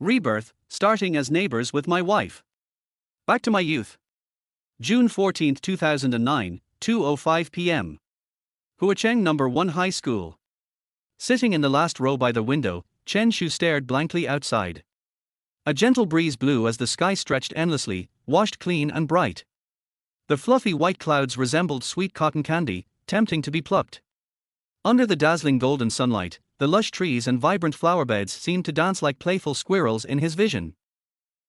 Rebirth, starting as neighbors with my wife. Back to my youth. June 14, 2009, 2:05 p.m. Huacheng number 1 High School. Sitting in the last row by the window, Chen Shu stared blankly outside. A gentle breeze blew as the sky stretched endlessly, washed clean and bright. The fluffy white clouds resembled sweet cotton candy, tempting to be plucked. Under the dazzling golden sunlight, the lush trees and vibrant flowerbeds seemed to dance like playful squirrels in his vision.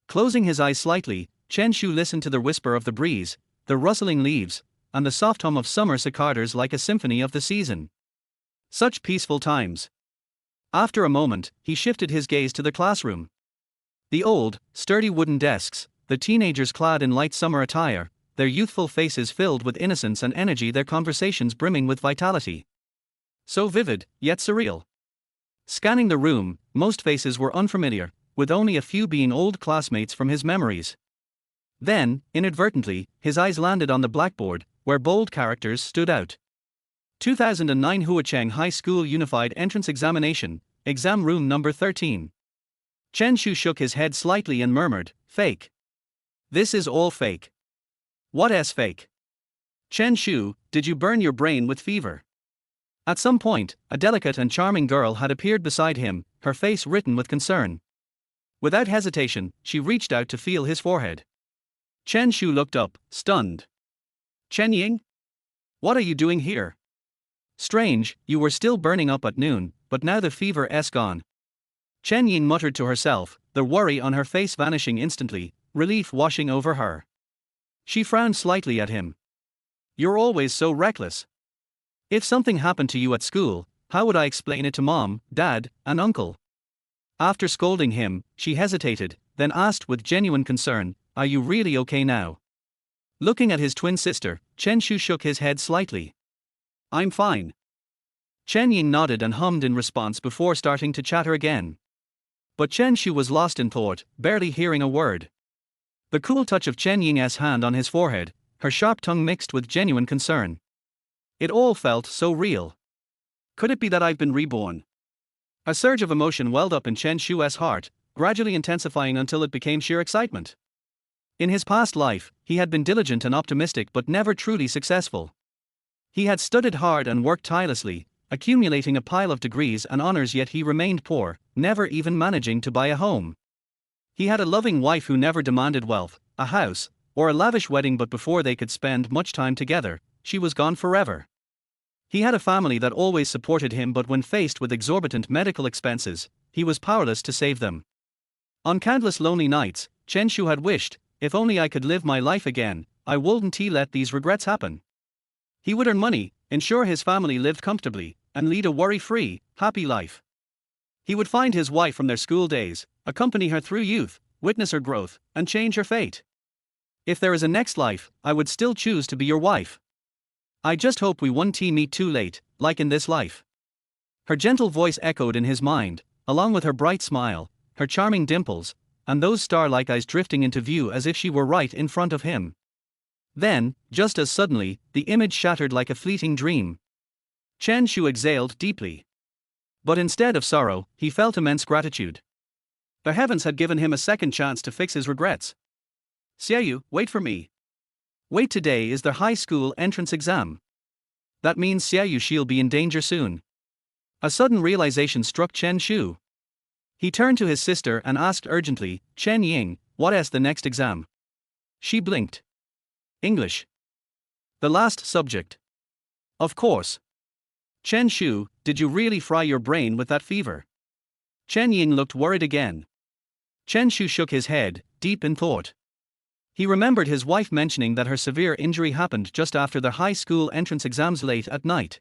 Closing his eyes slightly, Chen Shu listened to the whisper of the breeze, the rustling leaves, and the soft hum of summer cicadas like a symphony of the season. Such peaceful times. After a moment, he shifted his gaze to the classroom. The old, sturdy wooden desks, the teenagers clad in light summer attire, their youthful faces filled with innocence and energy, their conversations brimming with vitality. So vivid, yet surreal. Scanning the room, most faces were unfamiliar, with only a few being old classmates from his memories. Then, inadvertently, his eyes landed on the blackboard, where bold characters stood out. 2009 Huacheng High School Unified Entrance Examination, Exam Room Number 13. Chen Shu shook his head slightly and murmured, "Fake. This is all fake." "What's fake?" "Chen Shu, did you burn your brain with fever?" At some point, a delicate and charming girl had appeared beside him, her face written with concern. Without hesitation, she reached out to feel his forehead. Chen Shu looked up, stunned. "Chen Ying? What are you doing here?" "Strange, you were still burning up at noon, but now the fever's gone." Chen Ying muttered to herself, the worry on her face vanishing instantly, relief washing over her. She frowned slightly at him. "You're always so reckless. If something happened to you at school, how would I explain it to Mom, Dad, and Uncle?" After scolding him, she hesitated, then asked with genuine concern, "Are you really okay now?" Looking at his twin sister, Chen Shu shook his head slightly. "I'm fine." Chen Ying nodded and hummed in response before starting to chatter again. But Chen Shu was lost in thought, barely hearing a word. The cool touch of Chen Ying's hand on his forehead, her sharp tongue mixed with genuine concern. It all felt so real. Could it be that I've been reborn? A surge of emotion welled up in Chen Shu's heart, gradually intensifying until it became sheer excitement. In his past life, he had been diligent and optimistic but never truly successful. He had studied hard and worked tirelessly, accumulating a pile of degrees and honors, yet he remained poor, never even managing to buy a home. He had a loving wife who never demanded wealth, a house, or a lavish wedding, but before they could spend much time together, she was gone forever. He had a family that always supported him, but when faced with exorbitant medical expenses, he was powerless to save them. On countless lonely nights, Chen Shu had wished, "If only I could live my life again, I wouldn't let these regrets happen." He would earn money, ensure his family lived comfortably, and lead a worry-free, happy life. He would find his wife from their school days, accompany her through youth, witness her growth, and change her fate. "If there is a next life, I would still choose to be your wife. I just hope we won't meet too late, like in this life." Her gentle voice echoed in his mind, along with her bright smile, her charming dimples, and those star-like eyes drifting into view as if she were right in front of him. Then, just as suddenly, the image shattered like a fleeting dream. Chen Shu exhaled deeply. But instead of sorrow, he felt immense gratitude. The heavens had given him a second chance to fix his regrets. "Xiaoyu, wait for me. Wait, today is the high school entrance exam. That means Xiaoyu, she'll be in danger soon." A sudden realization struck Chen Shu. He turned to his sister and asked urgently, "Chen Ying, what's the next exam?" She blinked. "English. The last subject." "Of course." "Chen Shu, did you really fry your brain with that fever?" Chen Ying looked worried again. Chen Shu shook his head, deep in thought. He remembered his wife mentioning that her severe injury happened just after the high school entrance exams late at night.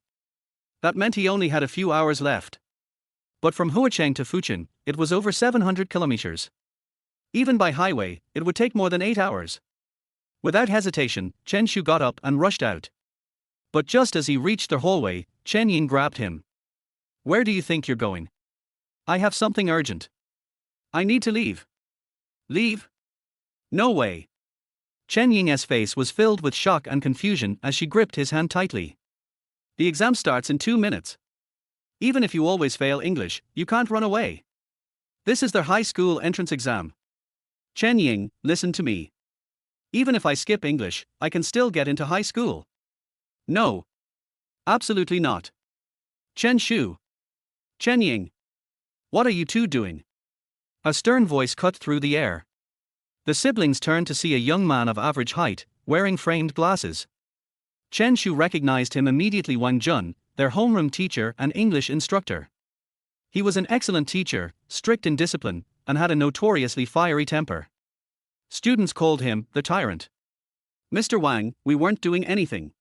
That meant he only had a few hours left. But from Huacheng to Fujian, it was over 700 kilometers. Even by highway, it would take more than 8 hours. Without hesitation, Chen Shu got up and rushed out. But just as he reached the hallway, Chen Ying grabbed him. "Where do you think you're going?" "I have something urgent. I need to leave." "Leave? No way." Chen Ying's face was filled with shock and confusion as she gripped his hand tightly. "The exam starts in 2 minutes. Even if you always fail English, you can't run away." This is their high school entrance exam. Chen Ying, listen to me. Even if I skip English, I can still get into high school. No. Absolutely not. Chen Shu. Chen Ying. What are you two doing? A stern voice cut through the air. The siblings turned to see a young man of average height, wearing framed glasses. Chen Shu recognized him immediately. Wang Jun, their homeroom teacher and English instructor. He was an excellent teacher, strict in discipline, and had a notoriously fiery temper. Students called him the tyrant. Mr. Wang, we weren't doing anything.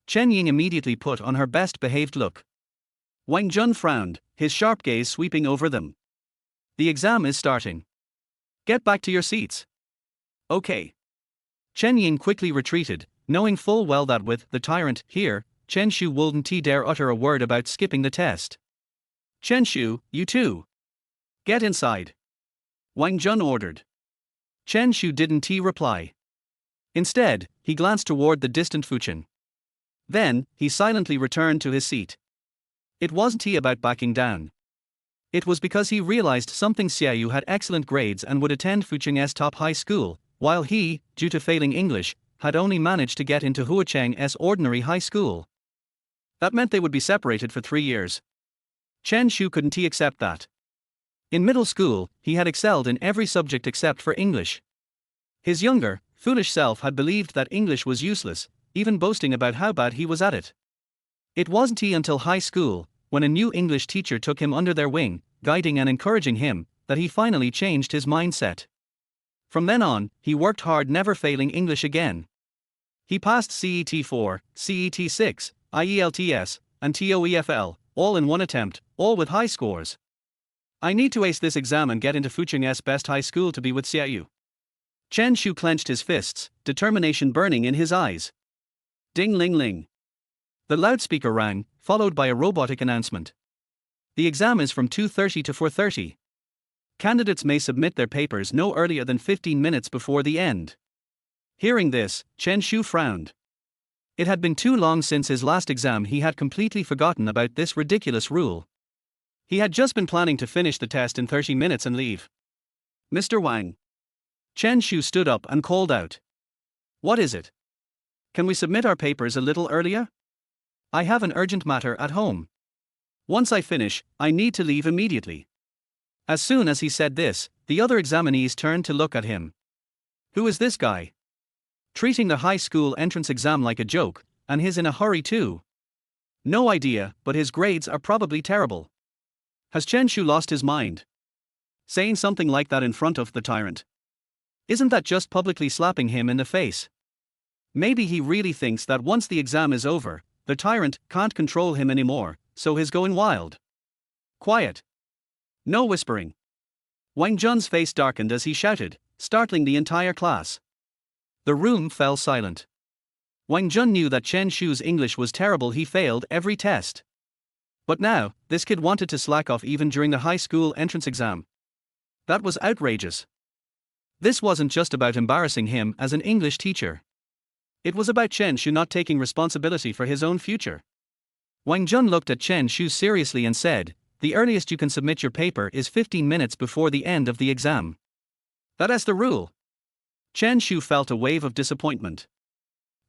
Chen Ying immediately put on her best behaved look. Wang Jun frowned, his sharp gaze sweeping over them. The exam is starting. Get back to your seats. Okay. Chen Ying quickly retreated, knowing full well that with the tyrant here, Chen Shu wouldn't dare utter a word about skipping the test. Chen Shu, you too. Get inside. Wang Jun ordered. Chen Shu didn't reply. Instead, he glanced toward the distant Huacheng. Then, he silently returned to his seat. It wasn't about backing down. It was because he realized something. Xiaoyu had excellent grades and would attend Huacheng's top high school, while he, due to failing English, had only managed to get into Huacheng's ordinary high school. That meant they would be separated for 3 years. Chen Shu couldn't accept that. In middle school, he had excelled in every subject except for English. His younger, foolish self had believed that English was useless, even boasting about how bad he was at it. It wasn't until high school, when a new English teacher took him under their wing, guiding and encouraging him, that he finally changed his mindset. From then on, he worked hard, never failing English again. He passed CET 4, CET 6, IELTS, and TOEFL, all in one attempt, all with high scores. I need to ace this exam and get into Huacheng's best high school to be with Xiaoyu. Chen Shu clenched his fists, determination burning in his eyes. Ding ling ling. The loudspeaker rang, followed by a robotic announcement. The exam is from 2:30 to 4:30. Candidates may submit their papers no earlier than 15 minutes before the end. Hearing this, Chen Shu frowned. It had been too long since his last exam. He had completely forgotten about this ridiculous rule. He had just been planning to finish the test in 30 minutes and leave. Mr. Wang. Chen Shu stood up and called out. What is it? Can we submit our papers a little earlier? I have an urgent matter at home. Once I finish, I need to leave immediately. As soon as he said this, the other examinees turned to look at him. Who is this guy? Treating the high school entrance exam like a joke, and he's in a hurry too. No idea, but his grades are probably terrible. Has Chen Shu lost his mind? Saying something like that in front of the tyrant. Isn't that just publicly slapping him in the face? Maybe he really thinks that once the exam is over, the tyrant can't control him anymore, so he's going wild. Quiet. No whispering. Wang Jun's face darkened as he shouted, startling the entire class. The room fell silent. Wang Jun knew that Chen Shu's English was terrible. He failed every test. But now, this kid wanted to slack off even during the high school entrance exam. That was outrageous. This wasn't just about embarrassing him as an English teacher. It was about Chen Shu not taking responsibility for his own future. Wang Jun looked at Chen Shu seriously and said, the earliest you can submit your paper is 15 minutes before the end of the exam. That's the rule. Chen Shu felt a wave of disappointment.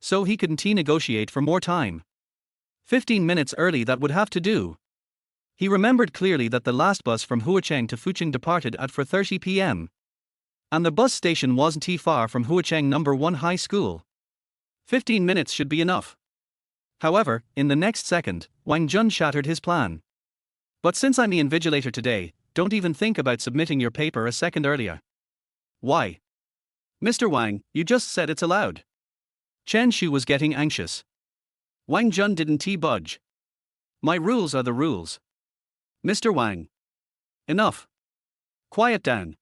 So he couldn't negotiate for more time. 15 minutes early, that would have to do. He remembered clearly that the last bus from Huacheng to Huacheng departed at 4:30 p.m. And the bus station wasn't far from Huacheng No. 1 high school. 15 minutes should be enough. However, in the next second, Wang Jun shattered his plan. But since I'm the invigilator today, don't even think about submitting your paper a second earlier. Why? Mr. Wang, you just said it's allowed. Chen Shu was getting anxious. Wang Jun didn't budge. My rules are the rules. Mr. Wang. Enough. Quiet down.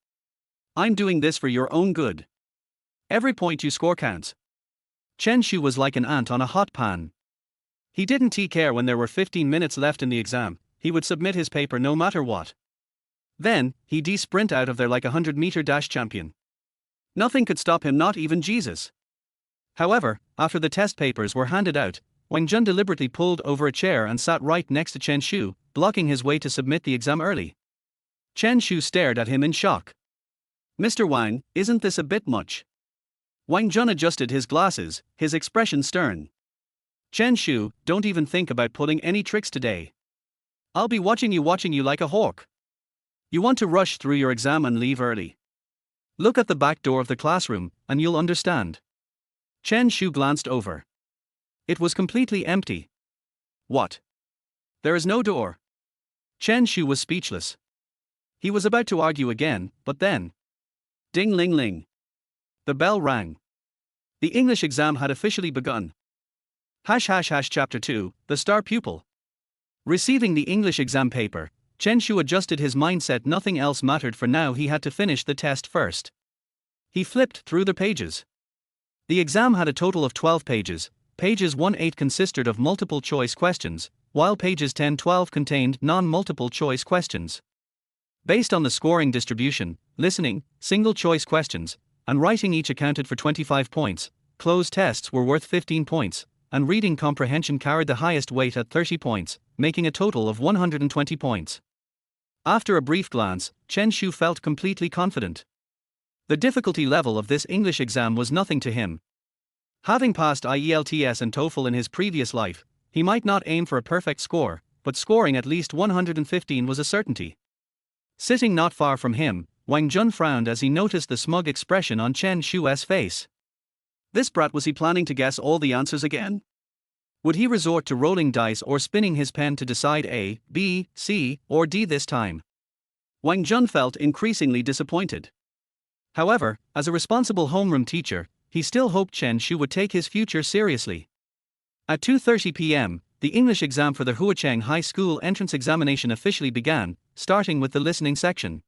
I'm doing this for your own good. Every point you score counts. Chen Shu was like an ant on a hot pan. He didn't care when there were 15 minutes left in the exam. He would submit his paper no matter what. Then, he'd sprint out of there like a 100-meter dash champion. Nothing could stop him, not even Jesus. However, after the test papers were handed out, Wang Jun deliberately pulled over a chair and sat right next to Chen Shu, blocking his way to submit the exam early. Chen Shu stared at him in shock. Mr. Wang, isn't this a bit much? Wang Jun adjusted his glasses, his expression stern. Chen Shu, don't even think about pulling any tricks today. I'll be watching you like a hawk. You want to rush through your exam and leave early. Look at the back door of the classroom, and you'll understand. Chen Shu glanced over. It was completely empty. What? There is no door. Chen Shu was speechless. He was about to argue again, but then. Ding ling ling. The bell rang. The English exam had officially begun. Chapter 2, The Star Pupil. Receiving the English exam paper, Chen Shu adjusted his mindset. Nothing else mattered for now. He had to finish the test first. He flipped through the pages. The exam had a total of 12 pages. Pages 1-8 consisted of multiple choice questions, while pages 10-12 contained non-multiple choice questions. Based on the scoring distribution, listening, single choice questions, and writing each accounted for 25 points, closed tests were worth 15 points, and reading comprehension carried the highest weight at 30 points, making a total of 120 points. After a brief glance, Chen Shu felt completely confident. The difficulty level of this English exam was nothing to him. Having passed IELTS and TOEFL in his previous life, he might not aim for a perfect score, but scoring at least 115 was a certainty. Sitting not far from him, Wang Jun frowned as he noticed the smug expression on Chen Shu's face. This brat, was he planning to guess all the answers again? Would he resort to rolling dice or spinning his pen to decide A, B, C, or D this time? Wang Jun felt increasingly disappointed. However, as a responsible homeroom teacher, he still hoped Chen Shu would take his future seriously. At 2:30 p.m., the English exam for the Huacheng High School entrance examination officially began, starting with the listening section.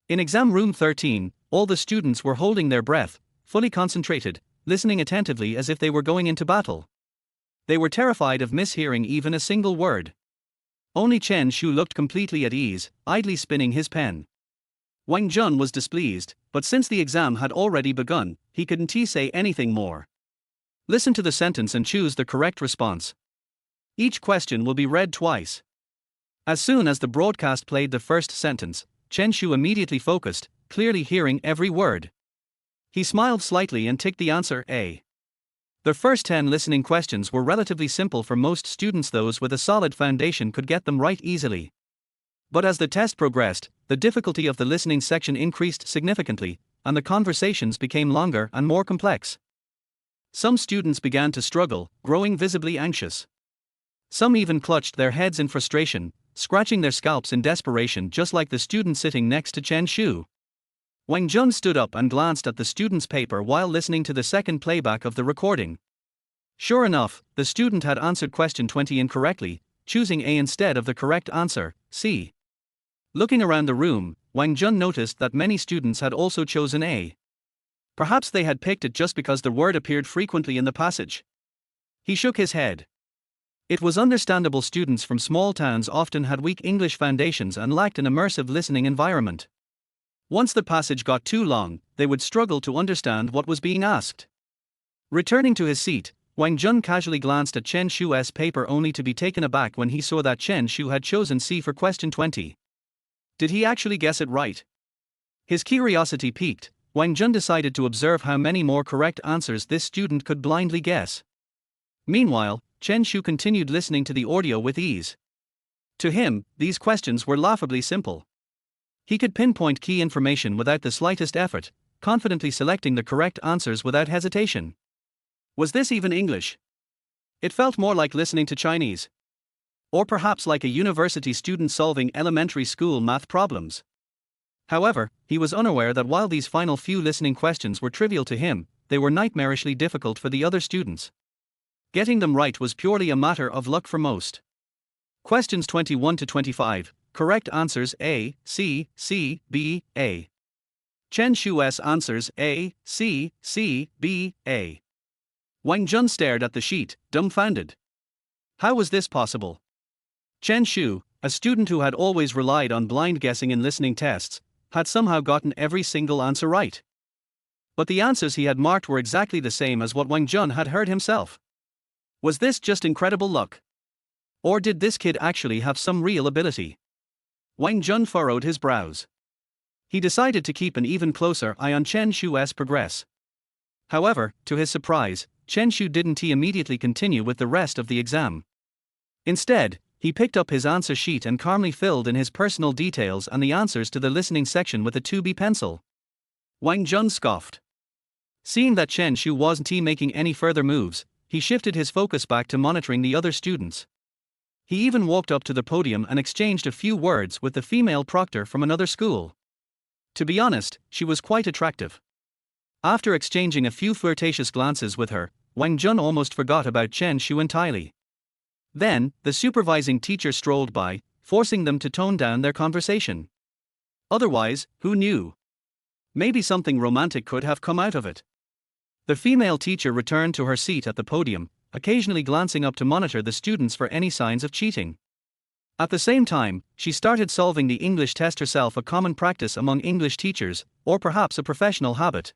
In exam room 13, all the students were holding their breath, fully concentrated, listening attentively as if they were going into battle. They were terrified of mishearing even a single word. Only Chen Shu looked completely at ease, idly spinning his pen. Wang Jun was displeased, but since the exam had already begun, he couldn't say anything more. Listen to the sentence and choose the correct response. Each question will be read twice. As soon as the broadcast played the first sentence, Chen Shu immediately focused, clearly hearing every word. He smiled slightly and ticked the answer A. The first 10 listening questions were relatively simple for most students. Those with a solid foundation could get them right easily. But as the test progressed, the difficulty of the listening section increased significantly, and the conversations became longer and more complex. Some students began to struggle, growing visibly anxious. Some even clutched their heads in frustration, scratching their scalps in desperation, just like the student sitting next to Chen Shu. Wang Jun stood up and glanced at the student's paper while listening to the second playback of the recording. Sure enough, the student had answered question 20 incorrectly, choosing A instead of the correct answer, C. Looking around the room, Wang Jun noticed that many students had also chosen A. Perhaps they had picked it just because the word appeared frequently in the passage. He shook his head. It was understandable. Students from small towns often had weak English foundations and lacked an immersive listening environment. Once the passage got too long, they would struggle to understand what was being asked. Returning to his seat, Wang Jun casually glanced at Chen Shu's paper, only to be taken aback when he saw that Chen Shu had chosen C for question 20. Did he actually guess it right? His curiosity piqued. Wang Jun decided to observe how many more correct answers this student could blindly guess. Meanwhile, Chen Shu continued listening to the audio with ease. To him, these questions were laughably simple. He could pinpoint key information without the slightest effort, confidently selecting the correct answers without hesitation. Was this even English? It felt more like listening to Chinese. Or perhaps like a university student solving elementary school math problems. However, he was unaware that while these final few listening questions were trivial to him, they were nightmarishly difficult for the other students. Getting them right was purely a matter of luck for most. Questions 21 to 25, correct answers A, C, C, B, A. Chen Shu's answers A, C, C, B, A. Wang Jun stared at the sheet, dumbfounded. How was this possible? Chen Shu, a student who had always relied on blind guessing in listening tests, had somehow gotten every single answer right. But the answers he had marked were exactly the same as what Wang Jun had heard himself. Was this just incredible luck? Or did this kid actually have some real ability? Wang Jun furrowed his brows. He decided to keep an even closer eye on Chen Shu's progress. However, to his surprise, Chen Shu didn't immediately continue with the rest of the exam. Instead, he picked up his answer sheet and calmly filled in his personal details and the answers to the listening section with a 2B pencil. Wang Jun scoffed. Seeing that Chen Shu wasn't making any further moves, he shifted his focus back to monitoring the other students. He even walked up to the podium and exchanged a few words with the female proctor from another school. To be honest, she was quite attractive. After exchanging a few flirtatious glances with her, Wang Jun almost forgot about Chen Shu entirely. Then, the supervising teacher strolled by, forcing them to tone down their conversation. Otherwise, who knew? Maybe something romantic could have come out of it. The female teacher returned to her seat at the podium, occasionally glancing up to monitor the students for any signs of cheating. At the same time, she started solving the English test herself, a common practice among English teachers, or perhaps a professional habit.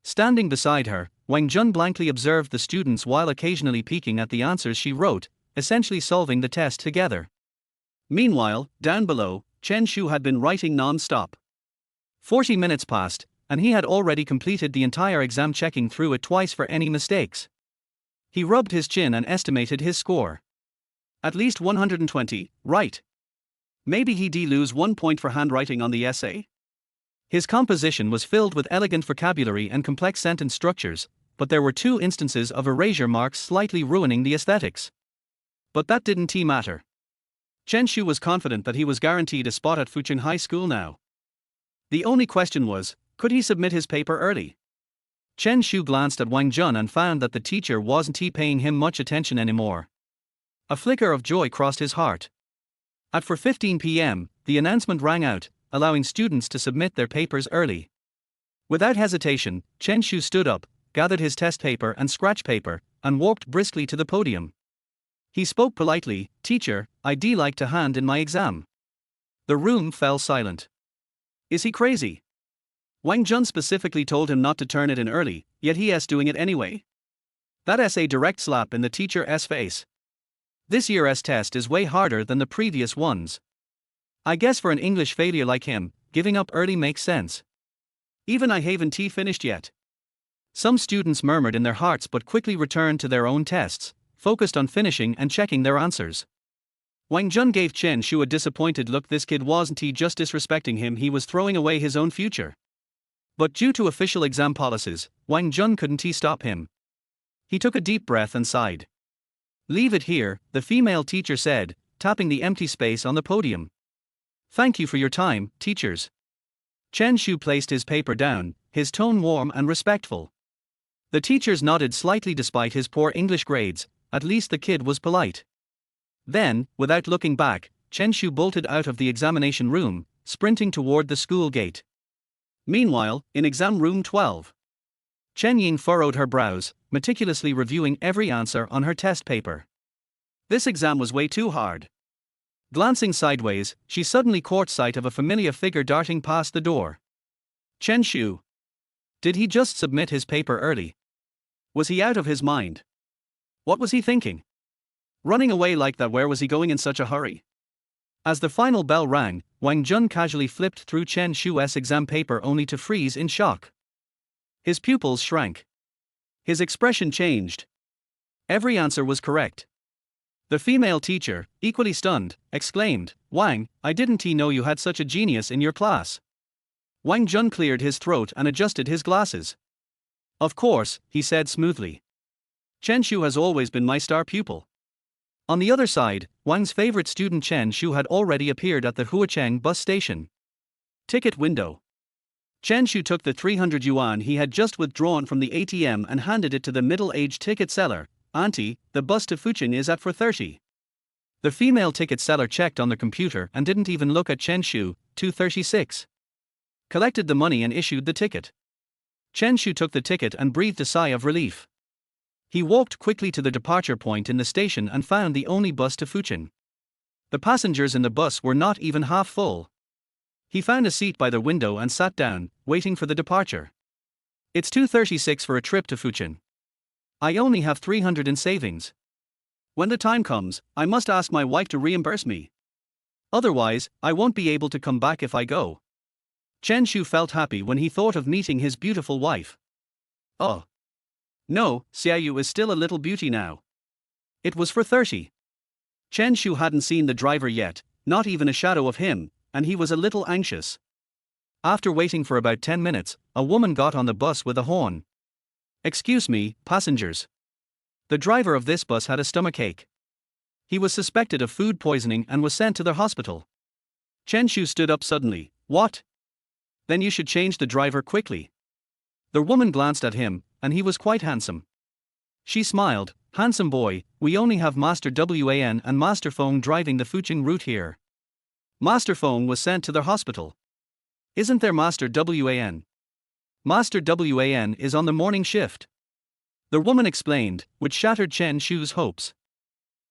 Standing beside her, Wang Jun blankly observed the students while occasionally peeking at the answers she wrote, essentially solving the test together. Meanwhile, down below, Chen Shu had been writing non-stop. 40 minutes passed, and he had already completed the entire exam, checking through it twice for any mistakes. He rubbed his chin and estimated his score. At least 120, right? Maybe he'd lose 1 point for handwriting on the essay? His composition was filled with elegant vocabulary and complex sentence structures, but there were 2 instances of erasure marks slightly ruining the aesthetics. But that didn't matter. Chen Shu was confident that he was guaranteed a spot at Huacheng High School now. The only question was, could he submit his paper early? Chen Shu glanced at Wang Jun and found that the teacher wasn't paying him much attention anymore. A flicker of joy crossed his heart. At 4:15 p.m., the announcement rang out, allowing students to submit their papers early. Without hesitation, Chen Shu stood up, gathered his test paper and scratch paper, and walked briskly to the podium. He spoke politely, "Teacher, I'd like to hand in my exam." The room fell silent. Is he crazy? Wang Jun specifically told him not to turn it in early, yet he's doing it anyway. That's a direct slap in the teacher's face. This year's test is way harder than the previous ones. I guess for an English failure like him, giving up early makes sense. Even I haven't finished yet. Some students murmured in their hearts but quickly returned to their own tests, focused on finishing and checking their answers. Wang Jun gave Chen Shu a disappointed look. This kid wasn't just disrespecting him, he was throwing away his own future. But due to official exam policies, Wang Jun couldn't stop him. He took a deep breath and sighed. "Leave it here," the female teacher said, tapping the empty space on the podium. "Thank you for your time, teachers." Chen Shu placed his paper down, his tone warm and respectful. The teachers nodded slightly despite his poor English grades, at least the kid was polite. Then, without looking back, Chen Shu bolted out of the examination room, sprinting toward the school gate. Meanwhile, in exam room 12, Chen Ying furrowed her brows, meticulously reviewing every answer on her test paper. This exam was way too hard. Glancing sideways, she suddenly caught sight of a familiar figure darting past the door. Chen Shu. Did he just submit his paper early? Was he out of his mind? What was he thinking? Running away like that, where was he going in such a hurry? As the final bell rang, Wang Jun casually flipped through Chen Shu's exam paper only to freeze in shock. His pupils shrank. His expression changed. Every answer was correct. The female teacher, equally stunned, exclaimed, "Wang, I didn't know you had such a genius in your class." Wang Jun cleared his throat and adjusted his glasses. "Of course," he said smoothly. "Chen Shu has always been my star pupil." On the other side, Wang's favorite student Chen Shu had already appeared at the Huacheng bus station. Ticket window. Chen Shu took the 300 yuan he had just withdrawn from the ATM and handed it to the middle-aged ticket seller. "Auntie, the bus to Huacheng is at 4:30. The female ticket seller checked on the computer and didn't even look at Chen Shu. 2:36. Collected the money and issued the ticket. Chen Shu took the ticket and breathed a sigh of relief. He walked quickly to the departure point in the station and found the only bus to Huacheng. The passengers in the bus were not even half full. He found a seat by the window and sat down, waiting for the departure. "It's 2:36 for a trip to Huacheng. I only have 300 in savings. When the time comes, I must ask my wife to reimburse me." Otherwise, I won't be able to come back if I go. Chen Shu felt happy when he thought of meeting his beautiful wife. Oh. No, Xiaoyu is still a little beauty now. It was for 30. Chen Shu hadn't seen the driver yet, not even a shadow of him, and he was a little anxious. After waiting for about 10 minutes, a woman got on the bus with a horn. Excuse me, passengers. The driver of this bus had a stomachache. He was suspected of food poisoning and was sent to the hospital. Chen Shu stood up suddenly. What? Then you should change the driver quickly. The woman glanced at him, and he was quite handsome. She smiled. Handsome boy, we only have Master Wan and Master Feng driving the Huacheng route here. Master Feng was sent to the hospital. Isn't there Master Wan? Master Wan is on the morning shift. The woman explained, which shattered Chen Shu's hopes.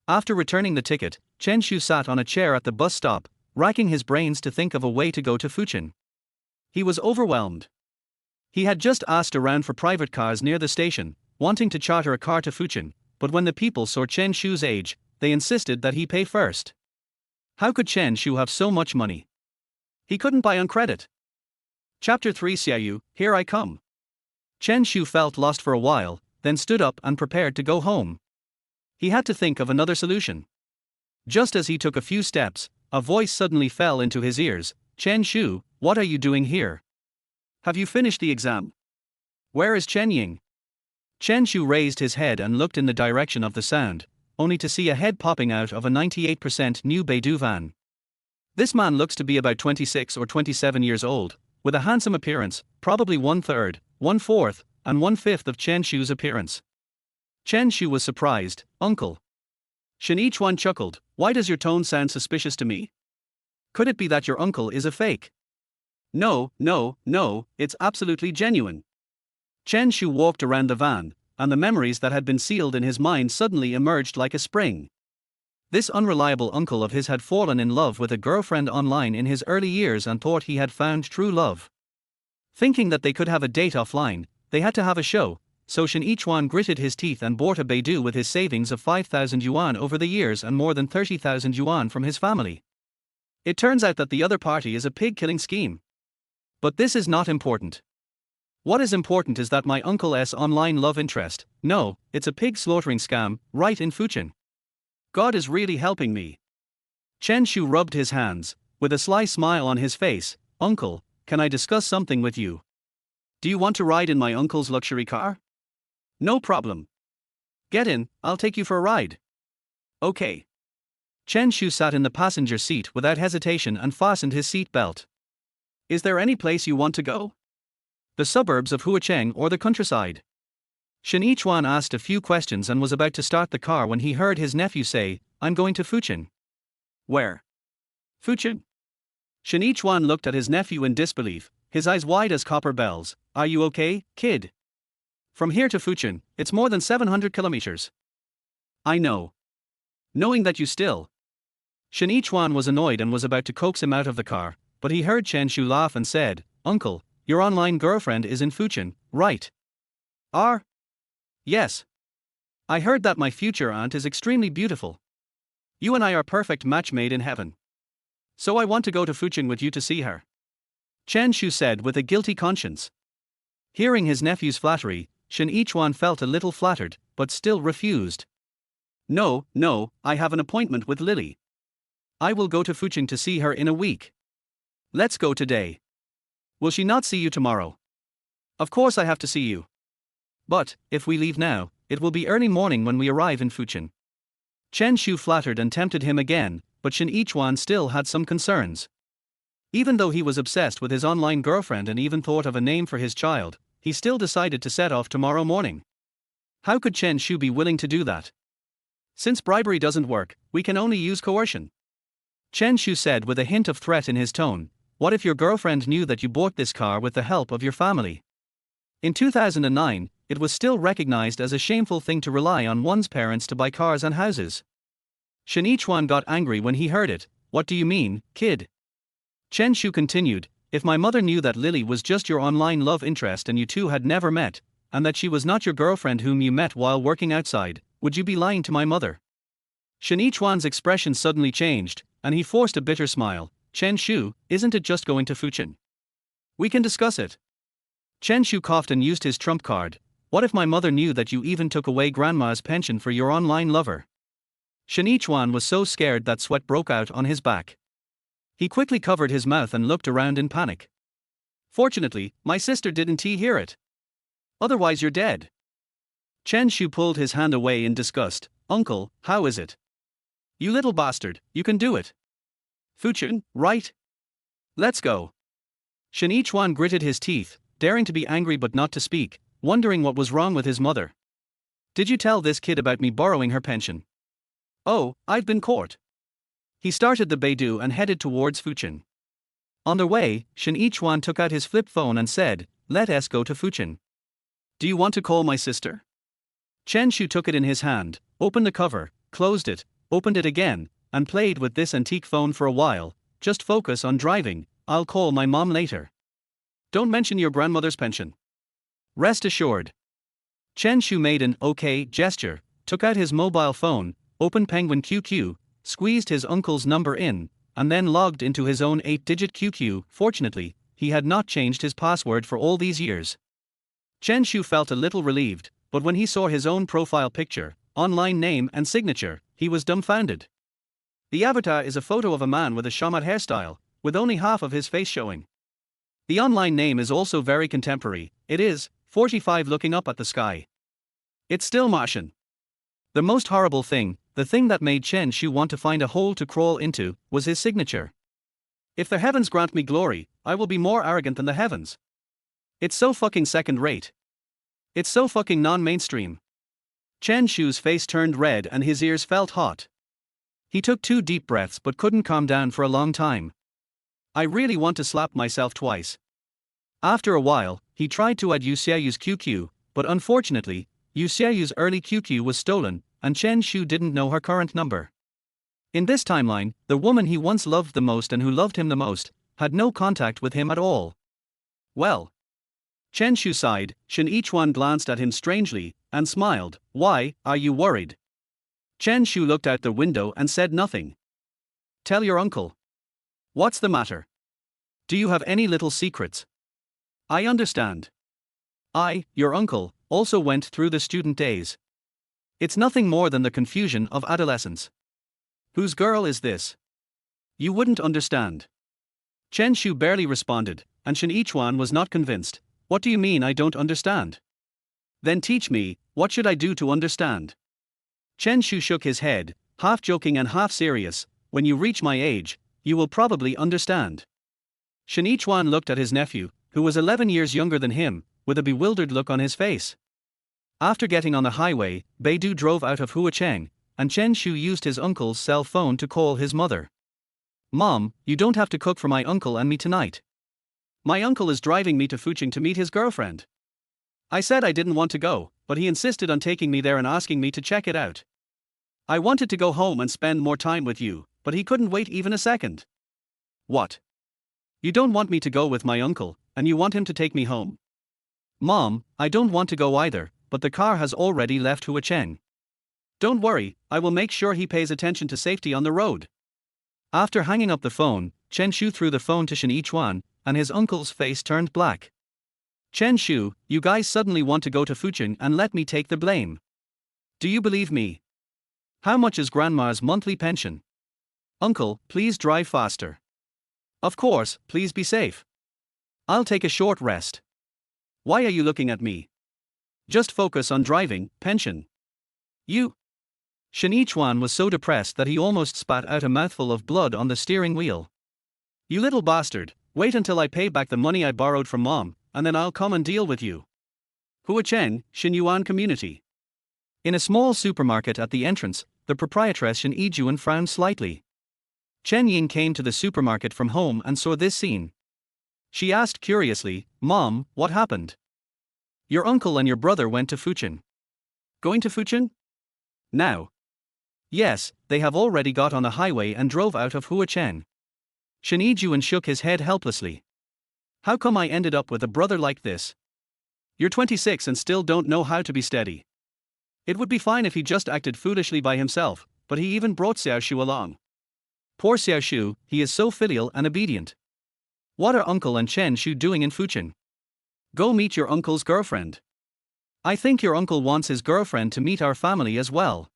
After returning the ticket, Chen Shu sat on a chair at the bus stop, racking his brains to think of a way to go to Huacheng. He was overwhelmed. He had just asked around for private cars near the station, wanting to charter a car to Huacheng, but when the people saw Chen Shu's age, they insisted that he pay first. How could Chen Shu have so much money? He couldn't buy on credit. Chapter 3 Xiaoyu, here I come. Chen Shu felt lost for a while, then stood up and prepared to go home. He had to think of another solution. Just as he took a few steps, a voice suddenly fell into his ears. Chen Shu, what are you doing here? Have you finished the exam? Where is Chen Ying? Chen Shu raised his head and looked in the direction of the sound, only to see a head popping out of a 98% new Beidou van. This man looks to be about 26 or 27 years old, with a handsome appearance, probably 1/3, 1/4, and 1/5 of Chen Shu's appearance. Chen Shu was surprised. Uncle. Shen Yichuan chuckled. Why does your tone sound suspicious to me? Could it be that your uncle is a fake? No, it's absolutely genuine. Chen Shu walked around the van, and the memories that had been sealed in his mind suddenly emerged like a spring. This unreliable uncle of his had fallen in love with a girlfriend online in his early years and thought he had found true love. Thinking that they could have a date offline, they had to have a show, so Shen Yichuan gritted his teeth and bought a Beidou with his savings of 5,000 yuan over the years and more than 30,000 yuan from his family. It turns out that the other party is a pig-killing scheme. But this is not important. What is important is that my uncle's online love interest, no, it's a pig-slaughtering scam, right in Huacheng. God is really helping me. Chen Shu rubbed his hands, with a sly smile on his face. Uncle, can I discuss something with you? Do you want to ride in my uncle's luxury car? No problem. Get in, I'll take you for a ride. Okay. Chen Shu sat in the passenger seat without hesitation and fastened his seat belt. Is there any place you want to go? The suburbs of Huacheng or the countryside? Shen Yichuan asked a few questions and was about to start the car when he heard his nephew say, I'm going to Huacheng. Where? Huacheng? Shen Yichuan looked at his nephew in disbelief, his eyes wide as copper bells. Are you okay, kid? From here to Huacheng, it's more than 700 kilometers. I know. Knowing that you still. Shen Yichuan was annoyed and was about to coax him out of the car, but he heard Chen Shu laugh and said, Uncle, your online girlfriend is in Huacheng, right? Yes. I heard that my future aunt is extremely beautiful. You and I are perfect match made in heaven. So I want to go to Huacheng with you to see her. Chen Shu said with a guilty conscience. Hearing his nephew's flattery, Shen Yichuan felt a little flattered, but still refused. No, I have an appointment with Lily. I will go to Huacheng to see her in a week. Let's go today. Will she not see you tomorrow? Of course I have to see you. But, if we leave now, it will be early morning when we arrive in Huacheng. Chen Shu flattered and tempted him again, but Shen Yichuan still had some concerns. Even though he was obsessed with his online girlfriend and even thought of a name for his child, he still decided to set off tomorrow morning. How could Chen Shu be willing to do that? Since bribery doesn't work, we can only use coercion. Chen Shu said with a hint of threat in his tone, what if your girlfriend knew that you bought this car with the help of your family? In 2009, it was still recognized as a shameful thing to rely on one's parents to buy cars and houses. Shen Yichuan got angry when he heard it. What do you mean, kid? Chen Shu continued, if my mother knew that Lily was just your online love interest and you two had never met, and that she was not your girlfriend whom you met while working outside, would you be lying to my mother? Shen Yichuan's expression suddenly changed, and he forced a bitter smile. Chen Shu, isn't it just going to Fucheng? We can discuss it. Chen Shu coughed and used his trump card. What if my mother knew that you even took away grandma's pension for your online lover? Shen Yichuan was so scared that sweat broke out on his back. He quickly covered his mouth and looked around in panic. Fortunately, my sister didn't hear it. Otherwise you're dead. Chen Shu pulled his hand away in disgust. Uncle, how is it? You little bastard, you can do it. Fucheng, right? Let's go. Shen Yichuan gritted his teeth, daring to be angry but not to speak, wondering what was wrong with his mother. Did you tell this kid about me borrowing her pension? Oh, I've been caught. He started the Beidou and headed towards Fucheng. On the way, Shen Yichuan took out his flip phone and said, let us go to Fucheng. Do you want to call my sister? Chen Shu took it in his hand, opened the cover, closed it, opened it again, and played with this antique phone for a while. Just focus on driving, I'll call my mom later. Don't mention your grandmother's pension. Rest assured. Chen Shu made an okay gesture, took out his mobile phone, opened Penguin QQ, squeezed his uncle's number in, and then logged into his own 8-digit QQ. Fortunately, he had not changed his password for all these years. Chen Shu felt a little relieved, but when he saw his own profile picture, online name and signature, he was dumbfounded. The avatar is a photo of a man with a shaman hairstyle, with only half of his face showing. The online name is also very contemporary. It is 45 looking up at the sky. It's still Martian. The most horrible thing, the thing that made Chen Shu want to find a hole to crawl into, was his signature. If the heavens grant me glory, I will be more arrogant than the heavens. It's so fucking second rate. It's so fucking non-mainstream. Chen Shu's face turned red and his ears felt hot. He took 2 deep breaths but couldn't calm down for a long time. I really want to slap myself twice. After a while, he tried to add Yu Xiaoyu's QQ, but unfortunately, Yu Xiaoyu's early QQ was stolen, and Chen Shu didn't know her current number. In this timeline, the woman he once loved the most and who loved him the most, had no contact with him at all. Well. Chen Shu sighed. Shen Yichuan glanced at him strangely, and smiled. Why, are you worried? Chen Shu looked out the window and said nothing. Tell your uncle. What's the matter? Do you have any little secrets? I understand. I, your uncle, also went through the student days. It's nothing more than the confusion of adolescence. Whose girl is this? You wouldn't understand. Chen Shu barely responded, and Shen Yichuan was not convinced. What do you mean I don't understand? Then teach me, what should I do to understand? Chen Shu shook his head, half joking and half serious. When you reach my age, you will probably understand. Shen Yichuan looked at his nephew, who was 11 years younger than him, with a bewildered look on his face. After getting on the highway, Beidou drove out of Huacheng, and Chen Shu used his uncle's cell phone to call his mother. Mom, you don't have to cook for my uncle and me tonight. My uncle is driving me to Fucheng to meet his girlfriend. I said I didn't want to go, but he insisted on taking me there and asking me to check it out. I wanted to go home and spend more time with you, but he couldn't wait even a second. What? You don't want me to go with my uncle, and you want him to take me home? Mom, I don't want to go either, but the car has already left Huacheng. Don't worry, I will make sure he pays attention to safety on the road. After hanging up the phone, Chen Shu threw the phone to Shen Yichuan, and his uncle's face turned black. Chen Shu, you guys suddenly want to go to Fucheng and let me take the blame. Do you believe me? How much is grandma's monthly pension? Uncle, please drive faster. Of course, please be safe. I'll take a short rest. Why are you looking at me? Just focus on driving, pension. You. Shen Yichuan was so depressed that he almost spat out a mouthful of blood on the steering wheel. You little bastard, wait until I pay back the money I borrowed from Mom, and then I'll come and deal with you. Huacheng, Xinyuan Community. In a small supermarket at the entrance, the proprietress Shen Yijuan frowned slightly. Chen Ying came to the supermarket from home and saw this scene. She asked curiously, Mom, what happened? Your uncle and your brother went to Fucheng. Going to Fucheng? Now. Yes, they have already got on the highway and drove out of Huacheng. Shen Yijuan shook his head helplessly. How come I ended up with a brother like this? You're 26 and still don't know how to be steady. It would be fine if he just acted foolishly by himself, but he even brought Xiao Shu along. Poor Xiao Shu, he is so filial and obedient. What are Uncle and Chen Shu doing in Huacheng? Go meet your uncle's girlfriend. I think your uncle wants his girlfriend to meet our family as well.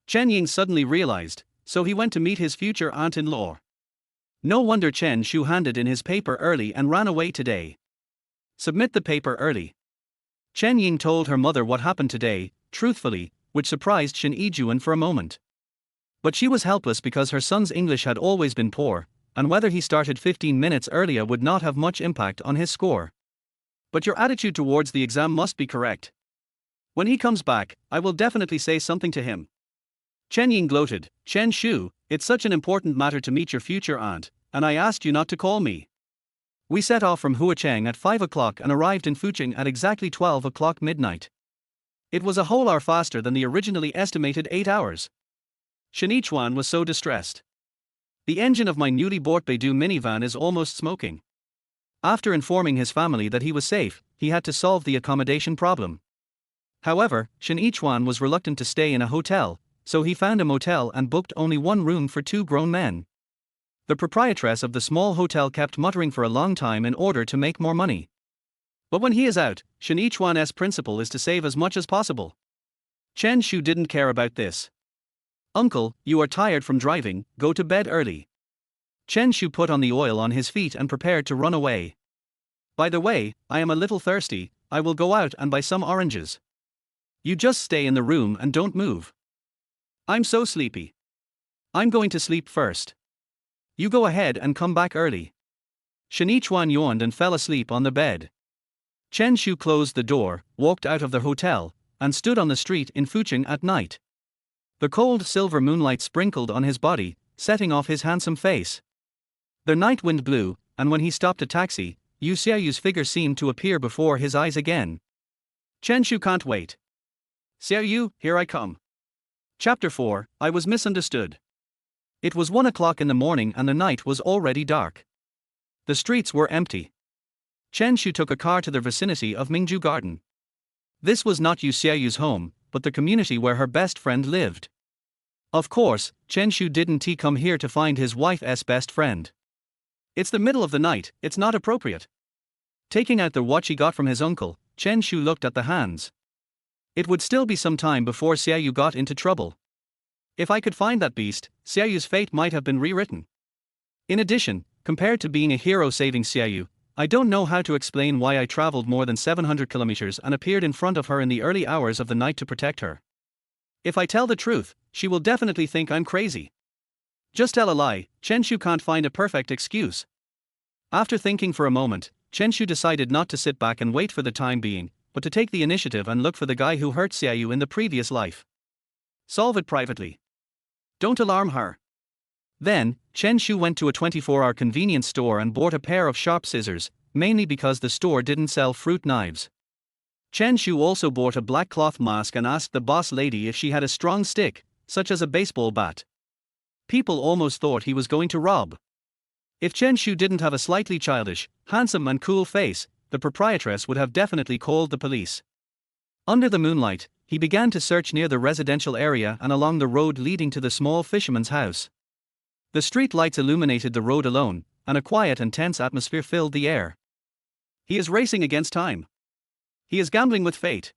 Chen Ying suddenly realized, so he went to meet his future aunt-in-law. No wonder Chen Shu handed in his paper early and ran away today. Submit the paper early. Chen Ying told her mother what happened today, truthfully, which surprised Shen Yijuan for a moment. But she was helpless because her son's English had always been poor, and whether he started 15 minutes earlier would not have much impact on his score. But your attitude towards the exam must be correct. When he comes back, I will definitely say something to him. Chen Ying gloated, Chen Shu, it's such an important matter to meet your future aunt, and I asked you not to call me. We set off from Huacheng at 5 o'clock and arrived in Huacheng at exactly 12 o'clock midnight. It was a whole hour faster than the originally estimated 8 hours. Shen Yijuan was so distressed. The engine of my newly bought Beidou minivan is almost smoking. After informing his family that he was safe, he had to solve the accommodation problem. However, Shen Yijuan was reluctant to stay in a hotel, so he found a motel and booked only one room for 2 grown men. The proprietress of the small hotel kept muttering for a long time in order to make more money. But when he is out, Shen Yijuan's principle is to save as much as possible. Chen Shu didn't care about this. Uncle, you are tired from driving, go to bed early. Chen Shu put on the oil on his feet and prepared to run away. By the way, I am a little thirsty, I will go out and buy some oranges. You just stay in the room and don't move. I'm so sleepy. I'm going to sleep first. You go ahead and come back early. Shen Yijuan yawned and fell asleep on the bed. Chen Shu closed the door, walked out of the hotel, and stood on the street in Huacheng at night. The cold silver moonlight sprinkled on his body, setting off his handsome face. The night wind blew, and when he stopped a taxi, Yu Xiaoyu's figure seemed to appear before his eyes again. Chen Shu can't wait. Xiaoyu, here I come. Chapter 4, I was misunderstood. It was 1 o'clock in the morning and the night was already dark. The streets were empty. Chen Shu took a car to the vicinity of Mingju Garden. This was not Yu Xiaoyu's home, but the community where her best friend lived. Of course, Chen Shu didn't come here to find his wife's best friend. It's the middle of the night, it's not appropriate. Taking out the watch he got from his uncle, Chen Shu looked at the hands. It would still be some time before Xiaoyu got into trouble. If I could find that beast, Xiaoyu's fate might have been rewritten. In addition, compared to being a hero saving Xiaoyu, I don't know how to explain why I traveled more than 700 kilometers and appeared in front of her in the early hours of the night to protect her. If I tell the truth, she will definitely think I'm crazy. Just tell a lie, Chen Shu can't find a perfect excuse. After thinking for a moment, Chen Shu decided not to sit back and wait for the time being, but to take the initiative and look for the guy who hurt Xiaoyu in the previous life. Solve it privately. Don't alarm her. Then, Chen Shu went to a 24-hour convenience store and bought a pair of sharp scissors, mainly because the store didn't sell fruit knives. Chen Shu also bought a black cloth mask and asked the boss lady if she had a strong stick, such as a baseball bat. People almost thought he was going to rob. If Chen Shu didn't have a slightly childish, handsome and cool face, the proprietress would have definitely called the police. Under the moonlight, he began to search near the residential area and along the road leading to the small fisherman's house. The street lights illuminated the road alone, and a quiet and tense atmosphere filled the air. He is racing against time. He is gambling with fate.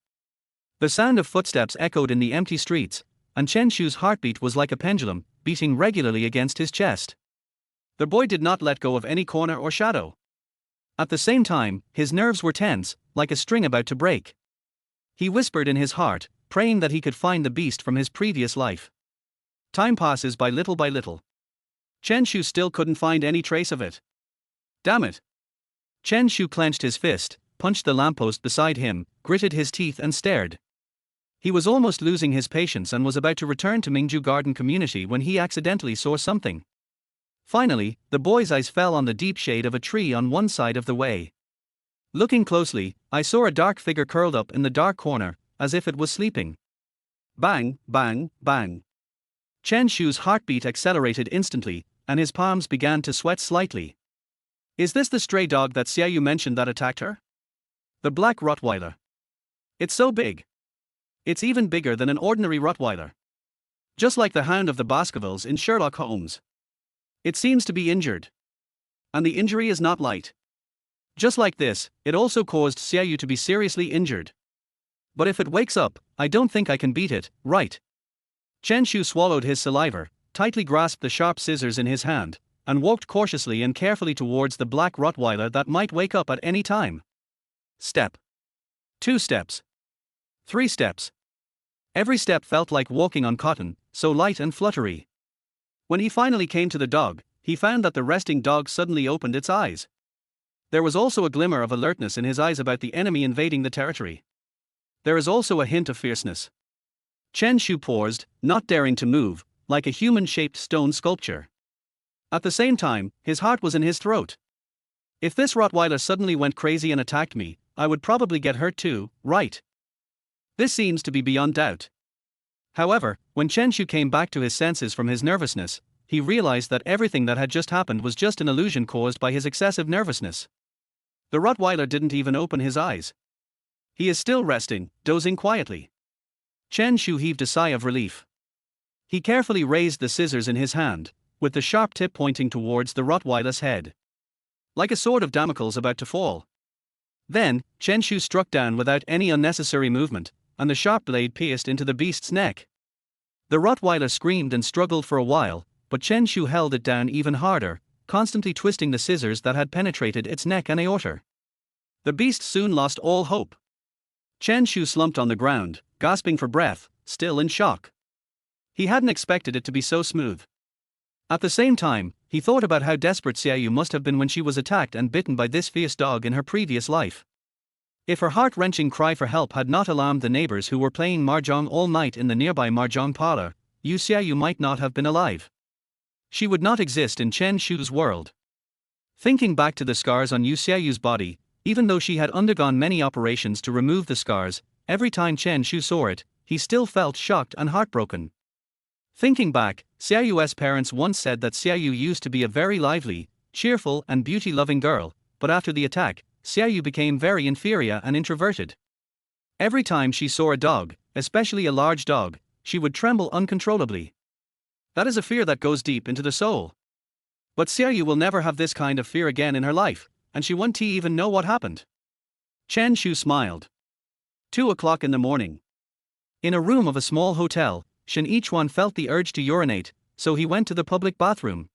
The sound of footsteps echoed in the empty streets, and Chen Shu's heartbeat was like a pendulum, beating regularly against his chest. The boy did not let go of any corner or shadow. At the same time, his nerves were tense, like a string about to break. He whispered in his heart, praying that he could find the beast from his previous life. Time passes by little by little. Chen Shu still couldn't find any trace of it. Damn it! Chen Shu clenched his fist, punched the lamppost beside him, gritted his teeth and stared. He was almost losing his patience and was about to return to Mingju Garden Community when he accidentally saw something. Finally, the boy's eyes fell on the deep shade of a tree on one side of the way. Looking closely, I saw a dark figure curled up in the dark corner, as if it was sleeping. Bang, bang, bang. Chen Shu's heartbeat accelerated instantly, and his palms began to sweat slightly. Is this the stray dog that Xiaoyu mentioned that attacked her? The black Rottweiler. It's so big. It's even bigger than an ordinary Rottweiler. Just like the Hound of the Baskervilles in Sherlock Holmes. It seems to be injured. And the injury is not light. Just like this, it also caused Xiaoyu to be seriously injured. But if it wakes up, I don't think I can beat it, right? Chen Shu swallowed his saliva, tightly grasped the sharp scissors in his hand, and walked cautiously and carefully towards the black Rottweiler that might wake up at any time. Step. 2 steps. 3 steps. Every step felt like walking on cotton, so light and fluttery. When he finally came to the dog, he found that the resting dog suddenly opened its eyes. There was also a glimmer of alertness in his eyes about the enemy invading the territory. There is also a hint of fierceness. Chen Shu paused, not daring to move, like a human-shaped stone sculpture. At the same time, his heart was in his throat. If this Rottweiler suddenly went crazy and attacked me, I would probably get hurt too, right? This seems to be beyond doubt. However, when Chen Shu came back to his senses from his nervousness, he realized that everything that had just happened was just an illusion caused by his excessive nervousness. The Rottweiler didn't even open his eyes. He is still resting, dozing quietly. Chen Shu heaved a sigh of relief. He carefully raised the scissors in his hand, with the sharp tip pointing towards the Rottweiler's head. Like a sword of Damocles about to fall. Then, Chen Shu struck down without any unnecessary movement, and the sharp blade pierced into the beast's neck. The Rottweiler screamed and struggled for a while, but Chen Shu held it down even harder, constantly twisting the scissors that had penetrated its neck and aorta. The beast soon lost all hope. Chen Shu slumped on the ground, gasping for breath, still in shock. He hadn't expected it to be so smooth. At the same time, he thought about how desperate Xiaoyu must have been when she was attacked and bitten by this fierce dog in her previous life. If her heart-wrenching cry for help had not alarmed the neighbors who were playing mahjong all night in the nearby mahjong parlor, Xiaoyu might not have been alive. She would not exist in Chen Shu's world. Thinking back to the scars on Xiaoyu's body, even though she had undergone many operations to remove the scars, every time Chen Shu saw it, he still felt shocked and heartbroken. Thinking back, Xiaoyu's parents once said that Xiaoyu used to be a very lively, cheerful and beauty-loving girl, but after the attack, Xiaoyu became very inferior and introverted. Every time she saw a dog, especially a large dog, she would tremble uncontrollably. That is a fear that goes deep into the soul. But Xiaoyu will never have this kind of fear again in her life, and she won't even know what happened. Chen Shu smiled. 2 o'clock in the morning. In a room of a small hotel, Shen Yichuan felt the urge to urinate, so he went to the public bathroom.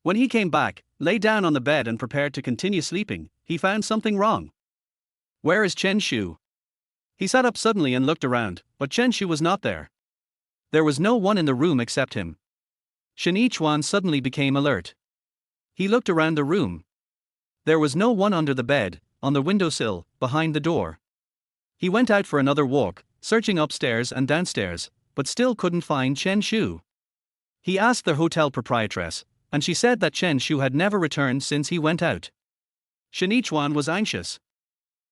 When he came back, lay down on the bed and prepared to continue sleeping, he found something wrong. Where is Chen Shu? He sat up suddenly and looked around, but Chen Shu was not there. There was no one in the room except him. Shen Yichuan suddenly became alert. He looked around the room. There was no one under the bed, on the windowsill, behind the door. He went out for another walk, searching upstairs and downstairs, but still couldn't find Chen Shu. He asked the hotel proprietress, and she said that Chen Shu had never returned since he went out. Shen Yichuan was anxious.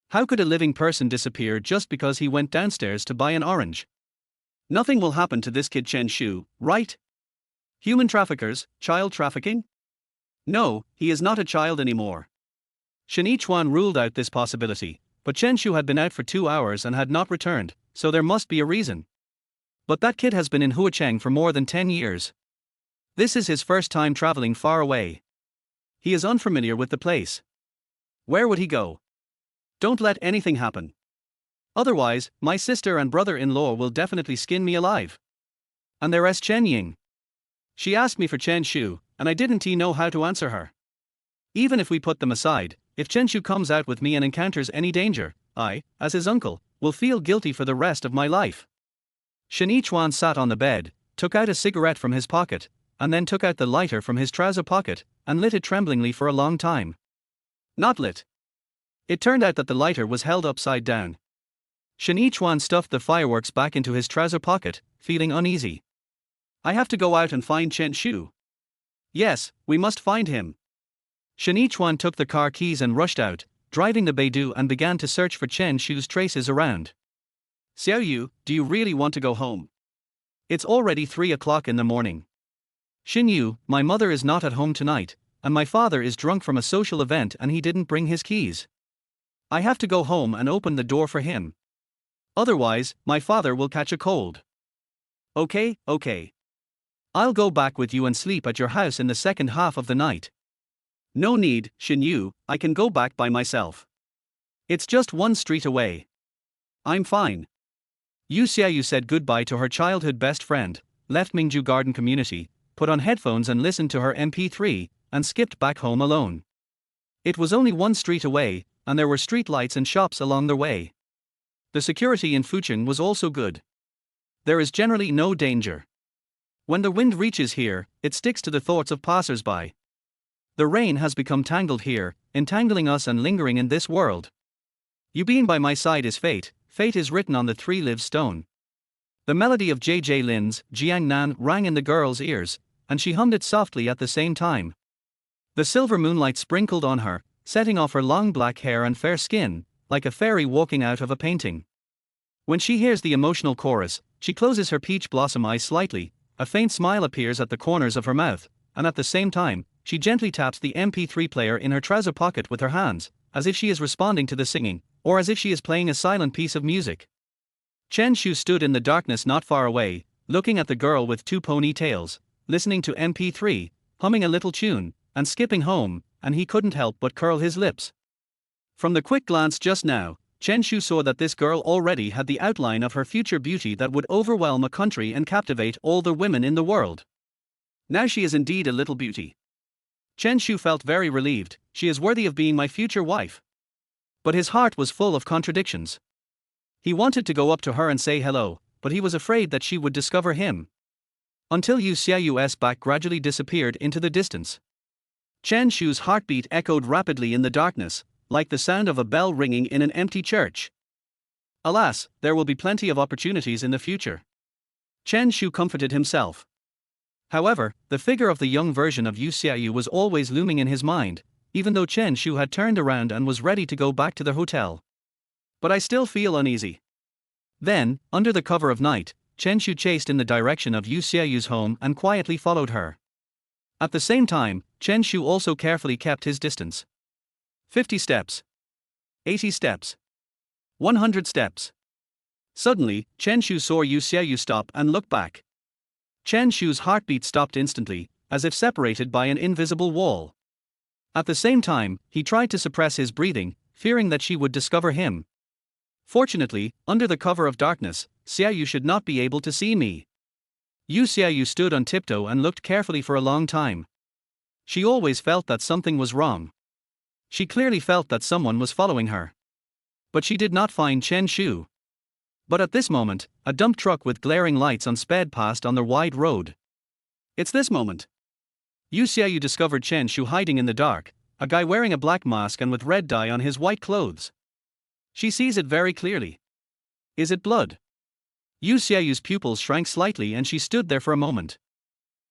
How could a living person disappear just because he went downstairs to buy an orange? Nothing will happen to this kid Chen Shu, right? Human traffickers, child trafficking? No, he is not a child anymore. Shen Yichuan ruled out this possibility, but Chen Shu had been out for 2 hours and had not returned, so there must be a reason. But that kid has been in Huacheng for more than 10 years. This is his first time traveling far away. He is unfamiliar with the place. Where would he go? Don't let anything happen. Otherwise, my sister and brother-in-law will definitely skin me alive. And there's Chen Ying. She asked me for Chen Shu, and I didn't know how to answer her. Even if we put them aside, if Chen Shu comes out with me and encounters any danger, I, as his uncle, will feel guilty for the rest of my life. Shen Yichuan sat on the bed, took out a cigarette from his pocket, and then took out the lighter from his trouser pocket, and lit it tremblingly for a long time. Not lit. It turned out that the lighter was held upside down. Shen Yichuan stuffed the fireworks back into his trouser pocket, feeling uneasy. I have to go out and find Chen Shu. Yes, we must find him. Shen Yichuan took the car keys and rushed out, driving the Beidou and began to search for Chen Shu's traces around. Xiaoyu, do you really want to go home? It's already 3 o'clock in the morning. Xinyu, my mother is not at home tonight, and my father is drunk from a social event and he didn't bring his keys. I have to go home and open the door for him. Otherwise, my father will catch a cold. Okay, okay. I'll go back with you and sleep at your house in the second half of the night. No need, Chen Yu, I can go back by myself. It's just one street away. I'm fine. Yu Xiaoyu said goodbye to her childhood best friend, left Mingju Garden Community, put on headphones and listened to her MP3, and skipped back home alone. It was only one street away, and there were street lights and shops along the way. The security in Huacheng was also good. There is generally no danger. When the wind reaches here, it sticks to the thoughts of passers-by. The rain has become tangled here, entangling us and lingering in this world. You being by my side is fate, fate is written on the three-lived stone. The melody of J.J. Lin's Jiang Nan rang in the girl's ears, and she hummed it softly at the same time. The silver moonlight sprinkled on her, setting off her long black hair and fair skin, like a fairy walking out of a painting. When she hears the emotional chorus, she closes her peach blossom eyes slightly, a faint smile appears at the corners of her mouth, and at the same time, she gently taps the MP3 player in her trouser pocket with her hands, as if she is responding to the singing, or as if she is playing a silent piece of music. Chen Shu stood in the darkness not far away, looking at the girl with two ponytails, listening to MP3, humming a little tune, and skipping home, and he couldn't help but curl his lips. From the quick glance just now, Chen Shu saw that this girl already had the outline of her future beauty that would overwhelm a country and captivate all the women in the world. Now she is indeed a little beauty. Chen Shu felt very relieved, she is worthy of being my future wife. But his heart was full of contradictions. He wanted to go up to her and say hello, but he was afraid that she would discover him. Until Yu Xiaoyu's back gradually disappeared into the distance. Chen Shu's heartbeat echoed rapidly in the darkness, like the sound of a bell ringing in an empty church. Alas, there will be plenty of opportunities in the future. Chen Shu comforted himself. However, the figure of the young version of Yu Xiaoyu was always looming in his mind, even though Chen Shu had turned around and was ready to go back to the hotel. But I still feel uneasy. Then, under the cover of night, Chen Shu chased in the direction of Yu Xiaoyu's home and quietly followed her. At the same time, Chen Shu also carefully kept his distance. 50 steps. 80 steps. 100 steps. Suddenly, Chen Shu saw Yu Xiaoyu stop and look back. Chen Shu's heartbeat stopped instantly, as if separated by an invisible wall. At the same time, he tried to suppress his breathing, fearing that she would discover him. Fortunately, under the cover of darkness, Xiaoyu should not be able to see me. Yu Xiaoyu stood on tiptoe and looked carefully for a long time. She always felt that something was wrong. She clearly felt that someone was following her. But she did not find Chen Shu. But at this moment, a dump truck with glaring lights on sped past on the wide road. It's this moment. Yu Xiaoyu discovered Chen Shu hiding in the dark, a guy wearing a black mask and with red dye on his white clothes. She sees it very clearly. Is it blood? Yu Xiaoyu's pupils shrank slightly and she stood there for a moment.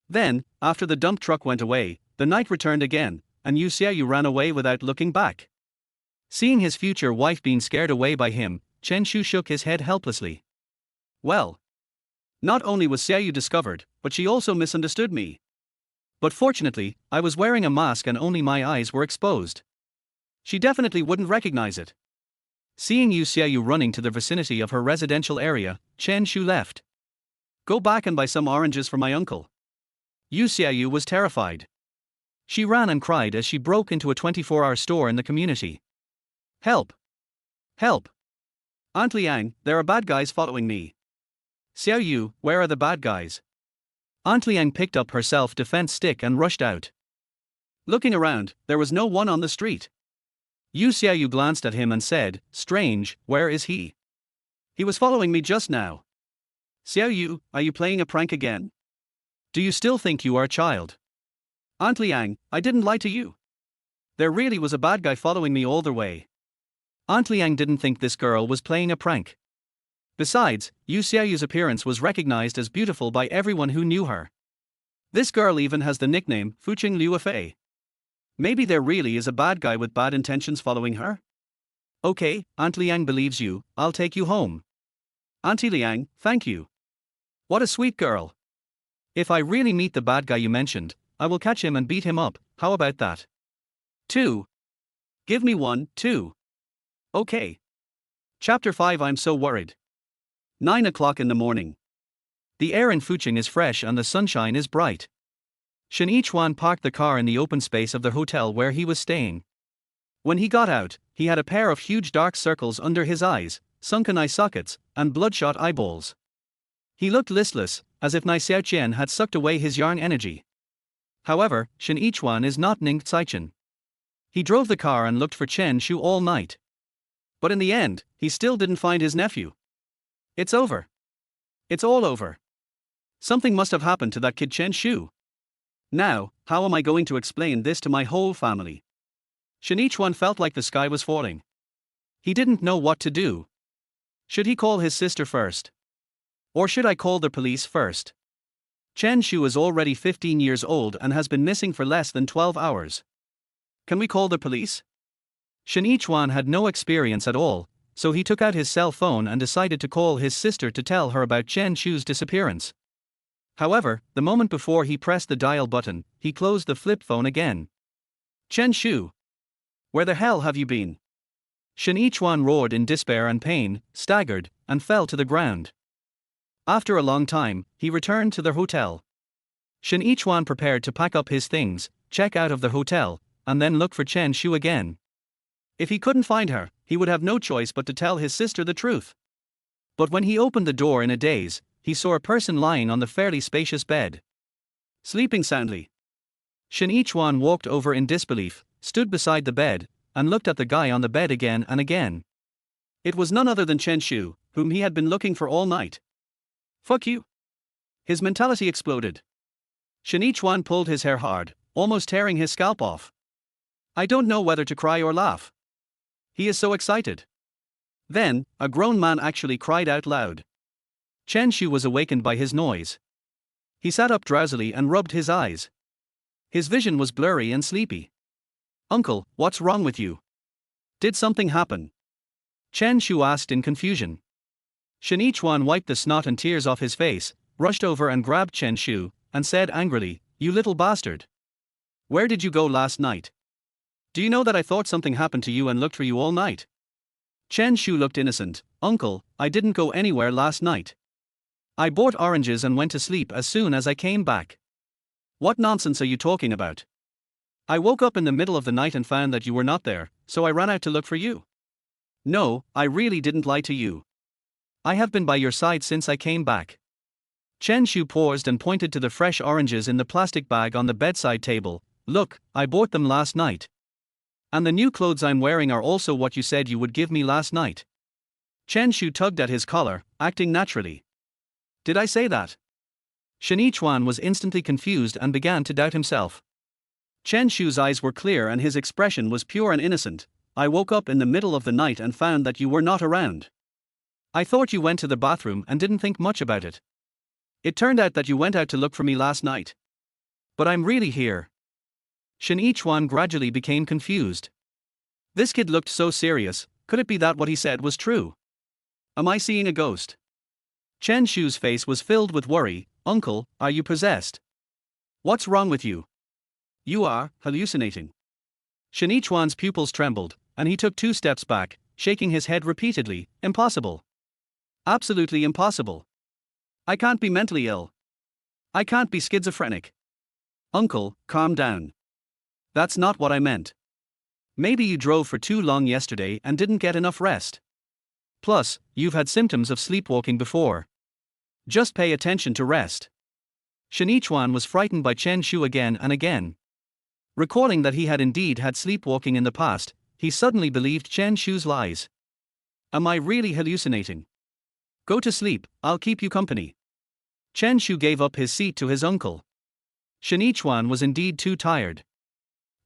Then, after the dump truck went away, the night returned again, and Yu Xiaoyu ran away without looking back. Seeing his future wife being scared away by him, Chen Shu shook his head helplessly. Well, not only was Xiaoyu discovered, but she also misunderstood me. But fortunately, I was wearing a mask and only my eyes were exposed. She definitely wouldn't recognize it. Seeing Yu Xiaoyu running to the vicinity of her residential area, Chen Shu left. Go back and buy some oranges for my uncle. Yu Xiaoyu was terrified. She ran and cried as she broke into a 24-hour store in the community. Help! Help! Aunt Liang, there are bad guys following me. Xiaoyu, where are the bad guys? Aunt Liang picked up her self-defense stick and rushed out. Looking around, there was no one on the street. Yu Xiaoyu glanced at him and said, strange, where is he? He was following me just now. Xiaoyu, are you playing a prank again? Do you still think you are a child? Aunt Liang, I didn't lie to you. There really was a bad guy following me all the way. Aunt Liang didn't think this girl was playing a prank. Besides, Yu Xiaoyu's appearance was recognized as beautiful by everyone who knew her. This girl even has the nickname Fucheng Liu Fei. Maybe there really is a bad guy with bad intentions following her? Okay, Aunt Liang believes you, I'll take you home. Auntie Liang, thank you. What a sweet girl. If I really meet the bad guy you mentioned, I will catch him and beat him up, how about that? 2. Give me 1, 2. Okay. Chapter 5. I'm so worried. 9 o'clock in the morning. The air in Huacheng is fresh and the sunshine is bright. Chen Shu parked the car in the open space of the hotel where he was staying. When he got out, he had a pair of huge dark circles under his eyes, sunken eye sockets, and bloodshot eyeballs. He looked listless, as if Nai Xiaoqian had sucked away his yarn energy. However, Chen Shu is not Ning Xichen. He drove the car and looked for Chen Shu all night. But in the end, he still didn't find his nephew. It's over. It's all over. Something must have happened to that kid Chen Shu. Now, how am I going to explain this to my whole family? Chen Shu felt like the sky was falling. He didn't know what to do. Should he call his sister first? Or should I call the police first? Chen Shu is already 15 years old and has been missing for less than 12 hours. Can we call the police? Chen Shu had no experience at all, so he took out his cell phone and decided to call his sister to tell her about Chen Shu's disappearance. However, the moment before he pressed the dial button, he closed the flip phone again. Chen Shu! Where the hell have you been? Chen Shu roared in despair and pain, staggered, and fell to the ground. After a long time, he returned to the hotel. Chen Shu prepared to pack up his things, check out of the hotel, and then look for Chen Shu again. If he couldn't find her, he would have no choice but to tell his sister the truth. But when he opened the door in a daze, he saw a person lying on the fairly spacious bed, sleeping soundly. Chen Shu walked over in disbelief, stood beside the bed, and looked at the guy on the bed again and again. It was none other than Chen Shu, whom he had been looking for all night. Fuck you! His mentality exploded. Chen Shu pulled his hair hard, almost tearing his scalp off. I don't know whether to cry or laugh. He is so excited. Then, a grown man actually cried out loud. Chen Shu was awakened by his noise. He sat up drowsily and rubbed his eyes. His vision was blurry and sleepy. Uncle, what's wrong with you? Did something happen? Chen Shu asked in confusion. Chen Shu wiped the snot and tears off his face, rushed over and grabbed Chen Shu, and said angrily, You little bastard! Where did you go last night? Do you know that I thought something happened to you and looked for you all night? Chen Shu looked innocent. Uncle, I didn't go anywhere last night. I bought oranges and went to sleep as soon as I came back. What nonsense are you talking about? I woke up in the middle of the night and found that you were not there, so I ran out to look for you. No, I really didn't lie to you. I have been by your side since I came back. Chen Shu paused and pointed to the fresh oranges in the plastic bag on the bedside table. Look, I bought them last night. And the new clothes I'm wearing are also what you said you would give me last night. Chen Shu tugged at his collar, acting naturally. Did I say that? Chen Shu was instantly confused and began to doubt himself. Chen Shu's eyes were clear and his expression was pure and innocent. I woke up in the middle of the night and found that you were not around. I thought you went to the bathroom and didn't think much about it. It turned out that you went out to look for me last night. But I'm really here. Chen Shu gradually became confused. This kid looked so serious, could it be that what he said was true? Am I seeing a ghost? Chen Shu's face was filled with worry. Uncle, are you possessed? What's wrong with you? You are hallucinating. Chen Shu's pupils trembled, and he took 2 steps back, shaking his head repeatedly. Impossible. Absolutely impossible. I can't be mentally ill. I can't be schizophrenic. Uncle, calm down. That's not what I meant. Maybe you drove for too long yesterday and didn't get enough rest. Plus, you've had symptoms of sleepwalking before. Just pay attention to rest. Chen Shu was frightened by Chen Shu again and again. Recalling that he had indeed had sleepwalking in the past, he suddenly believed Chen Shu's lies. Am I really hallucinating? Go to sleep, I'll keep you company. Chen Shu gave up his seat to his uncle. Chen Shu was indeed too tired.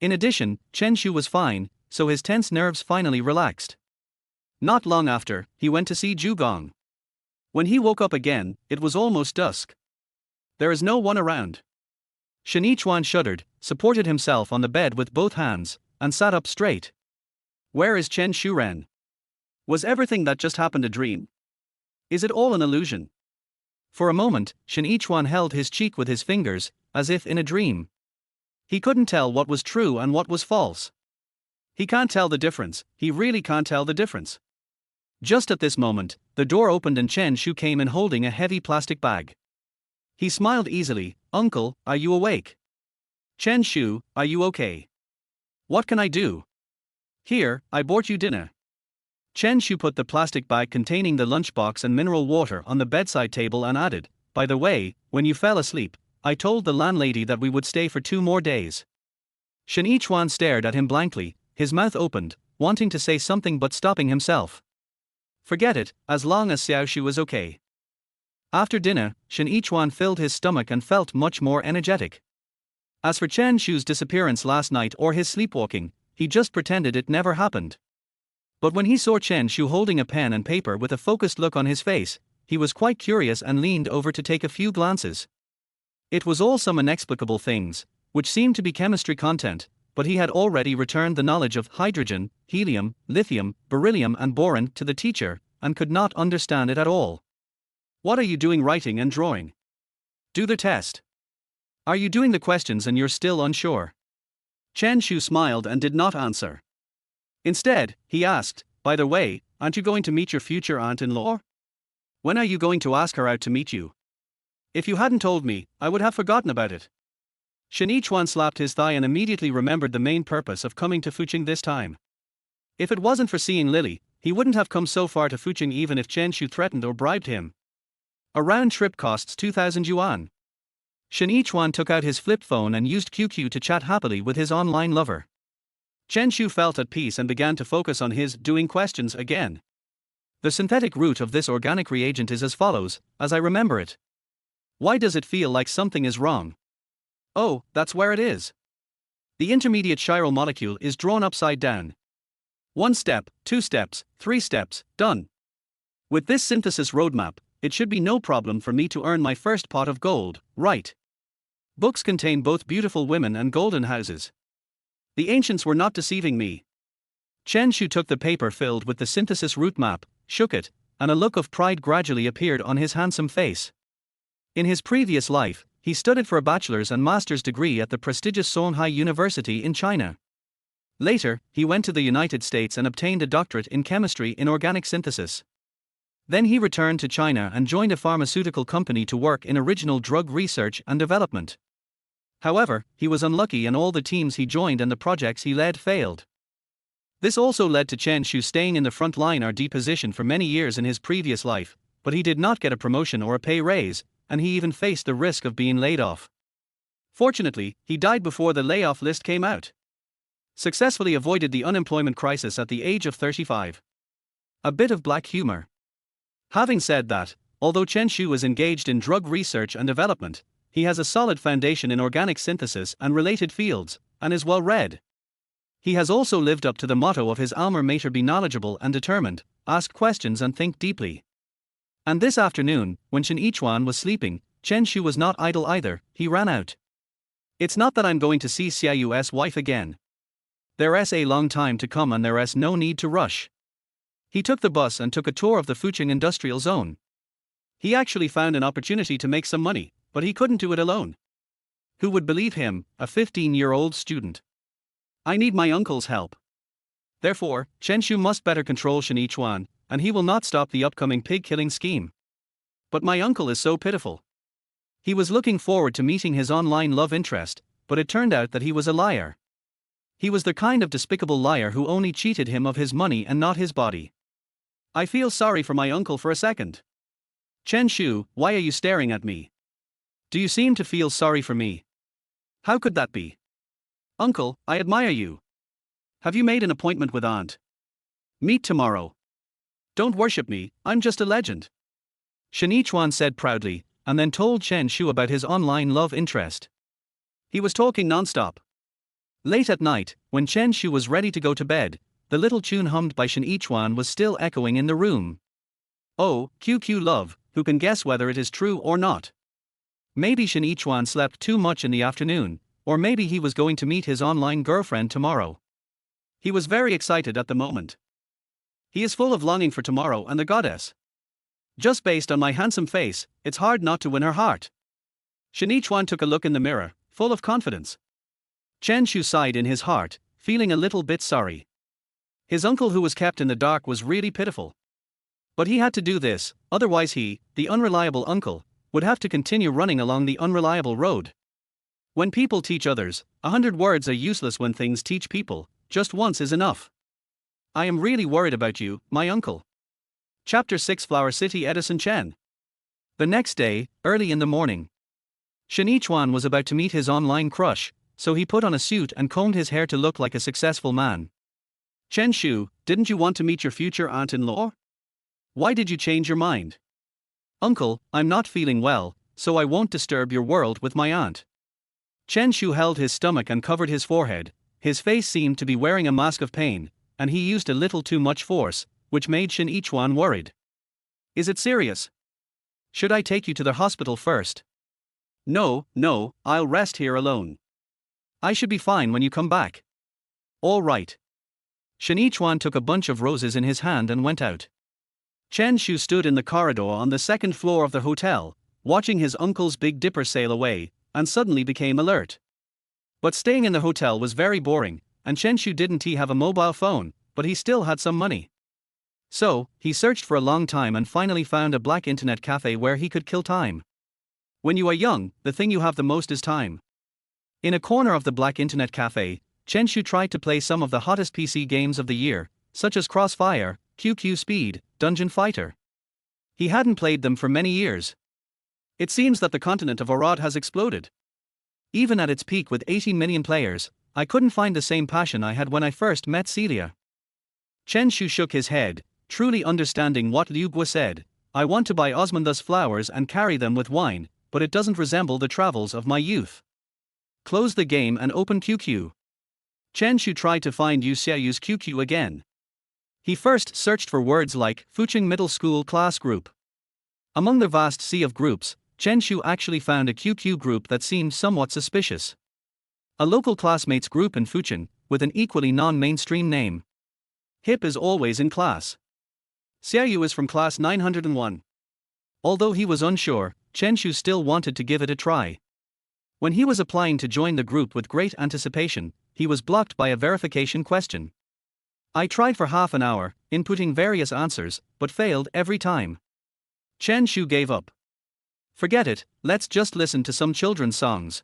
In addition, Chen Shu was fine, so his tense nerves finally relaxed. Not long after, he went to see Zhugong. When he woke up again, it was almost dusk. There is no one around. Chen Shu shuddered, supported himself on the bed with both hands, and sat up straight. Where is Chen Shu? Was everything that just happened a dream? Is it all an illusion? For a moment, Chen Shu held his cheek with his fingers, as if in a dream. He couldn't tell what was true and what was false. He can't tell the difference, he really can't tell the difference. Just at this moment, the door opened and Chen Shu came in holding a heavy plastic bag. He smiled easily. Uncle, are you awake? Chen Shu, are you okay? What can I do? Here, I bought you dinner. Chen Shu put the plastic bag containing the lunchbox and mineral water on the bedside table and added, by the way, when you fell asleep, I told the landlady that we would stay for 2 more days. Shen Yichuan stared at him blankly, his mouth opened, wanting to say something but stopping himself. Forget it, as long as Xiao Shu was okay. After dinner, Shen Yichuan filled his stomach and felt much more energetic. As for Chen Shu's disappearance last night or his sleepwalking, he just pretended it never happened. But when he saw Chen Shu holding a pen and paper with a focused look on his face, he was quite curious and leaned over to take a few glances. It was all some inexplicable things, which seemed to be chemistry content, but he had already returned the knowledge of hydrogen, helium, lithium, beryllium and boron to the teacher, and could not understand it at all. What are you doing writing and drawing? Do the test. Are you doing the questions and you're still unsure? Chen Shu smiled and did not answer. Instead, he asked, by the way, aren't you going to meet your future aunt-in-law? When are you going to ask her out to meet you? If you hadn't told me, I would have forgotten about it. Shen Yichuan slapped his thigh and immediately remembered the main purpose of coming to Huacheng this time. If it wasn't for seeing Lily, he wouldn't have come so far to Huacheng even if Chen Shu threatened or bribed him. A round trip costs 2,000 yuan. Shen Yichuan took out his flip phone and used QQ to chat happily with his online lover. Chen Shu felt at peace and began to focus on his doing questions again. The synthetic route of this organic reagent is as follows, as I remember it. Why does it feel like something is wrong? Oh, that's where it is. The intermediate chiral molecule is drawn upside down. 1 step, 2 steps, 3 steps, done. With this synthesis roadmap, it should be no problem for me to earn my first pot of gold, right? Books contain both beautiful women and golden houses. The ancients were not deceiving me. Chen Shu took the paper filled with the synthesis route map, shook it, and a look of pride gradually appeared on his handsome face. In his previous life, he studied for a bachelor's and master's degree at the prestigious Songhai University in China. Later, he went to the United States and obtained a doctorate in chemistry in organic synthesis. Then he returned to China and joined a pharmaceutical company to work in original drug research and development. However, he was unlucky and all the teams he joined and the projects he led failed. This also led to Chen Shu staying in the front line RD position for many years in his previous life, but he did not get a promotion or a pay raise, and he even faced the risk of being laid off. Fortunately, he died before the layoff list came out. Successfully avoided the unemployment crisis at the age of 35. A bit of black humor. Having said that, although Chen Shu is engaged in drug research and development, he has a solid foundation in organic synthesis and related fields, and is well read. He has also lived up to the motto of his alma mater: be knowledgeable and determined, ask questions and think deeply. And this afternoon, when Shen Yichuan was sleeping, Chen Shu was not idle either, he ran out. It's not that I'm going to see Xiaoyu's wife again. There's a long time to come and there's no need to rush. He took the bus and took a tour of the Huacheng industrial zone. He actually found an opportunity to make some money, but he couldn't do it alone. Who would believe him, a 15-year-old student? I need my uncle's help. Therefore, Chen Shu must better control Shen Yichuan, and he will not stop the upcoming pig-killing scheme. But my uncle is so pitiful. He was looking forward to meeting his online love interest, but it turned out that he was a liar. He was the kind of despicable liar who only cheated him of his money and not his body. I feel sorry for my uncle for a second. Chen Shu, why are you staring at me? Do you seem to feel sorry for me? How could that be? Uncle, I admire you. Have you made an appointment with Aunt? Meet tomorrow. Don't worship me, I'm just a legend. Shen Yichuan said proudly, and then told Chen Shu about his online love interest. He was talking non-stop. Late at night, when Chen Shu was ready to go to bed, the little tune hummed by Shen Yichuan was still echoing in the room. Oh, QQ love, who can guess whether it is true or not? Maybe Shen Yichuan slept too much in the afternoon, or maybe he was going to meet his online girlfriend tomorrow. He was very excited at the moment. He is full of longing for tomorrow and the goddess. Just based on my handsome face, it's hard not to win her heart. Shen Yichuan took a look in the mirror, full of confidence. Chen Shu sighed in his heart, feeling a little bit sorry. His uncle who was kept in the dark was really pitiful. But he had to do this, otherwise he, the unreliable uncle, would have to continue running along the unreliable road. When people teach others, 100 words are useless. When things teach people, just once is enough. I am really worried about you, my uncle. Chapter 6 Flower City Edison Chen. The next day, early in the morning, Chen Shu was about to meet his online crush, so he put on a suit and combed his hair to look like a successful man. Chen Shu, didn't you want to meet your future aunt-in-law? Why did you change your mind? Uncle, I'm not feeling well, so I won't disturb your world with my aunt. Chen Shu held his stomach and covered his forehead. His face seemed to be wearing a mask of pain, and he used a little too much force, which made Chen Shu worried. Is it serious? Should I take you to the hospital first? No, I'll rest here alone. I should be fine when you come back. All right. Chen Shu took a bunch of roses in his hand and went out. Chen Shu stood in the corridor on the second floor of the hotel, watching his uncle's Big Dipper sail away, and suddenly became alert. But staying in the hotel was very boring, and Chen Shu didn't have a mobile phone, but he still had some money. So, he searched for a long time and finally found a black internet cafe where he could kill time. When you are young, the thing you have the most is time. In a corner of the black internet cafe, Chen Shu tried to play some of the hottest PC games of the year, such as Crossfire, QQ Speed, Dungeon Fighter. He hadn't played them for many years. It seems that the continent of Arad has exploded. Even at its peak with 80 million players, I couldn't find the same passion I had when I first met Celia. Chen Shu shook his head, truly understanding what Liu Guo said. I want to buy Osmunda's flowers and carry them with wine, but it doesn't resemble the travels of my youth. Close the game and open QQ. Chen Shu tried to find Yu Xiaoyu's QQ again. He first searched for words like Huacheng Middle School Class Group. Among the vast sea of groups, Chen Shu actually found a QQ group that seemed somewhat suspicious. A local classmates group in Huacheng, with an equally non-mainstream name. Hip is always in class. Xiaoyu is from class 901. Although he was unsure, Chen Shu still wanted to give it a try. When he was applying to join the group with great anticipation, he was blocked by a verification question. I tried for half an hour, inputting various answers, but failed every time. Chen Shu gave up. Forget it, let's just listen to some children's songs.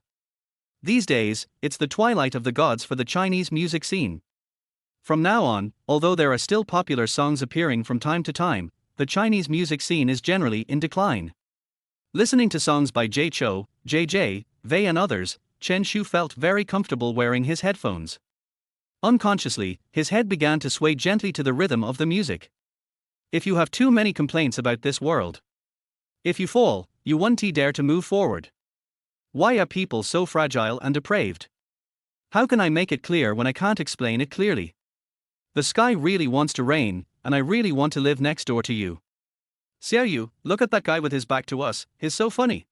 These days, it's the twilight of the gods for the Chinese music scene. From now on, although there are still popular songs appearing from time to time, the Chinese music scene is generally in decline. Listening to songs by Jay Chou, JJ, Wei and others, Chen Shu felt very comfortable wearing his headphones. Unconsciously, his head began to sway gently to the rhythm of the music. If you have too many complaints about this world, if you fall, you won't dare to move forward. Why are people so fragile and depraved? How can I make it clear when I can't explain it clearly? The sky really wants to rain, and I really want to live next door to you. Xiaoyu, look at that guy with his back to us, he's so funny.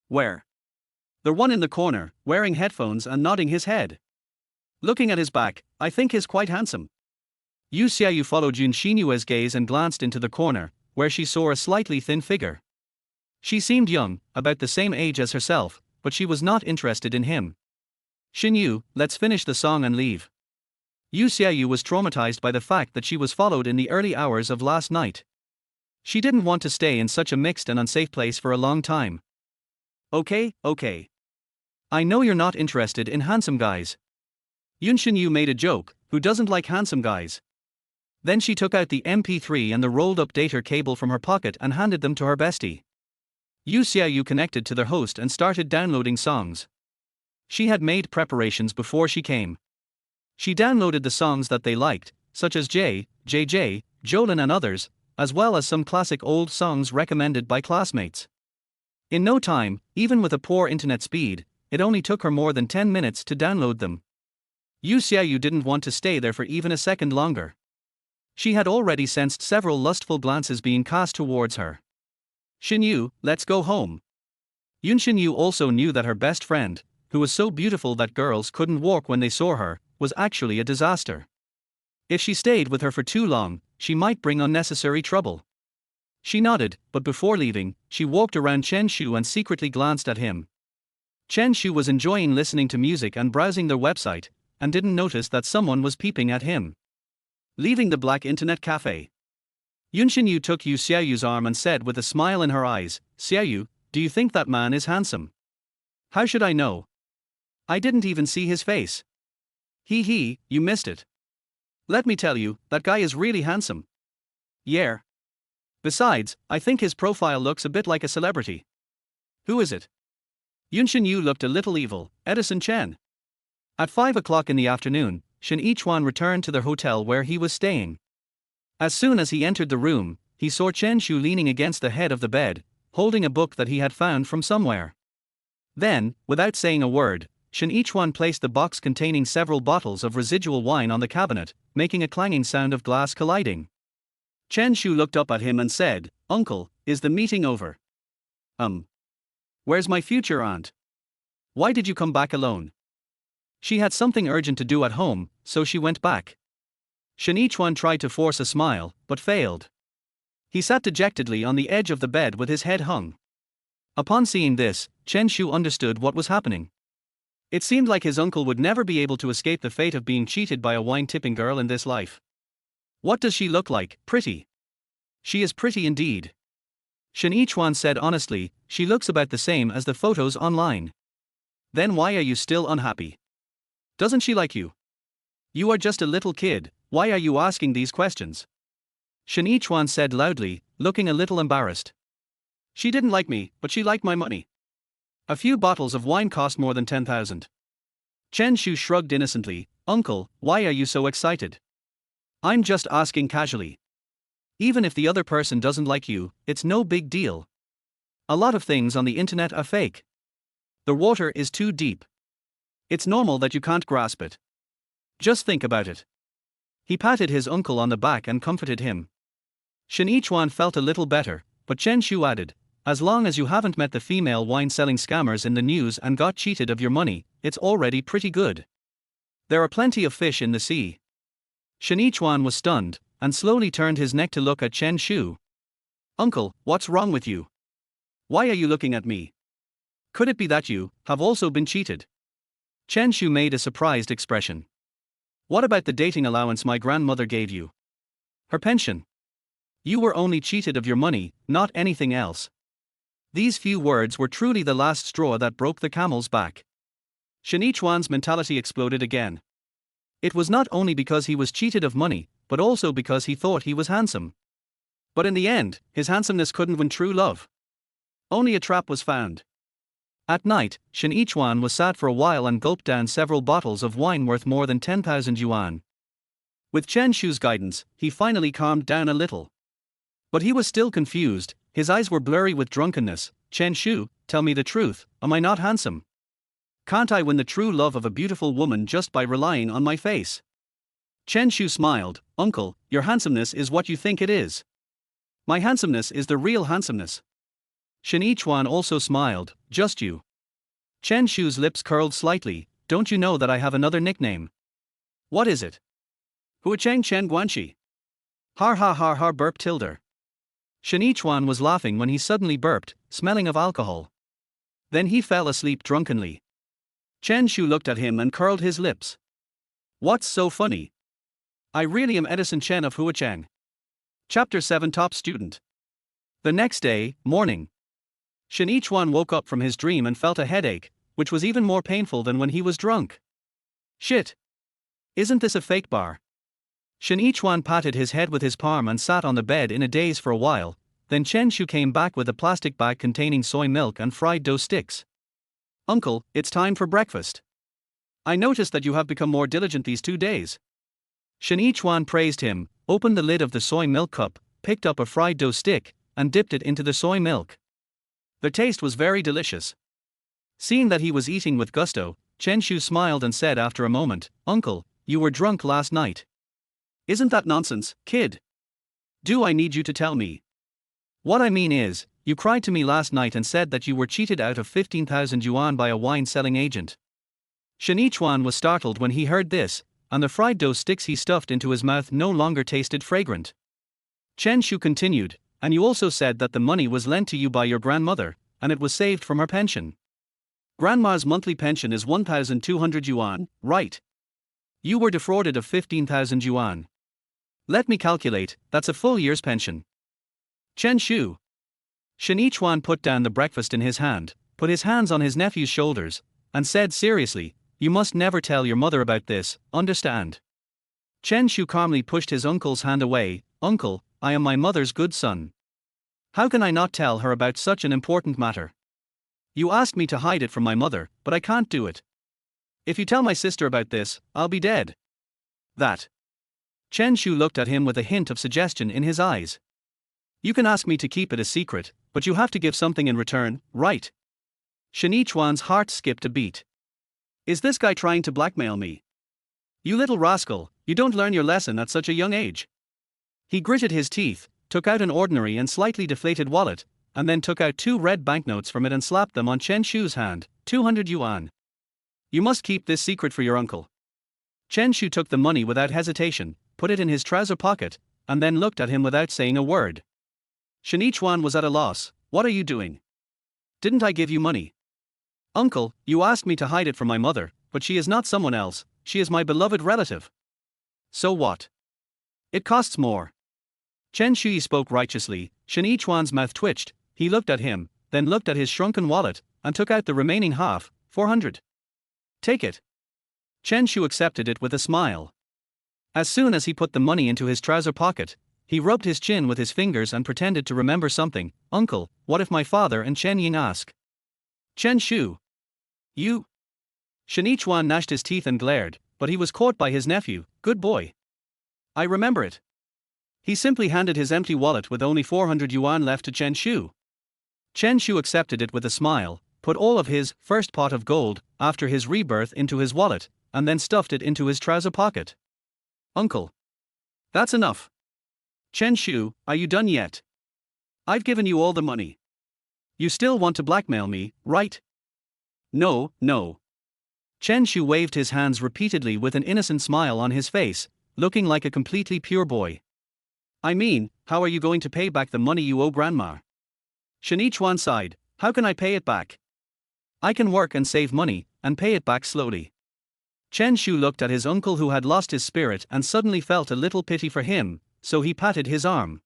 Where? The one in the corner, wearing headphones and nodding his head. Looking at his back, I think he's quite handsome. Yu Xiaoyu followed Yun Xinyue's gaze and glanced into the corner, where she saw a slightly thin figure. She seemed young, about the same age as herself, but she was not interested in him. Xinyu, let's finish the song and leave. Yu Xiaoyu was traumatized by the fact that she was followed in the early hours of last night. She didn't want to stay in such a mixed and unsafe place for a long time. Okay. I know you're not interested in handsome guys. Yun Xinyu made a joke, who doesn't like handsome guys? Then she took out the MP3 and the rolled-up data cable from her pocket and handed them to her bestie. Yu Xiaoyu connected to their host and started downloading songs. She had made preparations before she came. She downloaded the songs that they liked, such as JJ, Jolin and others, as well as some classic old songs recommended by classmates. In no time, even with a poor internet speed, it only took her more than 10 minutes to download them. Yu Xiaoyu didn't want to stay there for even a second longer. She had already sensed several lustful glances being cast towards her. Xinyu, let's go home. Yun Xinyu also knew that her best friend, who was so beautiful that girls couldn't walk when they saw her, was actually a disaster. If she stayed with her for too long, she might bring unnecessary trouble. She nodded, but before leaving, she walked around Chen Shu and secretly glanced at him. Chen Shu was enjoying listening to music and browsing their website, and didn't notice that someone was peeping at him. Leaving the black internet cafe, Yun Xinyu took Yu Xiaoyu's arm and said with a smile in her eyes, Xiaoyu, do you think that man is handsome? How should I know? I didn't even see his face. Hee, you missed it. Let me tell you, that guy is really handsome. Yeah. Besides, I think his profile looks a bit like a celebrity. Who is it? Yunshin Yu looked a little evil, Edison Chen. At 5 o'clock in the afternoon, Shen Yichuan returned to the hotel where he was staying. As soon as he entered the room, he saw Chen Shu leaning against the head of the bed, holding a book that he had found from somewhere. Then, without saying a word, Shen Yichuan placed the box containing several bottles of residual wine on the cabinet, making a clanging sound of glass colliding. Chen Shu looked up at him and said, "Uncle, is the meeting over?" Where's my future aunt? Why did you come back alone?" She had something urgent to do at home, so she went back. Shen Yichuan tried to force a smile, but failed. He sat dejectedly on the edge of the bed with his head hung. Upon seeing this, Chen Shu understood what was happening. It seemed like his uncle would never be able to escape the fate of being cheated by a wine-tipping girl in this life. "What does she look like? Pretty." "She is pretty indeed." Shen Yichuan said honestly, "She looks about the same as the photos online." "Then why are you still unhappy? Doesn't she like you? You are just a little kid, why are you asking these questions?" Shen Yichuan said loudly, looking a little embarrassed. "She didn't like me, but she liked my money. A few bottles of wine cost more than 10,000. Chen Shu shrugged innocently, "Uncle, why are you so excited? I'm just asking casually. Even if the other person doesn't like you, it's no big deal. A lot of things on the internet are fake. The water is too deep. It's normal that you can't grasp it. Just think about it." He patted his uncle on the back and comforted him. Shen Yichuan felt a little better, but Chen Shu added, "As long as you haven't met the female wine-selling scammers in the news and got cheated of your money, it's already pretty good. There are plenty of fish in the sea." Shen Yichuan was stunned, and slowly turned his neck to look at Chen Shu. "Uncle, what's wrong with you? Why are you looking at me? Could it be that you have also been cheated?" Chen Shu made a surprised expression. "What about the dating allowance my grandmother gave you? Her pension? You were only cheated of your money, not anything else." These few words were truly the last straw that broke the camel's back. Shen Yichuan's mentality exploded again. It was not only because he was cheated of money, but also because he thought he was handsome. But in the end, his handsomeness couldn't win true love. Only a trap was found. At night, Shen Yichuan was sad for a while and gulped down several bottles of wine worth more than 10,000 yuan. With Chen Shu's guidance, he finally calmed down a little. But he was still confused, his eyes were blurry with drunkenness. "Chen Shu, tell me the truth, am I not handsome? Can't I win the true love of a beautiful woman just by relying on my face?" Chen Shu smiled, "Uncle, your handsomeness is what you think it is. My handsomeness is the real handsomeness." Shen Yichuan also smiled, "Just you." Chen Shu's lips curled slightly, "Don't you know that I have another nickname?" "What is it?" "Huacheng Chen Guanxi." Har burp tilde. Shen Yichuan was laughing when he suddenly burped, smelling of alcohol. Then he fell asleep drunkenly. Chen Shu looked at him and curled his lips. "What's so funny? I really am Edison Chen of Huacheng." Chapter 7 Top Student. The next day, morning. Shen Yichuan woke up from his dream and felt a headache, which was even more painful than when he was drunk. "Shit! Isn't this a fake bar?" Shen Yichuan patted his head with his palm and sat on the bed in a daze for a while. Then Chen Shu came back with a plastic bag containing soy milk and fried dough sticks. "Uncle, it's time for breakfast. I noticed that you have become more diligent these 2 days." Shen Yichuan praised him, opened the lid of the soy milk cup, picked up a fried dough stick, and dipped it into the soy milk. The taste was very delicious. Seeing that he was eating with gusto, Chen Shu smiled and said after a moment, "Uncle, you were drunk last night." "Isn't that nonsense, kid? Do I need you to tell me? What I mean is, you cried to me last night and said that you were cheated out of 15,000 yuan by a wine-selling agent." Shen Yichuan was startled when he heard this, and the fried dough sticks he stuffed into his mouth no longer tasted fragrant. Chen Shu continued, "And you also said that the money was lent to you by your grandmother, and it was saved from her pension. Grandma's monthly pension is 1,200 yuan, right? You were defrauded of 15,000 yuan. Let me calculate, that's a full year's pension." "Chen Shu, Shinichuan put down the breakfast in his hand, put his hands on his nephew's shoulders, and said seriously, "You must never tell your mother about this, understand?" Chen Shu calmly pushed his uncle's hand away. "Uncle, I am my mother's good son. How can I not tell her about such an important matter? You asked me to hide it from my mother, but I can't do it. If you tell my sister about this, I'll be dead." That. Chen Shu looked at him with a hint of suggestion in his eyes. "You can ask me to keep it a secret, but you have to give something in return, right?" Shinichuan's heart skipped a beat. Is this guy trying to blackmail me? You little rascal, you don't learn your lesson at such a young age. He gritted his teeth, took out an ordinary and slightly deflated wallet, and then took out 2 red banknotes from it and slapped them on Chen Shu's hand. 200 yuan. You must keep this secret for your uncle. Chen Shu took the money without hesitation, put it in his trouser pocket, and then looked at him without saying a word. Shinichuan was at a loss. What are you doing? Didn't I give you money? Uncle, you asked me to hide it from my mother, but she is not someone else, she is my beloved relative. So what? It costs more. Chen Shui spoke righteously. Shinichuan's mouth twitched, he looked at him, then looked at his shrunken wallet, and took out the remaining half, 400. Take it. Chen Shu accepted it with a smile. As soon as he put the money into his trouser pocket, he rubbed his chin with his fingers and pretended to remember something. Uncle, what if my father and Chen Ying ask? Chen Shu. You? Shinichuan gnashed his teeth and glared, but he was caught by his nephew. Good boy. I remember it. He simply handed his empty wallet with only 400 yuan left to Chen Shu. Chen Shu accepted it with a smile, put all of his first pot of gold after his rebirth into his wallet, and then stuffed it into his trouser pocket. Uncle. That's enough. Chen Shu, are you done yet? I've given you all the money. You still want to blackmail me, right? No, no. Chen Shu waved his hands repeatedly with an innocent smile on his face, looking like a completely pure boy. I mean, how are you going to pay back the money you owe grandma? Shinichuan sighed. How can I pay it back? I can work and save money, and pay it back slowly. Chen Shu looked at his uncle who had lost his spirit and suddenly felt a little pity for him, so he patted his arm.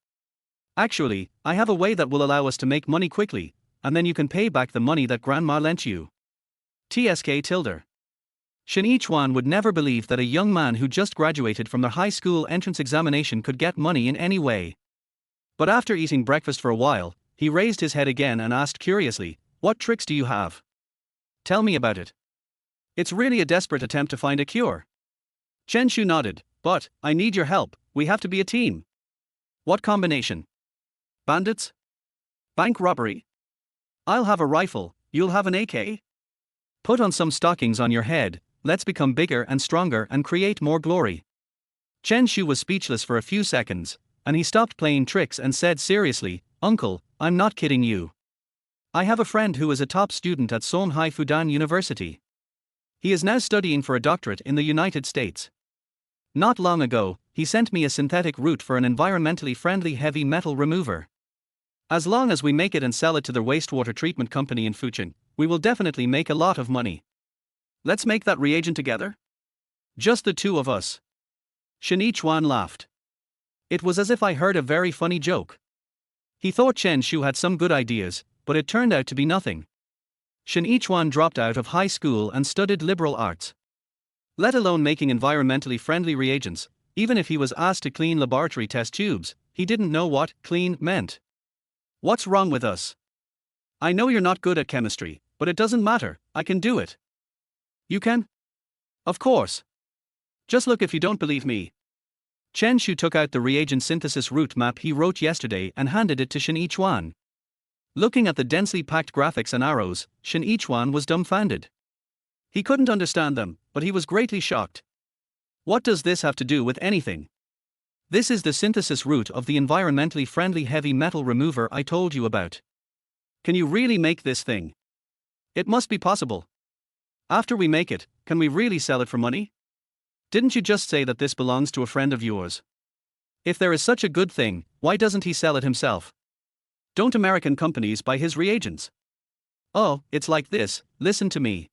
Actually, I have a way that will allow us to make money quickly, and then you can pay back the money that grandma lent you. TSK tilde. Shinichuan would never believe that a young man who just graduated from the high school entrance examination could get money in any way. But after eating breakfast for a while, he raised his head again and asked curiously, what tricks do you have? Tell me about it. It's really a desperate attempt to find a cure. Chen Shu nodded, but, I need your help, we have to be a team. What combination? Bandits? Bank robbery? I'll have a rifle, you'll have an AK? Put on some stockings on your head, let's become bigger and stronger and create more glory. Chen Shu was speechless for a few seconds, and he stopped playing tricks and said seriously, Uncle, I'm not kidding you. I have a friend who is a top student at Songhai Fudan University. He is now studying for a doctorate in the United States. Not long ago, he sent me a synthetic route for an environmentally friendly heavy metal remover. As long as we make it and sell it to the wastewater treatment company in Huacheng, we will definitely make a lot of money. Let's make that reagent together? Just the two of us. Shinichuan laughed. It was as if I heard a very funny joke. He thought Chen Shu had some good ideas, but it turned out to be nothing. Shinichuan dropped out of high school and studied liberal arts. Let alone making environmentally friendly reagents, even if he was asked to clean laboratory test tubes, he didn't know what clean meant. What's wrong with us? I know you're not good at chemistry, but it doesn't matter, I can do it. You can? Of course. Just look if you don't believe me. Chen Shu took out the reagent synthesis route map he wrote yesterday and handed it to Shinichuan. Looking at the densely packed graphics and arrows, Shinichuan was dumbfounded. He couldn't understand them, but he was greatly shocked. What does this have to do with anything? This is the synthesis route of the environmentally friendly heavy metal remover I told you about. Can you really make this thing? It must be possible. After we make it, can we really sell it for money? Didn't you just say that this belongs to a friend of yours? If there is such a good thing, why doesn't he sell it himself? Don't American companies buy his reagents? Oh, it's like this, listen to me.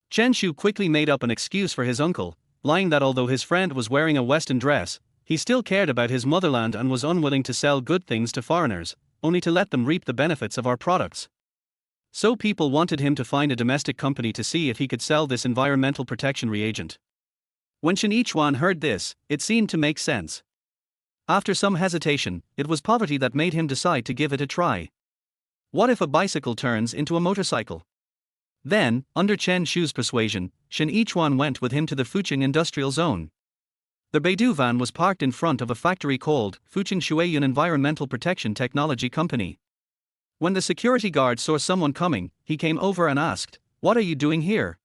Chen Shu quickly made up an excuse for his uncle, lying that although his friend was wearing a Western dress, he still cared about his motherland and was unwilling to sell good things to foreigners, only to let them reap the benefits of our products. So people wanted him to find a domestic company to see if he could sell this environmental protection reagent. When Chen Shu heard this, it seemed to make sense. After some hesitation, it was poverty that made him decide to give it a try. What if a bicycle turns into a motorcycle? Then, under Chen Shu's persuasion, Chen Shu went with him to the Huacheng industrial zone. The Beidou van was parked in front of a factory called Huacheng Shuiyun Environmental Protection Technology Company. When the security guard saw someone coming, he came over and asked, "What are you doing here?"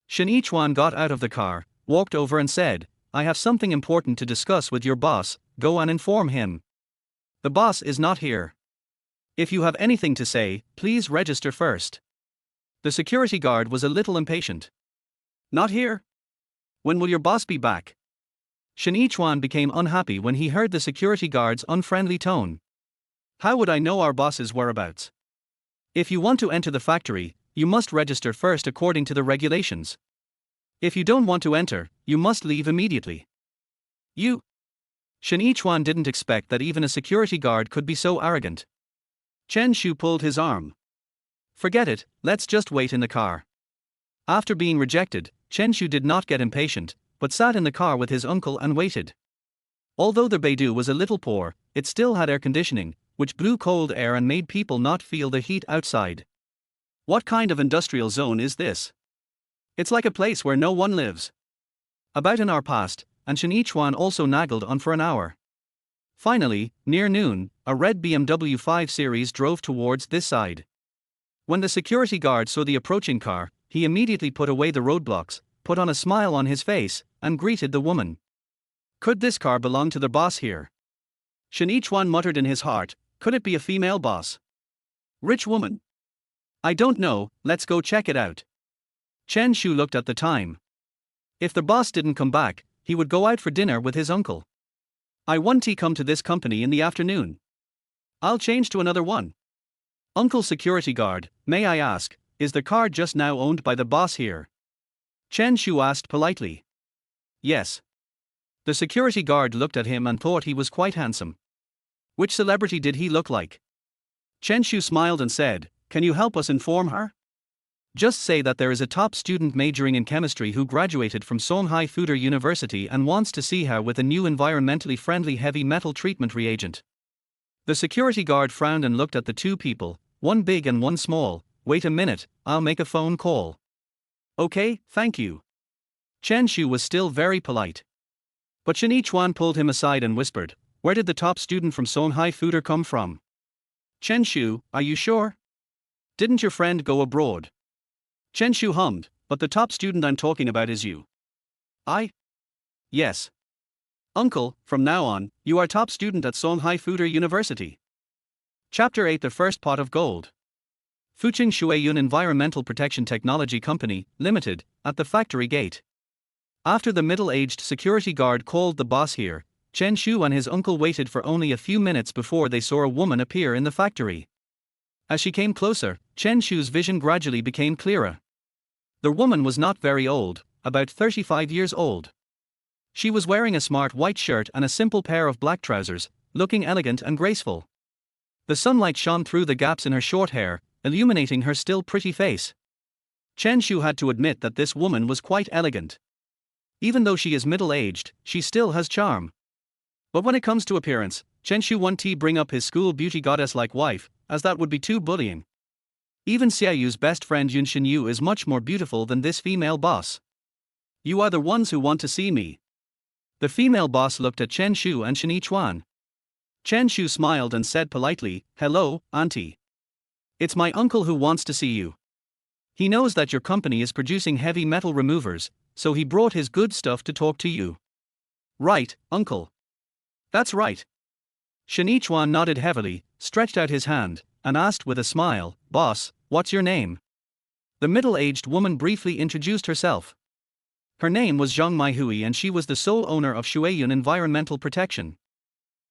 Chen Shu got out of the car, walked over and said, "I have something important to discuss with your boss, go and inform him. The boss is not here. If you have anything to say, please register first." The security guard was a little impatient. "Not here? When will your boss be back?" Chen Shu became unhappy when he heard the security guard's unfriendly tone. "How would I know our boss's whereabouts? If you want to enter the factory, you must register first according to the regulations. If you don't want to enter, you must leave immediately." "You?" Chen Shu didn't expect that even a security guard could be so arrogant. Chen Shu pulled his arm. "Forget it, let's just wait in the car." After being rejected, Chen Shu did not get impatient, but sat in the car with his uncle and waited. Although the Beidou was a little poor, it still had air conditioning, which blew cold air and made people not feel the heat outside. What kind of industrial zone is this? It's like a place where no one lives. About an hour passed, and Chen Shu also naggled on for an hour. Finally, near noon, a red BMW 5 Series drove towards this side. When the security guard saw the approaching car, he immediately put away the roadblocks, put on a smile on his face, and greeted the woman. Could this car belong to the boss here? Chen Shu muttered in his heart, could it be a female boss? Rich woman? I don't know, let's go check it out. Chen Shu looked at the time. If the boss didn't come back, he would go out for dinner with his uncle. I want to come to this company in the afternoon. I'll change to another one. Uncle security guard, may I ask, is the car just now owned by the boss here? Chen Shu asked politely. Yes. The security guard looked at him and thought he was quite handsome. Which celebrity did he look like? Chen Shu smiled and said, can you help us inform her? Just say that there is a top student majoring in chemistry who graduated from Songhai Fuder University and wants to see her with a new environmentally friendly heavy metal treatment reagent. The security guard frowned and looked at the two people, one big and one small. Wait a minute, I'll make a phone call. Okay, thank you. Chen Shu was still very polite. But Chen Shu pulled him aside and whispered, where did the top student from Songhai Fuder come from? Chen Shu, are you sure? Didn't your friend go abroad? Chen Shu hummed, but the top student I'm talking about is you. I? Yes. Uncle, from now on, you are top student at Songhai Fuder University. Chapter 8 The First Pot of Gold. Huacheng Shuiyun Environmental Protection Technology Company, Limited, at the factory gate. After the middle-aged security guard called the boss here, Chen Shu and his uncle waited for only a few minutes before they saw a woman appear in the factory. As she came closer, Chen Shu's vision gradually became clearer. The woman was not very old, about 35 years old. She was wearing a smart white shirt and a simple pair of black trousers, looking elegant and graceful. The sunlight shone through the gaps in her short hair, illuminating her still pretty face. Chen Shu had to admit that this woman was quite elegant. Even though she is middle-aged, she still has charm. But when it comes to appearance, Chen Shu won't bring up his school beauty goddess-like wife, as that would be too bullying. Even Xiaoyu's best friend Yun Xinyu is much more beautiful than this female boss. You are the ones who want to see me. The female boss looked at Chen Shu and Chen Shu. Chen Shu smiled and said politely, hello, auntie. It's my uncle who wants to see you. He knows that your company is producing heavy metal removers, so he brought his good stuff to talk to you. Right, uncle. That's right. Chen Shu nodded heavily, stretched out his hand, and asked with a smile, boss, what's your name? The middle-aged woman briefly introduced herself. Her name was Zhang Maihui and she was the sole owner of Shuiyun Environmental Protection.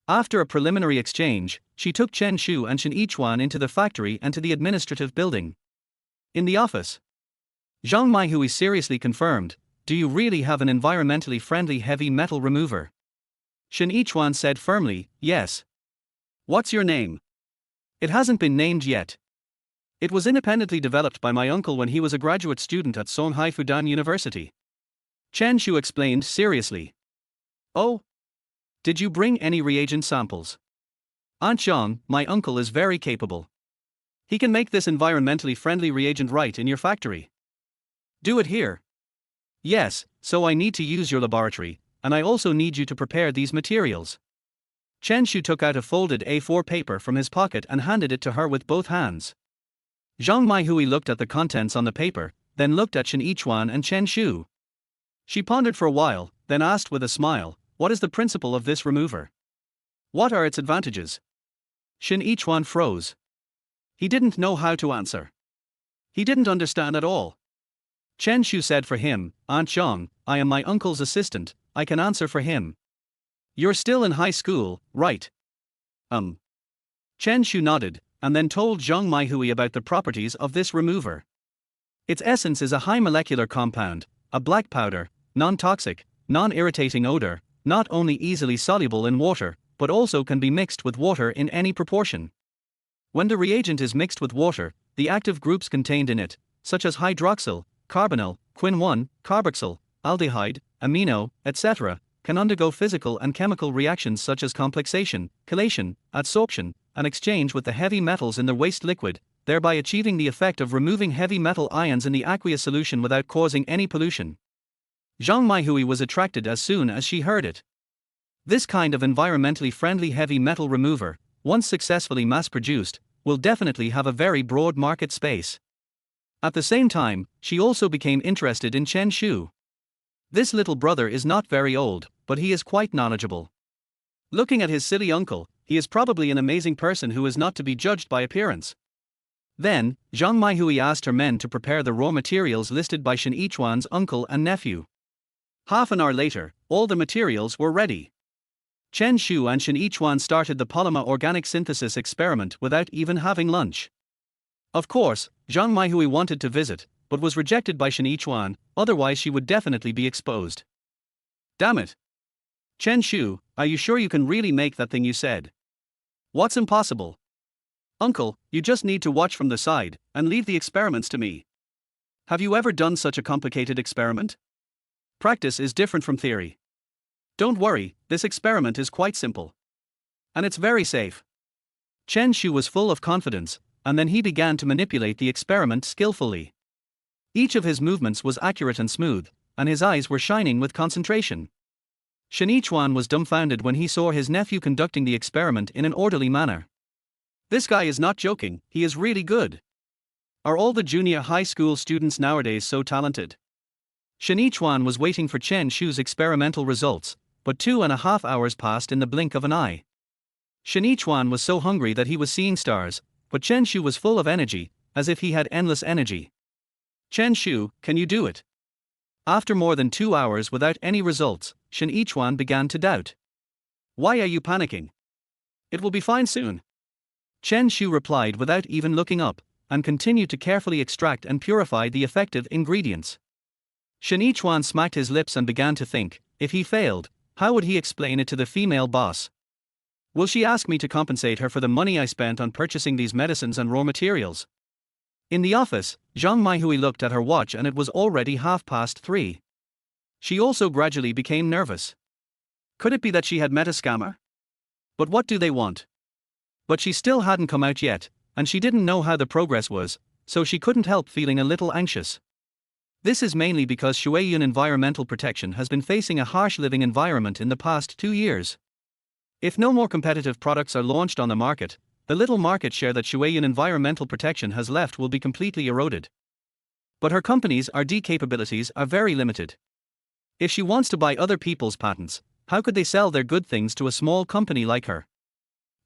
After a preliminary exchange, she took Chen Shu and Chen Shu into the factory and to the administrative building. In the office, Zhang Maihui seriously confirmed, do you really have an environmentally friendly heavy metal remover? Chen Shu said firmly, yes. What's your name? It hasn't been named yet. It was independently developed by my uncle when he was a graduate student at Songhai Fudan University. Chen Shu explained seriously. Oh? Did you bring any reagent samples? Aunt Zhang, my uncle is very capable. He can make this environmentally friendly reagent right in your factory. Do it here. Yes, so I need to use your laboratory, and I also need you to prepare these materials. Chen Shu took out a folded A4 paper from his pocket and handed it to her with both hands. Zhang Maihui looked at the contents on the paper, then looked at Shen Yichuan and Chen Shu. She pondered for a while, then asked with a smile, "What is the principle of this remover? What are its advantages?" Shen Yichuan froze. He didn't know how to answer. He didn't understand at all. Chen Shu said for him, "Aunt Zhang, I am my uncle's assistant, I can answer for him." "You're still in high school, right?" Chen Shu nodded, and then told Zhang Maihui about the properties of this remover. Its essence is a high molecular compound, a black powder, non-toxic, non-irritating odor, not only easily soluble in water, but also can be mixed with water in any proportion. When the reagent is mixed with water, the active groups contained in it, such as hydroxyl, carbonyl, quin-1, carboxyl, aldehyde, amino, etc., can undergo physical and chemical reactions such as complexation, chelation, adsorption, and exchange with the heavy metals in the waste liquid, thereby achieving the effect of removing heavy metal ions in the aqueous solution without causing any pollution. Zhang Maihui was attracted as soon as she heard it. This kind of environmentally friendly heavy metal remover, once successfully mass-produced, will definitely have a very broad market space. At the same time, she also became interested in Chen Shu. This little brother is not very old, but he is quite knowledgeable. Looking at his silly uncle, he is probably an amazing person who is not to be judged by appearance. Then, Zhang Maihui asked her men to prepare the raw materials listed by Shen Yichuan's uncle and nephew. Half an hour later, all the materials were ready. Chen Shu and Shen Yichuan started the polymer organic synthesis experiment without even having lunch. Of course, Zhang Maihui wanted to visit, but was rejected by Shen Yichuan, otherwise she would definitely be exposed. Damn it! Chen Shu, are you sure you can really make that thing you said? What's impossible? Uncle, you just need to watch from the side, and leave the experiments to me. Have you ever done such a complicated experiment? Practice is different from theory. Don't worry, this experiment is quite simple. And it's very safe. Chen Shu was full of confidence, and then he began to manipulate the experiment skillfully. Each of his movements was accurate and smooth, and his eyes were shining with concentration. Shen Yichuan was dumbfounded when he saw his nephew conducting the experiment in an orderly manner. This guy is not joking, he is really good. Are all the junior high school students nowadays so talented? Shen Yichuan was waiting for Chen Shu's experimental results, but 2.5 hours passed in the blink of an eye. Shen Yichuan was so hungry that he was seeing stars, but Chen Shu was full of energy, as if he had endless energy. Chen Shu, can you do it? After more than 2 hours without any results, Shen Yichuan began to doubt. Why are you panicking? It will be fine soon. Chen Shu replied without even looking up, and continued to carefully extract and purify the effective ingredients. Shen Yichuan smacked his lips and began to think, if he failed, how would he explain it to the female boss? Will she ask me to compensate her for the money I spent on purchasing these medicines and raw materials? In the office, Zhang Maihui looked at her watch and it was already 3:30. She also gradually became nervous. Could it be that she had met a scammer? But what do they want? But she still hadn't come out yet, and she didn't know how the progress was, so she couldn't help feeling a little anxious. This is mainly because Huayun Environmental Protection has been facing a harsh living environment in the past 2 years. If no more competitive products are launched on the market, the little market share that Huayun Environmental Protection has left will be completely eroded. But her company's R&D capabilities are very limited. If she wants to buy other people's patents, how could they sell their good things to a small company like her?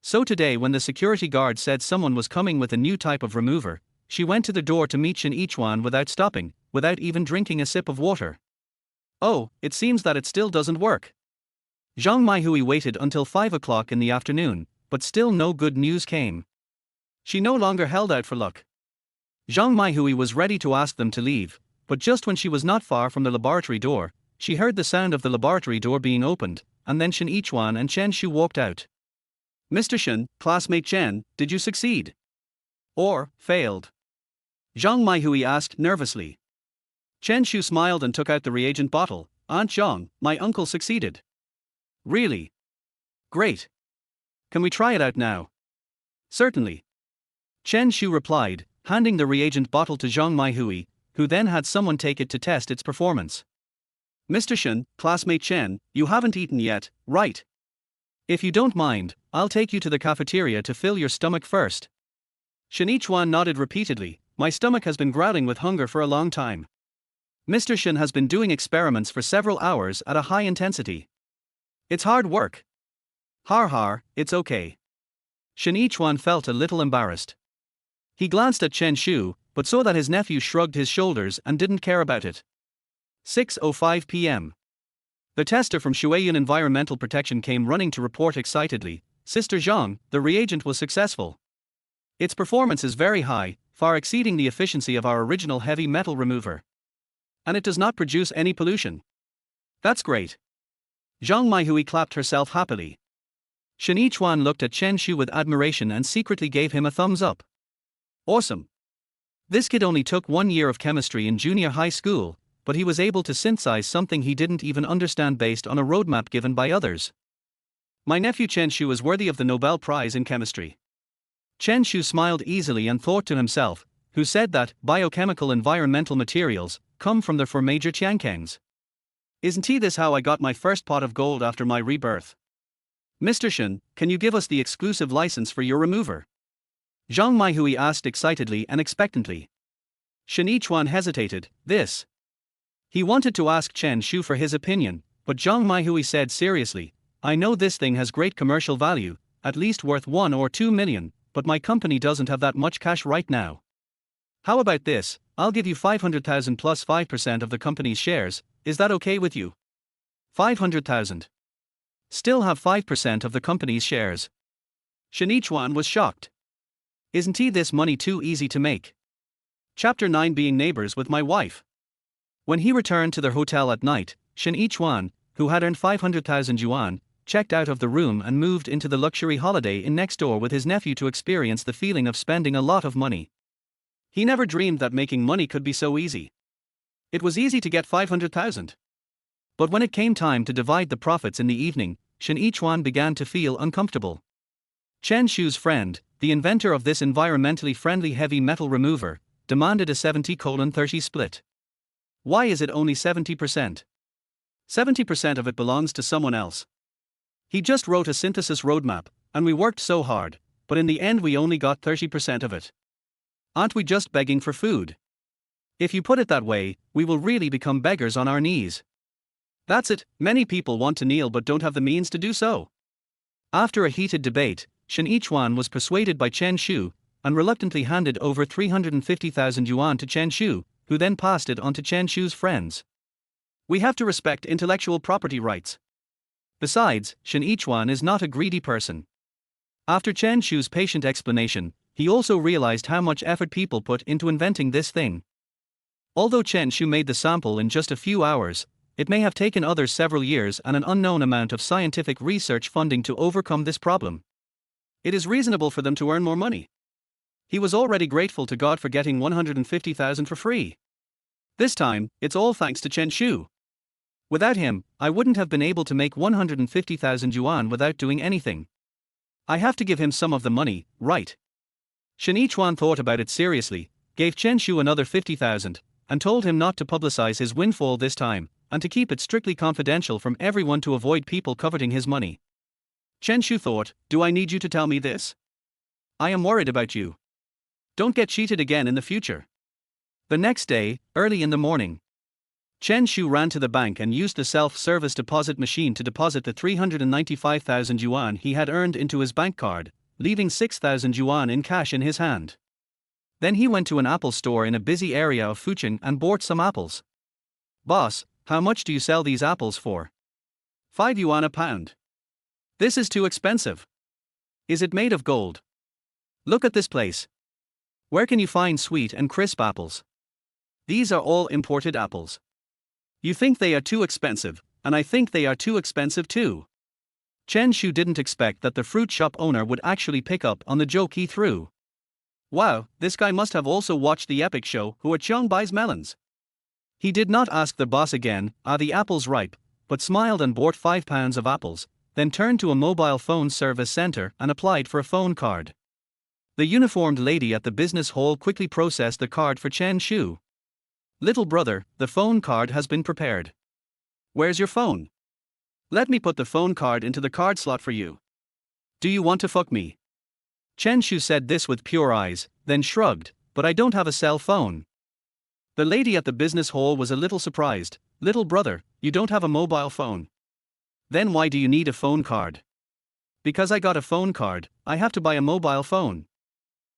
So today when the security guard said someone was coming with a new type of remover, she went to the door to meet Shen Yichuan without stopping, without even drinking a sip of water. Oh, it seems that it still doesn't work. Zhang Maihui waited until 5 o'clock in the afternoon, but still no good news came. She no longer held out for luck. Zhang Maihui was ready to ask them to leave, but just when she was not far from the laboratory door, she heard the sound of the laboratory door being opened, and then Shen Yichuan and Chen Shu walked out. Mr. Shen, classmate Chen, did you succeed? Or, failed? Zhang Maihui asked nervously. Chen Shu smiled and took out the reagent bottle. Aunt Zhang, my uncle succeeded. Really? Great. Can we try it out now? Certainly. Chen Shu replied, handing the reagent bottle to Zhang Maihui, who then had someone take it to test its performance. Mr. Shen, classmate Chen, you haven't eaten yet, right? If you don't mind, I'll take you to the cafeteria to fill your stomach first. Shen Yichuan nodded repeatedly. My stomach has been growling with hunger for a long time. Mr. Shen has been doing experiments for several hours at a high intensity. It's hard work. Har har, it's okay. Shen Yichuan felt a little embarrassed. He glanced at Chen Shu, but saw that his nephew shrugged his shoulders and didn't care about it. 6:05 p.m. The tester from Shuiyun Environmental Protection came running to report excitedly, Sister Zhang, the reagent was successful. Its performance is very high, far exceeding the efficiency of our original heavy metal remover. And it does not produce any pollution. That's great. Zhang Maihui clapped herself happily. Shen Yichuan looked at Chen Shu with admiration and secretly gave him a thumbs up. Awesome. This kid only took 1 year of chemistry in junior high school, but he was able to synthesize something he didn't even understand based on a roadmap given by others. My nephew Chen Shu is worthy of the Nobel Prize in Chemistry. Chen Shu smiled easily and thought to himself, who said that biochemical environmental materials come from the four major Tiankangs. Isn't this how I got my first pot of gold after my rebirth? Mr. Shen, can you give us the exclusive license for your remover? Zhang Maihui asked excitedly and expectantly. Shen Yichuan hesitated. This. He wanted to ask Chen Shu for his opinion, but Zhang Maihui said seriously, I know this thing has great commercial value, at least worth 1 or 2 million, but my company doesn't have that much cash right now. How about this? I'll give you 500,000 plus 5% of the company's shares, is that okay with you? 500,000. Still have 5% of the company's shares. Shen Yichuan was shocked. Isn't this money too easy to make? Chapter 9 Being neighbors with my wife. When he returned to their hotel at night, Shen Yichuan, who had earned 500,000 yuan, checked out of the room and moved into the luxury holiday inn next door with his nephew to experience the feeling of spending a lot of money. He never dreamed that making money could be so easy. It was easy to get 500,000. But when it came time to divide the profits in the evening, Shen Yichuan began to feel uncomfortable. Chen Shu's friend, the inventor of this environmentally friendly heavy metal remover, demanded a 70:30 split. Why is it only 70%? 70% of it belongs to someone else. He just wrote a synthesis roadmap, and we worked so hard, but in the end we only got 30% of it. Aren't we just begging for food? If you put it that way, we will really become beggars on our knees. That's it, many people want to kneel but don't have the means to do so. After a heated debate, Shen Yichuan was persuaded by Chen Shu, and reluctantly handed over 350,000 yuan to Chen Shu, who then passed it on to Chen Shu's friends. We have to respect intellectual property rights. Besides, Shen Yichuan is not a greedy person. After Chen Shu's patient explanation, he also realized how much effort people put into inventing this thing. Although Chen Shu made the sample in just a few hours, it may have taken others several years and an unknown amount of scientific research funding to overcome this problem. It is reasonable for them to earn more money. He was already grateful to God for getting 150,000 for free. This time, it's all thanks to Chen Shu. Without him, I wouldn't have been able to make 150,000 yuan without doing anything. I have to give him some of the money, right? Shen Yichuan thought about it seriously, gave Chen Shu another 50,000, and told him not to publicize his windfall this time, and to keep it strictly confidential from everyone to avoid people coveting his money. Chen Shu thought, do I need you to tell me this? I am worried about you. Don't get cheated again in the future. The next day, early in the morning, Chen Shu ran to the bank and used the self-service deposit machine to deposit the 395,000 yuan he had earned into his bank card, leaving 6,000 yuan in cash in his hand. Then he went to an apple store in a busy area of Huacheng and bought some apples. Boss, how much do you sell these apples for? 5 yuan a pound. This is too expensive. Is it made of gold? Look at this place. Where can you find sweet and crisp apples? These are all imported apples. You think they are too expensive, and I think they are too expensive too. Chen Shu didn't expect that the fruit shop owner would actually pick up on the joke he threw. Wow, this guy must have also watched the epic show Huacheng buys melons. He did not ask the boss again, "Are the apples ripe?" but smiled and bought 5 pounds of apples, then turned to a mobile phone service center and applied for a phone card. The uniformed lady at the business hall quickly processed the card for Chen Shu. "Little brother, the phone card has been prepared. Where's your phone? Let me put the phone card into the card slot for you. Do you want to fuck me?" Chen Shu said this with pure eyes, then shrugged, "But I don't have a cell phone." The lady at the business hall was a little surprised. "Little brother, you don't have a mobile phone? Then why do you need a phone card?" "Because I got a phone card, I have to buy a mobile phone."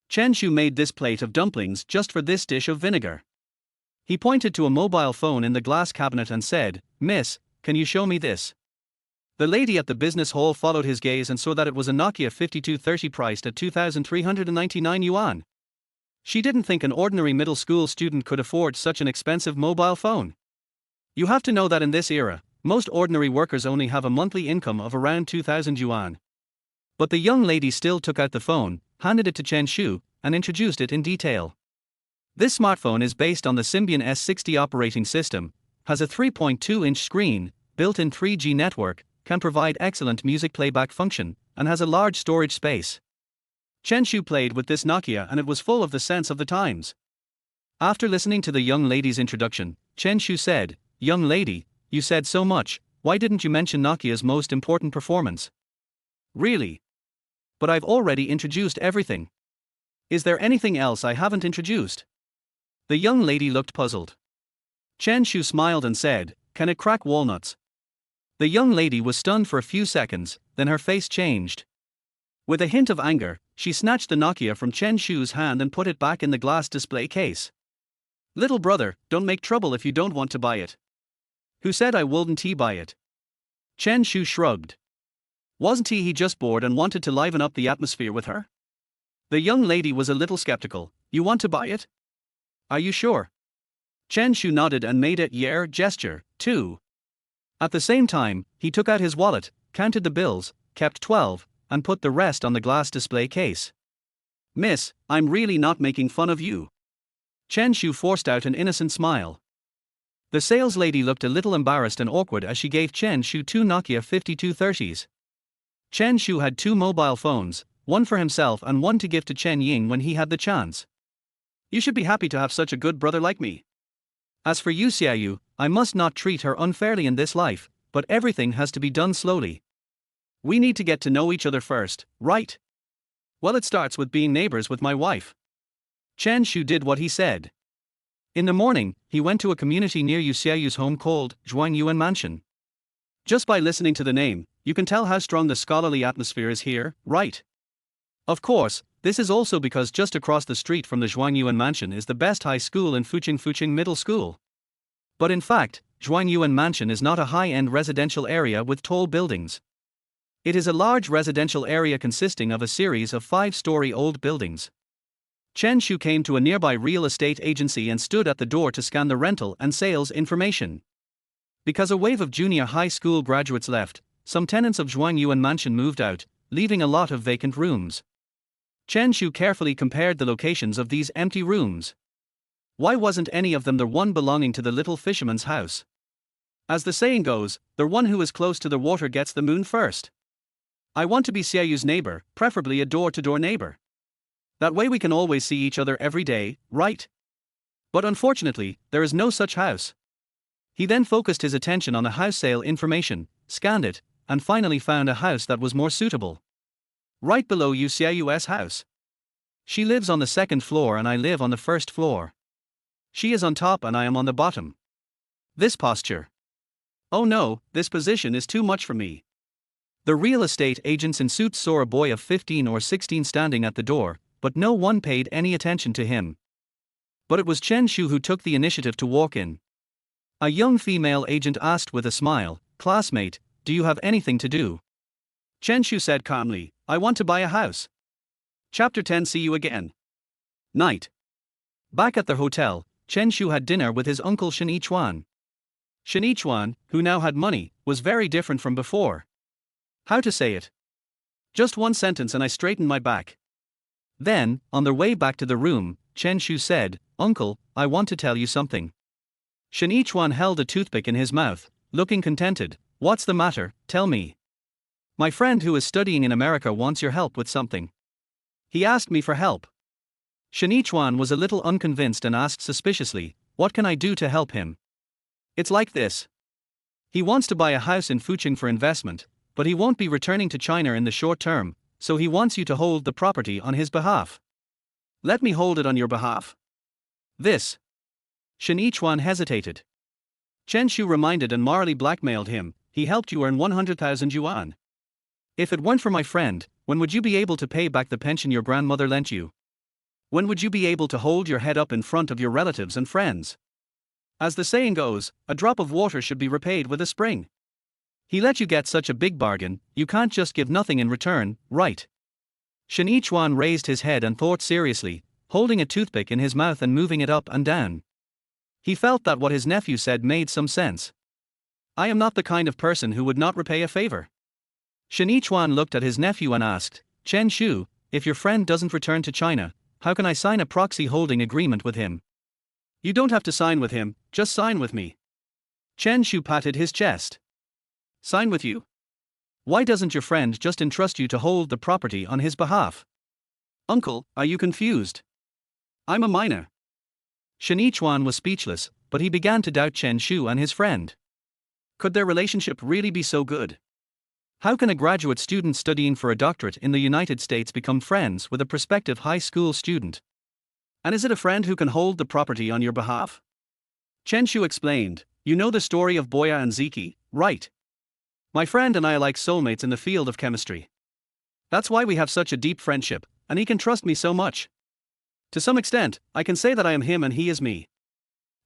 Chen Shu made this plate of dumplings just for this dish of vinegar. He pointed to a mobile phone in the glass cabinet and said, "Miss, can you show me this?" The lady at the business hall followed his gaze and saw that it was a Nokia 5230 priced at 2,399 yuan. She didn't think an ordinary middle school student could afford such an expensive mobile phone. You have to know that in this era, most ordinary workers only have a monthly income of around 2,000 yuan. But the young lady still took out the phone, handed it to Chen Shu, and introduced it in detail. This smartphone is based on the Symbian S60 operating system, has a 3.2-inch screen, built-in 3G network, can provide excellent music playback function, and has a large storage space. Chen Shu played with this Nokia and it was full of the sense of the times. After listening to the young lady's introduction, Chen Shu said, "Young lady, you said so much, why didn't you mention Nokia's most important performance?" "Really? But I've already introduced everything. Is there anything else I haven't introduced?" The young lady looked puzzled. Chen Shu smiled and said, "Can it crack walnuts?" The young lady was stunned for a few seconds, then her face changed. With a hint of anger, she snatched the Nokia from Chen Shu's hand and put it back in the glass display case. "Little brother, don't make trouble if you don't want to buy it." "Who said I wouldn't buy it?" Chen Shu shrugged. Wasn't he just bored and wanted to liven up the atmosphere with her? The young lady was a little skeptical. "You want to buy it? Are you sure?" Chen Shu nodded and made a "yeah" gesture, too. At the same time, he took out his wallet, counted the bills, kept 12, and put the rest on the glass display case. "Miss, I'm really not making fun of you." Chen Shu forced out an innocent smile. The sales lady looked a little embarrassed and awkward as she gave Chen Shu 2 Nokia 5230s. Chen Shu had 2 mobile phones, one for himself and one to give to Chen Ying when he had the chance. "You should be happy to have such a good brother like me. As for Yu Xiaoyu, I must not treat her unfairly in this life, but everything has to be done slowly. We need to get to know each other first, right? Well, it starts with being neighbors with my wife." Chen Shu did what he said. In the morning, he went to a community near Yu Xiaoyu's home called Zhuangyuan Mansion. Just by listening to the name, you can tell how strong the scholarly atmosphere is here, right? Of course, this is also because just across the street from the Zhuangyuan Mansion is the best high school in Fucheng Middle School. But in fact, Zhuangyuan Mansion is not a high-end residential area with tall buildings. It is a large residential area consisting of a series of 5-story old buildings. Chen Shu came to a nearby real estate agency and stood at the door to scan the rental and sales information. Because a wave of junior high school graduates left, some tenants of Zhuangyuan Mansion moved out, leaving a lot of vacant rooms. Chen Shu carefully compared the locations of these empty rooms. Why wasn't any of them the one belonging to the little fisherman's house? As the saying goes, the one who is close to the water gets the moon first. I want to be Xiaoyu's neighbor, preferably a door-to-door neighbor. That way we can always see each other every day, right? But unfortunately, there is no such house. He then focused his attention on the house sale information, scanned it, and finally found a house that was more suitable. Right below Yu Xiaoyu's house. She lives on the 2nd floor and I live on the 1st floor. She is on top and I am on the bottom. This posture. Oh no, this position is too much for me. The real estate agents in suits saw a boy of 15 or 16 standing at the door, but no one paid any attention to him. But it was Chen Shu who took the initiative to walk in. A young female agent asked with a smile, "Classmate, do you have anything to do?" Chen Shu said calmly, "I want to buy a house." Chapter 10. See you again. Night. Back at the hotel, Chen Shu had dinner with his uncle Shen Yichuan. Shen Yichuan, who now had money, was very different from before. How to say it? Just one sentence and I straightened my back. Then, on their way back to the room, Chen Shu said, "Uncle, I want to tell you something." Shinichuan held a toothpick in his mouth, looking contented. "What's the matter, tell me." "My friend who is studying in America wants your help with something. He asked me for help." Shinichuan was a little unconvinced and asked suspiciously, "What can I do to help him?" "It's like this. He wants to buy a house in Huacheng for investment, but he won't be returning to China in the short term, so he wants you to hold the property on his behalf." "Let me hold it on your behalf." "This." Shinichuan hesitated. Chen Shu reminded and morally blackmailed him. "He helped you earn 100,000 yuan. If it weren't for my friend, when would you be able to pay back the pension your grandmother lent you? When would you be able to hold your head up in front of your relatives and friends? As the saying goes, a drop of water should be repaid with a spring. He let you get such a big bargain, you can't just give nothing in return, right?" Shinichuan raised his head and thought seriously, holding a toothpick in his mouth and moving it up and down. He felt that what his nephew said made some sense. "I am not the kind of person who would not repay a favor." Shinichuan looked at his nephew and asked, "Chen Shu, if your friend doesn't return to China, how can I sign a proxy holding agreement with him?" "You don't have to sign with him, just sign with me." Chen Shu patted his chest. "Sign with you? Why doesn't your friend just entrust you to hold the property on his behalf?" "Uncle, are you confused? I'm a minor." Shinichuan was speechless, but he began to doubt Chen Shu and his friend. Could their relationship really be so good? How can a graduate student studying for a doctorate in the United States become friends with a prospective high school student? And is it a friend who can hold the property on your behalf? Chen Shu explained, "You know the story of Boya and Ziki, right? My friend and I are like soulmates in the field of chemistry. That's why we have such a deep friendship, and he can trust me so much. To some extent, I can say that I am him and he is me."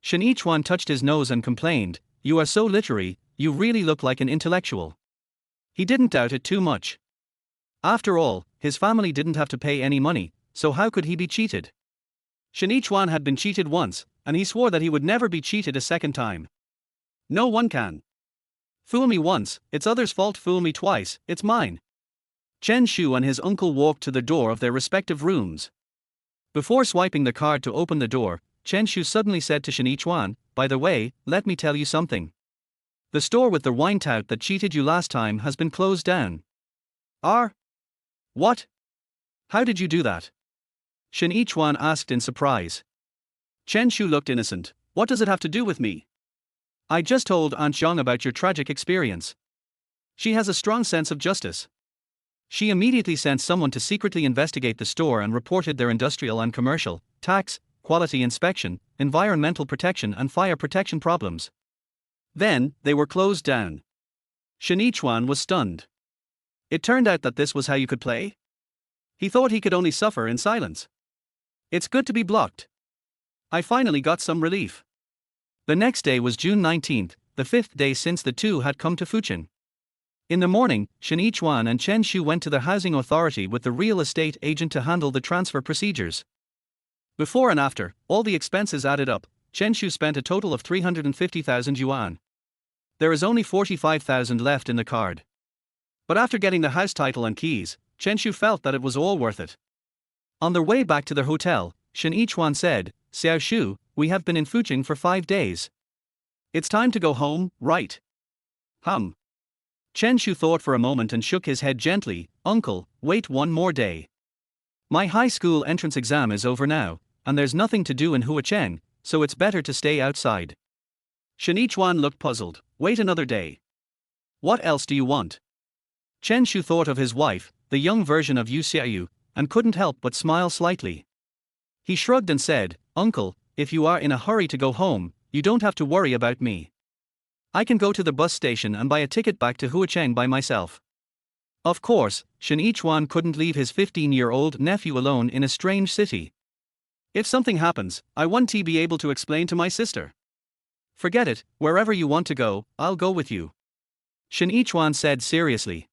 Shinichuan touched his nose and complained, "You are so literary, you really look like an intellectual." He didn't doubt it too much. After all, his family didn't have to pay any money, so how could he be cheated? Shinichuan had been cheated once, and he swore that he would never be cheated a second time. No one can. Fool me once, it's others' fault. Fool me twice, it's mine. Chen Shu and his uncle walked to the door of their respective rooms. Before swiping the card to open the door, Chen Shu suddenly said to Shinichuan, "By the way, let me tell you something. The store with the wine tout that cheated you last time has been closed down." What? How did you do that?" Shinichuan asked in surprise. Chen Shu looked innocent. "What does it have to do with me? I just told Aunt Zhang about your tragic experience. She has a strong sense of justice. She immediately sent someone to secretly investigate the store and reported their industrial and commercial, tax, quality inspection, environmental protection and fire protection problems. Then, they were closed down." Shinichuan was stunned. It turned out that this was how you could play? He thought he could only suffer in silence. It's good to be blocked. I finally got some relief. The next day was June 19th, the 5th day since the two had come to Huacheng. In the morning, Shinichuan and Chen Shu went to the housing authority with the real estate agent to handle the transfer procedures. Before and after, all the expenses added up, Chen Shu spent a total of 350,000 yuan. There is only 45,000 left in the card. But after getting the house title and keys, Chen Shu felt that it was all worth it. On their way back to their hotel, Shinichuan said, "Xiao Shu, we have been in Huacheng for 5 days. It's time to go home, right?" Chen Shu thought for a moment and shook his head gently. "Uncle, wait one more day. My high school entrance exam is over now, and there's nothing to do in Huacheng, so it's better to stay outside." Shinichuan looked puzzled. "Wait another day. What else do you want?" Chen Shu thought of his wife, the young version of Yu Xiaoyu, and couldn't help but smile slightly. He shrugged and said, "Uncle, if you are in a hurry to go home, you don't have to worry about me. I can go to the bus station and buy a ticket back to Huacheng by myself." Of course, Shinichuan couldn't leave his 15-year-old nephew alone in a strange city. "If something happens, I won't be able to explain to my sister." "Forget it, wherever you want to go, I'll go with you," Shinichuan said seriously.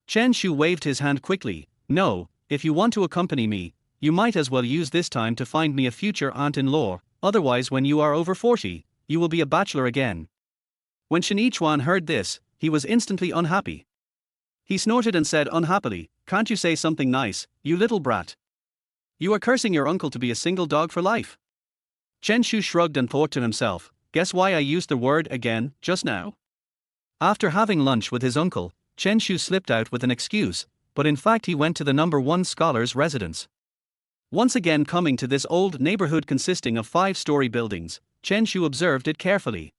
Chen Shu waved his hand quickly. "No, if you want to accompany me, you might as well use this time to find me a future aunt-in-law, otherwise when you are over 40, you will be a bachelor again." When Shinichuan heard this, he was instantly unhappy. He snorted and said unhappily, "Can't you say something nice, you little brat? You are cursing your uncle to be a single dog for life." Chen Shu shrugged and thought to himself, "Guess why I used the word again, just now?" After having lunch with his uncle, Chen Shu slipped out with an excuse, but in fact he went to the number 1 scholar's residence. Once again coming to this old neighborhood consisting of 5-story buildings, Chen Shu observed it carefully.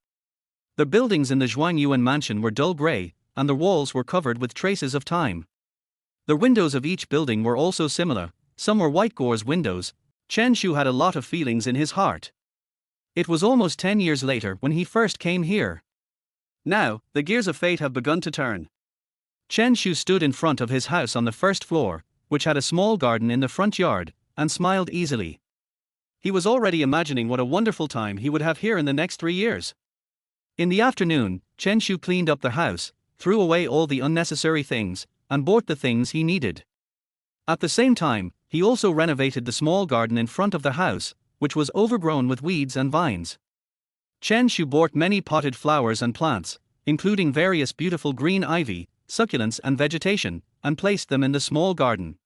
The buildings in the Zhuangyuan mansion were dull gray, and the walls were covered with traces of time. The windows of each building were also similar, some were white gauze windows. Chen Shu had a lot of feelings in his heart. It was almost 10 years later when he first came here. Now, the gears of fate have begun to turn. Chen Shu stood in front of his house on the first floor, which had a small garden in the front yard, and smiled easily. He was already imagining what a wonderful time he would have here in the next 3 years. In the afternoon, Chen Shu cleaned up the house, threw away all the unnecessary things, and bought the things he needed. At the same time, he also renovated the small garden in front of the house, which was overgrown with weeds and vines. Chen Shu bought many potted flowers and plants, including various beautiful green ivy, succulents and vegetation, and placed them in the small garden.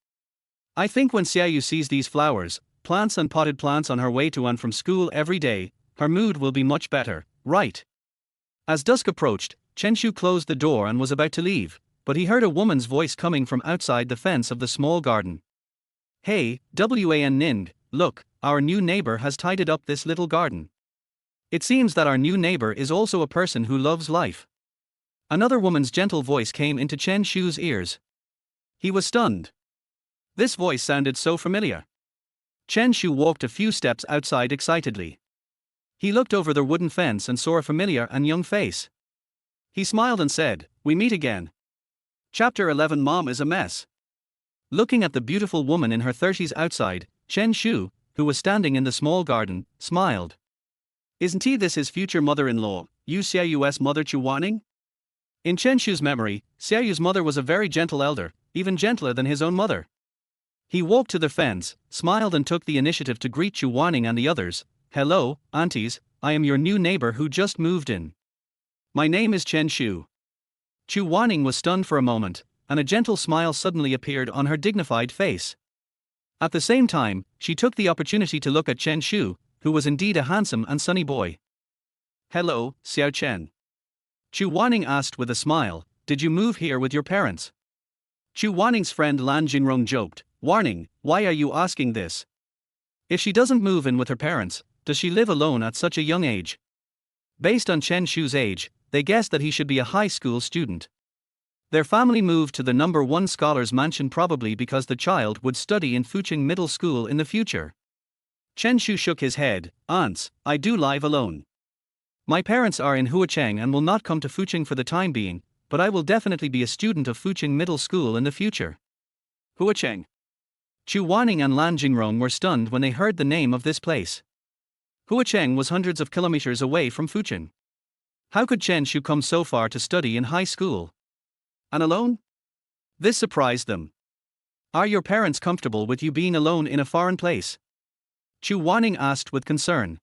I think when Xiaoyu sees these flowers, plants and potted plants on her way to and from school every day, her mood will be much better, right? As dusk approached, Chen Shu closed the door and was about to leave, but he heard a woman's voice coming from outside the fence of the small garden. "Hey, Wan Ning, look, our new neighbor has tidied up this little garden. It seems that our new neighbor is also a person who loves life." Another woman's gentle voice came into Chen Shu's ears. He was stunned. This voice sounded so familiar. Chen Shu walked a few steps outside excitedly. He looked over the wooden fence and saw a familiar and young face. He smiled and said, "We meet again." Chapter 11. Mom is a mess. Looking at the beautiful woman in her 30s outside, Chen Shu, who was standing in the small garden, smiled. Isn't this his future mother-in-law, Yu Xiaoyu's mother Chuaning? In Chen Shu's memory, Xiaoyu's mother was a very gentle elder, even gentler than his own mother. He walked to the fence, smiled and took the initiative to greet Chuaning and the others. "Hello, aunties, I am your new neighbor who just moved in. My name is Chen Shu." Chuaning was stunned for a moment, and a gentle smile suddenly appeared on her dignified face. At the same time, she took the opportunity to look at Chen Shu, who was indeed a handsome and sunny boy. "Hello, Xiao Chen." Chuaning asked with a smile, "Did you move here with your parents?" Chuaning's friend Lan Jingrong joked, "Warning, why are you asking this? If she doesn't move in with her parents, does she live alone at such a young age?" Based on Chen Shu's age, they guessed that he should be a high school student. Their family moved to the number 1 scholar's mansion probably because the child would study in Huacheng Middle School in the future. Chen Shu shook his head, "Aunts, I do live alone. My parents are in Huacheng and will not come to Huacheng for the time being, but I will definitely be a student of Huacheng Middle School in the future." Huacheng. Chuaning and Lan Jingrong were stunned when they heard the name of this place. Huacheng was hundreds of kilometers away from Huacheng. How could Chen Shu come so far to study in high school? And alone? This surprised them. "Are your parents comfortable with you being alone in a foreign place?" Chuaning asked with concern.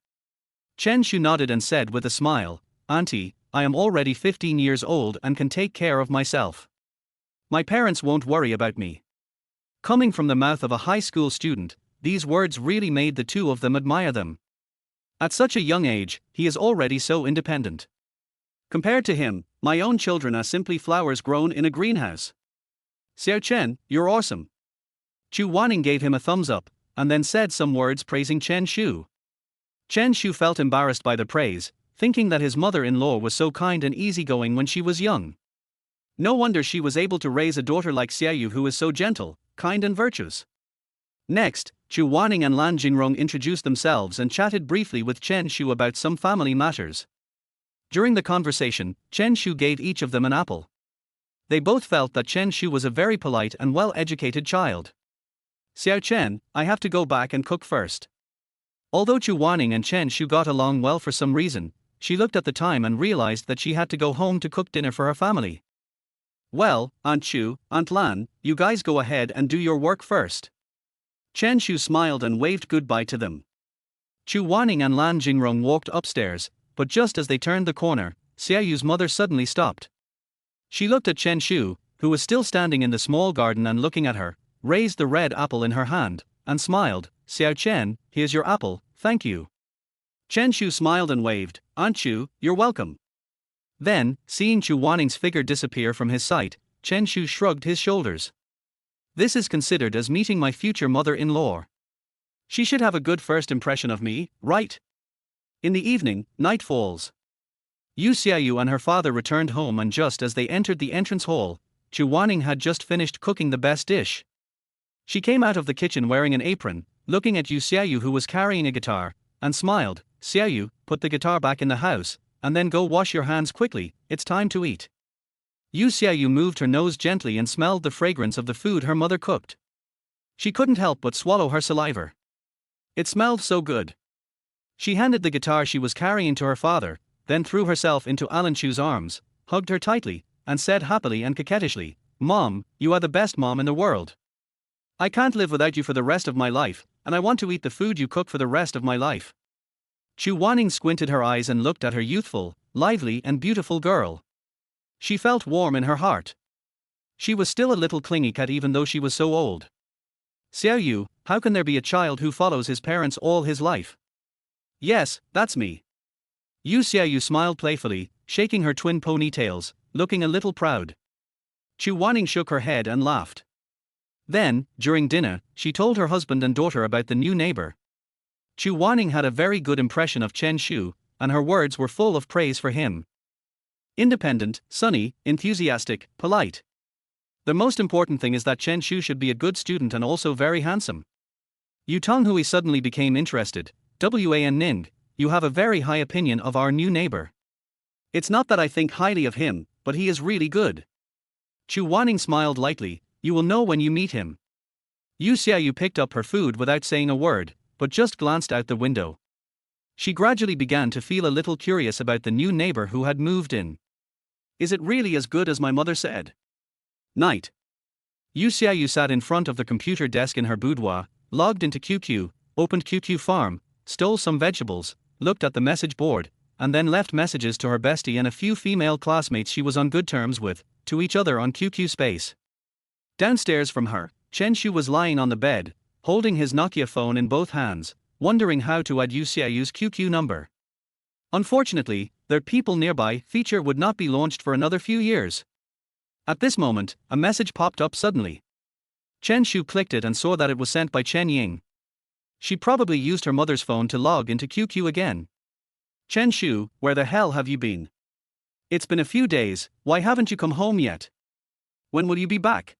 Chen Shu nodded and said with a smile, "Auntie, I am already 15 years old and can take care of myself. My parents won't worry about me." Coming from the mouth of a high school student, these words really made the two of them admire them. At such a young age, he is already so independent. Compared to him, my own children are simply flowers grown in a greenhouse. "Xiao Chen, you're awesome." Chuaning gave him a thumbs up, and then said some words praising Chen Shu. Chen Shu felt embarrassed by the praise, thinking that his mother-in-law was so kind and easygoing when she was young. No wonder she was able to raise a daughter like Xiaoyu who is so gentle, kind and virtuous. Next, Chuaning and Lan Jingrong introduced themselves and chatted briefly with Chen Shu about some family matters. During the conversation, Chen Shu gave each of them an apple. They both felt that Chen Shu was a very polite and well-educated child. "Xiao Chen, I have to go back and cook first." Although Chuaning and Chen Shu got along well for some reason, she looked at the time and realized that she had to go home to cook dinner for her family. "Well, Aunt Chu, Aunt Lan, you guys go ahead and do your work first." Chen Shu smiled and waved goodbye to them. Chuaning and Lan Jingrong walked upstairs, but just as they turned the corner, Xiaoyu's mother suddenly stopped. She looked at Chen Shu, who was still standing in the small garden and looking at her, raised the red apple in her hand, and smiled. Xiao Chen, here's your apple, thank you. Chen Shu smiled and waved. Aunt Shu, you're welcome. Then, seeing Chu Waning's figure disappear from his sight, Chen Shu shrugged his shoulders. This is considered as meeting my future mother-in-law. She should have a good first impression of me, right? In the evening, night falls. Yu Xiaoyu and her father returned home, and just as they entered the entrance hall, Chu Waning had just finished cooking the best dish. She came out of the kitchen wearing an apron, looking at Yu Xiaoyu, who was carrying a guitar, and smiled. Xiaoyu, put the guitar back in the house, and then go wash your hands quickly, it's time to eat. Yu Xiaoyu moved her nose gently and smelled the fragrance of the food her mother cooked. She couldn't help but swallow her saliva. It smelled so good. She handed the guitar she was carrying to her father, then threw herself into Alan Chu's arms, hugged her tightly, and said happily and coquettishly, "Mom, you are the best mom in the world. I can't live without you for the rest of my life, and I want to eat the food you cook for the rest of my life." Chu Wanning squinted her eyes and looked at her youthful, lively and beautiful girl. She felt warm in her heart. She was still a little clingy cat even though she was so old. Xiaoyu, how can there be a child who follows his parents all his life? Yes, that's me. Yu Xiaoyu smiled playfully, shaking her twin ponytails, looking a little proud. Chu Wanning shook her head and laughed. Then, during dinner, she told her husband and daughter about the new neighbor. Chu Wanning had a very good impression of Chen Shu, and her words were full of praise for him. Independent, sunny, enthusiastic, polite. The most important thing is that Chen Shu should be a good student and also very handsome. Yu Tonghui suddenly became interested. Wan Ning, you have a very high opinion of our new neighbor. It's not that I think highly of him, but he is really good. Chu Wanning smiled lightly. You will know when you meet him. Yu Xiaoyu picked up her food without saying a word, but just glanced out the window. She gradually began to feel a little curious about the new neighbor who had moved in. Is it really as good as my mother said? Night. Yu Xiaoyu sat in front of the computer desk in her boudoir, logged into QQ, opened QQ Farm, stole some vegetables, looked at the message board, and then left messages to her bestie and a few female classmates she was on good terms with, to each other on QQ Space. Downstairs from her, Chen Shu was lying on the bed, holding his Nokia phone in both hands, wondering how to add Yu Xiaoyu's QQ number. Unfortunately, their people nearby feature would not be launched for another few years. At this moment, a message popped up suddenly. Chen Shu clicked it and saw that it was sent by Chen Ying. She probably used her mother's phone to log into QQ again. Chen Shu, where the hell have you been? It's been a few days, why haven't you come home yet? When will you be back?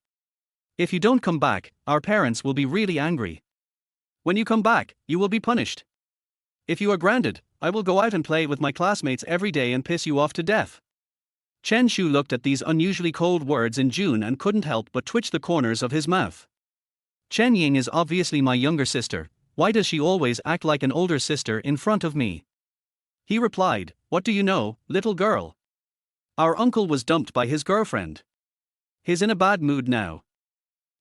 If you don't come back, our parents will be really angry. When you come back, you will be punished. If you are grounded, I will go out and play with my classmates every day and piss you off to death. Chen Shu looked at these unusually cold words in June and couldn't help but twitch the corners of his mouth. Chen Ying is obviously my younger sister, why does she always act like an older sister in front of me? He replied, what do you know, little girl? Our uncle was dumped by his girlfriend. He's in a bad mood now.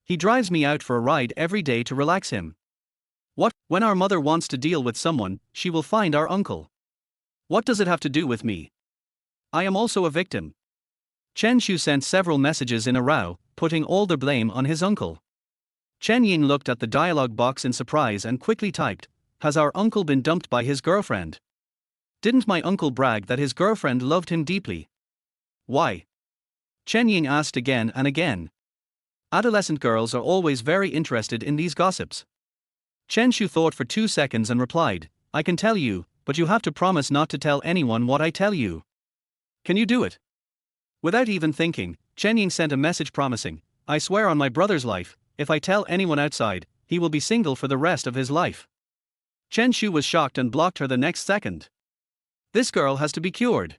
He drives me out for a ride every day to relax him. What, when our mother wants to deal with someone, she will find our uncle. What does it have to do with me? I am also a victim. Chen Shu sent several messages in a row, putting all the blame on his uncle. Chen Ying looked at the dialogue box in surprise and quickly typed, has our uncle been dumped by his girlfriend? Didn't my uncle brag that his girlfriend loved him deeply? Why? Chen Ying asked again and again. Adolescent girls are always very interested in these gossips. Chen Shu thought for 2 seconds and replied, I can tell you, but you have to promise not to tell anyone what I tell you. Can you do it? Without even thinking, Chen Ying sent a message promising, I swear on my brother's life, if I tell anyone outside, he will be single for the rest of his life. Chen Shu was shocked and blocked her the next second. This girl has to be cured.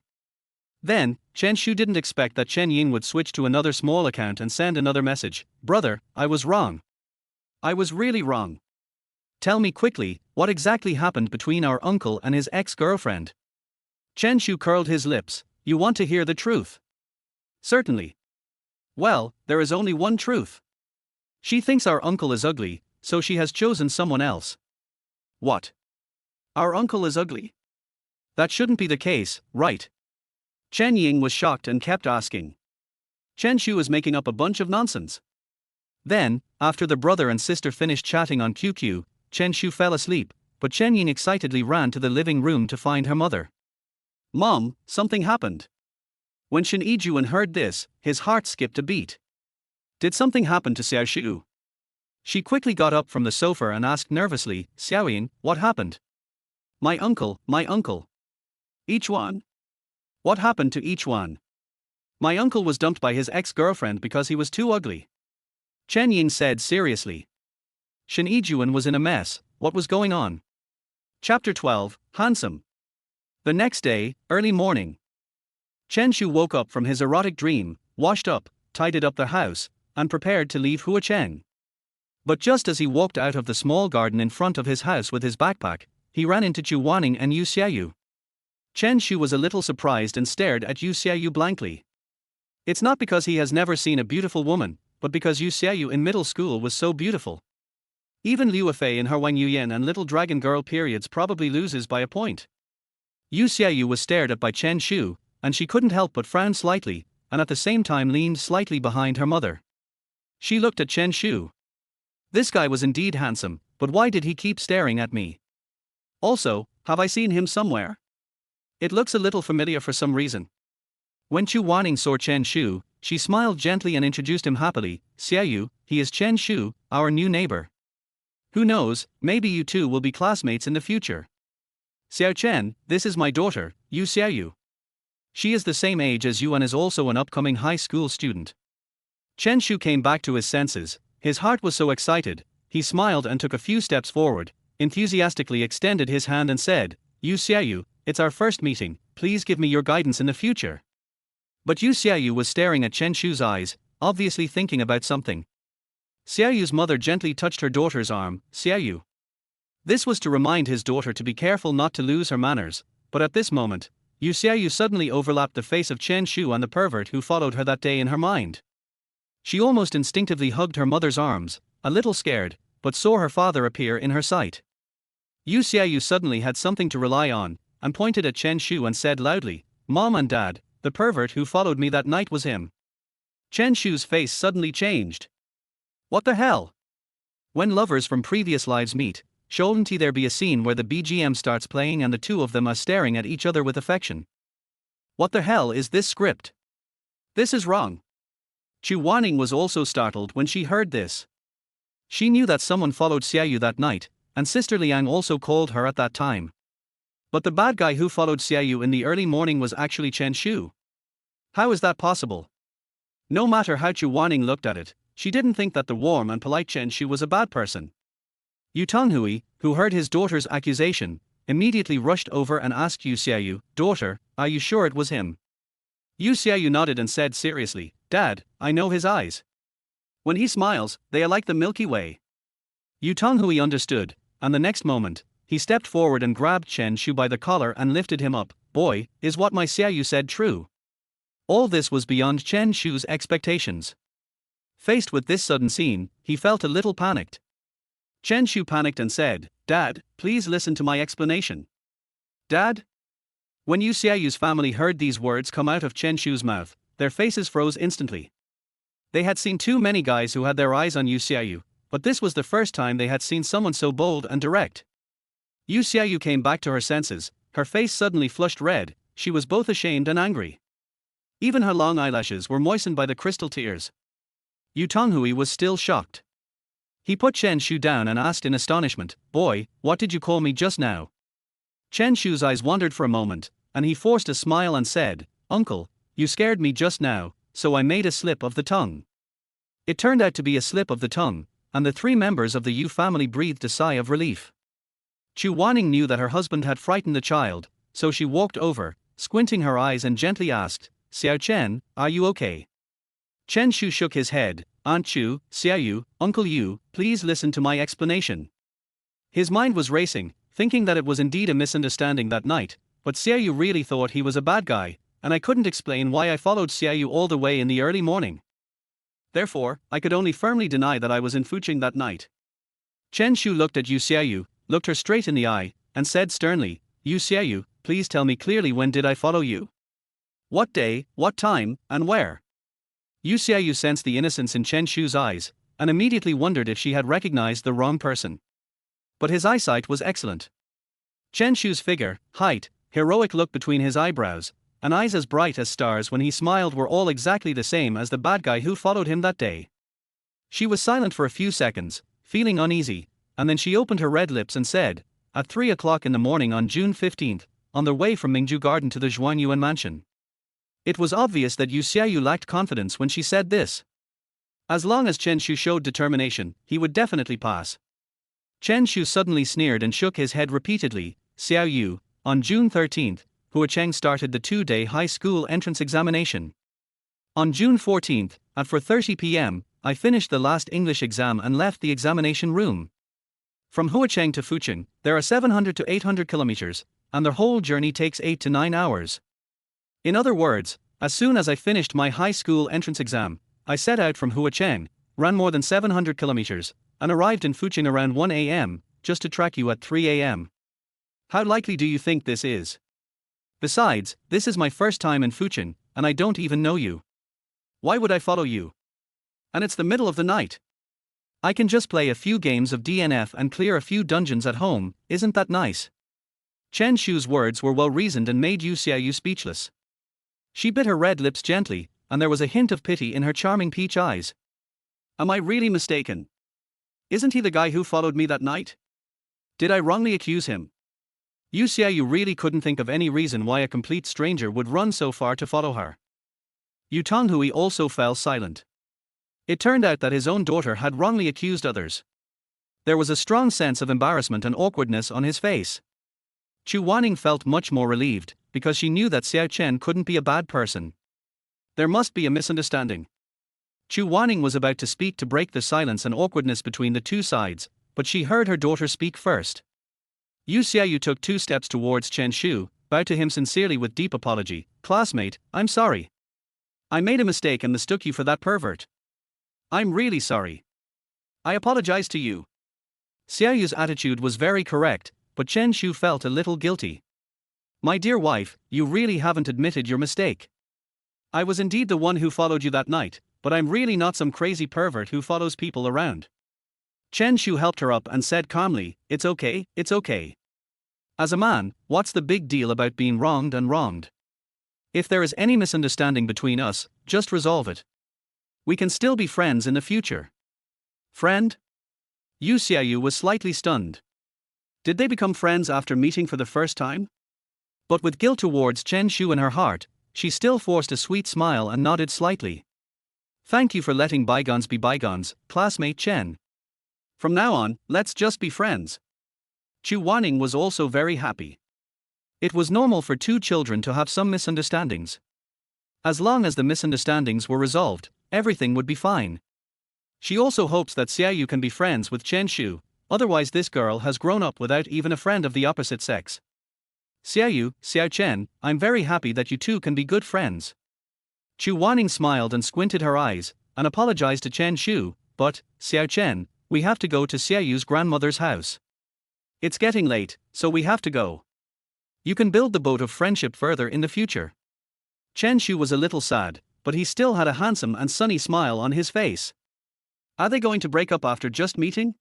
Then, Chen Shu didn't expect that Chen Ying would switch to another small account and send another message, brother, I was wrong. I was really wrong. Tell me quickly, what exactly happened between our uncle and his ex-girlfriend? Chen Shu curled his lips, you want to hear the truth? Certainly. Well, there is only one truth. She thinks our uncle is ugly, so she has chosen someone else. What? Our uncle is ugly? That shouldn't be the case, right? Chen Ying was shocked and kept asking. Chen Shu is making up a bunch of nonsense. Then, after the brother and sister finished chatting on QQ, Chen Shu fell asleep, but Chen Ying excitedly ran to the living room to find her mother. Mom, something happened. When Shen Yijuan heard this, his heart skipped a beat. Did something happen to Xiao Shu? She quickly got up from the sofa and asked nervously, Xiaoying, what happened? My uncle. Each one? What happened to each one? My uncle was dumped by his ex-girlfriend because he was too ugly. Chen Ying said seriously. Shen Yijuan was in a mess. What was going on? Chapter 12, Handsome. The next day, early morning. Chen Shu woke up from his erotic dream, washed up, tidied up the house, and prepared to leave Huacheng. But just as he walked out of the small garden in front of his house with his backpack, he ran into Chu Wanning and Yu Xiaoyu. Chen Shu was a little surprised and stared at Yu Xiaoyu blankly. It's not because he has never seen a beautiful woman, but because Yu Xiaoyu in middle school was so beautiful. Even Liu Fei in her Wang Yuyan and Little Dragon Girl periods probably loses by a point. Yu Xiaoyu was stared at by Chen Shu, and she couldn't help but frown slightly, and at the same time leaned slightly behind her mother. She looked at Chen Shu. This guy was indeed handsome, but why did he keep staring at me? Also, have I seen him somewhere? It looks a little familiar for some reason. When Chu Wanning saw Chen Shu, she smiled gently and introduced him happily. Xiaoyu, he is Chen Shu, our new neighbor. Who knows, maybe you two will be classmates in the future. Xiao Chen, this is my daughter, Yu Xiaoyu. She is the same age as you and is also an upcoming high school student. Chen Shu came back to his senses. His heart was so excited, he smiled and took a few steps forward, enthusiastically extended his hand and said, Yu Xiaoyu, it's our first meeting, please give me your guidance in the future. But Yu Xiaoyu was staring at Chen Shu's eyes, obviously thinking about something. Xiaoyu's mother gently touched her daughter's arm. Xiaoyu. This was to remind his daughter to be careful not to lose her manners, but at this moment, Yu Xiaoyu suddenly overlapped the face of Chen Shu and the pervert who followed her that day in her mind. She almost instinctively hugged her mother's arms, a little scared, but saw her father appear in her sight. Yu Xiaoyu suddenly had something to rely on, and pointed at Chen Shu and said loudly, Mom and Dad, the pervert who followed me that night was him. Chen Shu's face suddenly changed. What the hell? When lovers from previous lives meet, shouldn't there be a scene where the BGM starts playing and the two of them are staring at each other with affection? What the hell is this script? This is wrong. Chu Wanning was also startled when she heard this. She knew that someone followed Xiaoyu that night, and Sister Liang also called her at that time. But the bad guy who followed Xiaoyu in the early morning was actually Chen Shu. How is that possible? No matter how Chu Wanning looked at it, she didn't think that the warm and polite Chen Shu was a bad person. Yu Tonghui, who heard his daughter's accusation, immediately rushed over and asked Yu Xiaoyu, Daughter, are you sure it was him? Yu Xiaoyu nodded and said seriously, Dad, I know his eyes. When he smiles, they are like the Milky Way. Yu Tonghui understood, and the next moment, he stepped forward and grabbed Chen Shu by the collar and lifted him up. Boy, is what my Xiaoyu said true. All this was beyond Chen Shu's expectations. Faced with this sudden scene, he felt a little panicked. Chen Shu panicked and said, Dad, please listen to my explanation. Dad? When Yu Xiaoyu's family heard these words come out of Chen Shu's mouth, their faces froze instantly. They had seen too many guys who had their eyes on Yu Xiaoyu, but this was the first time they had seen someone so bold and direct. Yu Xiaoyu came back to her senses, her face suddenly flushed red, she was both ashamed and angry. Even her long eyelashes were moistened by the crystal tears. Yu Tonghui was still shocked. He put Chen Shu down and asked in astonishment, Boy, what did you call me just now? Chen Shu's eyes wandered for a moment, and he forced a smile and said, Uncle, you scared me just now, so I made a slip of the tongue. It turned out to be a slip of the tongue, and the three members of the Yu family breathed a sigh of relief. Chu Wanning knew that her husband had frightened the child, so she walked over, squinting her eyes and gently asked, Xiao Chen, are you okay? Chen Shu shook his head. Aunt Chu, Xiaoyu, Uncle Yu, please listen to my explanation. His mind was racing, thinking that it was indeed a misunderstanding that night, but Xiaoyu really thought he was a bad guy, and I couldn't explain why I followed Xiaoyu all the way in the early morning. Therefore, I could only firmly deny that I was in Fucheng that night. Chen Shu looked at Yu Xiaoyu, looked her straight in the eye, and said sternly, Yu Xiaoyu, please tell me clearly when did I follow you? What day, what time, and where? Yu Xiaoyu sensed the innocence in Chen Shu's eyes, and immediately wondered if she had recognized the wrong person. But his eyesight was excellent. Chen Shu's figure, height, heroic look between his eyebrows, and eyes as bright as stars when he smiled were all exactly the same as the bad guy who followed him that day. She was silent for a few seconds, feeling uneasy, and then she opened her red lips and said, "At 3 o'clock in the morning on June 15th, on their way from Mingju Garden to the Zhuanyuan mansion." It was obvious that Yu Xiaoyu lacked confidence when she said this. As long as Chen Shu showed determination, he would definitely pass. Chen Shu suddenly sneered and shook his head repeatedly. "Xiaoyu, on June 13th, Huacheng started the 2-day high school entrance examination. On June 14th, at 4:30 p.m., I finished the last English exam and left the examination room. From Huacheng to Fucheng, there are 700 to 800 kilometers, and their whole journey takes 8 to 9 hours. In other words, as soon as I finished my high school entrance exam, I set out from Huacheng, ran more than 700 kilometers, and arrived in Fucheng around 1 a.m., just to track you at 3 a.m. How likely do you think this is? Besides, this is my first time in Fucheng, and I don't even know you. Why would I follow you? And it's the middle of the night. I can just play a few games of DNF and clear a few dungeons at home, isn't that nice?" Chen Shu's words were well reasoned and made Yu Xiaoyu speechless. She bit her red lips gently, and there was a hint of pity in her charming peach eyes. "Am I really mistaken? Isn't he the guy who followed me that night? Did I wrongly accuse him?" Yu Xiaoyu really couldn't think of any reason why a complete stranger would run so far to follow her. Yu Tonghui also fell silent. It turned out that his own daughter had wrongly accused others. There was a strong sense of embarrassment and awkwardness on his face. Chu Wanning felt much more relieved, because she knew that Xiao Chen couldn't be a bad person. There must be a misunderstanding. Chu Wanning was about to speak to break the silence and awkwardness between the two sides, but she heard her daughter speak first. Yu Xiaoyu took 2 steps towards Chen Shu, bowed to him sincerely with deep apology. "Classmate, I'm sorry. I made a mistake and mistook you for that pervert. I'm really sorry. I apologize to you." Xiaoyu's attitude was very correct, but Chen Shu felt a little guilty. "My dear wife, you really haven't admitted your mistake. I was indeed the one who followed you that night, but I'm really not some crazy pervert who follows people around." Chen Shu helped her up and said calmly, "It's okay, it's okay. As a man, what's the big deal about being wronged and wronged? If there is any misunderstanding between us, just resolve it. We can still be friends in the future." "Friend?" Yu Xiaoyu was slightly stunned. Did they become friends after meeting for the first time? But with guilt towards Chen Shu in her heart, she still forced a sweet smile and nodded slightly. "Thank you for letting bygones be bygones, classmate Chen. From now on, let's just be friends." Chu Wanning was also very happy. It was normal for 2 children to have some misunderstandings. As long as the misunderstandings were resolved, everything would be fine. She also hopes that Xiaoyu can be friends with Chen Shu, otherwise this girl has grown up without even a friend of the opposite sex. "Xiaoyu, Xiao Chen, I'm very happy that you two can be good friends." Chu Wanning smiled and squinted her eyes, and apologized to Chen Shu, "But, Xiao Chen, we have to go to Xiaoyu's grandmother's house. It's getting late, so we have to go. You can build the boat of friendship further in the future." Chen Shu was a little sad, but he still had a handsome and sunny smile on his face. Are they going to break up after just meeting?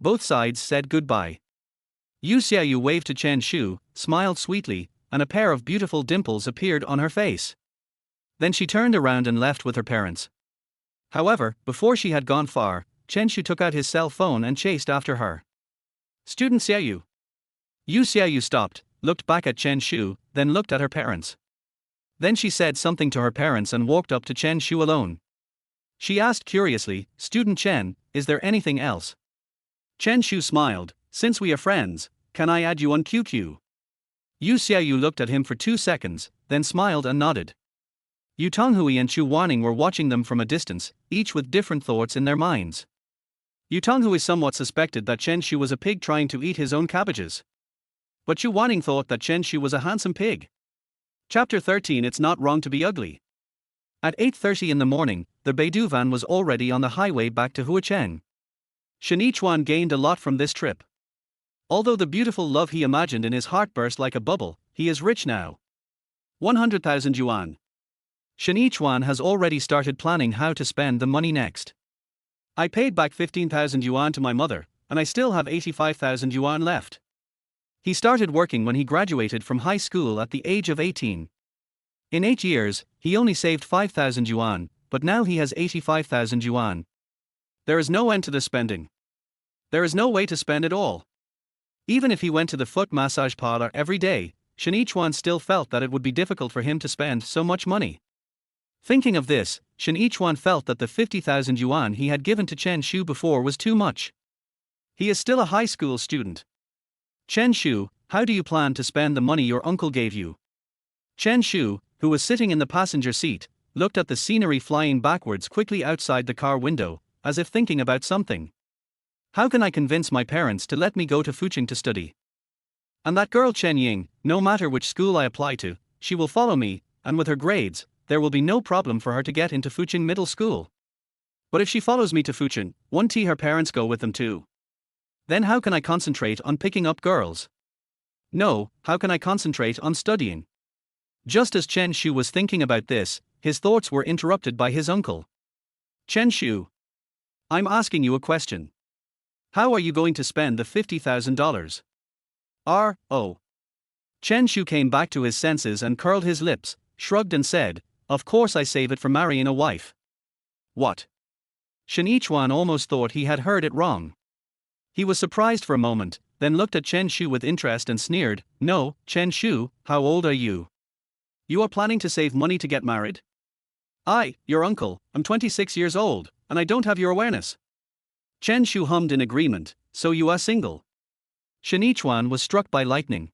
Both sides said goodbye. Yu Xiaoyu waved to Chen Shu, smiled sweetly, and a pair of beautiful dimples appeared on her face. Then she turned around and left with her parents. However, before she had gone far, Chen Shu took out his cell phone and chased after her. "Student Xiaoyu." Yu Xiaoyu stopped, looked back at Chen Shu, then looked at her parents. Then she said something to her parents and walked up to Chen Shu alone. She asked curiously, "Student Chen, is there anything else?" Chen Shu smiled, "Since we are friends, can I add you on QQ?" Yu Xiaoyu looked at him for 2 seconds, then smiled and nodded. Yu Tonghui and Chu Wanning were watching them from a distance, each with different thoughts in their minds. Yu Tonghui somewhat suspected that Chen Shu was a pig trying to eat his own cabbages. But Chu Wanning thought that Chen Shu was a handsome pig. Chapter 13. It's not wrong to be ugly. At 8:30 in the morning, the Beidou van was already on the highway back to Huacheng. Shen Yichuan gained a lot from this trip. Although the beautiful love he imagined in his heart burst like a bubble, he is rich now. 100,000 yuan. Shen Yichuan has already started planning how to spend the money next. I paid back 15,000 yuan to my mother, and I still have 85,000 yuan left. He started working when he graduated from high school at the age of 18. In 8 years, he only saved 5,000 yuan, but now he has 85,000 yuan. There is no end to the spending. There is no way to spend it all. Even if he went to the foot massage parlor every day, Shen Yichuan still felt that it would be difficult for him to spend so much money. Thinking of this, Shen Yichuan felt that the 50,000 yuan he had given to Chen Shu before was too much. He is still a high school student. Chen Shu, how do you plan to spend the money your uncle gave you? Chen Shu, who was sitting in the passenger seat, looked at the scenery flying backwards quickly outside the car window, as if thinking about something. How can I convince my parents to let me go to Huacheng to study? And that girl Chen Ying, no matter which school I apply to, she will follow me, and with her grades, there will be no problem for her to get into Huacheng Middle School. But if she follows me to Huacheng, won't her parents go with them too? Then how can I concentrate on picking up girls? No, how can I concentrate on studying? Just as Chen Shu was thinking about this, his thoughts were interrupted by his uncle. Chen Shu, I'm asking you a question. How are you going to spend the $50,000? Oh. Chen Shu came back to his senses and curled his lips, shrugged and said, of course I save it for marrying a wife. What? Shen Yichuan almost thought he had heard it wrong. He was surprised for a moment, then looked at Chen Shu with interest and sneered, no, Chen Shu, how old are you? You are planning to save money to get married? Your uncle, I'm 26 years old, and I don't have your awareness. Chen Shu hummed in agreement, so you are single. Shen Yichuan was struck by lightning.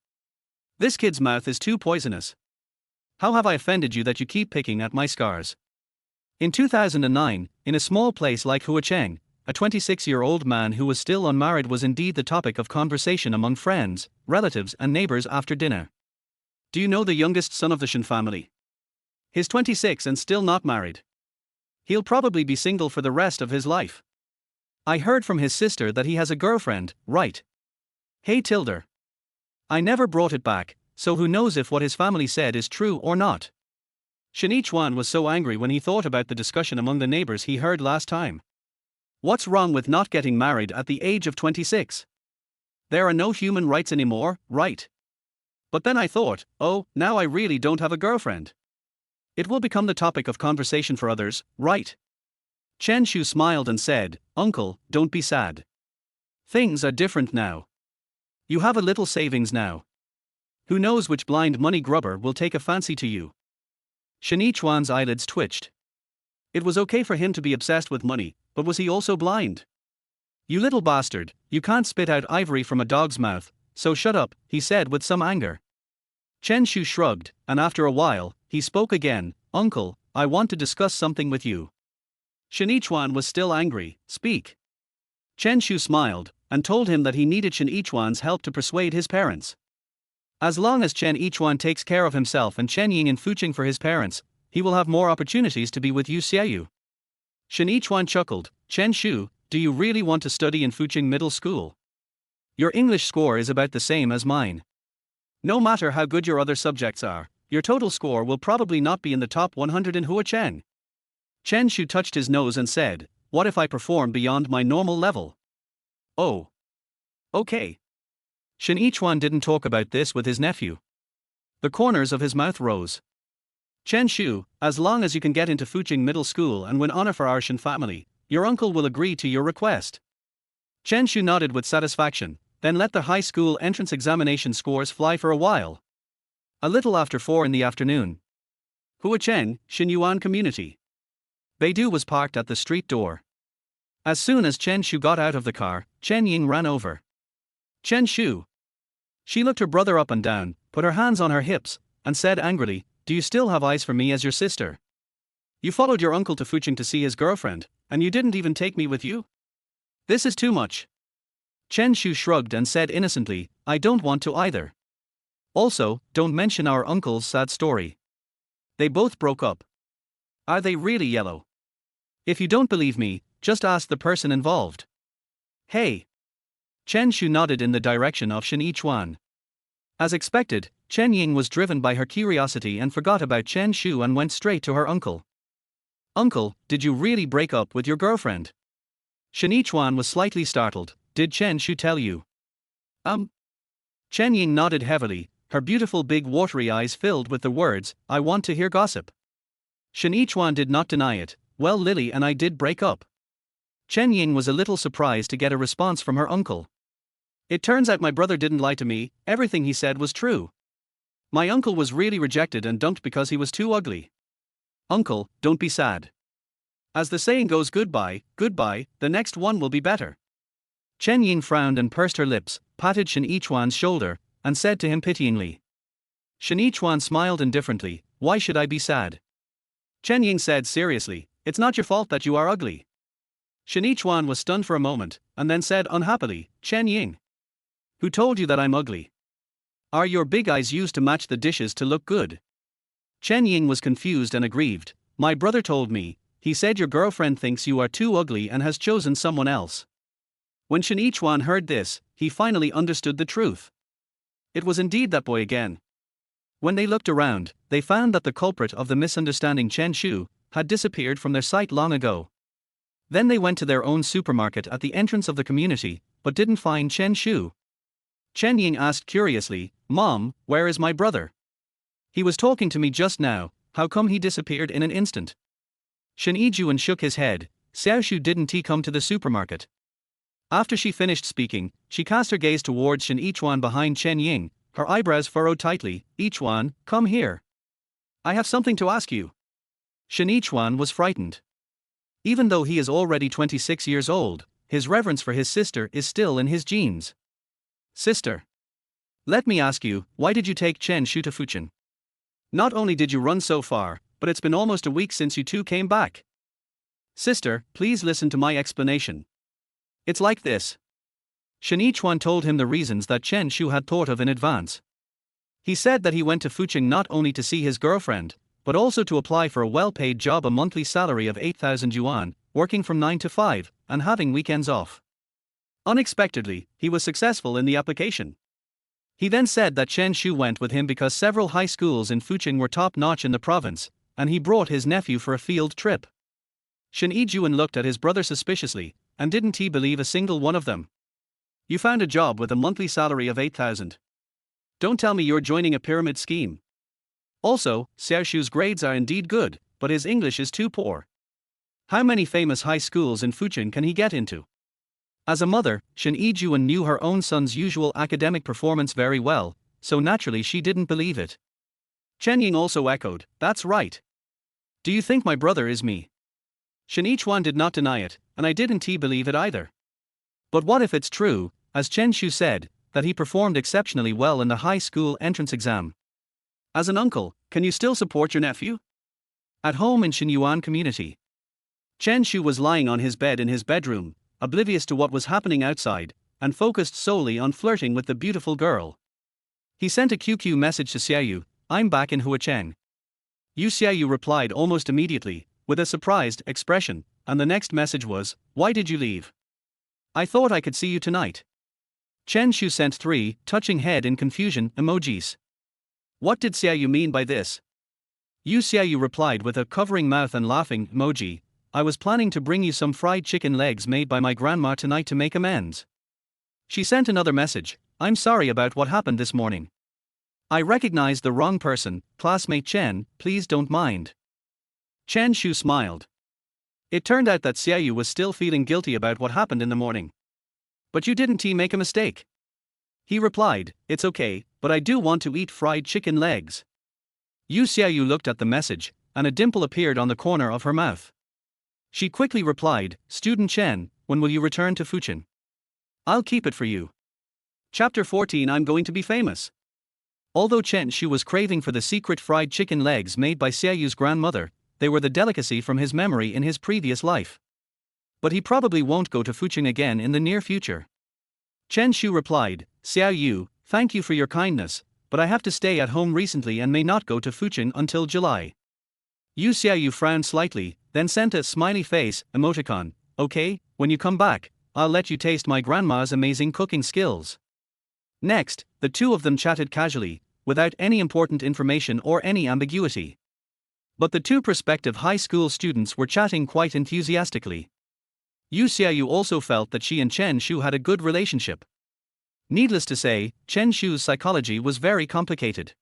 This kid's mouth is too poisonous. How have I offended you that you keep picking at my scars? In 2009, in a small place like Huacheng, a 26-year-old man who was still unmarried was indeed the topic of conversation among friends, relatives and neighbors after dinner. Do you know the youngest son of the Shen family? He's 26 and still not married. He'll probably be single for the rest of his life. I heard from his sister that he has a girlfriend, right? Hey Tilder. I never brought it back, so who knows if what his family said is true or not. Shen Yichuan was so angry when he thought about the discussion among the neighbors he heard last time. What's wrong with not getting married at the age of 26? There are no human rights anymore, right? But then I thought, now I really don't have a girlfriend. It will become the topic of conversation for others, right? Chen Shu smiled and said, Uncle, don't be sad. Things are different now. You have a little savings now. Who knows which blind money grubber will take a fancy to you? Shen Yichuan's eyelids twitched. It was okay for him to be obsessed with money, but was he also blind? You little bastard, you can't spit out ivory from a dog's mouth, so shut up, he said with some anger. Chen Shu shrugged, and after a while, he spoke again, Uncle, I want to discuss something with you. Shen Yichuan was still angry, speak. Chen Shu smiled, and told him that he needed Shen Yichuan's help to persuade his parents. As long as Chen Yichuan takes care of himself and Chen Ying in Huacheng for his parents, he will have more opportunities to be with Yu Xiaoyu. Shen Yichuan chuckled, Chen Shu, do you really want to study in Huacheng Middle School? Your English score is about the same as mine. No matter how good your other subjects are, your total score will probably not be in the top 100 in Huacheng. Chen Shu touched his nose and said, what if I perform beyond my normal level? Oh. Okay. Shen Yichuan didn't talk about this with his nephew. The corners of his mouth rose. Chen Shu, as long as you can get into Huacheng Middle School and win honor for our Shen family, your uncle will agree to your request. Chen Shu nodded with satisfaction, then let the high school entrance examination scores fly for a while. A little after 4 in the afternoon. Huacheng, Xinyuan Community. Beidou was parked at the street door. As soon as Chen Shu got out of the car, Chen Ying ran over. Chen Shu. She looked her brother up and down, put her hands on her hips, and said angrily, do you still have eyes for me as your sister? You followed your uncle to Huacheng to see his girlfriend, and you didn't even take me with you? This is too much. Chen Shu shrugged and said innocently, I don't want to either. Also, don't mention our uncle's sad story. They both broke up. Are they really yellow? If you don't believe me, just ask the person involved. Hey. Chen Shu nodded in the direction of Shen Yichuan. As expected, Chen Ying was driven by her curiosity and forgot about Chen Shu and went straight to her uncle. "Uncle, did you really break up with your girlfriend?" Chen Yichuan was slightly startled. "Did Chen Shu tell you?" Chen Ying nodded heavily, her beautiful big watery eyes filled with the words, "I want to hear gossip." Chen Yichuan did not deny it. "Well, Lily and I did break up." Chen Ying was a little surprised to get a response from her uncle. "It turns out my brother didn't lie to me, everything he said was true. My uncle was really rejected and dumped because he was too ugly." "Uncle, don't be sad. As the saying goes, goodbye, goodbye, the next one will be better." Chen Ying frowned and pursed her lips, patted Shen Yichuan's shoulder, and said to him pityingly. Shen Yichuan smiled indifferently. "Why should I be sad?" Chen Ying said seriously, "It's not your fault that you are ugly." Shen Yichuan was stunned for a moment, and then said unhappily, "Chen Ying, who told you that I'm ugly? Are your big eyes used to match the dishes to look good?" Chen Ying was confused and aggrieved. "My brother told me, he said your girlfriend thinks you are too ugly and has chosen someone else." When Shen Yichuan heard this, he finally understood the truth. It was indeed that boy again. When they looked around, they found that the culprit of the misunderstanding, Chen Shu, had disappeared from their sight long ago. Then they went to their own supermarket at the entrance of the community, but didn't find Chen Shu. Chen Ying asked curiously, "Mom, where is my brother? He was talking to me just now, how come he disappeared in an instant?" Shen Yijuan shook his head. "Xiao Shu didn't he come to the supermarket?" After she finished speaking, she cast her gaze towards Shen Yichuan behind Chen Ying, her eyebrows furrowed tightly. "Yichuan, come here. I have something to ask you." Shen Yichuan was frightened. Even though he is already 26 years old, his reverence for his sister is still in his genes. "Sister, let me ask you, why did you take Chen Shu to Fucheng? Not only did you run so far, but it's been almost a week since you two came back." "Sister, please listen to my explanation. It's like this." Shen Yichuan told him the reasons that Chen Shu had thought of in advance. He said that he went to Fucheng not only to see his girlfriend, but also to apply for a well-paid job, a monthly salary of 8,000 yuan, working from 9 to 5, and having weekends off. Unexpectedly, he was successful in the application. He then said that Chen Shu went with him because several high schools in Fucheng were top-notch in the province, and he brought his nephew for a field trip. Shen Yijuan looked at his brother suspiciously, and didn't he believe a single one of them? "You found a job with a monthly salary of 8,000. Don't tell me you're joining a pyramid scheme. Also, Xiao Shu's grades are indeed good, but his English is too poor. How many famous high schools in Fucheng can he get into?" As a mother, Shen Yijuan knew her own son's usual academic performance very well, so naturally she didn't believe it. Chen Ying also echoed, "That's right. Do you think my brother is me?" Shen Yichuan did not deny it, and I didn't believe it either. But what if it's true, as Chen Shu said, that he performed exceptionally well in the high school entrance exam? As an uncle, can you still support your nephew? At home in Xinyuan community, Chen Shu was lying on his bed in his bedroom, oblivious to what was happening outside, and focused solely on flirting with the beautiful girl. He sent a QQ message to Xiaoyu, "I'm back in Huacheng." Xiaoyu replied almost immediately, with a surprised expression, and the next message was, "Why did you leave? I thought I could see you tonight." Chen Shu sent 3 touching head in confusion emojis. What did Xiaoyu mean by this? Xiaoyu replied with a covering mouth and laughing emoji, "I was planning to bring you some fried chicken legs made by my grandma tonight to make amends." She sent another message, "I'm sorry about what happened this morning. I recognized the wrong person, classmate Chen, please don't mind." Chen Shu smiled. It turned out that Xiaoyu was still feeling guilty about what happened in the morning. "But you didn't make a mistake?" He replied, "It's okay, but I do want to eat fried chicken legs." Xiaoyu looked at the message, and a dimple appeared on the corner of her mouth. She quickly replied, "Student Chen, when will you return to Fucheng? I'll keep it for you." Chapter 14, I'm going to be famous. Although Chen Shu was craving for the secret fried chicken legs made by Xiaoyu's grandmother, they were the delicacy from his memory in his previous life. But he probably won't go to Fucheng again in the near future. Chen Shu replied, "Xiaoyu, thank you for your kindness, but I have to stay at home recently and may not go to Fucheng until July." Xiaoyu frowned slightly, then sent a smiley face emoticon, "Okay, when you come back, I'll let you taste my grandma's amazing cooking skills." Next, the two of them chatted casually, without any important information or any ambiguity. But the two prospective high school students were chatting quite enthusiastically. Yu Xiaoyu also felt that she and Chen Shu had a good relationship. Needless to say, Chen Shu's psychology was very complicated.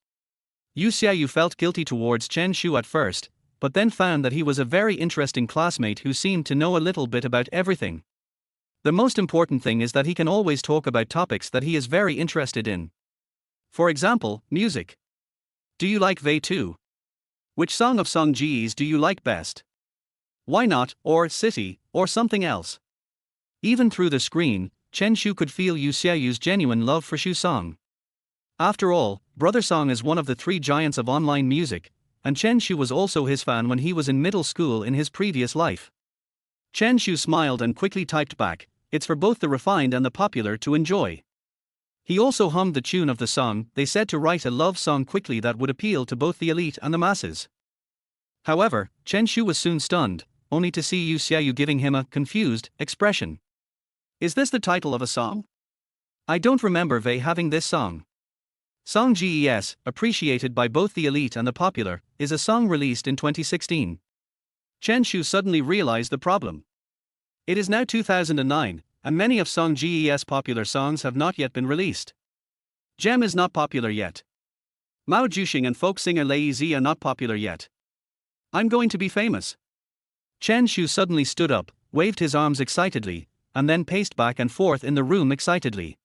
Yu Xiaoyu felt guilty towards Chen Shu at first, but then found that he was a very interesting classmate who seemed to know a little bit about everything. The most important thing is that he can always talk about topics that he is very interested in. For example, music. Do you like Vei too? Which song of Song Ji's do you like best? Why not, or City, or something else? Even through the screen, Chen Shu could feel Yu Xiaoyu's genuine love for Shu Song. After all, Brother Song is one of the three giants of online music, and Chen Shu was also his fan when he was in middle school in his previous life. Chen Shu smiled and quickly typed back, "It's for both the refined and the popular to enjoy." He also hummed the tune of the song. They said to write a love song quickly that would appeal to both the elite and the masses. However, Chen Shu was soon stunned, only to see Yu Xiaoyu giving him a confused expression. Is this the title of a song? I don't remember Vei having this song. Song GES, appreciated by both the elite and the popular, is a song released in 2016. Chen Shu suddenly realized the problem. It is now 2009, and many of Song GES popular songs have not yet been released. Gem is not popular yet. Mao Juxing and folk singer Lei Zi are not popular yet. I'm going to be famous. Chen Shu suddenly stood up, waved his arms excitedly, and then paced back and forth in the room excitedly.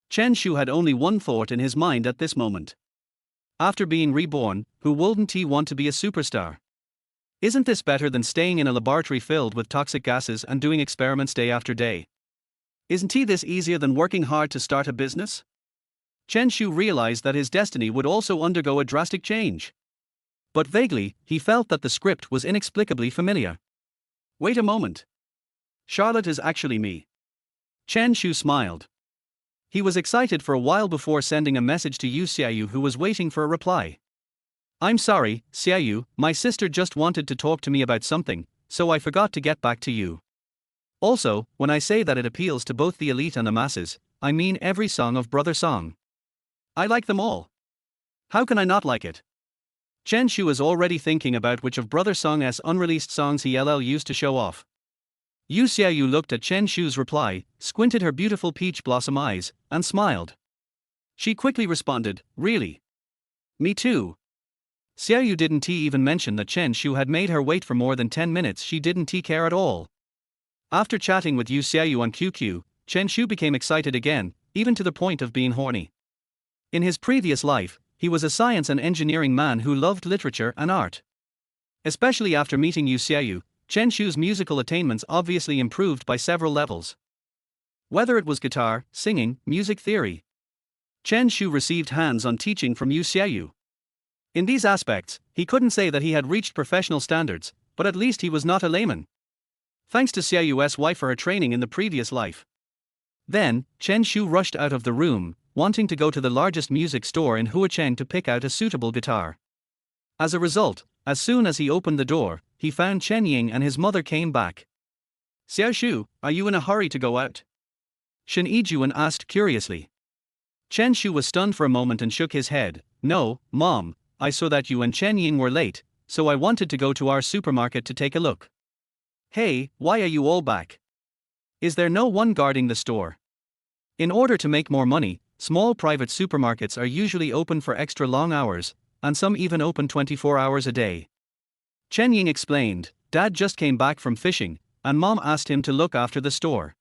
Chen Shu had only one thought in his mind at this moment. After being reborn, who wouldn't he want to be a superstar? Isn't this better than staying in a laboratory filled with toxic gases and doing experiments day after day? Isn't this easier than working hard to start a business? Chen Shu realized that his destiny would also undergo a drastic change. But vaguely, he felt that the script was inexplicably familiar. Wait a moment. Charlotte is actually me. Chen Shu smiled. He was excited for a while before sending a message to Yu Xiaoyu, who was waiting for a reply. I'm sorry, Xiaoyu, my sister just wanted to talk to me about something, so I forgot to get back to you. Also, when I say that it appeals to both the elite and the masses, I mean every song of Brother Song. I like them all. How can I not like it? Chen Shu is already thinking about which of Brother Song's unreleased songs he'll use to show off. Yu Xiaoyu looked at Chen Shu's reply, squinted her beautiful peach blossom eyes, and smiled. She quickly responded, really? Me too. Xiaoyu didn't even mention that Chen Shu had made her wait for more than 10 minutes. She didn't care at all. After chatting with Yu Xiaoyu on QQ, Chen Shu became excited again, even to the point of being horny. In his previous life, he was a science and engineering man who loved literature and art. Especially after meeting Yu Xiaoyu, Chen Shu's musical attainments obviously improved by several levels. Whether it was guitar, singing, music theory, Chen Shu received hands-on teaching from Yu Xiaoyu. In these aspects, he couldn't say that he had reached professional standards, but at least he was not a layman. Thanks to Xiaoyu's wife for her training in the previous life. Then, Chen Shu rushed out of the room, wanting to go to the largest music store in Huacheng to pick out a suitable guitar. As a result, as soon as he opened the door, he found Chen Ying and his mother came back. Xiao Shu, are you in a hurry to go out? Shen Yijuan asked curiously. Chen Shu was stunned for a moment and shook his head. No, Mom, I saw that you and Chen Ying were late, so I wanted to go to our supermarket to take a look. Hey, why are you all back? Is there no one guarding the store? In order to make more money, small private supermarkets are usually open for extra long hours, and some even open 24 hours a day. Chen Ying explained, Dad just came back from fishing, and Mom asked him to look after the store.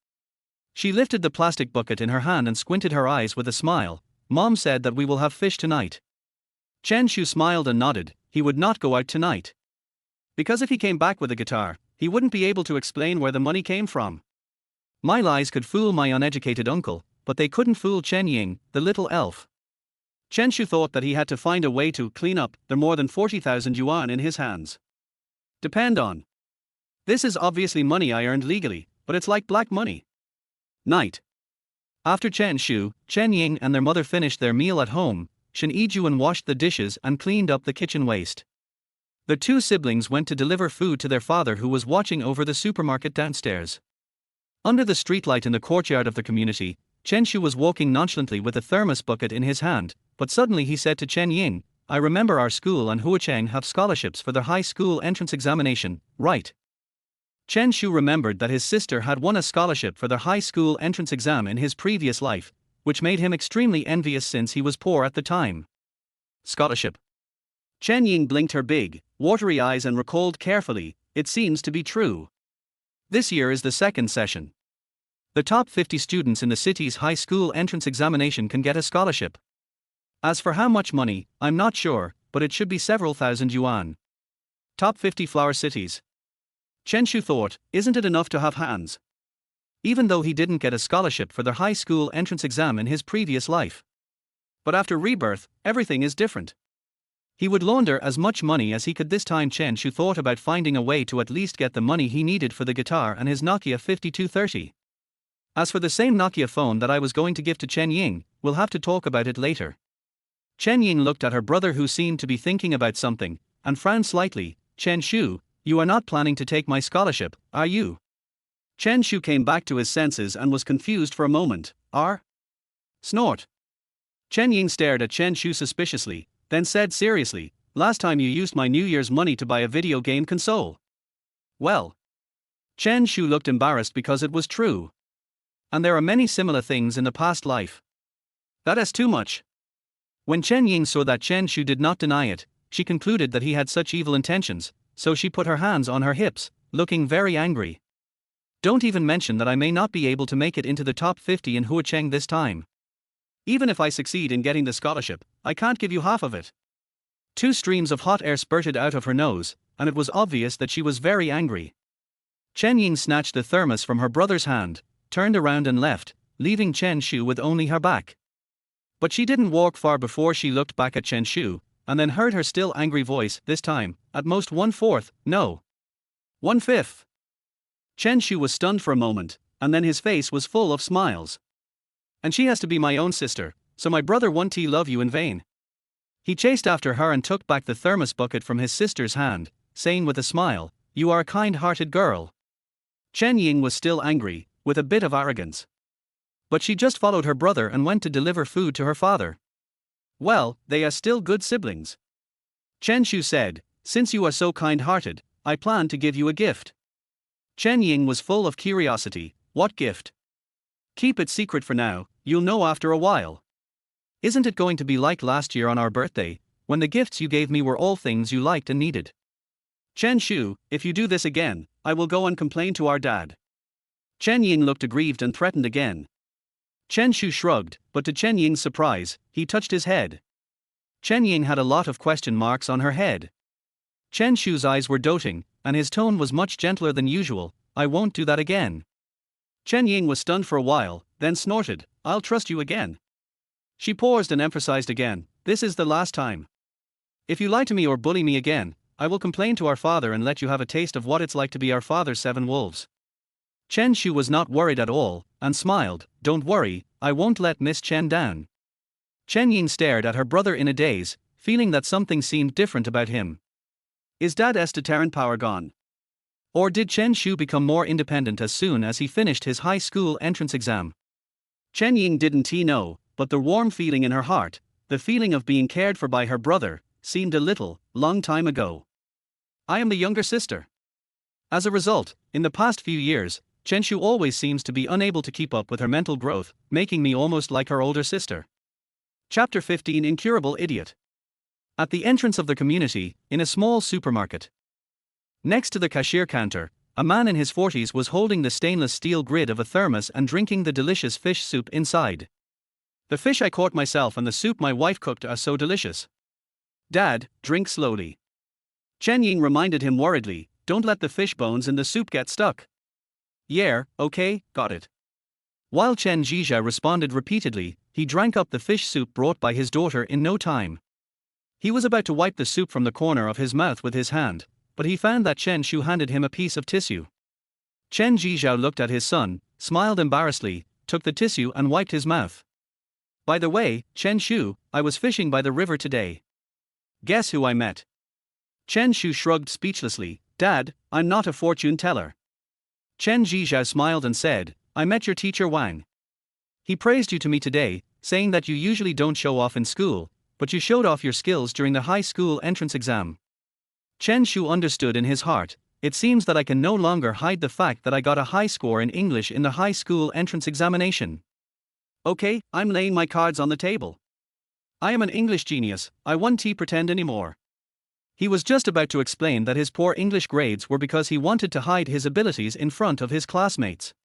She lifted the plastic bucket in her hand and squinted her eyes with a smile. Mom said that we will have fish tonight. Chen Shu smiled and nodded. He would not go out tonight. Because if he came back with a guitar, he wouldn't be able to explain where the money came from. My lies could fool my uneducated uncle, but they couldn't fool Chen Ying, the little elf. Chen Shu thought that he had to find a way to clean up the more than 40,000 yuan in his hands. Depend on. This is obviously money I earned legally, but it's like black money. Night. After Chen Shu, Chen Ying and their mother finished their meal at home, Shen Yijuan washed the dishes and cleaned up the kitchen waste. The two siblings went to deliver food to their father, who was watching over the supermarket downstairs. Under the streetlight in the courtyard of the community, Chen Shu was walking nonchalantly with a thermos bucket in his hand, but suddenly he said to Chen Ying, "I remember our school and Huacheng have scholarships for their high school entrance examination, right?" Chen Shu remembered that his sister had won a scholarship for their high school entrance exam in his previous life, which made him extremely envious since he was poor at the time. Scholarship. Chen Ying blinked her big, watery eyes and recalled carefully, "It seems to be true. This year is the second session. The top 50 students in the city's high school entrance examination can get a scholarship. As for how much money, I'm not sure, but it should be several thousand yuan. Top 50 flower cities." Chen Shu thought, isn't it enough to have hands? Even though he didn't get a scholarship for their high school entrance exam in his previous life. But after Rebirth, everything is different. He would launder as much money as he could this time. Chen Shu thought about finding a way to at least get the money he needed for the guitar and his Nokia 5230. As for the same Nokia phone that I was going to give to Chen Ying, we'll have to talk about it later. Chen Ying looked at her brother who seemed to be thinking about something, and frowned slightly. "Chen Shu, you are not planning to take my scholarship, are you?" Chen Shu came back to his senses and was confused for a moment. Snort. Chen Ying stared at Chen Shu suspiciously, then said seriously, "Last time you used my New Year's money to buy a video game console." Well. Chen Shu looked embarrassed because it was true. And there are many similar things in the past life. That is too much. When Chen Ying saw that Chen Shu did not deny it, she concluded that he had such evil intentions, so she put her hands on her hips, looking very angry. "Don't even mention that I may not be able to make it into the top 50 in Huacheng this time. Even if I succeed in getting the scholarship, I can't give you half of it." 2 streams of hot air spurted out of her nose, and it was obvious that she was very angry. Chen Ying snatched the thermos from her brother's hand, turned around and left, leaving Chen Shu with only her back. But she didn't walk far before she looked back at Chen Shu, and then heard her still angry voice, this time, at most 1/4, no. 1/5. Chen Shu was stunned for a moment, and then his face was full of smiles. "And she has to be my own sister, so my brother won't love you in vain." He chased after her and took back the thermos bucket from his sister's hand, saying with a smile, "You are a kind-hearted girl." Chen Ying was still angry, with a bit of arrogance. But she just followed her brother and went to deliver food to her father. "Well, they are still good siblings." Chen Shu said, "Since you are so kind-hearted, I plan to give you a gift." Chen Ying was full of curiosity. "What gift?" "Keep it secret for now, you'll know after a while." "Isn't it going to be like last year on our birthday, when the gifts you gave me were all things you liked and needed?" "Chen Shu, if you do this again, I will go and complain to our dad." Chen Ying looked aggrieved and threatened again. Chen Shu shrugged, but to Chen Ying's surprise, he touched his head. Chen Ying had a lot of question marks on her head. Chen Shu's eyes were doting, and his tone was much gentler than usual. "I won't do that again." Chen Ying was stunned for a while, then snorted, "I'll trust you again." She paused and emphasized again, "This is the last time. If you lie to me or bully me again, I will complain to our father and let you have a taste of what it's like to be our father's 7 wolves. Chen Shu was not worried at all, and smiled, "Don't worry, I won't let Miss Chen down." Chen Ying stared at her brother in a daze, feeling that something seemed different about him. Is Dad's deterrent power gone? Or did Chen Shu become more independent as soon as he finished his high school entrance exam? Chen Ying didn't know, but the warm feeling in her heart, the feeling of being cared for by her brother, seemed a long time ago. "I am the younger sister." As a result, in the past few years, Chen Shu always seems to be unable to keep up with her mental growth, making me almost like her older sister. Chapter 15 Incurable Idiot. At the entrance of the community, in a small supermarket. Next to the cashier counter, a man in his 40s was holding the stainless steel grid of a thermos and drinking the delicious fish soup inside. "The fish I caught myself and the soup my wife cooked are so delicious." "Dad, drink slowly." Chen Ying reminded him worriedly, "Don't let the fish bones in the soup get stuck." "Yeah, okay, got it." While Chen Zhizha responded repeatedly, he drank up the fish soup brought by his daughter in no time. He was about to wipe the soup from the corner of his mouth with his hand, but he found that Chen Shu handed him a piece of tissue. Chen Zhizhao looked at his son, smiled embarrassedly, took the tissue and wiped his mouth. "By the way, Chen Shu, I was fishing by the river today. Guess who I met?" Chen Shu shrugged speechlessly, "Dad, I'm not a fortune teller." Chen Zhizhao smiled and said, "I met your teacher Wang." He praised you to me today, saying that you usually don't show off in school, but you showed off your skills during the high school entrance exam. Chen Shu understood in his heart, it seems that I can no longer hide the fact that I got a high score in English in the high school entrance examination. Okay, I'm laying my cards on the table. I am an English genius, I won't pretend anymore. He was just about to explain that his poor English grades were because he wanted to hide his abilities in front of his classmates.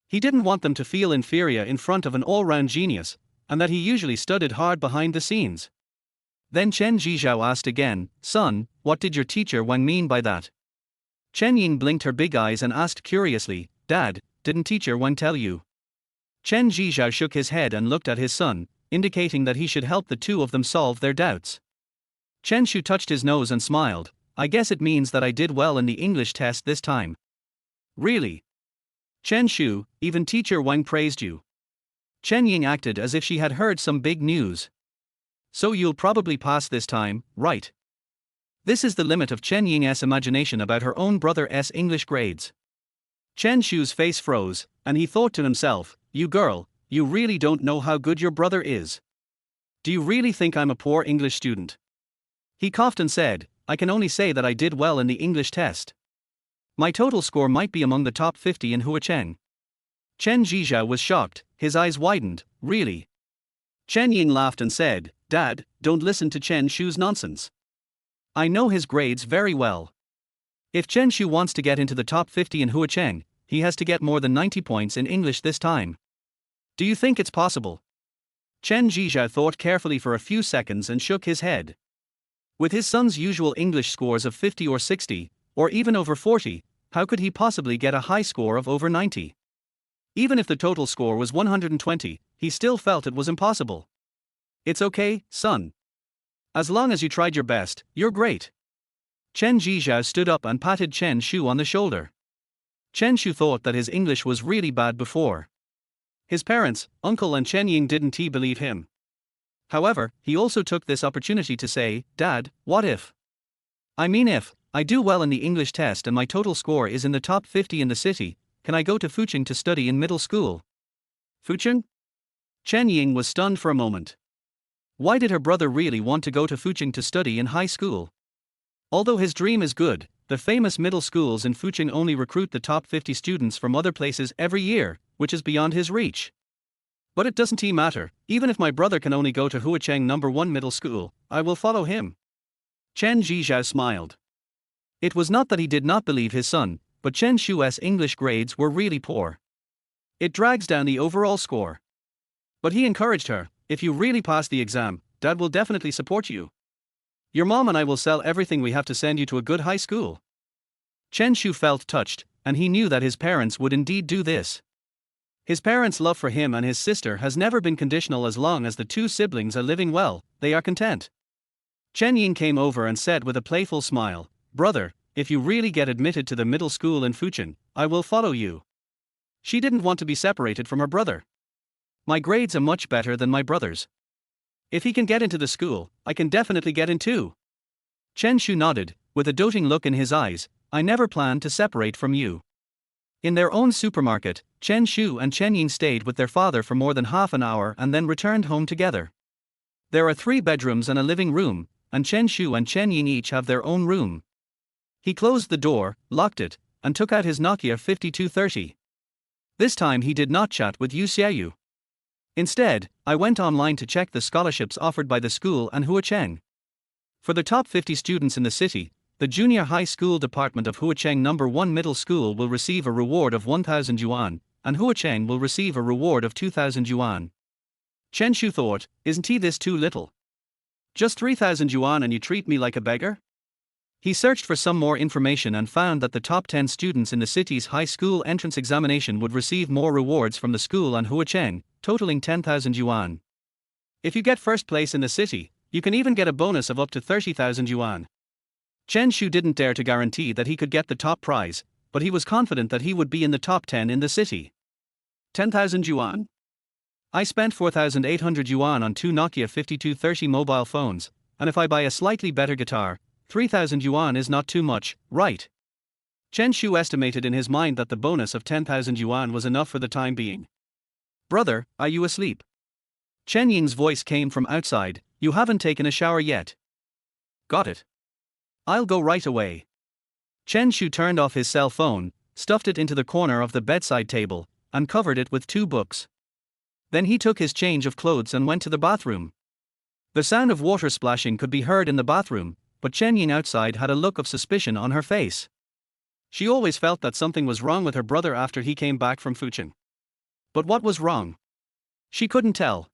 He didn't want them to feel inferior in front of an all-round genius, and that he usually studied hard behind the scenes. Then Chen Zhizhao asked again, "Son, what did your teacher Wang mean by that?" Chen Ying blinked her big eyes and asked curiously, "Dad, didn't teacher Wang tell you?" Chen Zhizhao shook his head and looked at his son, indicating that he should help the two of them solve their doubts. Chen Shu touched his nose and smiled, "I guess it means that I did well in the English test this time." "Really? Chen Shu, even teacher Wang praised you." Chen Ying acted as if she had heard some big news. "So you'll probably pass this time, right?" This is the limit of Chen Ying's imagination about her own brother's English grades. Chen Shu's face froze, and he thought to himself, "You girl, you really don't know how good your brother is. Do you really think I'm a poor English student?" He coughed and said, "I can only say that I did well in the English test. My total score might be among the top 50 in Huacheng." Chen Zhizhao was shocked, his eyes widened, "Really?" Chen Ying laughed and said, "Dad, don't listen to Chen Shu's nonsense. I know his grades very well. If Chen Shu wants to get into the top 50 in Huacheng, he has to get more than 90 points in English this time. Do you think it's possible?" Chen Zhizhao thought carefully for a few seconds and shook his head. With his son's usual English scores of 50 or 60, or even over 40, how could he possibly get a high score of over 90? Even if the total score was 120, he still felt it was impossible. "It's okay, son. As long as you tried your best, you're great." Chen Zhizhao stood up and patted Chen Shu on the shoulder. Chen Shu thought that his English was really bad before. His parents, uncle and Chen Ying didn't believe him. However, he also took this opportunity to say, "Dad, what if? I mean if I do well in the English test and my total score is in the top 50 in the city, can I go to Huacheng to study in middle school?" Huacheng? Chen Ying was stunned for a moment. Why did her brother really want to go to Huacheng to study in high school? Although his dream is good, the famous middle schools in Huacheng only recruit the top 50 students from other places every year, which is beyond his reach. "But it doesn't matter, even if my brother can only go to Huacheng No. 1 middle school, I will follow him." Chen Zhizhao smiled. It was not that he did not believe his son, but Chen Shu's English grades were really poor. It drags down the overall score. But he encouraged her, "If you really pass the exam, Dad will definitely support you. Your mom and I will sell everything we have to send you to a good high school." Chen Shu felt touched, and he knew that his parents would indeed do this. His parents' love for him and his sister has never been conditional. As long as the two siblings are living well, they are content. Chen Ying came over and said with a playful smile, "Brother, if you really get admitted to the middle school in Huacheng, I will follow you." She didn't want to be separated from her brother. "My grades are much better than my brother's. If he can get into the school, I can definitely get in too." Chen Shu nodded, with a doting look in his eyes, "I never planned to separate from you." In their own supermarket, Chen Shu and Chen Ying stayed with their father for more than half an hour and then returned home together. There are 3 bedrooms and a living room, and Chen Shu and Chen Ying each have their own room. He closed the door, locked it, and took out his Nokia 5230. This time he did not chat with Yu Xiaoyu. Instead, I went online to check the scholarships offered by the school and Huacheng. For the top 50 students in the city, the junior high school department of Huacheng No. 1 middle school will receive a reward of 1,000 yuan, and Huacheng will receive a reward of 2,000 yuan. Chen Shu thought, "Isn't this too little? Just 3,000 yuan and you treat me like a beggar?" He searched for some more information and found that the top 10 students in the city's high school entrance examination would receive more rewards from the school and Huacheng, totaling 10,000 yuan. If you get first place in the city, you can even get a bonus of up to 30,000 yuan. Chen Shu didn't dare to guarantee that he could get the top prize, but he was confident that he would be in the top 10 in the city. 10,000 yuan? I spent 4,800 yuan on 2 Nokia 5230 mobile phones, and if I buy a slightly better guitar, 3,000 yuan is not too much, right? Chen Shu estimated in his mind that the bonus of 10,000 yuan was enough for the time being. Brother, are you asleep? Chen Ying's voice came from outside. You haven't taken a shower yet. Got it. I'll go right away. Chen Shu turned off his cell phone, stuffed it into the corner of the bedside table, and covered it with 2 books. Then he took his change of clothes and went to the bathroom. The sound of water splashing could be heard in the bathroom, but Chen Ying outside had a look of suspicion on her face. She always felt that something was wrong with her brother after he came back from Huacheng. But what was wrong? She couldn't tell.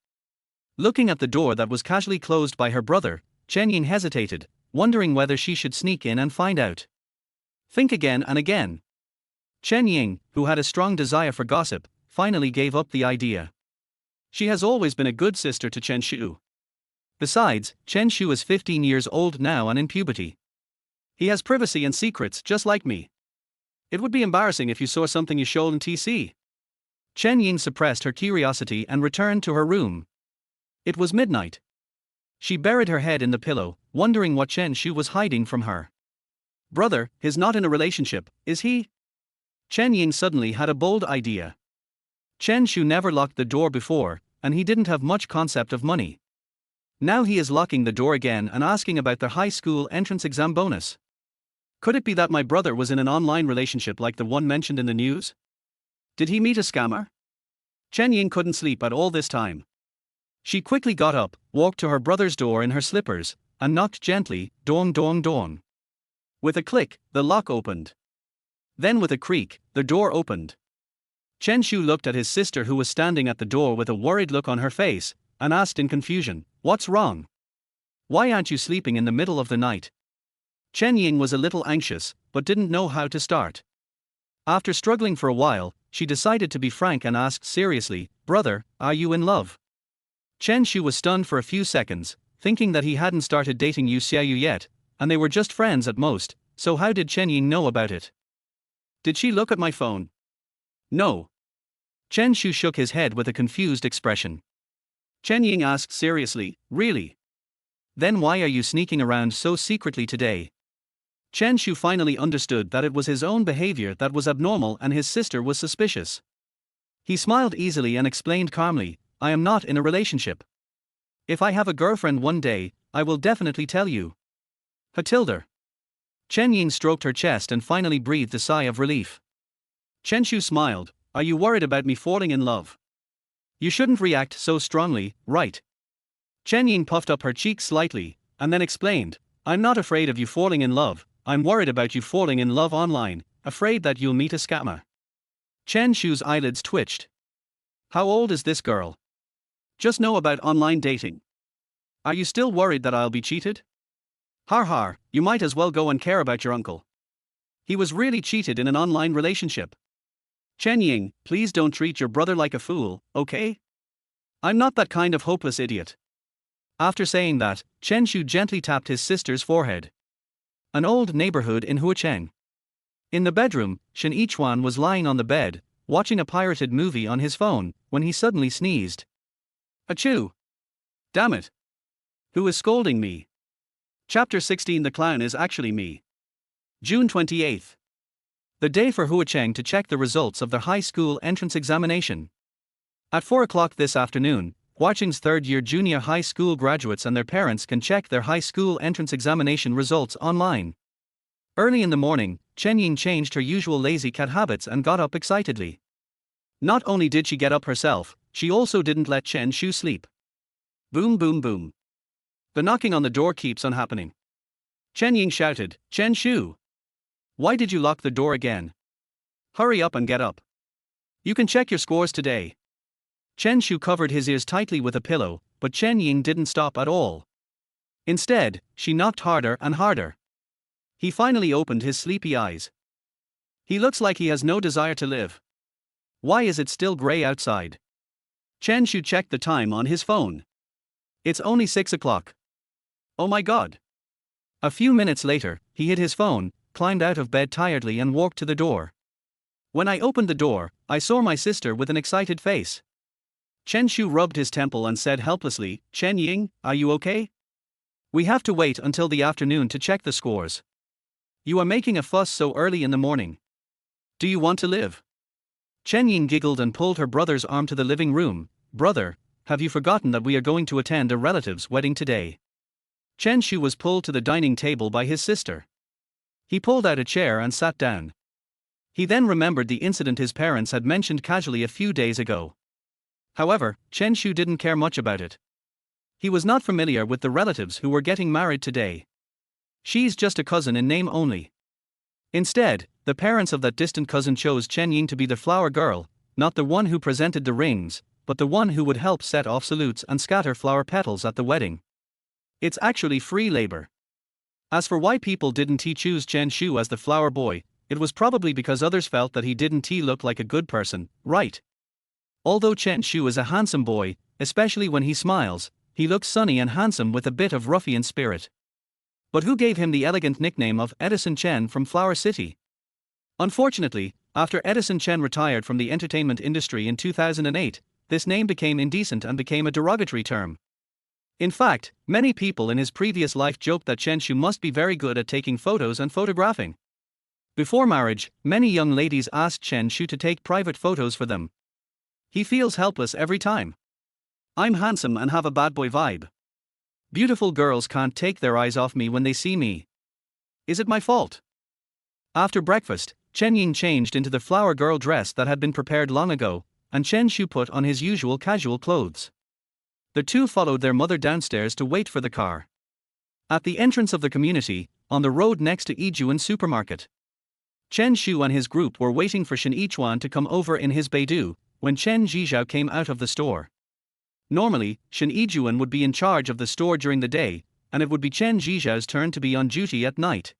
Looking at the door that was casually closed by her brother, Chen Ying hesitated, wondering whether she should sneak in and find out. Think again and again. Chen Ying, who had a strong desire for gossip, finally gave up the idea. She has always been a good sister to Chen Shu. Besides, Chen Shu is 15 years old now and in puberty. He has privacy and secrets just like me. It would be embarrassing if you saw something you shouldn't see. Chen Ying suppressed her curiosity and returned to her room. It was midnight. She buried her head in the pillow, wondering what Chen Shu was hiding from her. Brother, he's not in a relationship, is he? Chen Ying suddenly had a bold idea. Chen Shu never locked the door before, and he didn't have much concept of money. Now he is locking the door again and asking about their high school entrance exam bonus. Could it be that my brother was in an online relationship like the one mentioned in the news? Did he meet a scammer? Chen Ying couldn't sleep at all this time. She quickly got up, walked to her brother's door in her slippers, and knocked gently, dong dong dong. With a click, the lock opened. Then with a creak, the door opened. Chen Shu looked at his sister who was standing at the door with a worried look on her face, and asked in confusion, "What's wrong? Why aren't you sleeping in the middle of the night?" Chen Ying was a little anxious, but didn't know how to start. After struggling for a while, she decided to be frank and asked seriously, "Brother, are you in love?" Chen Shu was stunned for a few seconds, thinking that he hadn't started dating Yu Xiaoyu yet, and they were just friends at most, so how did Chen Ying know about it? Did she look at my phone? No. Chen Shu shook his head with a confused expression. Chen Ying asked seriously, "Really? Then why are you sneaking around so secretly today?" Chen Shu finally understood that it was his own behavior that was abnormal and his sister was suspicious. He smiled easily and explained calmly, "I am not in a relationship. If I have a girlfriend one day, I will definitely tell you." Hatilda. Chen Ying stroked her chest and finally breathed a sigh of relief. Chen Shu smiled, "Are you worried about me falling in love? You shouldn't react so strongly, right?" Chen Ying puffed up her cheeks slightly, and then explained, "I'm not afraid of you falling in love, I'm worried about you falling in love online, afraid that you'll meet a scammer." Chen Shu's eyelids twitched. How old is this girl? Just know about online dating. Are you still worried that I'll be cheated? Har har, you might as well go and care about your uncle. He was really cheated in an online relationship. Chen Ying, please don't treat your brother like a fool, okay? I'm not that kind of hopeless idiot. After saying that, Chen Shu gently tapped his sister's forehead. An old neighborhood in Huacheng. In the bedroom, Shen Yichuan was lying on the bed, watching a pirated movie on his phone, when he suddenly sneezed. Achoo! Damn it! Who is scolding me? Chapter 16. The clown is actually me. June 28th. The day for Huacheng to check the results of their high school entrance examination. At 4 o'clock this afternoon, Huacheng's third-year junior high school graduates and their parents can check their high school entrance examination results online. Early in the morning, Chen Ying changed her usual lazy cat habits and got up excitedly. Not only did she get up herself, she also didn't let Chen Shu sleep. Boom boom boom. The knocking on the door keeps on happening. Chen Ying shouted, "Chen Shu! Why did you lock the door again? Hurry up and get up. You can check your scores today." Chen Shu covered his ears tightly with a pillow, but Chen Ying didn't stop at all. Instead, she knocked harder and harder. He finally opened his sleepy eyes. He looks like he has no desire to live. Why is it still gray outside? Chen Shu checked the time on his phone. It's only 6 o'clock. Oh my god. A few minutes later, he hid his phone, climbed out of bed tiredly and walked to the door. When I opened the door, I saw my sister with an excited face. Chen Shu rubbed his temple and said helplessly, "Chen Ying, are you okay? We have to wait until the afternoon to check the scores. You are making a fuss so early in the morning. Do you want to live?" Chen Ying giggled and pulled her brother's arm to the living room. Brother, have you forgotten that we are going to attend a relative's wedding today? Chen Shu was pulled to the dining table by his sister. He pulled out a chair and sat down. He then remembered the incident his parents had mentioned casually a few days ago. However, Chen Shu didn't care much about it. He was not familiar with the relatives who were getting married today. She's just a cousin in name only. Instead, the parents of that distant cousin chose Chen Ying to be the flower girl, not the one who presented the rings, but the one who would help set off salutes and scatter flower petals at the wedding. It's actually free labor. As for why people didn't choose Chen Shu as the flower boy, it was probably because others felt that he didn't look like a good person, right? Although Chen Shu is a handsome boy, especially when he smiles, he looks sunny and handsome with a bit of ruffian spirit. But who gave him the elegant nickname of Edison Chen from Flower City? Unfortunately, after Edison Chen retired from the entertainment industry in 2008, this name became indecent and became a derogatory term. In fact, many people in his previous life joked that Chen Shu must be very good at taking photos and photographing. Before marriage, many young ladies asked Chen Shu to take private photos for them. He feels helpless every time. I'm handsome and have a bad boy vibe. Beautiful girls can't take their eyes off me when they see me. Is it my fault? After breakfast, Chen Ying changed into the flower girl dress that had been prepared long ago, and Chen Shu put on his usual casual clothes. The two followed their mother downstairs to wait for the car. At the entrance of the community, on the road next to Yijuan supermarket, Chen Shu and his group were waiting for Shen Yichuan to come over in his Beidou, when Chen Zhizhao came out of the store. Normally, Shen Yijuan would be in charge of the store during the day, and it would be Chen Zhizhao's turn to be on duty at night.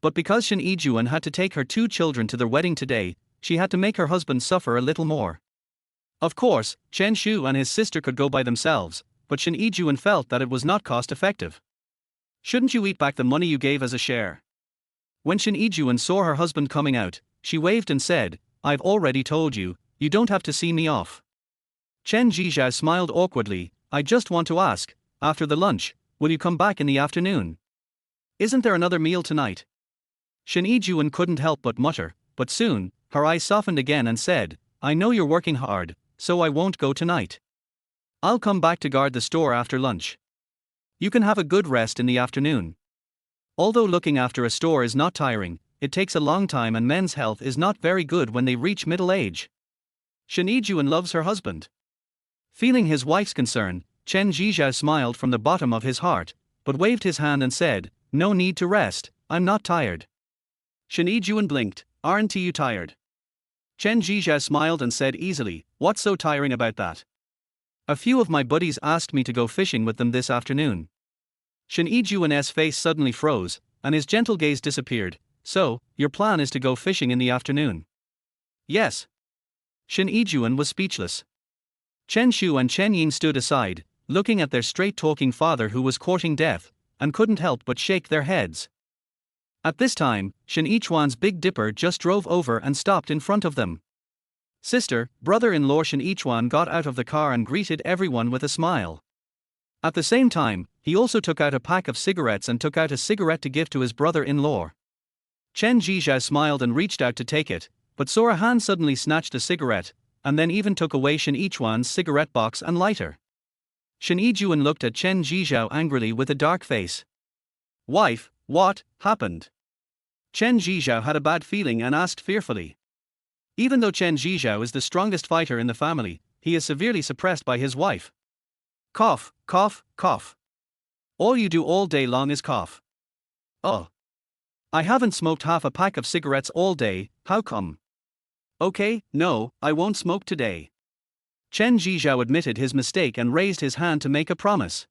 But because Shen Yijuan had to take her 2 children to their wedding today, she had to make her husband suffer a little more. Of course, Chen Shu and his sister could go by themselves, but Shen Yijuan felt that it was not cost-effective. Shouldn't you eat back the money you gave as a share? When Shen Yijuan saw her husband coming out, she waved and said, I've already told you, you don't have to see me off. Chen Zhizhao smiled awkwardly, I just want to ask, after the lunch, will you come back in the afternoon? Isn't there another meal tonight? Shen Yijuan couldn't help but mutter, but soon, her eyes softened again and said, I know you're working hard, so I won't go tonight. I'll come back to guard the store after lunch. You can have a good rest in the afternoon. Although looking after a store is not tiring, it takes a long time and men's health is not very good when they reach middle age. Shen Yijuan loves her husband. Feeling his wife's concern, Chen Zhizhao smiled from the bottom of his heart, but waved his hand and said, no need to rest, I'm not tired. Shen Yijuan blinked, aren't you tired? Chen Zhizhao smiled and said easily, what's so tiring about that? A few of my buddies asked me to go fishing with them this afternoon. Shen Yijuan's face suddenly froze, and his gentle gaze disappeared. So, your plan is to go fishing in the afternoon? Yes. Shen Yijuan was speechless. Chen Shu and Chen Ying stood aside, looking at their straight-talking father who was courting death, and couldn't help but shake their heads. At this time, Shen Yichuan's Big Dipper just drove over and stopped in front of them. Sister, brother-in-law Shen Yichuan got out of the car and greeted everyone with a smile. At the same time, he also took out a pack of cigarettes and took out a cigarette to give to his brother-in-law. Chen Zhizhao smiled and reached out to take it, but saw a hand suddenly snatched a cigarette, and then even took away Shen Yichuan's cigarette box and lighter. Shen Yijuan looked at Chen Zhizhao angrily with a dark face. Wife, what happened? Chen Zhizhao had a bad feeling and asked fearfully. Even though Chen Zhizhao is the strongest fighter in the family, he is severely suppressed by his wife. Cough, cough, cough. All you do all day long is cough. Oh. I haven't smoked half a pack of cigarettes all day, how come? Okay, no, I won't smoke today. Chen Zhizhao admitted his mistake and raised his hand to make a promise.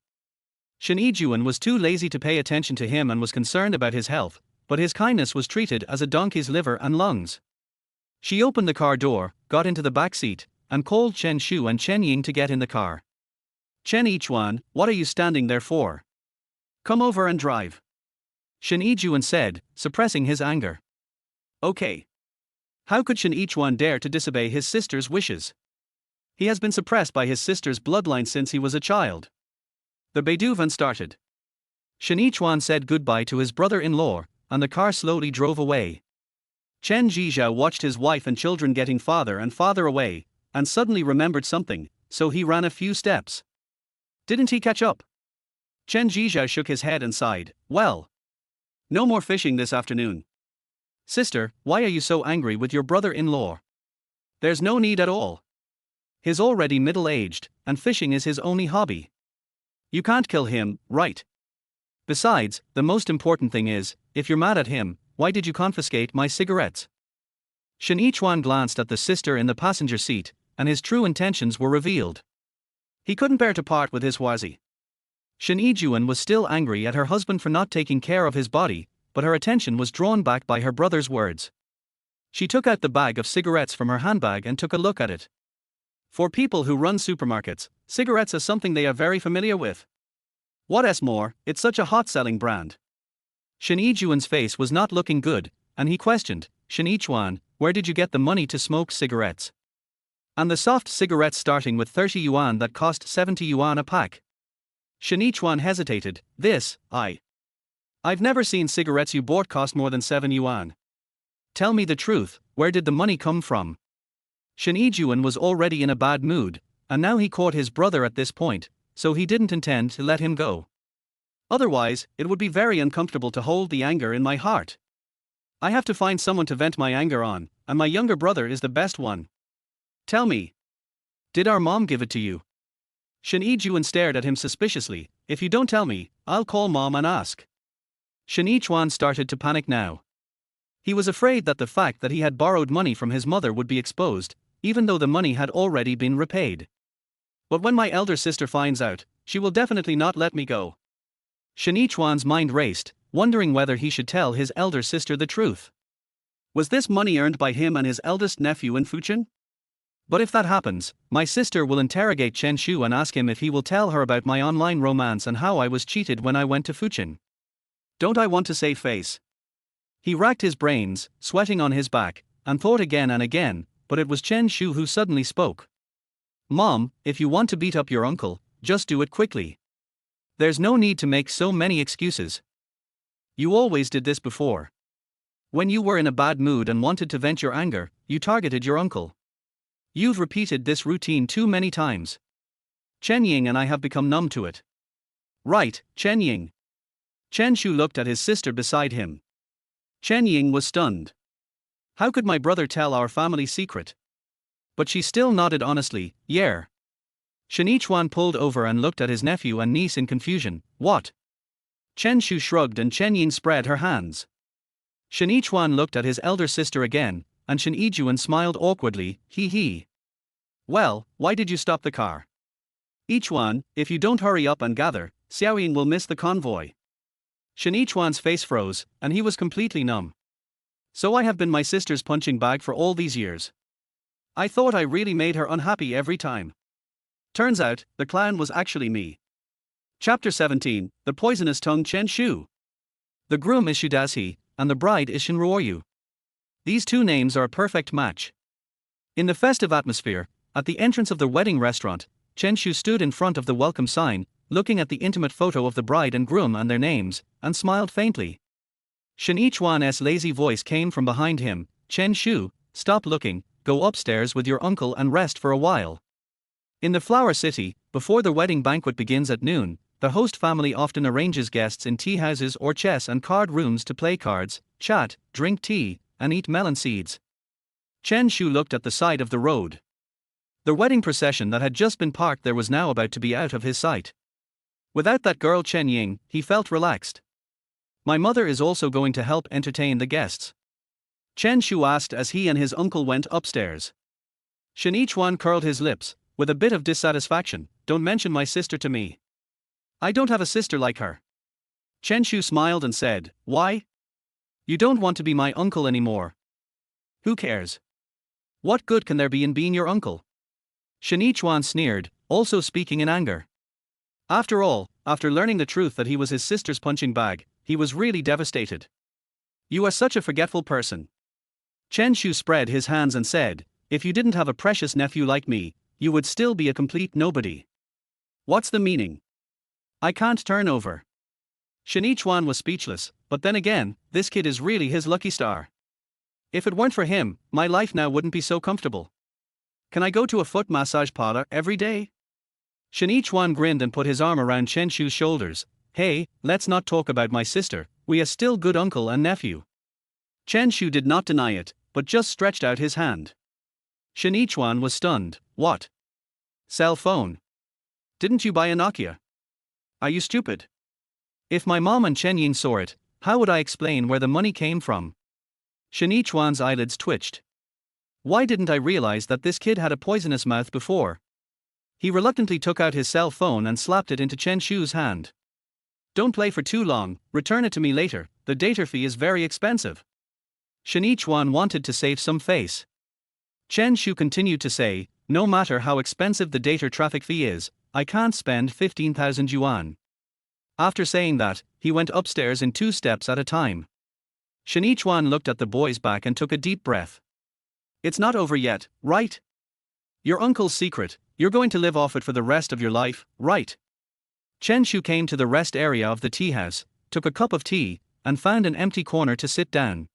Shen Yijuan was too lazy to pay attention to him and was concerned about his health, but his kindness was treated as a donkey's liver and lungs. She opened the car door, got into the back seat, and called Chen Shu and Chen Ying to get in the car. Chen Yichuan, what are you standing there for? Come over and drive. Shen Yijuan said, suppressing his anger. Okay. How could Shen Yichuan dare to disobey his sister's wishes? He has been suppressed by his sister's bloodline since he was a child. The Beidou van started. Shen Yichuan said goodbye to his brother-in-law, and the car slowly drove away. Chen Zhizhao watched his wife and children getting farther and farther away, and suddenly remembered something, so he ran a few steps. Didn't he catch up? Chen Zhizhao shook his head and sighed. Well, no more fishing this afternoon. Sister, why are you so angry with your brother-in-law? There's no need at all. He's already middle-aged, and fishing is his only hobby. You can't kill him, right? Besides, the most important thing is, if you're mad at him, why did you confiscate my cigarettes? Shen Yichuan glanced at the sister in the passenger seat, and his true intentions were revealed. He couldn't bear to part with his Huazi. Shen Yijuan was still angry at her husband for not taking care of his body, but her attention was drawn back by her brother's words. She took out the bag of cigarettes from her handbag and took a look at it. For people who run supermarkets, cigarettes is something they are very familiar with. What's more, it's such a hot-selling brand. Shen Yijuan's face was not looking good, and he questioned, Shen Yichuan, where did you get the money to smoke cigarettes? And the soft cigarettes starting with 30 yuan that cost 70 yuan a pack. Shen Yichuan hesitated. I've never seen cigarettes you bought cost more than 7 yuan. Tell me the truth, where did the money come from? Shen Yijuan was already in a bad mood, and now he caught his brother at this point, so he didn't intend to let him go. Otherwise, it would be very uncomfortable to hold the anger in my heart. I have to find someone to vent my anger on, and my younger brother is the best one. Tell me. Did our mom give it to you? Shen Yijuan stared at him suspiciously. If you don't tell me, I'll call mom and ask. Shen Yichuan started to panic now. He was afraid that the fact that he had borrowed money from his mother would be exposed, even though the money had already been repaid. But when my elder sister finds out, she will definitely not let me go. Shen Yichuan's mind raced, wondering whether he should tell his elder sister the truth. Was this money earned by him and his eldest nephew in Fujian? But if that happens, my sister will interrogate Chen Shu and ask him if he will tell her about my online romance and how I was cheated when I went to Fujian. Don't I want to save face? He racked his brains, sweating on his back, and thought again and again, but it was Chen Shu who suddenly spoke. Mom, if you want to beat up your uncle, just do it quickly. There's no need to make so many excuses. You always did this before. When you were in a bad mood and wanted to vent your anger, you targeted your uncle. You've repeated this routine too many times. Chen Ying and I have become numb to it. Right, Chen Ying. Chen Shu looked at his sister beside him. Chen Ying was stunned. How could my brother tell our family secret? But she still nodded honestly. Yeah. Shen Yichuan pulled over and looked at his nephew and niece in confusion. What? Chen Shu shrugged and Chen Ying spread her hands. Shen Yichuan looked at his elder sister again, and Shen Yijuan smiled awkwardly. He. Well, why did you stop the car? Yichuan, if you don't hurry up and gather, Xiaoying will miss the convoy. Shen Yichuan's face froze, and he was completely numb. So I have been my sister's punching bag for all these years. I thought I really made her unhappy every time. Turns out, the clown was actually me. Chapter 17, The Poisonous Tongue Chen Shu. The groom is Shudashi, and the bride is Shinruoyu. These two names are a perfect match. In the festive atmosphere, at the entrance of the wedding restaurant, Chen Shu stood in front of the welcome sign, looking at the intimate photo of the bride and groom and their names, and smiled faintly. Shen Yichuan's lazy voice came from behind him. Chen Shu, stop looking, go upstairs with your uncle and rest for a while. In the Flower City, before the wedding banquet begins at noon, the host family often arranges guests in tea houses or chess and card rooms to play cards, chat, drink tea, and eat melon seeds. Chen Shu looked at the side of the road. The wedding procession that had just been parked there was now about to be out of his sight. Without that girl Chen Ying, he felt relaxed. My mother is also going to help entertain the guests. Chen Shu asked as he and his uncle went upstairs. Shen Yichuan curled his lips, with a bit of dissatisfaction. Don't mention my sister to me. I don't have a sister like her. Chen Shu smiled and said, why? You don't want to be my uncle anymore. Who cares? What good can there be in being your uncle? Shen Yichuan sneered, also speaking in anger. After all, after learning the truth that he was his sister's punching bag, he was really devastated. You are such a forgetful person. Chen Shu spread his hands and said, if you didn't have a precious nephew like me, you would still be a complete nobody. What's the meaning? I can't turn over. Shen Yichuan was speechless, but then again, this kid is really his lucky star. If it weren't for him, my life now wouldn't be so comfortable. Can I go to a foot massage parlor every day? Chen Shu grinned and put his arm around Chen Shu's shoulders. Hey, let's not talk about my sister, we are still good uncle and nephew. Chen Shu did not deny it, but just stretched out his hand. Chen Shu was stunned. What? Cell phone? Didn't you buy a Nokia? Are you stupid? If my mom and Chen Ying saw it, how would I explain where the money came from? Chen Shu's eyelids twitched. Why didn't I realize that this kid had a poisonous mouth before? He reluctantly took out his cell phone and slapped it into Chen Shu's hand. Don't play for too long, return it to me later, the data fee is very expensive. Chen Shu wanted to save some face. Chen Shu continued to say, no matter how expensive the data traffic fee is, I can't spend 15,000 yuan. After saying that, he went upstairs in 2 steps at a time. Chen Shu looked at the boy's back and took a deep breath. It's not over yet, right? Your uncle's secret, you're going to live off it for the rest of your life, right? Chen Shu came to the rest area of the tea house, took a cup of tea, and found an empty corner to sit down.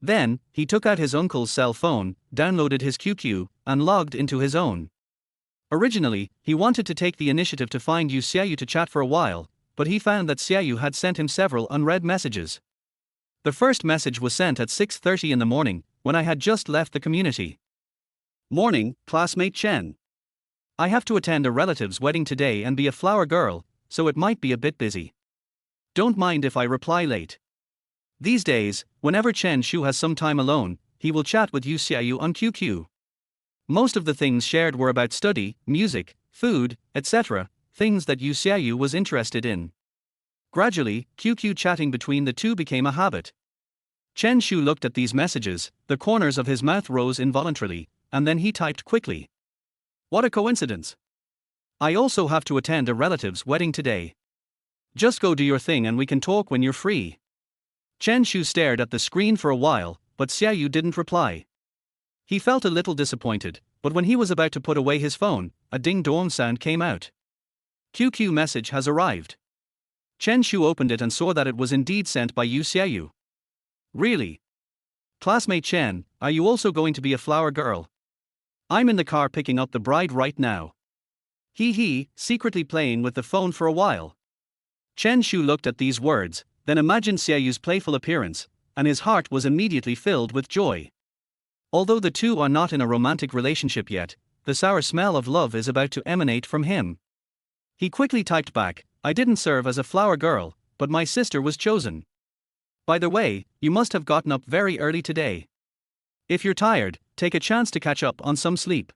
Then, he took out his uncle's cell phone, downloaded his QQ, and logged into his own. Originally, he wanted to take the initiative to find Yu Xiaoyu to chat for a while, but he found that Xiaoyu had sent him several unread messages. The first message was sent at 6:30 in the morning, when I had just left the community. Morning, classmate Chen. I have to attend a relative's wedding today and be a flower girl, so it might be a bit busy. Don't mind if I reply late. These days, whenever Chen Shu has some time alone, he will chat with Yu Xiaoyu on QQ. Most of the things shared were about study, music, food, etc., things that Yu Xiaoyu was interested in. Gradually, QQ chatting between the two became a habit. Chen Shu looked at these messages, the corners of his mouth rose involuntarily, and then he typed quickly. What a coincidence. I also have to attend a relative's wedding today. Just go do your thing and we can talk when you're free. Chen Shu stared at the screen for a while, but Xiaoyu didn't reply. He felt a little disappointed, but when he was about to put away his phone, a ding-dong sound came out. QQ message has arrived. Chen Shu opened it and saw that it was indeed sent by Yu Xiaoyu. Really? Classmate Chen, are you also going to be a flower girl? I'm in the car picking up the bride right now. He, secretly playing with the phone for a while. Chen Shu looked at these words, then imagined Xiaoyu's playful appearance, and his heart was immediately filled with joy. Although the two are not in a romantic relationship yet, the sour smell of love is about to emanate from him. He quickly typed back, I didn't serve as a flower girl, but my sister was chosen. By the way, you must have gotten up very early today. If you're tired, take a chance to catch up on some sleep.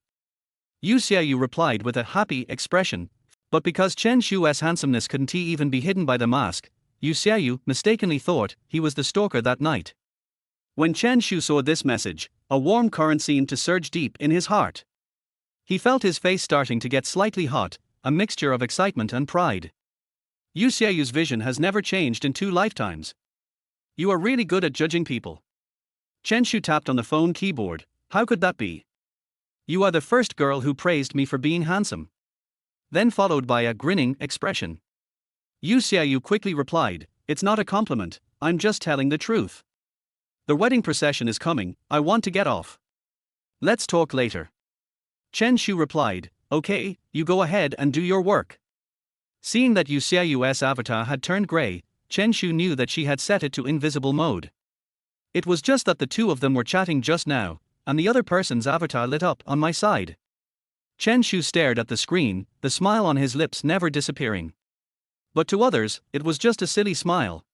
Yu Xiaoyu replied with a happy expression, but because Chen Shu's handsomeness couldn't even be hidden by the mask, Yu Xiaoyu mistakenly thought he was the stalker that night. When Chen Shu saw this message, a warm current seemed to surge deep in his heart. He felt his face starting to get slightly hot, a mixture of excitement and pride. Yu Xiaoyu's vision has never changed in 2 lifetimes. You are really good at judging people. Chen Shu tapped on the phone keyboard. How could that be? You are the first girl who praised me for being handsome. Then followed by a grinning expression. Yu Xiaoyu quickly replied, it's not a compliment, I'm just telling the truth. The wedding procession is coming, I want to get off. Let's talk later. Chen Shu replied, okay, you go ahead and do your work. Seeing that Yu Xiaoyu's avatar had turned grey, Chen Shu knew that she had set it to invisible mode. It was just that the two of them were chatting just now, and the other person's avatar lit up on my side. Chen Shu stared at the screen, the smile on his lips never disappearing. But to others, it was just a silly smile.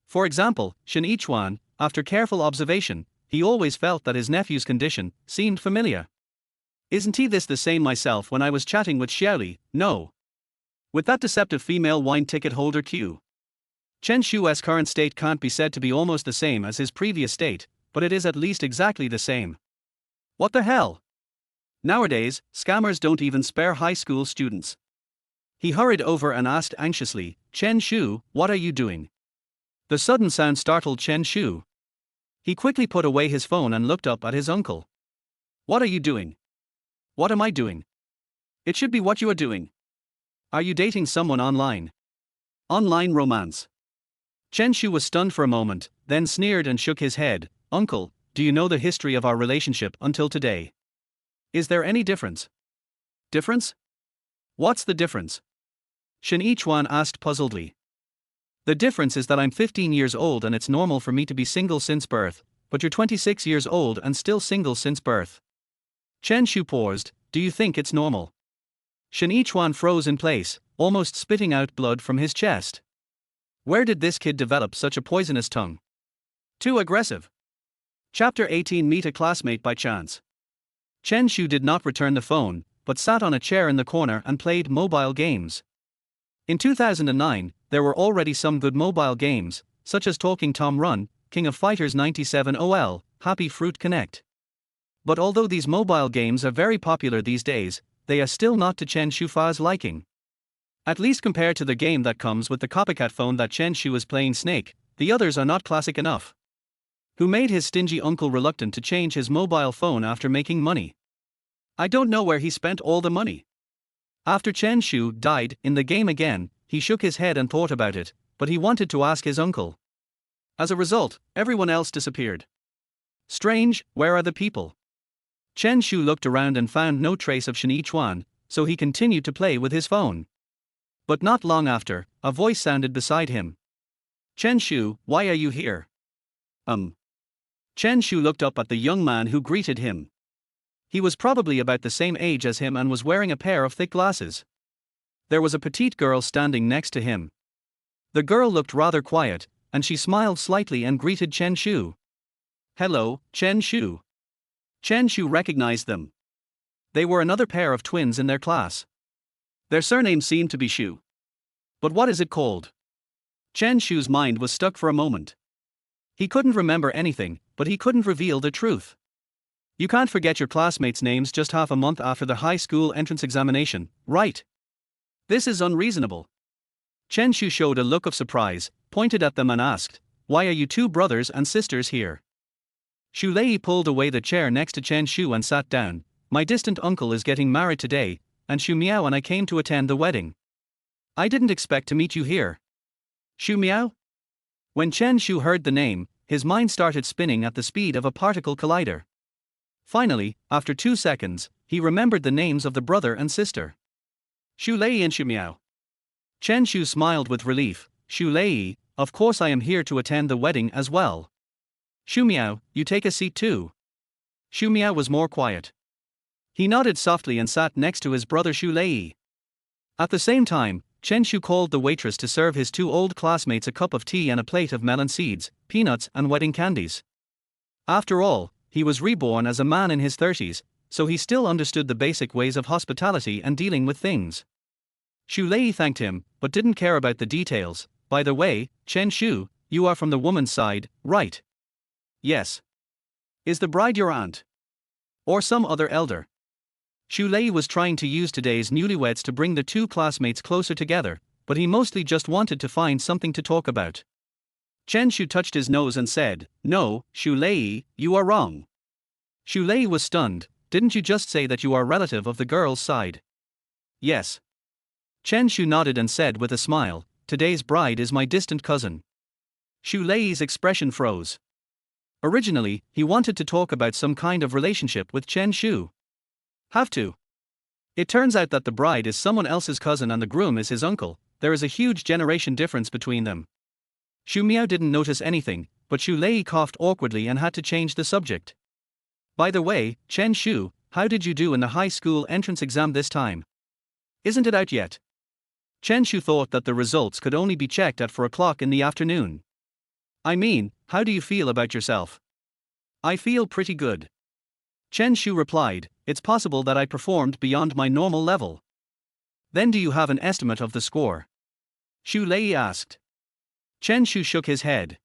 For example, Chen Shu, after careful observation, he always felt that his nephew's condition seemed familiar. Isn't he this the same myself when I was chatting with Xiaoli? No. With that deceptive female wine ticket holder Q. Chen Shu's current state can't be said to be almost the same as his previous state, but it is at least exactly the same. What the hell? Nowadays, scammers don't even spare high school students. He hurried over and asked anxiously, Chen Shu, what are you doing? The sudden sound startled Chen Shu. He quickly put away his phone and looked up at his uncle. What are you doing? What am I doing? It should be what you are doing. Are you dating someone online? Online romance. Chen Shu was stunned for a moment, then sneered and shook his head. Uncle, do you know the history of our relationship until today? Is there any difference? Difference? What's the difference? Chen Shu asked puzzledly. The difference is that I'm 15 years old and it's normal for me to be single since birth, but you're 26 years old and still single since birth. Chen Shu paused. Do you think it's normal? Chen Shu froze in place, almost spitting out blood from his chest. Where did this kid develop such a poisonous tongue? Too aggressive. Chapter 18. Meet a classmate by chance. Chen Shu did not return the phone, but sat on a chair in the corner and played mobile games. In 2009, there were already some good mobile games, such as Talking Tom Run, King of Fighters 97 OL, Happy Fruit Connect. But although these mobile games are very popular these days, they are still not to Chen Shu's liking. At least compared to the game that comes with the copycat phone that Chen Shu is playing Snake, the others are not classic enough. Who made his stingy uncle reluctant to change his mobile phone after making money? I don't know where he spent all the money. After Chen Shu died in the game again, he shook his head and thought about it, but he wanted to ask his uncle. As a result, everyone else disappeared. Strange, where are the people? Chen Shu looked around and found no trace of Chen Shu, so he continued to play with his phone. But not long after, a voice sounded beside him. Chen Shu, why are you here? Chen Shu looked up at the young man who greeted him. He was probably about the same age as him and was wearing a pair of thick glasses. There was a petite girl standing next to him. The girl looked rather quiet, and she smiled slightly and greeted Chen Shu. Hello, Chen Shu. Chen Shu recognized them. They were another pair of twins in their class. Their surnames seemed to be Shu. But what is it called? Chen Shu's mind was stuck for a moment. He couldn't remember anything, but he couldn't reveal the truth. You can't forget your classmates' names just half a month after the high school entrance examination, right? This is unreasonable. Chen Shu showed a look of surprise, pointed at them and asked, why are you two brothers and sisters here? Xu Lei pulled away the chair next to Chen Shu and sat down. My distant uncle is getting married today, and Xu Miao and I came to attend the wedding. I didn't expect to meet you here. Xu Miao? When Chen Shu heard the name, his mind started spinning at the speed of a particle collider. Finally, after 2 seconds, he remembered the names of the brother and sister. Xu Lei and Xu Miao. Chen Shu smiled with relief. Xu Lei, of course I am here to attend the wedding as well. Xu Miao, you take a seat too. Xu Miao was more quiet. He nodded softly and sat next to his brother Xu Lei. At the same time, Chen Shu called the waitress to serve his two old classmates a cup of tea and a plate of melon seeds, peanuts and wedding candies. After all, he was reborn as a man in his 30s, so he still understood the basic ways of hospitality and dealing with things. Xu Lei thanked him, but didn't care about the details. By the way, Chen Shu, you are from the woman's side, right? Yes. Is the bride your aunt? Or some other elder? Xu Lei was trying to use today's newlyweds to bring the two classmates closer together, but he mostly just wanted to find something to talk about. Chen Shu touched his nose and said, no, Xu Lei, you are wrong. Xu Lei was stunned. Didn't you just say that you are a relative of the girl's side? Yes. Chen Shu nodded and said with a smile, today's bride is my distant cousin. Xu Lei's expression froze. Originally, he wanted to talk about some kind of relationship with Chen Shu. Have to. It turns out that the bride is someone else's cousin and the groom is his uncle. There is a huge generation difference between them. Xu Miao didn't notice anything, but Xu Lei coughed awkwardly and had to change the subject. By the way, Chen Shu, how did you do in the high school entrance exam this time? Isn't it out yet? Chen Shu thought that the results could only be checked at 4 o'clock in the afternoon. I mean, how do you feel about yourself? I feel pretty good. Chen Shu replied, it's possible that I performed beyond my normal level. Then do you have an estimate of the score? Xu Lei asked. Chen Shu shook his head.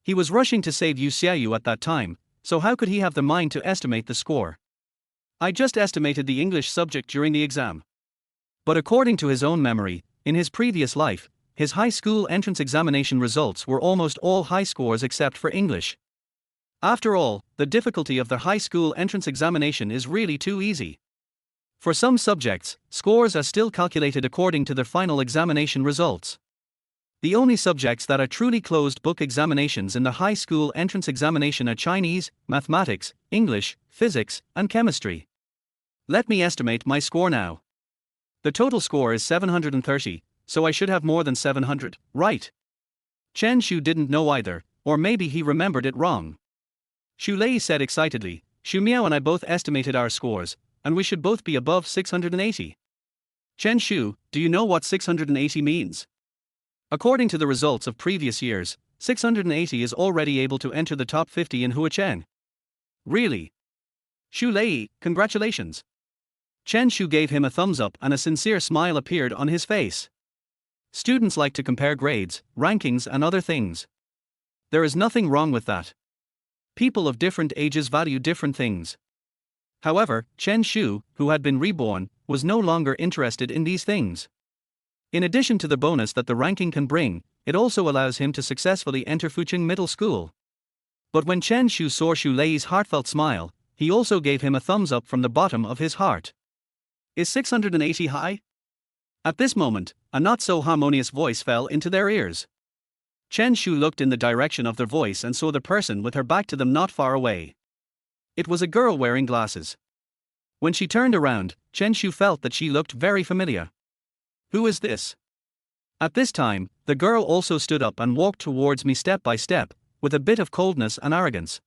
He was rushing to save Yu Xiaoyu at that time, so how could he have the mind to estimate the score? I just estimated the English subject during the exam. But according to his own memory, in his previous life, his high school entrance examination results were almost all high scores except for English. After all, the difficulty of the high school entrance examination is really too easy. For some subjects, scores are still calculated according to their final examination results. The only subjects that are truly closed book examinations in the high school entrance examination are Chinese, mathematics, English, physics, and chemistry. Let me estimate my score now. The total score is 730, so I should have more than 700, right? Chen Shu didn't know either, or maybe he remembered it wrong. Xu Lei said excitedly, Xu Miao and I both estimated our scores, and we should both be above 680. Chen Shu, do you know what 680 means? According to the results of previous years, 680 is already able to enter the top 50 in Huacheng. Really? Xu Lei, congratulations. Chen Shu gave him a thumbs up and a sincere smile appeared on his face. Students like to compare grades, rankings, and other things. There is nothing wrong with that. People of different ages value different things. However, Chen Shu, who had been reborn, was no longer interested in these things. In addition to the bonus that the ranking can bring, it also allows him to successfully enter Huacheng Middle School. But when Chen Shu saw Xu Lei's heartfelt smile, he also gave him a thumbs up from the bottom of his heart. Is 680 high? At this moment, a not-so-harmonious voice fell into their ears. Chen Shu looked in the direction of their voice and saw the person with her back to them not far away. It was a girl wearing glasses. When she turned around, Chen Shu felt that she looked very familiar. Who is this? At this time, the girl also stood up and walked towards me step by step, with a bit of coldness and arrogance.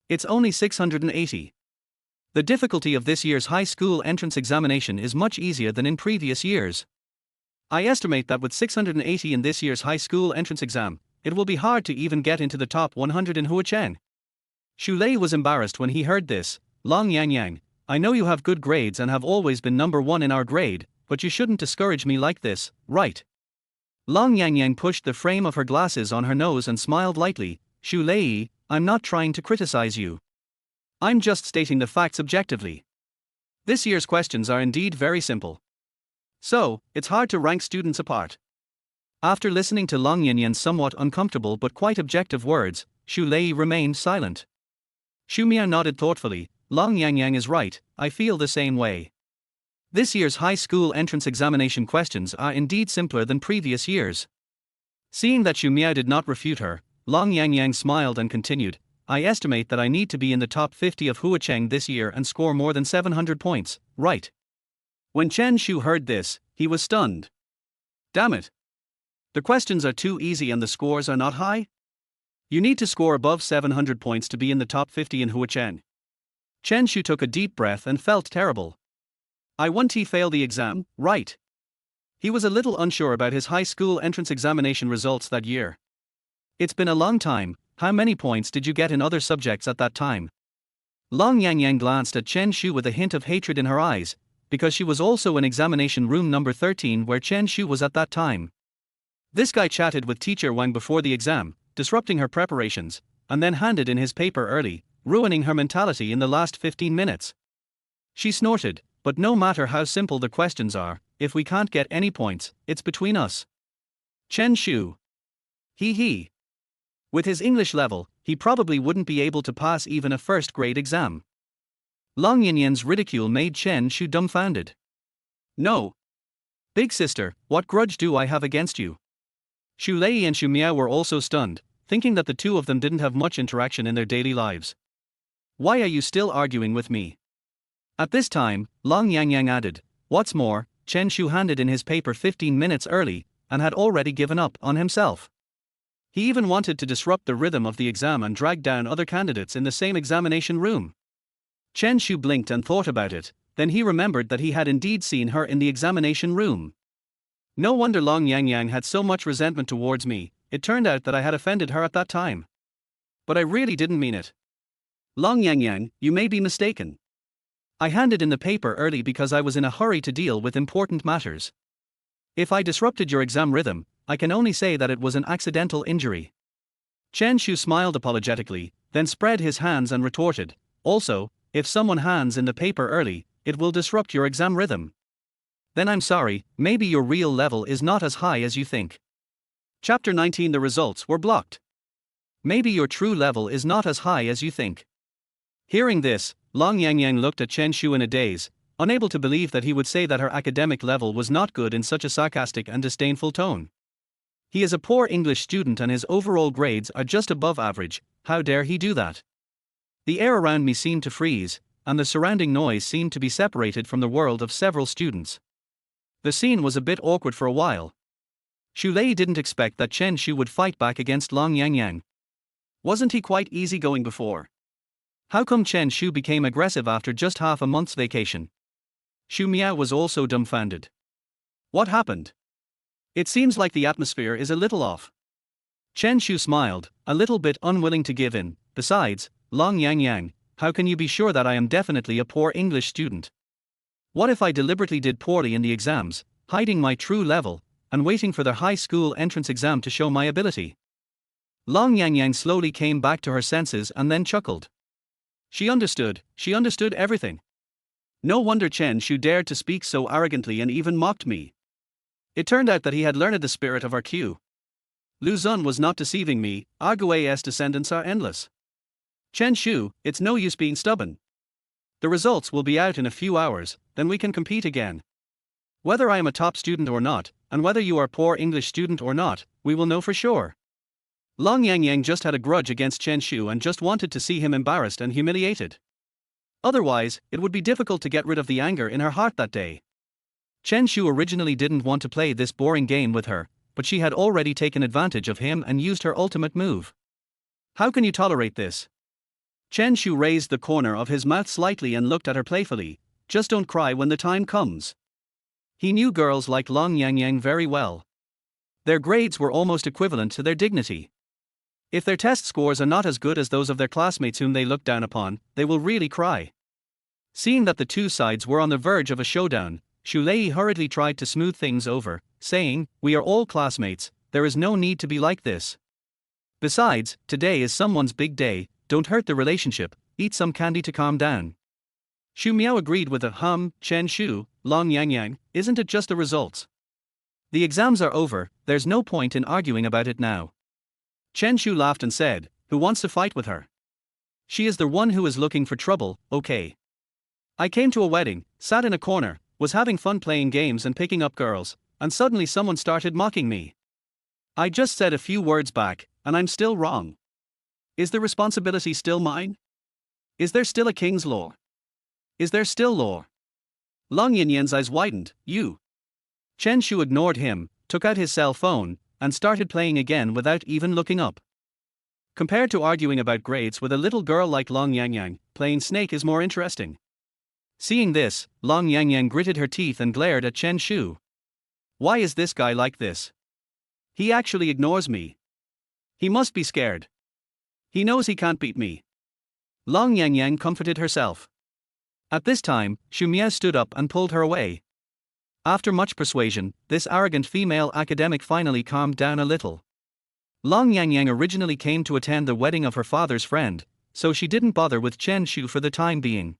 It's only 680. The difficulty of this year's high school entrance examination is much easier than in previous years. I estimate that with 680 in this year's high school entrance exam, it will be hard to even get into the top 100 in Huacheng. Xu Lei was embarrassed when he heard this. Long Yang, I know you have good grades and have always been number one in our grade, but you shouldn't discourage me like this, right? Long Yang pushed the frame of her glasses on her nose and smiled lightly. Xu Lei, I'm not trying to criticize you. I'm just stating the facts objectively. This year's questions are indeed very simple. So, it's hard to rank students apart. After listening to Long Yanyan's somewhat uncomfortable but quite objective words, Xu Lei remained silent. Xu Miao nodded thoughtfully. Long Yang is right, I feel the same way. This year's high school entrance examination questions are indeed simpler than previous years. Seeing that Xu Miao did not refute her, Long Yang smiled and continued, I estimate that I need to be in the top 50 of Huacheng this year and score more than 700 points, right? When Chen Shu heard this, he was stunned. Damn it. The questions are too easy and the scores are not high? You need to score above 700 points to be in the top 50 in Huacheng. Chen Shu took a deep breath and felt terrible. I won't fail the exam, right? He was a little unsure about his high school entrance examination results that year. It's been a long time. How many points did you get in other subjects at that time? Long Yang glanced at Chen Shu with a hint of hatred in her eyes, because she was also in examination room number 13 where Chen Shu was at that time. This guy chatted with teacher Wang before the exam, disrupting her preparations, and then handed in his paper early, ruining her mentality in the last 15 minutes. She snorted, but no matter how simple the questions are, if we can't get any points, it's between us. Chen Shu. He. With his English level, he probably wouldn't be able to pass even a first-grade exam. Long Yanyan's ridicule made Chen Shu dumbfounded. No. Big sister, what grudge do I have against you? Xu Lei and Xu Miao were also stunned, thinking that the two of them didn't have much interaction in their daily lives. Why are you still arguing with me? At this time, Long Yang added, what's more, Chen Shu handed in his paper 15 minutes early, and had already given up on himself. He even wanted to disrupt the rhythm of the exam and drag down other candidates in the same examination room. Chen Shu blinked and thought about it, then he remembered that he had indeed seen her in the examination room. No wonder Long Yang had so much resentment towards me, it turned out that I had offended her at that time. But I really didn't mean it. Long Yang, you may be mistaken. I handed in the paper early because I was in a hurry to deal with important matters. If I disrupted your exam rhythm, I can only say that it was an accidental injury. Chen Shu smiled apologetically, then spread his hands and retorted, also, if someone hands in the paper early, it will disrupt your exam rhythm. Then I'm sorry, maybe your real level is not as high as you think. Chapter 19. The results were blocked. Maybe your true level is not as high as you think. Hearing this, Long Yang looked at Chen Shu in a daze, unable to believe that he would say that her academic level was not good in such a sarcastic and disdainful tone. He is a poor English student and his overall grades are just above average. How dare he do that? The air around me seemed to freeze, and the surrounding noise seemed to be separated from the world of several students. The scene was a bit awkward for a while. Xu Lei didn't expect that Chen Shu would fight back against Long Yangyang. Wasn't he quite easygoing before? How come Chen Shu became aggressive after just half a month's vacation? Xu Miao was also dumbfounded. What happened? It seems like the atmosphere is a little off. Chen Shu smiled, a little bit unwilling to give in. Besides, Long Yangyang, how can you be sure that I am definitely a poor English student? What if I deliberately did poorly in the exams, hiding my true level, and waiting for the high school entrance exam to show my ability? Long Yangyang slowly came back to her senses and then chuckled. She understood everything. No wonder Chen Shu dared to speak so arrogantly and even mocked me. It turned out that he had learned the spirit of our Q. Lu Zun was not deceiving me. Argue's descendants are endless. Chen Shu, it's no use being stubborn. The results will be out in a few hours, then we can compete again. Whether I am a top student or not, and whether you are a poor English student or not, we will know for sure. Long Yangyang just had a grudge against Chen Shu and just wanted to see him embarrassed and humiliated. Otherwise, it would be difficult to get rid of the anger in her heart that day. Chen Shu originally didn't want to play this boring game with her, but she had already taken advantage of him and used her ultimate move. How can you tolerate this? Chen Shu raised the corner of his mouth slightly and looked at her playfully. Just don't cry when the time comes. He knew girls like Long Yangyang very well. Their grades were almost equivalent to their dignity. If their test scores are not as good as those of their classmates whom they look down upon, they will really cry. Seeing that the two sides were on the verge of a showdown, Xu Lei hurriedly tried to smooth things over, saying, "We are all classmates, there is no need to be like this. Besides, today is someone's big day, don't hurt the relationship, eat some candy to calm down." Xu Miao agreed with a Chen Shu, Long Yangyang, isn't it just the results? The exams are over, there's no point in arguing about it now. Chen Shu laughed and said, "Who wants to fight with her? She is the one who is looking for trouble, okay? I came to a wedding, sat in a corner, was having fun playing games and picking up girls, and suddenly someone started mocking me. I just said a few words back, and I'm still wrong. Is the responsibility still mine? Is there still a king's law? Is there still law?" Long Yanyan's eyes widened. "You." Chen Shu ignored him, took out his cell phone, and started playing again without even looking up. Compared to arguing about grades with a little girl like Long Yangyang, playing snake is more interesting. Seeing this, Long Yangyang gritted her teeth and glared at Chen Shu. Why is this guy like this? He actually ignores me. He must be scared. He knows he can't beat me. Long Yangyang comforted herself. At this time, Xu Miao stood up and pulled her away. After much persuasion, this arrogant female academic finally calmed down a little. Long Yangyang originally came to attend the wedding of her father's friend, so she didn't bother with Chen Shu for the time being.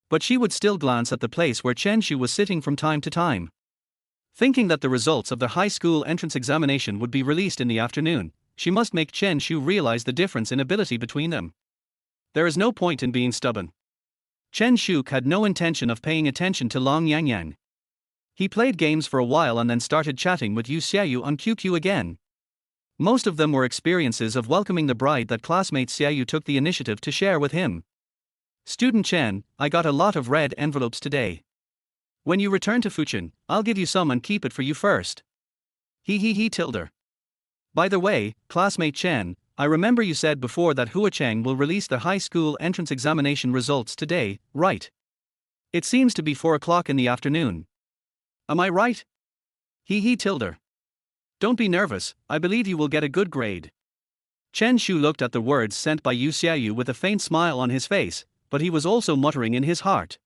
But she would still glance at the place where Chen Shu was sitting from time to time. Thinking that the results of the high school entrance examination would be released in the afternoon, she must make Chen Shu realize the difference in ability between them. There is no point in being stubborn. Chen Shu had no intention of paying attention to Long Yangyang. He played games for a while and then started chatting with Yu Xiaoyu on QQ again. Most of them were experiences of welcoming the bride that classmate Xiaoyu took the initiative to share with him. "Student Chen, I got a lot of red envelopes today. When you return to Huacheng, I'll give you some and keep it for you first. He tilde. By the way, classmate Chen, I remember you said before that Huacheng will release the high school entrance examination results today, right? It seems to be 4 o'clock in the afternoon. Am I right? He tilde. Don't be nervous, I believe you will get a good grade." Chen Shu looked at the words sent by Yu Xiaoyu with a faint smile on his face, but he was also muttering in his heart.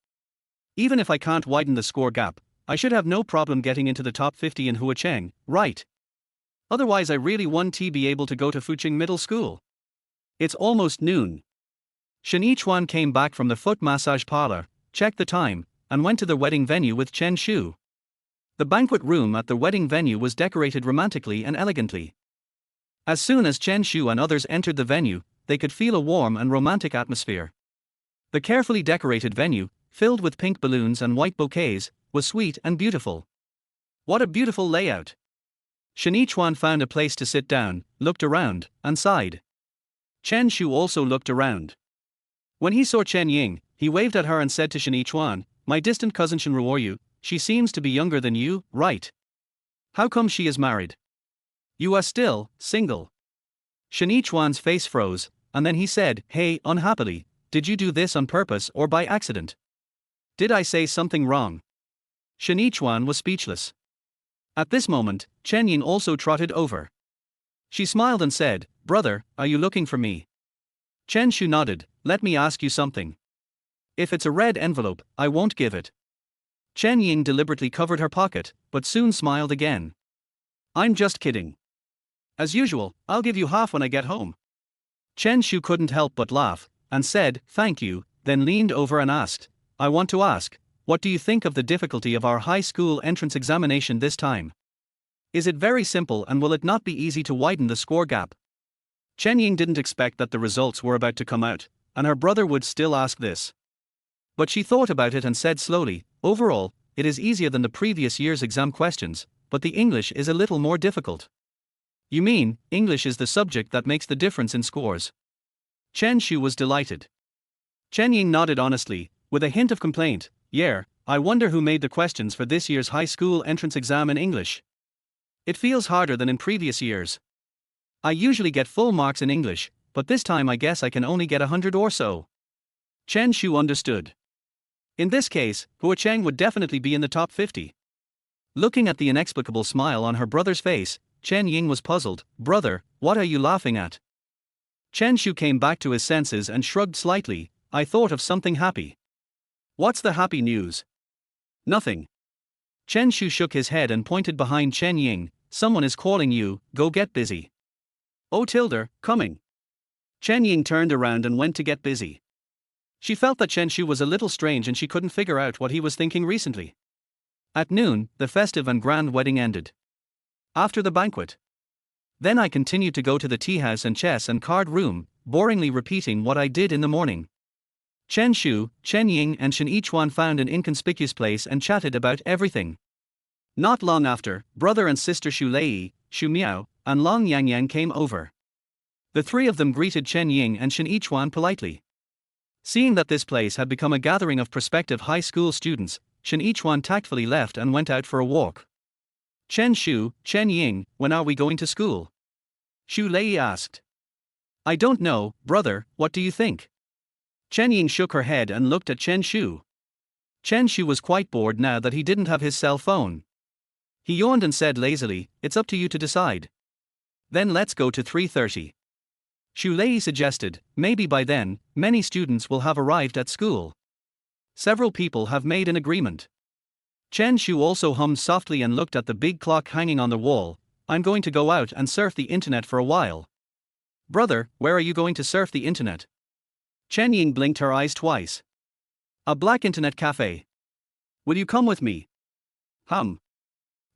Even if I can't widen the score gap, I should have no problem getting into the top 50 in Huacheng, right? Otherwise I really want to be able to go to Huacheng Middle School. It's almost noon. Shen Yichuan came back from the foot massage parlor, checked the time, and went to the wedding venue with Chen Shu. The banquet room at the wedding venue was decorated romantically and elegantly. As soon as Chen Shu and others entered the venue, they could feel a warm and romantic atmosphere. The carefully decorated venue, filled with pink balloons and white bouquets, was sweet and beautiful. What a beautiful layout! Shinichuan found a place to sit down, looked around, and sighed. Chen Shu also looked around. When he saw Chen Ying, he waved at her and said to Shinichuan, "My distant cousin Shenruoyu, she seems to be younger than you, right? How come she is married? You are still single." Shinichuan's face froze, and then he said, "Hey, unhappily, did you do this on purpose or by accident? Did I say something wrong?" Shinichuan was speechless. At this moment, Chen Ying also trotted over. She smiled and said, "Brother, are you looking for me?" Chen Shu nodded. "Let me ask you something. If it's a red envelope, I won't give it." Chen Ying deliberately covered her pocket, but soon smiled again. "I'm just kidding. As usual, I'll give you half when I get home." Chen Shu couldn't help but laugh, and said, "Thank you," then leaned over and asked, "I want to ask, what do you think of the difficulty of our high school entrance examination this time? Is it very simple and will it not be easy to widen the score gap?" Chen Ying didn't expect that the results were about to come out, and her brother would still ask this. But she thought about it and said slowly, "Overall, it is easier than the previous year's exam questions, but the English is a little more difficult." "You mean, English is the subject that makes the difference in scores?" Chen Shu was delighted. Chen Ying nodded honestly, with a hint of complaint. "Yeah, I wonder who made the questions for this year's high school entrance exam in English. It feels harder than in previous years. I usually get full marks in English, but this time I guess I can only get 100 or so." Chen Shu understood. In this case, Huacheng would definitely be in the top 50. Looking at the inexplicable smile on her brother's face, Chen Ying was puzzled. "Brother, what are you laughing at?" Chen Shu came back to his senses and shrugged slightly. "I thought of something happy." "What's the happy news?" "Nothing." Chen Shu shook his head and pointed behind Chen Ying. "Someone is calling you, go get busy." "Oh Tilda, coming." Chen Ying turned around and went to get busy. She felt that Chen Shu was a little strange and she couldn't figure out what he was thinking recently. At noon, the festive and grand wedding ended. After the banquet, then I continued to go to the tea house and chess and card room, boringly repeating what I did in the morning. Chen Shu, Chen Ying and Shinichuan found an inconspicuous place and chatted about everything. Not long after, brother and sister Shu Lei, Shu Miao, and Long Yang Yang came over. The three of them greeted Chen Ying and Shinichuan politely. Seeing that this place had become a gathering of prospective high school students, Shinichuan tactfully left and went out for a walk. "Chen Shu, Chen Ying, when are we going to school?" Shu Lei asked. "I don't know, brother, what do you think?" Chen Ying shook her head and looked at Chen Shu. Chen Shu was quite bored now that he didn't have his cell phone. He yawned and said lazily, "It's up to you to decide." "Then let's go to 3:30. Shu Lei suggested. "Maybe by then, many students will have arrived at school. Several people have made an agreement." Chen Shu also hummed softly and looked at the big clock hanging on the wall. "I'm going to go out and surf the internet for a while." "Brother, where are you going to surf the internet?" Chen Ying blinked her eyes twice. "A black internet cafe. Will you come with me?"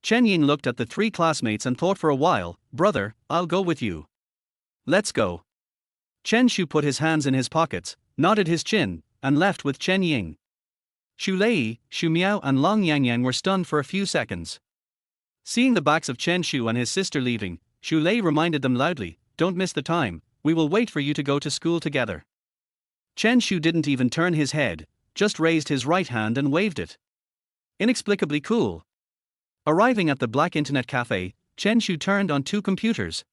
Chen Ying looked at the three classmates and thought for a while. "Brother, I'll go with you. Let's go." Chen Shu put his hands in his pockets, nodded his chin, and left with Chen Ying. Shu Lei, Shu Miao and Long Yang Yang were stunned for a few seconds. Seeing the backs of Chen Shu and his sister leaving, Shu Lei reminded them loudly, "Don't miss the time, we will wait for you to go to school together." Chen Shu didn't even turn his head, just raised his right hand and waved it. Inexplicably cool. Arriving at the black internet cafe, Chen Shu turned on two computers.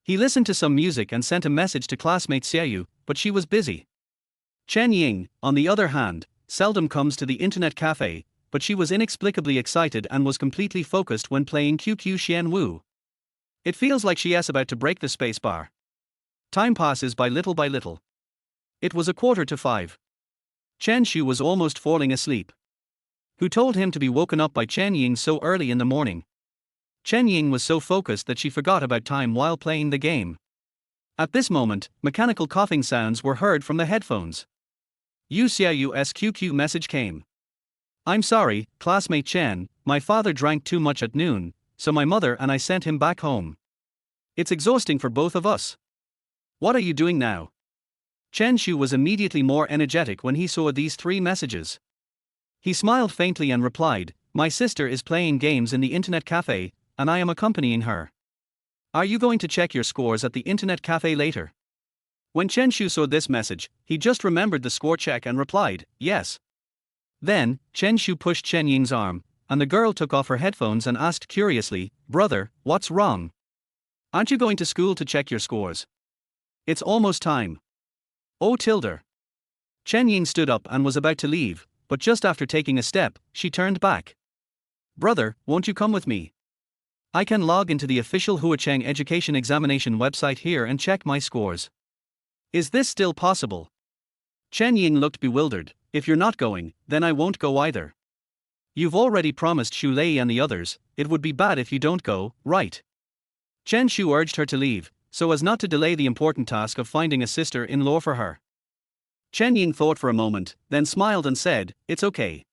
He listened to some music and sent a message to classmate Xiaoyu, but she was busy. Chen Ying, on the other hand, seldom comes to the internet cafe, but she was inexplicably excited and was completely focused when playing QQ Xian Wu. It feels like she is about to break the spacebar. Time passes by little by little. It was 4:45. Chen Shu was almost falling asleep. Who told him to be woken up by Chen Ying so early in the morning? Chen Ying was so focused that she forgot about time while playing the game. At this moment, mechanical coughing sounds were heard from the headphones. Yu Xiaoyu's QQ message came. "I'm sorry, classmate Chen, my father drank too much at noon, so my mother and I sent him back home. It's exhausting for both of us. What are you doing now?" Chen Shu was immediately more energetic when he saw these three messages. He smiled faintly and replied, "My sister is playing games in the internet cafe, and I am accompanying her. Are you going to check your scores at the internet cafe later? When Chen Shu saw this message, he just remembered the score check and replied, yes. Then, Chen Shu pushed Chen Ying's arm, and the girl took off her headphones and asked curiously, brother, what's wrong? Aren't you going to school to check your scores? It's almost time. Oh tilde. Chen Ying stood up and was about to leave, but just after taking a step, she turned back. Brother, won't you come with me? I can log into the official Huacheng education examination website here and check my scores. Is this still possible? Chen Ying looked bewildered. If you're not going, then I won't go either. You've already promised Xu Lei and the others, it would be bad if you don't go, right? Chen Shu urged her to leave, so as not to delay the important task of finding a sister-in-law for her. Chen Ying thought for a moment, then smiled and said, it's okay.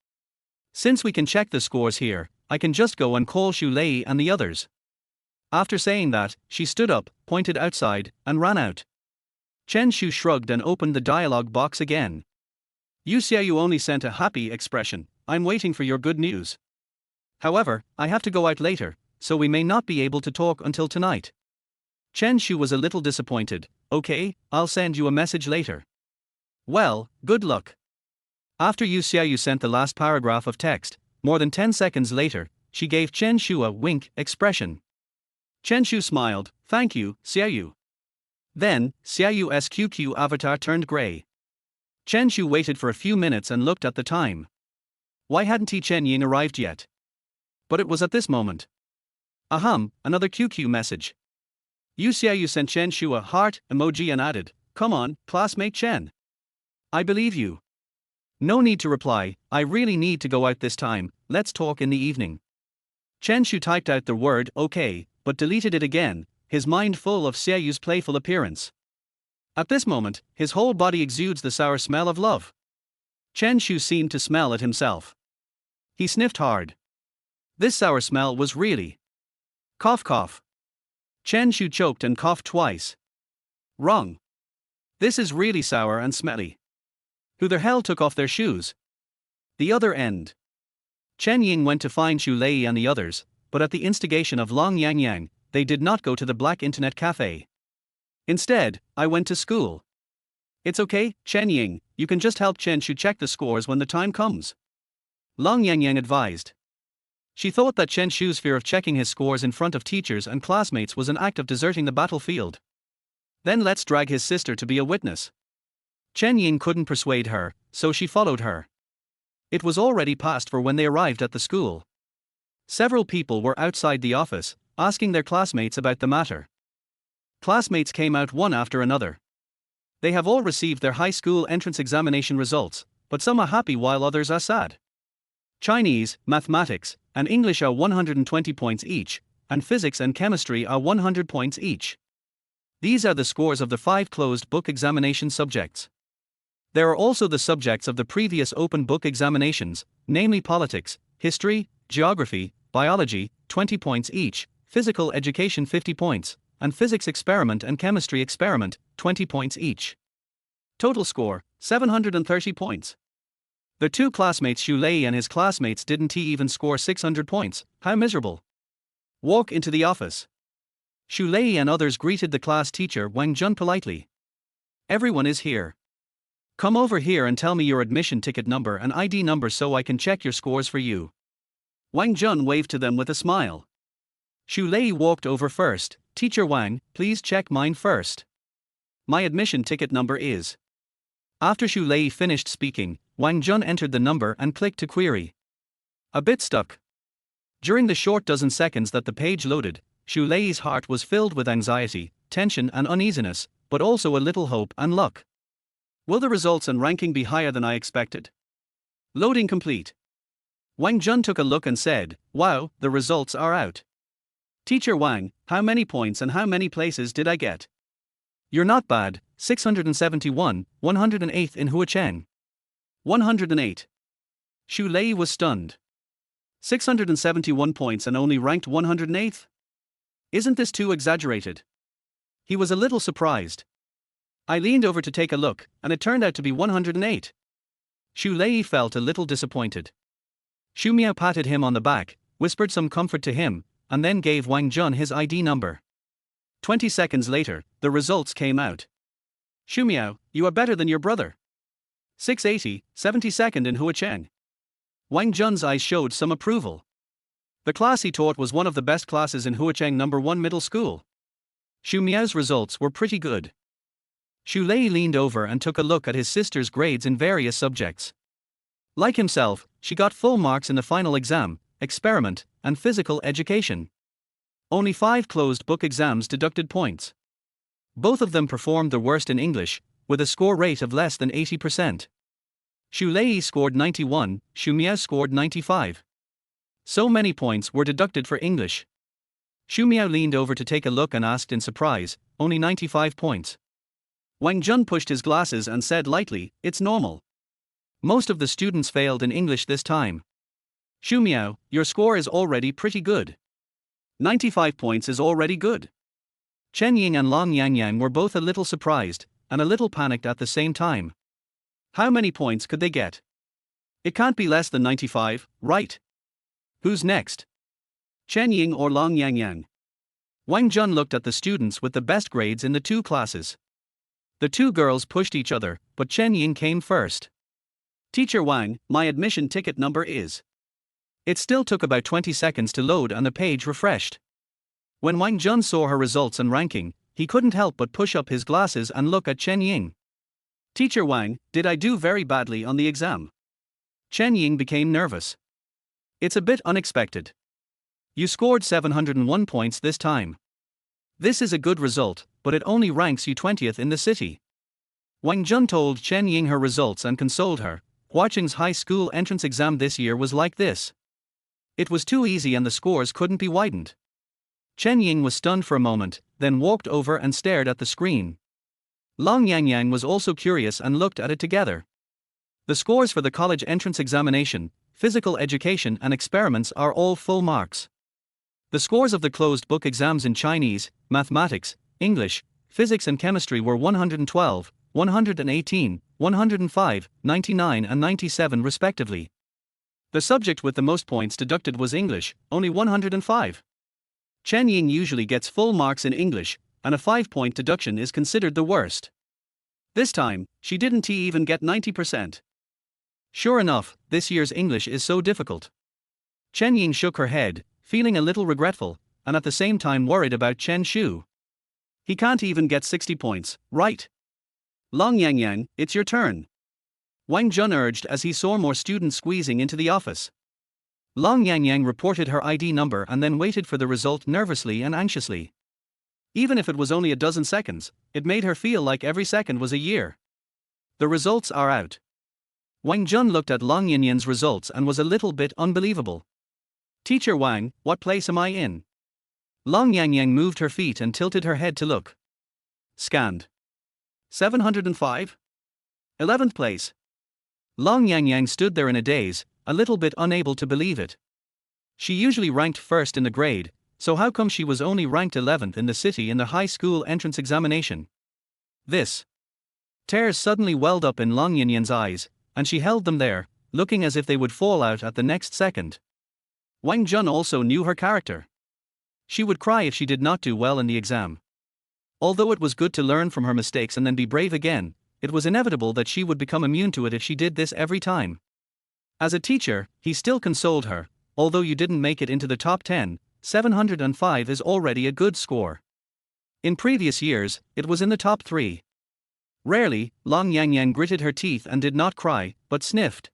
Since we can check the scores here, I can just go and call Xu Lei and the others. After saying that, she stood up, pointed outside, and ran out. Chen Shu shrugged and opened the dialogue box again. You only sent a happy expression. I'm waiting for your good news. However, I have to go out later, so we may not be able to talk until tonight. Chen Shu was a little disappointed. Okay, I'll send you a message later. Well, good luck. After Yu sent the last paragraph of text, more than 10 seconds later, she gave Chen Shu a wink expression. Chen Shu smiled, thank you, Xiaoyu. Then, Xiaoyu's QQ avatar turned grey. Chen Shu waited for a few minutes and looked at the time. Why hadn't Chen Ying arrived yet? But it was at this moment. Another QQ message. Yu sent Chen Shu a heart emoji and added, come on, classmate Chen. I believe you. No need to reply, I really need to go out this time, let's talk in the evening. Chen Shu typed out the word okay, but deleted it again, his mind full of Xiaoyu's playful appearance. At this moment, his whole body exudes the sour smell of love. Chen Shu seemed to smell it himself. He sniffed hard. This sour smell was really. Cough cough. Chen Shu choked and coughed twice. Wrong. This is really sour and smelly. Who the hell took off their shoes? The other end. Chen Ying went to find Xu Lei and the others, but at the instigation of Long Yang, they did not go to the black internet cafe. Instead, I went to school. It's okay, Chen Ying, you can just help Chen Shu check the scores when the time comes. Long Yang advised. She thought that Chen Shu's fear of checking his scores in front of teachers and classmates was an act of deserting the battlefield. Then let's drag his sister to be a witness. Chen Ying couldn't persuade her, so she followed her. It was already past 4 when they arrived at the school. Several people were outside the office, asking their classmates about the matter. Classmates came out one after another. They have all received their high school entrance examination results, but some are happy while others are sad. Chinese, mathematics, and English are 120 points each, and physics and chemistry are 100 points each. These are the scores of the 5 closed book examination subjects. There are also the subjects of the previous open book examinations, namely politics, history, geography, biology, 20 points each, physical education 50 points, and physics experiment and chemistry experiment, 20 points each. Total score, 730 points. The 2 classmates Xu Lei and his classmates didn't even score 600 points, how miserable. Walk into the office. Xu Lei and others greeted the class teacher Wang Jun politely. Everyone is here. Come over here and tell me your admission ticket number and ID number so I can check your scores for you. Wang Jun waved to them with a smile. Xu Lei walked over first. Teacher Wang, please check mine first. My admission ticket number is. After Xu Lei finished speaking, Wang Jun entered the number and clicked to query. A bit stuck. During the short dozen seconds that the page loaded, Xu Lei's heart was filled with anxiety, tension and uneasiness, but also a little hope and luck. Will the results and ranking be higher than I expected? Loading complete. Wang Jun took a look and said, wow, the results are out. Teacher Wang, how many points and how many places did I get? You're not bad, 671, 108th in Huacheng. 108. Xu Lei was stunned. 671 points and only ranked 108th? Isn't this too exaggerated? He was a little surprised. I leaned over to take a look, and it turned out to be 108. Xu Lei felt a little disappointed. Xu Miao patted him on the back, whispered some comfort to him, and then gave Wang Jun his ID number. 20 seconds later, the results came out. Shumiao, you are better than your brother. 680, 72nd in Huacheng. Wang Jun's eyes showed some approval. The class he taught was one of the best classes in Huacheng number 1 middle school. Shu Miao's results were pretty good. Shu Lei leaned over and took a look at his sister's grades in various subjects. Like himself, she got full marks in the final exam, experiment, and physical education. Only 5 closed book exams deducted points. Both of them performed the worst in English, with a score rate of less than 80%. Shu Lei scored 91, Shu Miao scored 95. So many points were deducted for English. Shu Miao leaned over to take a look and asked in surprise, only 95 points. Wang Jun pushed his glasses and said lightly, it's normal. Most of the students failed in English this time. Shu Miao, your score is already pretty good. 95 points is already good. Chen Ying and Long Yangyang were both a little surprised, and a little panicked at the same time. How many points could they get? It can't be less than 95, right? Who's next? Chen Ying or Long Yangyang? Wang Jun looked at the students with the best grades in the 2 classes. The 2 girls pushed each other, but Chen Ying came first. Teacher Wang, my admission ticket number is. It still took about 20 seconds to load and the page refreshed. When Wang Jun saw her results and ranking, he couldn't help but push up his glasses and look at Chen Ying. Teacher Wang, did I do very badly on the exam? Chen Ying became nervous. It's a bit unexpected. You scored 701 points this time. This is a good result, but it only ranks you 20th in the city. Wang Jun told Chen Ying her results and consoled her. Huacheng's high school entrance exam this year was like this. It was too easy and the scores couldn't be widened. Chen Ying was stunned for a moment, then walked over and stared at the screen. Long Yangyang was also curious and looked at it together. The scores for the college entrance examination, physical education and experiments are all full marks. The scores of the closed book exams in Chinese, mathematics, English, physics and chemistry were 112, 118, 105, 99 and 97 respectively. The subject with the most points deducted was English, only 105. Chen Ying usually gets full marks in English, and a 5-point deduction is considered the worst. This time, she didn't even get 90%. Sure enough, this year's English is so difficult. Chen Ying shook her head, feeling a little regretful, and at the same time worried about Chen Shu. He can't even get 60 points, right? Long Yangyang, it's your turn. Wang Jun urged as he saw more students squeezing into the office. Long Yangyang reported her ID number and then waited for the result nervously and anxiously. Even if it was only a dozen seconds, it made her feel like every second was a year. The results are out. Wang Jun looked at Long Yanyan's results and was a little bit unbelievable. Teacher Wang, what place am I in? Long Yangyang moved her feet and tilted her head to look. Scanned. 705? 11th place. Long Yangyang stood there in a daze, a little bit unable to believe it. She usually ranked first in the grade, so how come she was only ranked 11th in the city in the high school entrance examination? This. Tears suddenly welled up in Long Yanyan's eyes, and she held them there, looking as if they would fall out at the next second. Wang Jun also knew her character. She would cry if she did not do well in the exam. Although it was good to learn from her mistakes and then be brave again, it was inevitable that she would become immune to it if she did this every time. As a teacher, he still consoled her, although you didn't make it into the top 10, 705 is already a good score. In previous years, it was in the top 3. Rarely, Long Yangyang gritted her teeth and did not cry, but sniffed.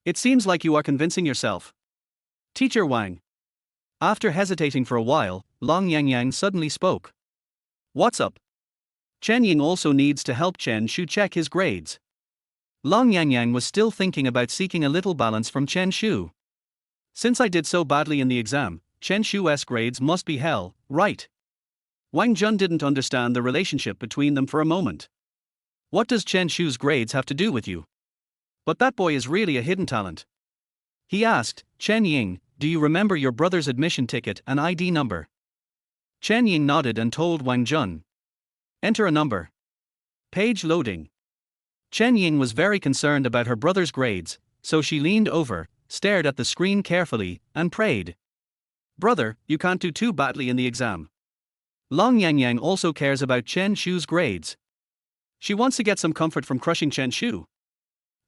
It seems like you are convincing yourself. Teacher Wang. After hesitating for a while, Long Yangyang suddenly spoke. What's up? Chen Ying also needs to help Chen Shu check his grades. Long Yangyang was still thinking about seeking a little balance from Chen Shu. Since I did so badly in the exam, Chen Shu's grades must be hell, right? Wang Jun didn't understand the relationship between them for a moment. What does Chen Shu's grades have to do with you? But that boy is really a hidden talent. He asked, Chen Ying, do you remember your brother's admission ticket and ID number? Chen Ying nodded and told Wang Jun. Enter a number. Page loading. Chen Ying was very concerned about her brother's grades, so she leaned over, stared at the screen carefully, and prayed. Brother, you can't do too badly in the exam. Long Yang Yang also cares about Chen Shu's grades. She wants to get some comfort from crushing Chen Shu.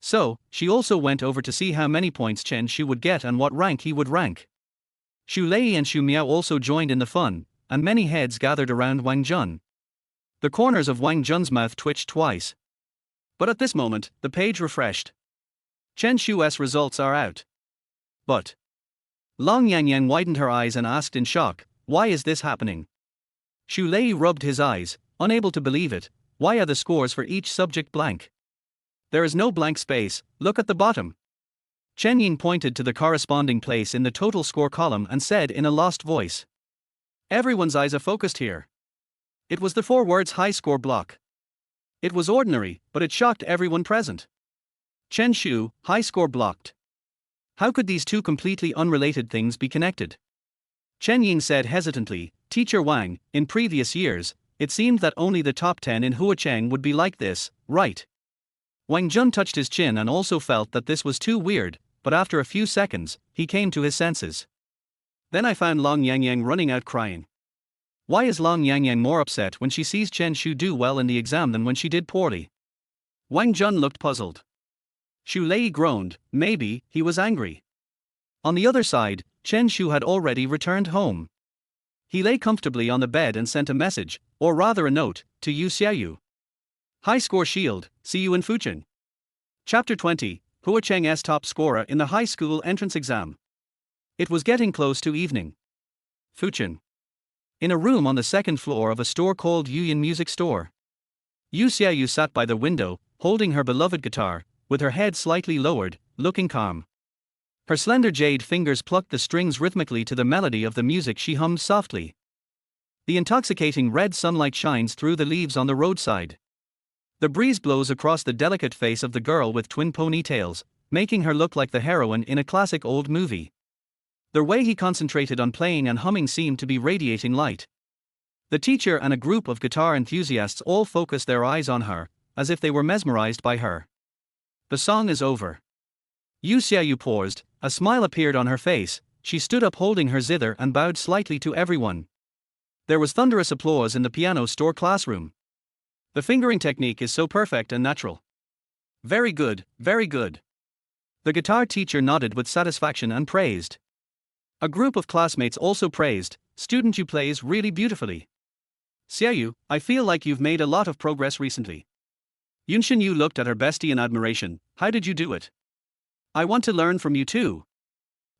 So, she also went over to see how many points Chen Shu would get and what rank he would rank. Xu Lei and Xu Miao also joined in the fun, and many heads gathered around Wang Jun. The corners of Wang Jun's mouth twitched twice. But at this moment, the page refreshed. Chen Shu's results are out. But Long Yang Yang widened her eyes and asked in shock, "Why is this happening?" Xu Lei rubbed his eyes, unable to believe it. "Why are the scores for each subject blank? There is no blank space, look at the bottom." Chen Ying pointed to the corresponding place in the total score column and said in a lost voice. Everyone's eyes are focused here. It was the 4 words high score block. It was ordinary, but it shocked everyone present. Chen Shu, high score blocked. How could these two completely unrelated things be connected? Chen Ying said hesitantly, "Teacher Wang, in previous years, it seemed that only the top 10 in Huacheng would be like this, right?" Wang Jun touched his chin and also felt that this was too weird, but after a few seconds, he came to his senses. Then I found Long Yang Yang running out crying. Why is Long Yang Yang more upset when she sees Chen Shu do well in the exam than when she did poorly? Wang Jun looked puzzled. Xu Lei groaned, maybe he was angry. On the other side, Chen Shu had already returned home. He lay comfortably on the bed and sent a message, or rather a note, to Yu Xiaoyu. High score shield, see you in Fucheng. Chapter 20, Huacheng's top scorer in the high school entrance exam. It was getting close to evening. Fucheng. In a room on the second floor of a store called Yuyan Music Store. Yu Xiaoyu sat by the window, holding her beloved guitar, with her head slightly lowered, looking calm. Her slender jade fingers plucked the strings rhythmically to the melody of the music she hummed softly. The intoxicating red sunlight shines through the leaves on the roadside. The breeze blows across the delicate face of the girl with twin ponytails, making her look like the heroine in a classic old movie. The way he concentrated on playing and humming seemed to be radiating light. The teacher and a group of guitar enthusiasts all focused their eyes on her, as if they were mesmerized by her. The song is over. Yu Xiaoyu paused, a smile appeared on her face, she stood up holding her zither and bowed slightly to everyone. There was thunderous applause in the piano store classroom. The fingering technique is so perfect and natural. Very good, very good. The guitar teacher nodded with satisfaction and praised. A group of classmates also praised, "Student, you plays really beautifully. Xiaoyu, I feel like you've made a lot of progress recently." Yunshin Yu looked at her bestie in admiration. "How did you do it? I want to learn from you too."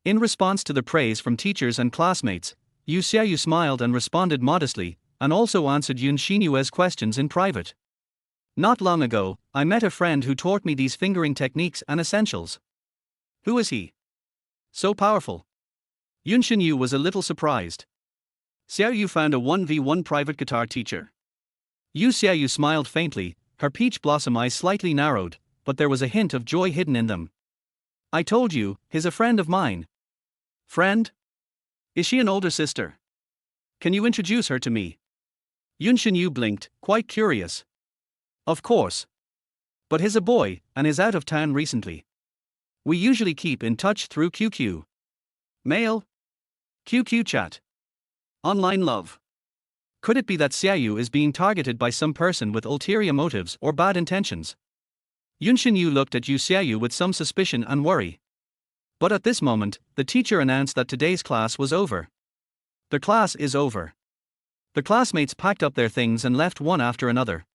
In response to the praise from teachers and classmates, Yu Xiaoyu smiled and responded modestly, and also answered Yunshin Yu's questions in private. "Not long ago, I met a friend who taught me these fingering techniques and essentials." "Who is he? So powerful?" Yunshin Yu was a little surprised. "Xiaoyu found a 1v1 private guitar teacher." Yu Xiaoyu smiled faintly, her peach blossom eyes slightly narrowed, but there was a hint of joy hidden in them. "I told you, he's a friend of mine." "Friend? Is she an older sister? Can you introduce her to me?" Yunshin Yu blinked, quite curious. "Of course. But he's a boy, and is out of town recently. We usually keep in touch through QQ. Mail? QQ chat. Online love. Could it be that Xiaoyu is being targeted by some person with ulterior motives or bad intentions?" Yunshin Yu looked at Yu Xiaoyu with some suspicion and worry. But at this moment, the teacher announced that today's class was over. "The class is over." The classmates packed up their things and left one after another.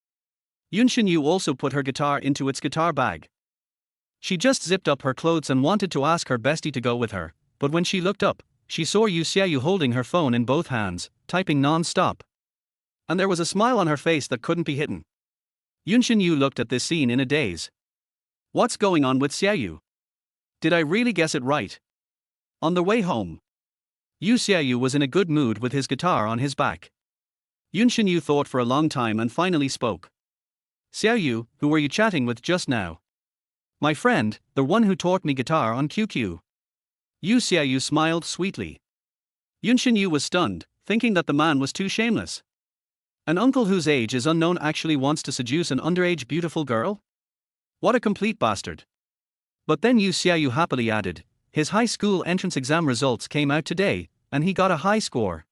Yunshin Yu also put her guitar into its guitar bag. She just zipped up her clothes and wanted to ask her bestie to go with her, but when she looked up, she saw Yu Xiaoyu holding her phone in both hands, typing non-stop. And there was a smile on her face that couldn't be hidden. Yunshin Yu looked at this scene in a daze. What's going on with Xiaoyu? Did I really guess it right? On the way home, Yu Xiaoyu was in a good mood with his guitar on his back. Yunshin Yu thought for a long time and finally spoke. "Xiaoyu, who were you chatting with just now?" "My friend, the one who taught me guitar on QQ." Yu Xiaoyu smiled sweetly. Yunshin Yu was stunned, thinking that the man was too shameless. An uncle whose age is unknown actually wants to seduce an underage beautiful girl? What a complete bastard. But then Yu Xiaoyu happily added, "His high school entrance exam results came out today, and he got a high score.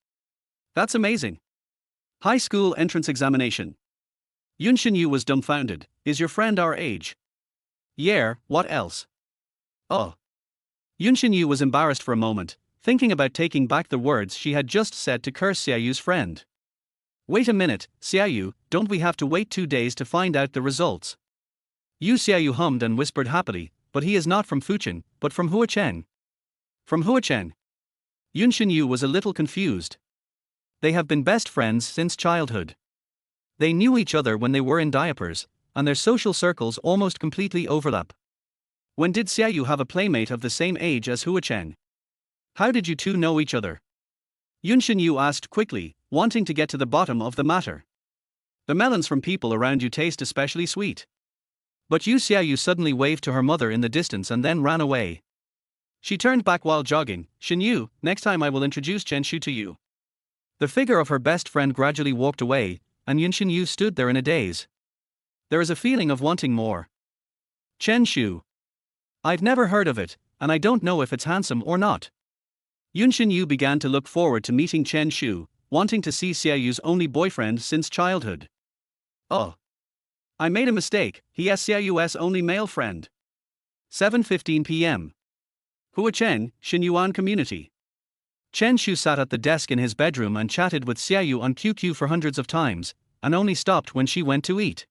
That's amazing. High school entrance examination. Yu was dumbfounded. Is your friend our age? Yeah, what else? Oh. Yu was embarrassed for a moment, thinking about taking back the words she had just said to curse Xiaoyu's friend. Wait a minute, Xiaoyu, don't we have to wait 2 days to find out the results? Xiaoyu hummed and whispered happily, but he is not from Fucheng, but from Huacheng. From Huacheng. Yu was a little confused. They have been best friends since childhood. They knew each other when they were in diapers, and their social circles almost completely overlap. When did Xiaoyu have a playmate of the same age as Huacheng? How did you two know each other? Yu asked quickly, wanting to get to the bottom of the matter. The melons from people around you taste especially sweet. But Xiaoyu suddenly waved to her mother in the distance and then ran away. She turned back while jogging. Chen Yu, next time I will introduce Chen Shu to you. The figure of her best friend gradually walked away, and Chen Yu stood there in a daze. There is a feeling of wanting more. Chen Shu. I've never heard of it, and I don't know if it's handsome or not. Chen Yu began to look forward to meeting Chen Shu, wanting to see Xiaoyu's only boyfriend since childhood. Oh. I made a mistake, he is Xiaoyu's only male friend. 7:15 p.m. Huacheng, Xinyuan Community. Chen Shu sat at the desk in his bedroom and chatted with Xiaoyu on QQ for hundreds of times, and only stopped when she went to eat.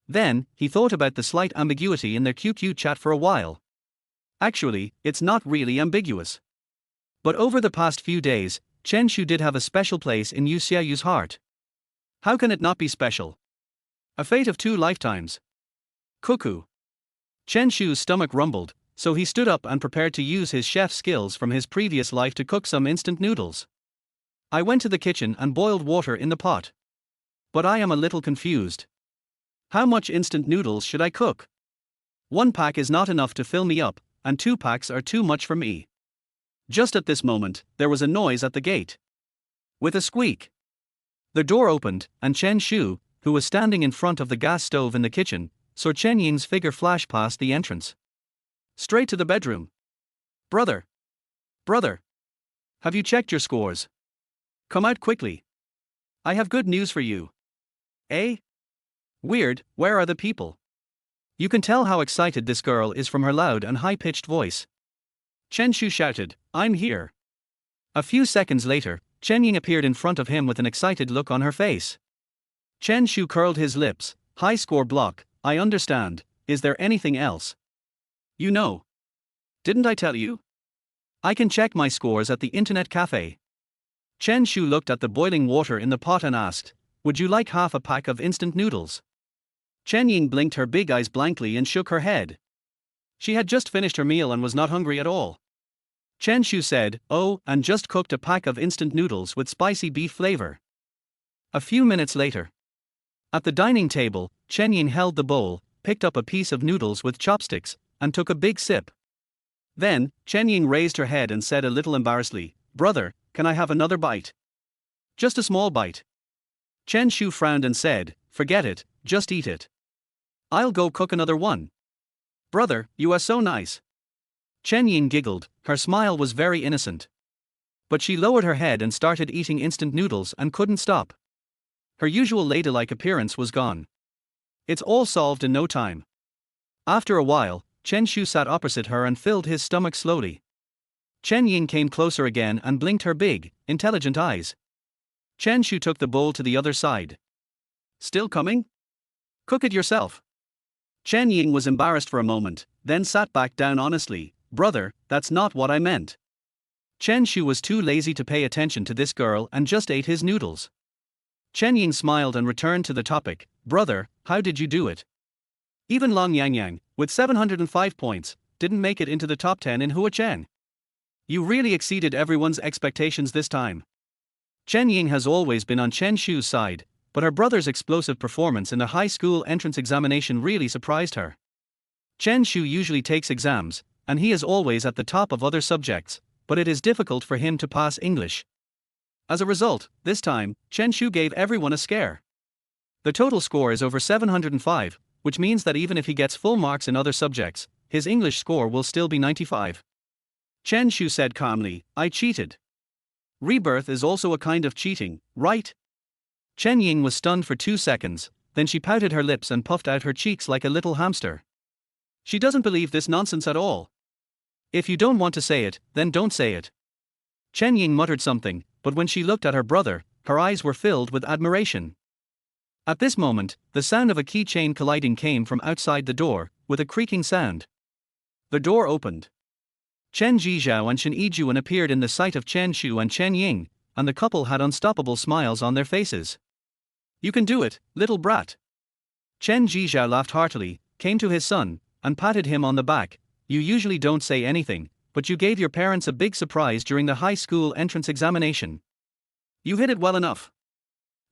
Then, he thought about the slight ambiguity in their QQ chat for a while. Actually, it's not really ambiguous. But over the past few days, Chen Shu did have a special place in Xiaoyu's heart. How can it not be special? A fate of 2 lifetimes. Cuckoo. Chen Shu's stomach rumbled, so he stood up and prepared to use his chef skills from his previous life to cook some instant noodles. I went to the kitchen and boiled water in the pot. But I am a little confused. How much instant noodles should I cook? 1 pack is not enough to fill me up, and 2 packs are too much for me. Just at this moment, there was a noise at the gate. With a squeak. The door opened, and Chen Shu, who was standing in front of the gas stove in the kitchen, saw Chen Ying's figure flash past the entrance. Straight to the bedroom. Brother! Brother! Have you checked your scores? Come out quickly. I have good news for you. Eh? Weird, where are the people? You can tell how excited this girl is from her loud and high-pitched voice. Chen Shu shouted, I'm here. A few seconds later, Chen Ying appeared in front of him with an excited look on her face. Chen Shu curled his lips. High score block, I understand, is there anything else? You know. Didn't I tell you? I can check my scores at the internet cafe. Chen Shu looked at the boiling water in the pot and asked, would you like half a pack of instant noodles? Chen Ying blinked her big eyes blankly and shook her head. She had just finished her meal and was not hungry at all. Chen Shu said, oh, and just cooked a pack of instant noodles with spicy beef flavor. A few minutes later. At the dining table, Chen Ying held the bowl, picked up a piece of noodles with chopsticks, and took a big sip. Then, Chen Ying raised her head and said a little embarrassedly, brother, can I have another bite? Just a small bite. Chen Shu frowned and said, forget it, just eat it. I'll go cook another one. Brother, you are so nice. Chen Ying giggled, her smile was very innocent. But she lowered her head and started eating instant noodles and couldn't stop. Her usual ladylike appearance was gone. It's all solved in no time. After a while, Chen Shu sat opposite her and filled his stomach slowly. Chen Ying came closer again and blinked her big, intelligent eyes. Chen Shu took the bowl to the other side. Still coming? Cook it yourself. Chen Ying was embarrassed for a moment, then sat back down honestly. Brother, that's not what I meant. Chen Shu was too lazy to pay attention to this girl and just ate his noodles. Chen Ying smiled and returned to the topic. Brother, how did you do it? Even Long Yangyang, with 705 points, didn't make it into the top 10 in Huacheng. You really exceeded everyone's expectations this time. Chen Ying has always been on Chen Shu's side, but her brother's explosive performance in the high school entrance examination really surprised her. Chen Shu usually takes exams, and he is always at the top of other subjects, but it is difficult for him to pass English. As a result, this time, Chen Shu gave everyone a scare. The total score is over 705, which means that even if he gets full marks in other subjects, his English score will still be 95. Chen Shu said calmly, I cheated. Rebirth is also a kind of cheating, right? Chen Ying was stunned for 2 seconds, then she pouted her lips and puffed out her cheeks like a little hamster. She doesn't believe this nonsense at all. If you don't want to say it, then don't say it. Chen Ying muttered something, but when she looked at her brother, her eyes were filled with admiration. At this moment, the sound of a keychain colliding came from outside the door, with a creaking sound. The door opened. Chen Zhizhao and Shen Yijuan appeared in the sight of Chen Shu and Chen Ying, and the couple had unstoppable smiles on their faces. You can do it, little brat. Chen Zhizhao laughed heartily, came to his son, and patted him on the back. You usually don't say anything, but you gave your parents a big surprise during the high school entrance examination. You hit it well enough.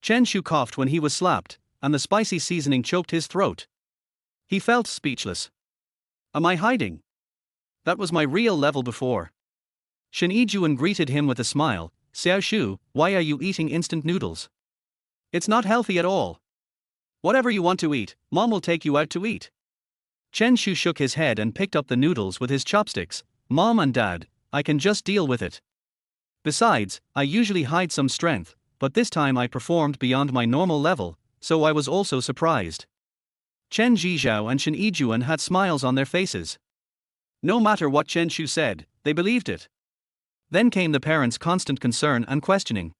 Chen Shu coughed when he was slapped, and the spicy seasoning choked his throat. He felt speechless. Am I hiding? That was my real level before. Shen Yijuan greeted him with a smile. Xiao Shu, why are you eating instant noodles? It's not healthy at all. Whatever you want to eat, Mom will take you out to eat. Chen Shu shook his head and picked up the noodles with his chopsticks. Mom and Dad, I can just deal with it. Besides, I usually hide some strength, but this time I performed beyond my normal level, so I was also surprised. Chen Zhizhao and Shen Yijuan had smiles on their faces. No matter what Chen Shu said, they believed it. Then came the parents' constant concern and questioning.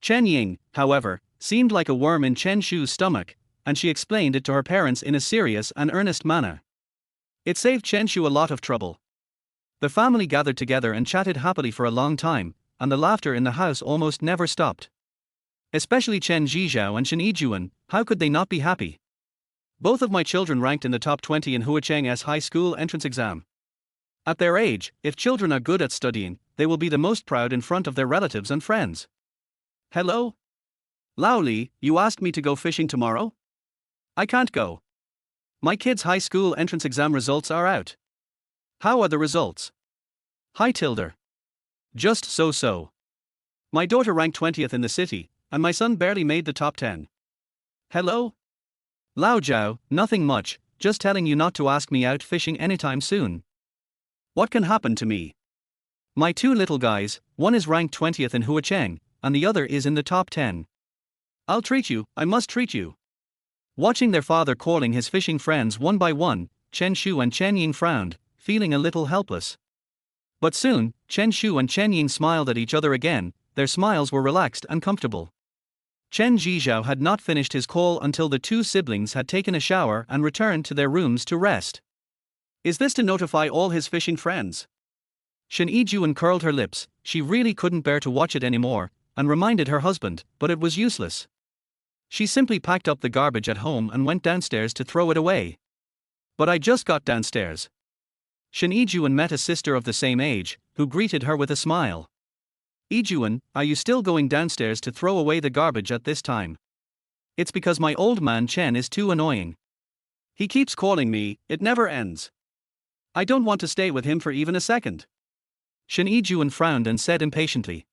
Chen Ying, however, seemed like a worm in Chen Shu's stomach, and she explained it to her parents in a serious and earnest manner. It saved Chen Shu a lot of trouble. The family gathered together and chatted happily for a long time, and the laughter in the house almost never stopped. Especially Chen Zhizhao and Shen Yijuan, how could they not be happy? Both of my children ranked in the top 20 in Huacheng's high school entrance exam. At their age, if children are good at studying, they will be the most proud in front of their relatives and friends. Hello? Lao Li, you asked me to go fishing tomorrow? I can't go. My kids' high school entrance exam results are out. How are the results? Hi Tilder. Just so. My daughter ranked 20th in the city, and my son barely made the top 10. Hello? Lao Jiao, nothing much, just telling you not to ask me out fishing anytime soon. What can happen to me? My two little guys, one is ranked 20th in Huacheng, and the other is in the top 10. I'll treat you, I must treat you. Watching their father calling his fishing friends one by one, Chen Shu and Chen Ying frowned, feeling a little helpless. But soon, Chen Shu and Chen Ying smiled at each other again, their smiles were relaxed and comfortable. Chen Zhizhao had not finished his call until the two siblings had taken a shower and returned to their rooms to rest. Is this to notify all his fishing friends? Shen Yijuan curled her lips, she really couldn't bear to watch it anymore, and reminded her husband, but it was useless. She simply packed up the garbage at home and went downstairs to throw it away. But I just got downstairs. Shen Yijuan met a sister of the same age, who greeted her with a smile. Yijuan, are you still going downstairs to throw away the garbage at this time? It's because my old man Chen is too annoying. He keeps calling me, it never ends. I don't want to stay with him for even a second. Shen Yijuan frowned and said impatiently.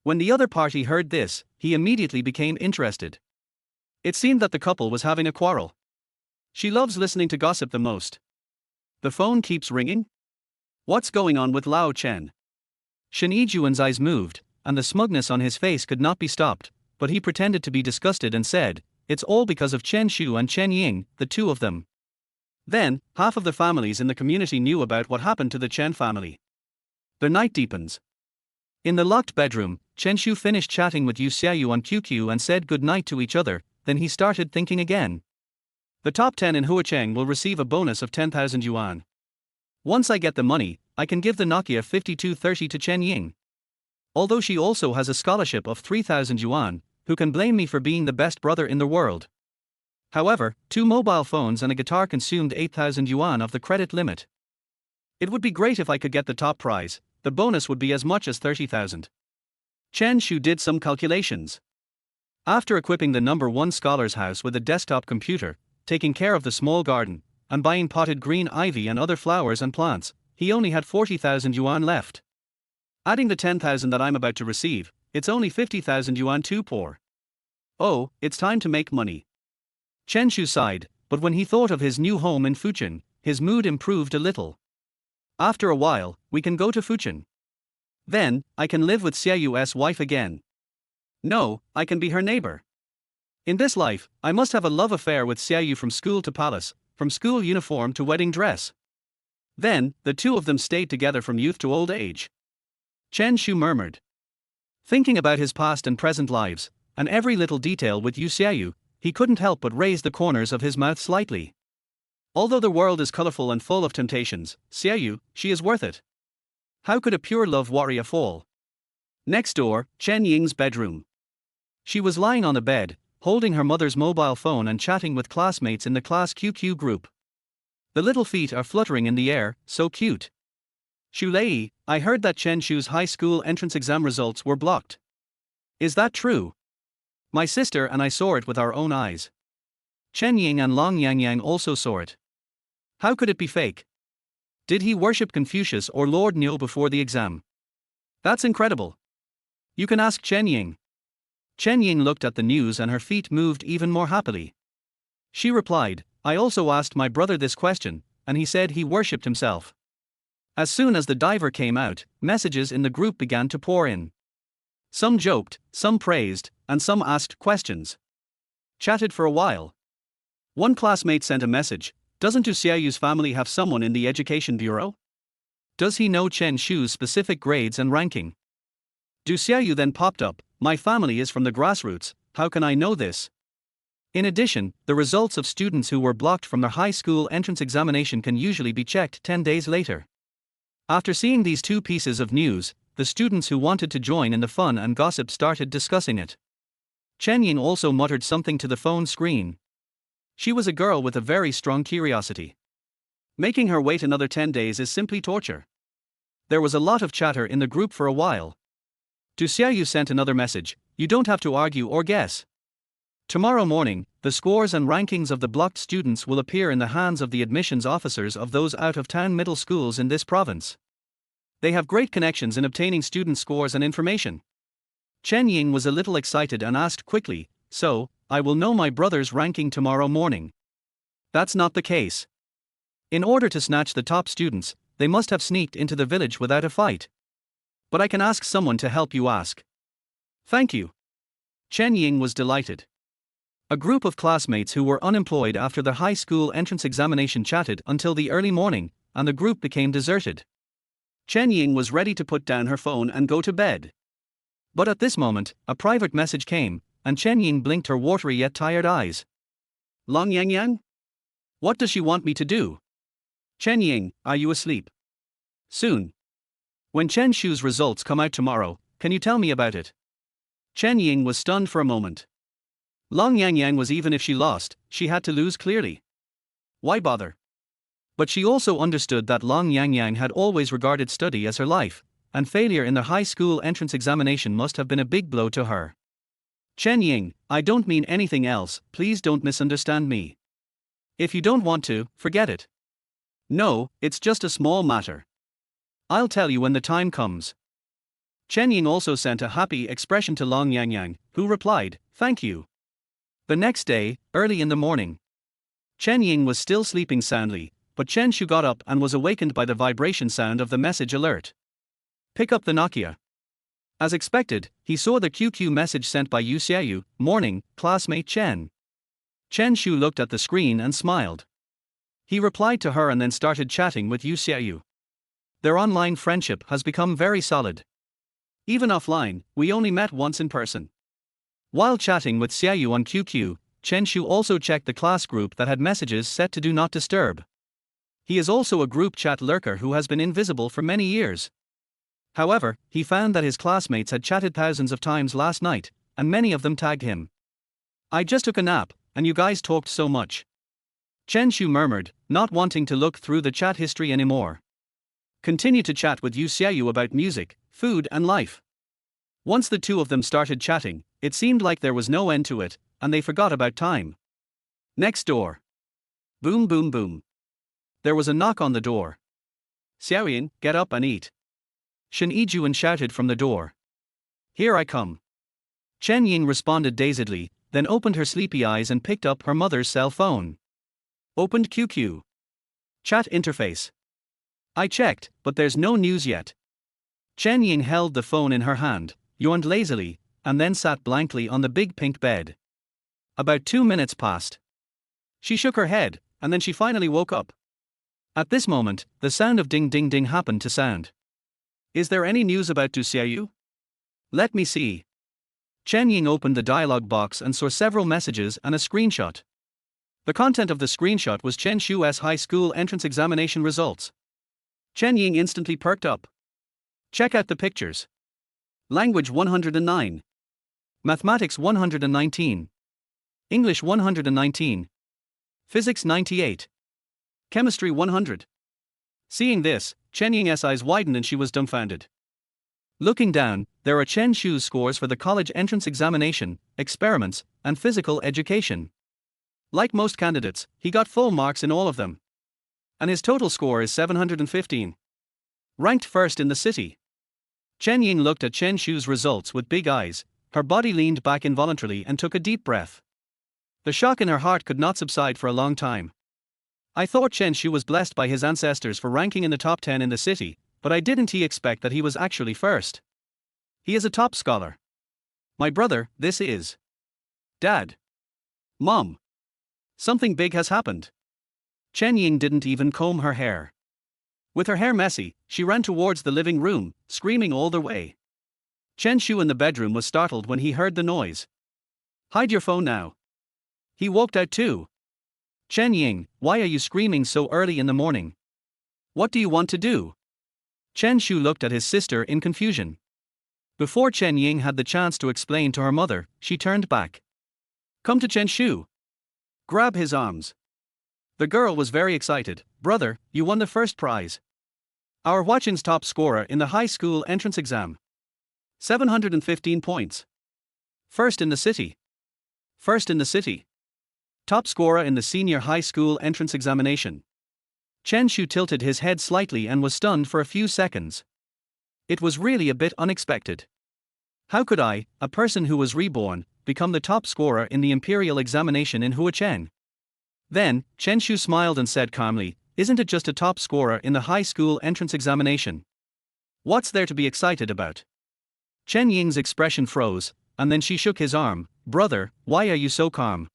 When the other party heard this, he immediately became interested. It seemed that the couple was having a quarrel. She loves listening to gossip the most. The phone keeps ringing? What's going on with Lao Chen? Shen Yijuan's eyes moved, and the smugness on his face could not be stopped, but he pretended to be disgusted and said, it's all because of Chen Shu and Chen Ying, the two of them. Then, half of the families in the community knew about what happened to the Chen family. The night deepens. In the locked bedroom, Chen Shu finished chatting with Yu Xiaoyu on QQ and said good night to each other, then he started thinking again. The top 10 in Huacheng will receive a bonus of 10,000 yuan. Once I get the money, I can give the Nokia 5230 to Chen Ying. Although she also has a scholarship of 3,000 yuan, who can blame me for being the best brother in the world? However, 2 mobile phones and a guitar consumed 8,000 yuan of the credit limit. It would be great if I could get the top prize, the bonus would be as much as 30,000. Chen Shu did some calculations. After equipping the number 1 scholar's house with a desktop computer, taking care of the small garden, and buying potted green ivy and other flowers and plants, he only had 40,000 yuan left. Adding the 10,000 that I'm about to receive, it's only 50,000 yuan too poor. Oh, it's time to make money. Chen Shu sighed, but when he thought of his new home in Fuchun, his mood improved a little. After a while, we can go to Fuchun. Then, I can live with Xiaoyu's wife again. No, I can be her neighbor. In this life, I must have a love affair with Xiaoyu from school to palace, from school uniform to wedding dress. Then, the two of them stayed together from youth to old age. Chen Shu murmured. Thinking about his past and present lives, and every little detail with Yu Xiaoyu, he couldn't help but raise the corners of his mouth slightly. Although the world is colorful and full of temptations, Xiaoyu, she is worth it. How could a pure love warrior fall? Next door, Chen Ying's bedroom. She was lying on the bed, holding her mother's mobile phone and chatting with classmates in the class QQ group. The little feet are fluttering in the air, so cute. Shulei, I heard that Chen Shu's high school entrance exam results were blocked. Is that true? My sister and I saw it with our own eyes. Chen Ying and Long Yangyang also saw it. How could it be fake? Did he worship Confucius or Lord Niu before the exam? That's incredible. You can ask Chen Ying. Chen Ying looked at the news and her feet moved even more happily. She replied, I also asked my brother this question, and he said he worshipped himself. As soon as the diver came out, messages in the group began to pour in. Some joked, some praised, and some asked questions. Chatted for a while. One classmate sent a message, doesn't Xiaoyu's family have someone in the education bureau? Does he know Chen Shu's specific grades and ranking? Du Xiaoyu then popped up, my family is from the grassroots, how can I know this? In addition, the results of students who were blocked from their high school entrance examination can usually be checked 10 days later. After seeing these two pieces of news, the students who wanted to join in the fun and gossip started discussing it. Chen Ying also muttered something to the phone screen. She was a girl with a very strong curiosity. Making her wait another 10 days is simply torture. There was a lot of chatter in the group for a while. Du Xiaoyu sent another message, you don't have to argue or guess. Tomorrow morning, the scores and rankings of the blocked students will appear in the hands of the admissions officers of those out-of-town middle schools in this province. They have great connections in obtaining student scores and information. Chen Ying was a little excited and asked quickly, so, I will know my brother's ranking tomorrow morning. That's not the case. In order to snatch the top students, they must have sneaked into the village without a fight. But I can ask someone to help you ask. Thank you. Chen Ying was delighted. A group of classmates who were unemployed after the high school entrance examination chatted until the early morning, and the group became deserted. Chen Ying was ready to put down her phone and go to bed. But at this moment, a private message came, and Chen Ying blinked her watery yet tired eyes. Long Yangyang? What does she want me to do? Chen Ying, are you asleep? Soon. When Chen Shu's results come out tomorrow, can you tell me about it? Chen Ying was stunned for a moment. Long Yangyang was even if she lost, she had to lose clearly. Why bother? But she also understood that Long Yangyang had always regarded study as her life, and failure in the high school entrance examination must have been a big blow to her. Chen Ying, I don't mean anything else, please don't misunderstand me. If you don't want to, forget it. No, it's just a small matter. I'll tell you when the time comes. Chen Ying also sent a happy expression to Long Yangyang, who replied, thank you. The next day, early in the morning. Chen Ying was still sleeping soundly, but Chen Shu got up and was awakened by the vibration sound of the message alert. Pick up the Nokia. As expected, he saw the QQ message sent by Yu Xiaoyu, morning, classmate Chen. Chen Shu looked at the screen and smiled. He replied to her and then started chatting with Yu Xiaoyu. Their online friendship has become very solid. Even offline, we only met once in person. While chatting with Xiaoyu on QQ, Chen Shu also checked the class group that had messages set to Do Not Disturb. He is also a group chat lurker who has been invisible for many years. However, he found that his classmates had chatted thousands of times last night, and many of them tagged him. I just took a nap, and you guys talked so much. Chen Shu murmured, not wanting to look through the chat history anymore. Continue to chat with Yu Xiaoyu about music, food and life. Once the two of them started chatting, it seemed like there was no end to it, and they forgot about time. Next door. Boom boom boom. There was a knock on the door. Xiaoyan, get up and eat. Shen Yijuan shouted from the door. Here I come. Chen Ying responded dazedly, then opened her sleepy eyes and picked up her mother's cell phone. Opened QQ. Chat interface. I checked, but there's no news yet. Chen Ying held the phone in her hand, yawned lazily, and then sat blankly on the big pink bed. About 2 minutes passed. She shook her head, and then she finally woke up. At this moment, the sound of ding ding ding happened to sound. Is there any news about Du Xiaoyu? Let me see. Chen Ying opened the dialog box and saw several messages and a screenshot. The content of the screenshot was Chen Shu's high school entrance examination results. Chen Ying instantly perked up. Check out the pictures. Language 109. Mathematics 119. English 119. Physics 98. Chemistry 100. Seeing this, Chen Ying's eyes widened and she was dumbfounded. Looking down, there are Chen Shu's scores for the college entrance examination, experiments, and physical education. Like most candidates, he got full marks in all of them. And his total score is 715. Ranked first in the city. Chen Ying looked at Chen Shu's results with big eyes, her body leaned back involuntarily and took a deep breath. The shock in her heart could not subside for a long time. I thought Chen Shu was blessed by his ancestors for ranking in the top 10 in the city, but I didn't expect that he was actually first. He is a top scholar. My brother, this is. Dad. Mom. Something big has happened. Chen Ying didn't even comb her hair. With her hair messy, she ran towards the living room, screaming all the way. Chen Shu in the bedroom was startled when he heard the noise. Hide your phone now. He walked out too. Chen Ying, why are you screaming so early in the morning? What do you want to do? Chen Shu looked at his sister in confusion. Before Chen Ying had the chance to explain to her mother, she turned back. Come to Chen Shu. Grab his arms. The girl was very excited. Brother, you won the first prize. Our Huacheng's top scorer in the high school entrance exam. 715 points. First in the city. First in the city. Top scorer in the senior high school entrance examination. Chen Shu tilted his head slightly and was stunned for a few seconds. It was really a bit unexpected. How could I, a person who was reborn, become the top scorer in the imperial examination in Huacheng? Then, Chen Shu smiled and said calmly, isn't it just a top scorer in the high school entrance examination? What's there to be excited about? Chen Ying's expression froze, and then she shook his arm. Brother, why are you so calm?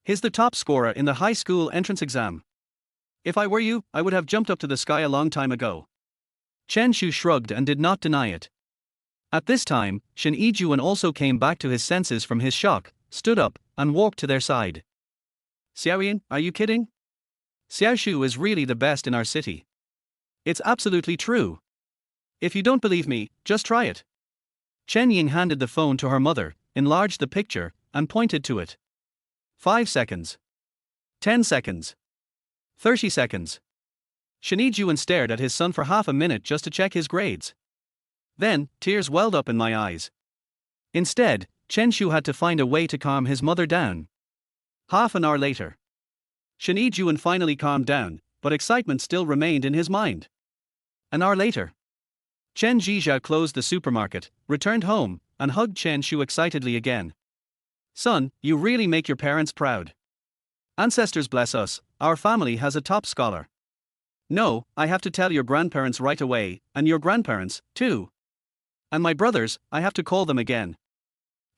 He's the top scorer in the high school entrance exam. If I were you, I would have jumped up to the sky a long time ago. Chen Shu shrugged and did not deny it. At this time, Shen Yijuan also came back to his senses from his shock, stood up, and walked to their side. Xiaoyan, are you kidding? Xiao Shu is really the best in our city. It's absolutely true. If you don't believe me, just try it. Chen Ying handed the phone to her mother, enlarged the picture, and pointed to it. 5 seconds. 10 seconds. 30 seconds. Shen Yijuan stared at his son for half a minute just to check his grades. Then, tears welled up in my eyes. Instead, Chen Shu had to find a way to calm his mother down. Half an hour later. Shen Yijuan finally calmed down, but excitement still remained in his mind. An hour later. Chen Zhizhao closed the supermarket, returned home, and hugged Chen Shu excitedly again. Son, you really make your parents proud. Ancestors bless us, our family has a top scholar. No, I have to tell your grandparents right away, and your grandparents, too. And my brothers, I have to call them again.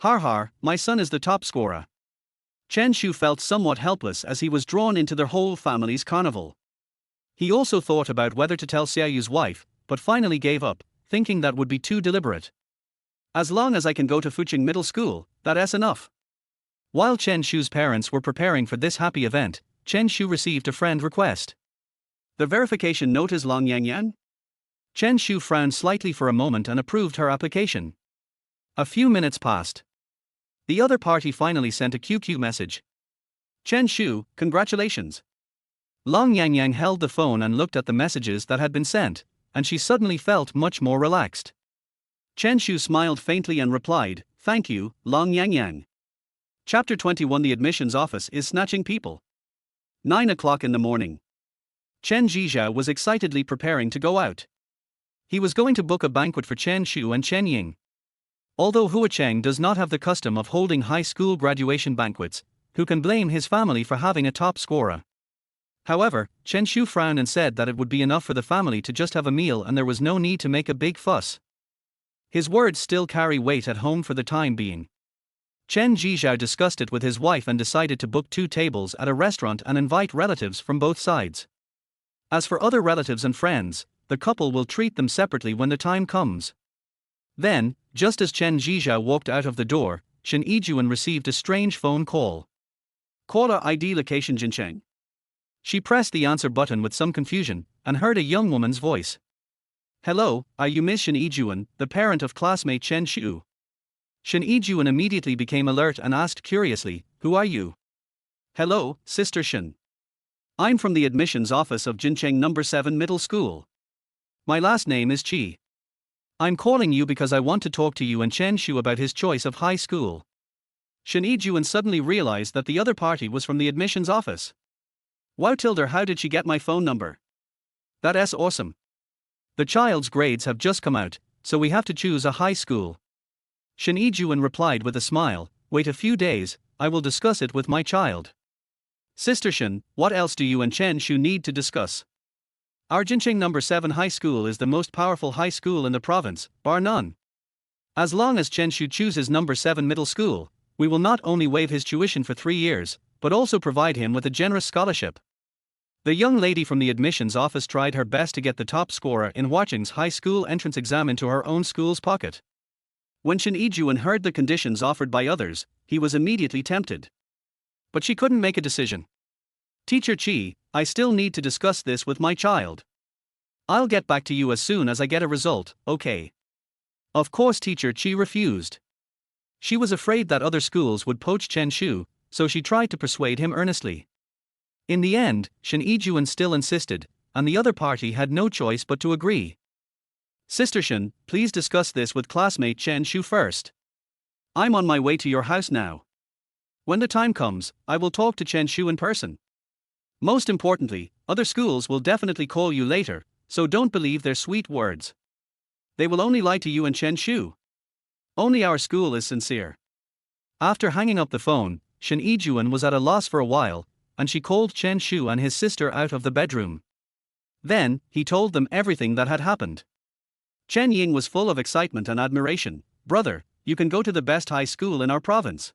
Har har, my son is the top scorer. Chen Shu felt somewhat helpless as he was drawn into their whole family's carnival. He also thought about whether to tell Xiaoyu's wife, but finally gave up, thinking that would be too deliberate. As long as I can go to Huacheng Middle School, that's enough. While Chen Shu's parents were preparing for this happy event, Chen Shu received a friend request. The verification note is Long Yang. Chen Shu frowned slightly for a moment and approved her application. A few minutes passed. The other party finally sent a QQ message. Chen Shu, congratulations. Long Yang held the phone and looked at the messages that had been sent, and she suddenly felt much more relaxed. Chen Shu smiled faintly and replied, thank you, Long Yang. Chapter 21. The admissions office is snatching people. 9 o'clock in the morning. Chen Zhizhao was excitedly preparing to go out. He was going to book a banquet for Chen Shu and Chen Ying. Although Huacheng does not have the custom of holding high school graduation banquets, who can blame his family for having a top scorer? However, Chen Shu frowned and said that it would be enough for the family to just have a meal and there was no need to make a big fuss. His words still carry weight at home for the time being. Chen Zhizhao discussed it with his wife and decided to book 2 tables at a restaurant and invite relatives from both sides. As for other relatives and friends, the couple will treat them separately when the time comes. Then, just as Chen Zhizhao walked out of the door, Shen Yijuan received a strange phone call. Caller ID location Jincheng. She pressed the answer button with some confusion, and heard a young woman's voice. Hello, are you Miss Shen Yijuan, the parent of classmate Chen Shu? Shen Yijuan immediately became alert and asked curiously, who are you? Hello, Sister Shen. I'm from the admissions office of Jincheng No. 7 Middle School. My last name is Qi. I'm calling you because I want to talk to you and Chen Shu about his choice of high school. Shen Yijuan suddenly realized that the other party was from the admissions office. Wow tilde, how did she get my phone number? That's awesome. The child's grades have just come out, so we have to choose a high school. Shen Yijuan replied with a smile, wait a few days, I will discuss it with my child. Sister Shen, what else do you and Chen Shu need to discuss? Our Jincheng No. 7 high school is the most powerful high school in the province, bar none. As long as Chen Shu chooses No. 7 middle school, we will not only waive his tuition for 3 years, but also provide him with a generous scholarship. The young lady from the admissions office tried her best to get the top scorer in Huacheng's high school entrance exam into her own school's pocket. When Shen Yijuan heard the conditions offered by others, he was immediately tempted. But she couldn't make a decision. Teacher Qi, I still need to discuss this with my child. I'll get back to you as soon as I get a result, okay? Of course, Teacher Qi refused. She was afraid that other schools would poach Chen Shu, so she tried to persuade him earnestly. In the end, Shen Yijuan still insisted, and the other party had no choice but to agree. Sister Shen, please discuss this with classmate Chen Shu first. I'm on my way to your house now. When the time comes, I will talk to Chen Shu in person. Most importantly, other schools will definitely call you later, so don't believe their sweet words. They will only lie to you and Chen Shu. Only our school is sincere. After hanging up the phone, Shen Yijuan was at a loss for a while, and she called Chen Shu and his sister out of the bedroom. Then, he told them everything that had happened. Chen Ying was full of excitement and admiration. Brother, you can go to the best high school in our province.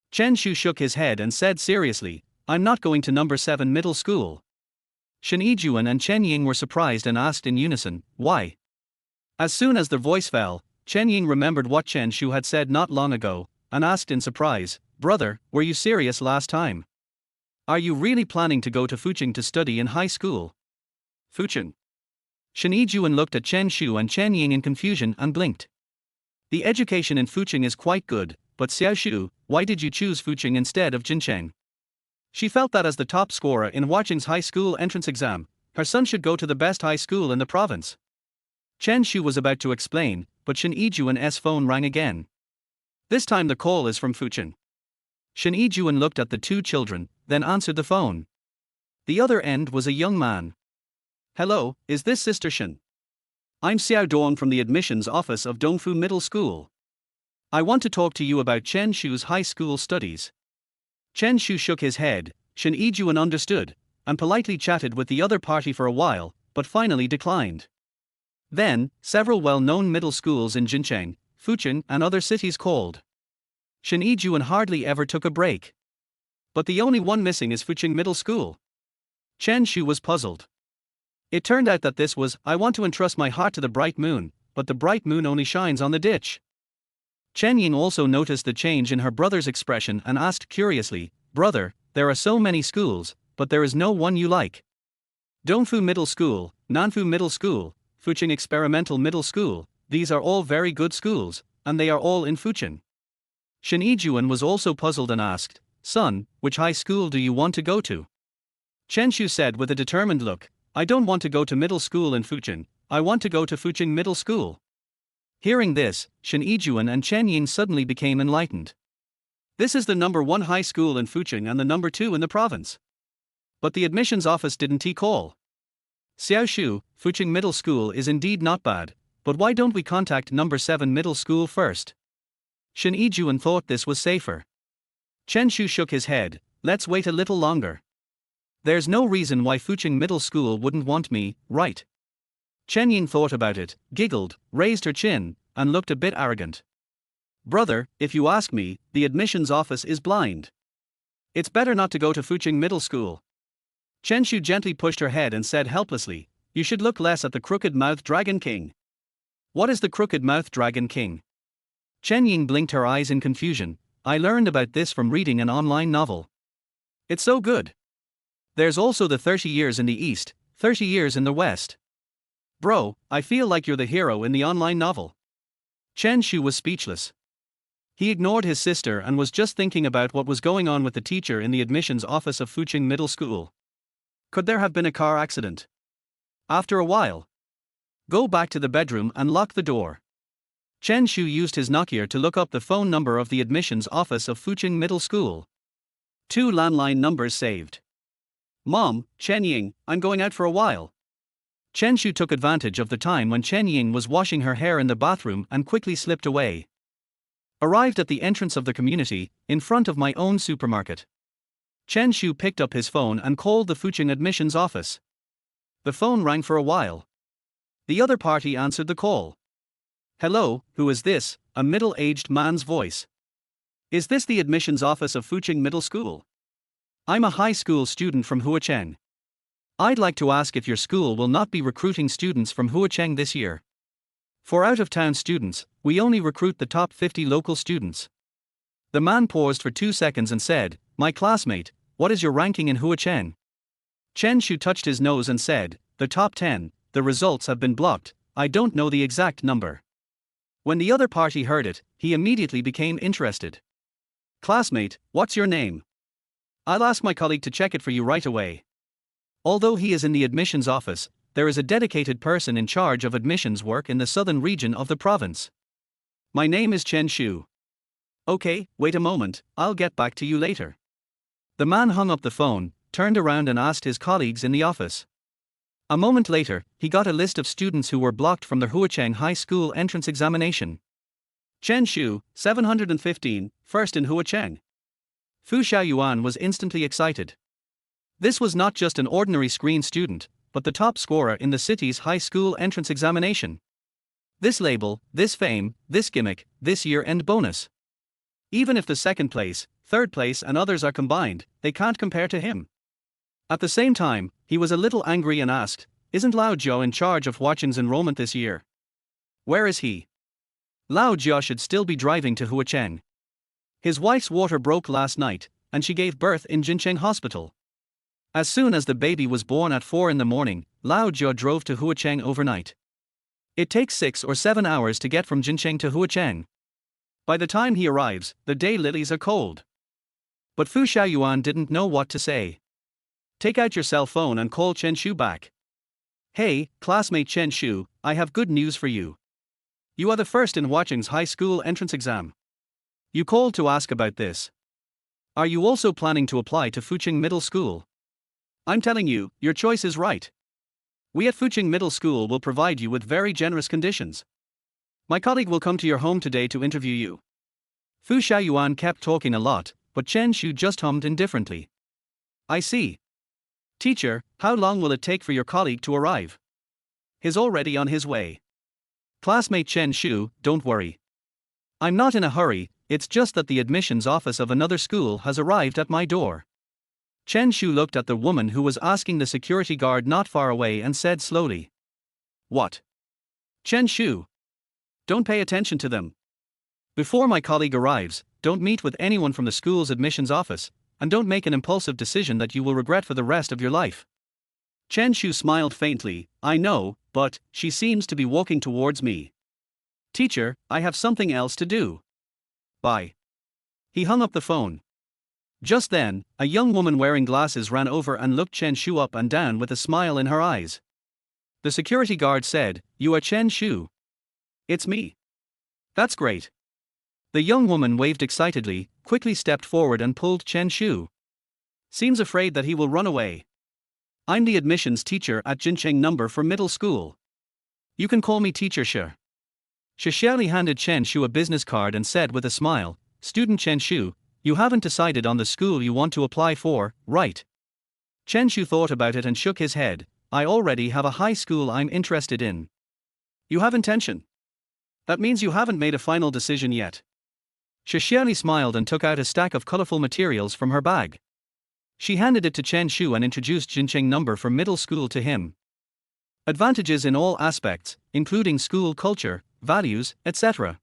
Chen Shu shook his head and said seriously, I'm not going to No. 7 middle school. Shen Yijuan and Chen Ying were surprised and asked in unison, why? As soon as their voice fell, Chen Ying remembered what Chen Shu had said not long ago, and asked in surprise, brother, were you serious last time? Are you really planning to go to Huacheng to study in high school? Huacheng. Shen Yijuan looked at Chen Shu and Chen Ying in confusion and blinked. The education in Huacheng is quite good, but Xiao Shu, why did you choose Huacheng instead of Jincheng? She felt that as the top scorer in Huacheng's high school entrance exam, her son should go to the best high school in the province. Chen Shu was about to explain, but Shen Yijuan's phone rang again. This time the call is from Huacheng. Shen Yijuan looked at the 2 children, then answered the phone. The other end was a young man. Hello, is this Sister Shen? I'm Xiao Dong from the admissions office of Dongfu Middle School. I want to talk to you about Chen Shu's high school studies. Chen Shu shook his head. Shen Yijuan understood, and politely chatted with the other party for a while, but finally declined. Then, several well-known middle schools in Jincheng, Huacheng and other cities called. Shen Yijuan hardly ever took a break. But the only one missing is Huacheng Middle School. Chen Shu was puzzled. It turned out that this was, I want to entrust my heart to the bright moon, but the bright moon only shines on the ditch. Chen Ying also noticed the change in her brother's expression and asked curiously, brother, there are so many schools, but there is no one you like. Dongfu Middle School, Nanfu Middle School, Huacheng Experimental Middle School, these are all very good schools, and they are all in Huacheng. Shen Yijuan was also puzzled and asked, son, which high school do you want to go to? Chen Shu said with a determined look, I don't want to go to middle school in Huacheng, I want to go to Huacheng Middle School. Hearing this, Shen Yijuan and Chen Ying suddenly became enlightened. This is the No. 1 high school in Huacheng and the No. 2 in the province. But the admissions office didn't call. Xiao Shu, Huacheng Middle School is indeed not bad, but why don't we contact No. 7 Middle School first? Shen Yijuan thought this was safer. Chen Shu shook his head, let's wait a little longer. There's no reason why Huacheng Middle School wouldn't want me, right? Chen Ying thought about it, giggled, raised her chin, and looked a bit arrogant. Brother, if you ask me, the admissions office is blind. It's better not to go to Huacheng Middle School. Chen Shu gently pushed her head and said helplessly, you should look less at the crooked-mouthed Dragon King. What is the crooked-mouthed Dragon King? Chen Ying blinked her eyes in confusion. I learned about this from reading an online novel. It's so good. There's also the 30 years in the East, 30 years in the West. Bro, I feel like you're the hero in the online novel. Chen Shu was speechless. He ignored his sister and was just thinking about what was going on with the teacher in the admissions office of Huacheng Middle School. Could there have been a car accident? After a while. Go back to the bedroom and lock the door. Chen Shu used his Nokia to look up the phone number of the admissions office of Huacheng Middle School. 2 landline numbers saved. Mom, Chen Ying, I'm going out for a while. Chen Shu took advantage of the time when Chen Ying was washing her hair in the bathroom and quickly slipped away. Arrived at the entrance of the community, in front of my own supermarket. Chen Shu picked up his phone and called the Huacheng admissions office. The phone rang for a while. The other party answered the call. Hello, who is this? A middle-aged man's voice. Is this the admissions office of Huacheng Middle School? I'm a high school student from Huacheng. I'd like to ask if your school will not be recruiting students from Huacheng this year. For out-of-town students, we only recruit the top 50 local students. The man paused for 2 seconds and said, my classmate, what is your ranking in Huacheng? Chen Shu touched his nose and said, the top 10, the results have been blocked, I don't know the exact number. When the other party heard it, he immediately became interested. Classmate, what's your name? I'll ask my colleague to check it for you right away. Although he is in the admissions office, there is a dedicated person in charge of admissions work in the southern region of the province. My name is Chen Shu. Okay, wait a moment, I'll get back to you later. The man hung up the phone, turned around and asked his colleagues in the office. A moment later, he got a list of students who were blocked from the Huacheng High School entrance examination. Chen Shu, 715, first in Huacheng. Fu Xiaoyuan was instantly excited. This was not just an ordinary screen student, but the top scorer in the city's high school entrance examination. This label, this fame, this gimmick, this year-end bonus. Even if the second place, third place and others are combined, they can't compare to him. At the same time, he was a little angry and asked, isn't Lao Jiao in charge of Huacheng's enrollment this year? Where is he? Lao Jiao should still be driving to Huacheng. His wife's water broke last night, and she gave birth in Jincheng Hospital. As soon as the baby was born at 4 in the morning, Lao Jiao drove to Huacheng overnight. It takes 6 or 7 hours to get from Jincheng to Huacheng. By the time he arrives, the day lilies are cold. But Fu Xiaoyuan didn't know what to say. Take out your cell phone and call Chen Shu back. Hey, classmate Chen Shu, I have good news for you. You are the first in Huacheng's high school entrance exam. You called to ask about this. Are you also planning to apply to Huacheng Middle School? I'm telling you, your choice is right. We at Huacheng Middle School will provide you with very generous conditions. My colleague will come to your home today to interview you. Fu Xiaoyuan kept talking a lot, but Chen Shu just hummed indifferently. I see. Teacher, how long will it take for your colleague to arrive? He's already on his way. Classmate Chen Shu, don't worry. I'm not in a hurry, it's just that the admissions office of another school has arrived at my door. Chen Shu looked at the woman who was asking the security guard not far away and said slowly. What? Chen Shu. Don't pay attention to them. Before my colleague arrives, don't meet with anyone from the school's admissions office, and don't make an impulsive decision that you will regret for the rest of your life. Chen Shu smiled faintly. I know, but she seems to be walking towards me. Teacher, I have something else to do. Bye. He hung up the phone. Just then, a young woman wearing glasses ran over and looked Chen Shu up and down with a smile in her eyes. The security guard said, You are Chen Shu. It's me. That's great. The young woman waved excitedly, quickly stepped forward and pulled Chen Shu. Seems afraid that he will run away. I'm the admissions teacher at Jincheng number for middle school. You can call me Teacher Shi. Shi Xiaoli handed Chen Shu a business card and said with a smile, Student Chen Shu, you haven't decided on the school you want to apply for, right? Chen Shu thought about it and shook his head. I already have a high school I'm interested in. You have intention. That means you haven't made a final decision yet. Xiaoxiani smiled and took out a stack of colorful materials from her bag. She handed it to Chen Shu and introduced Jincheng number for middle school to him. Advantages in all aspects, including school culture, values, etc.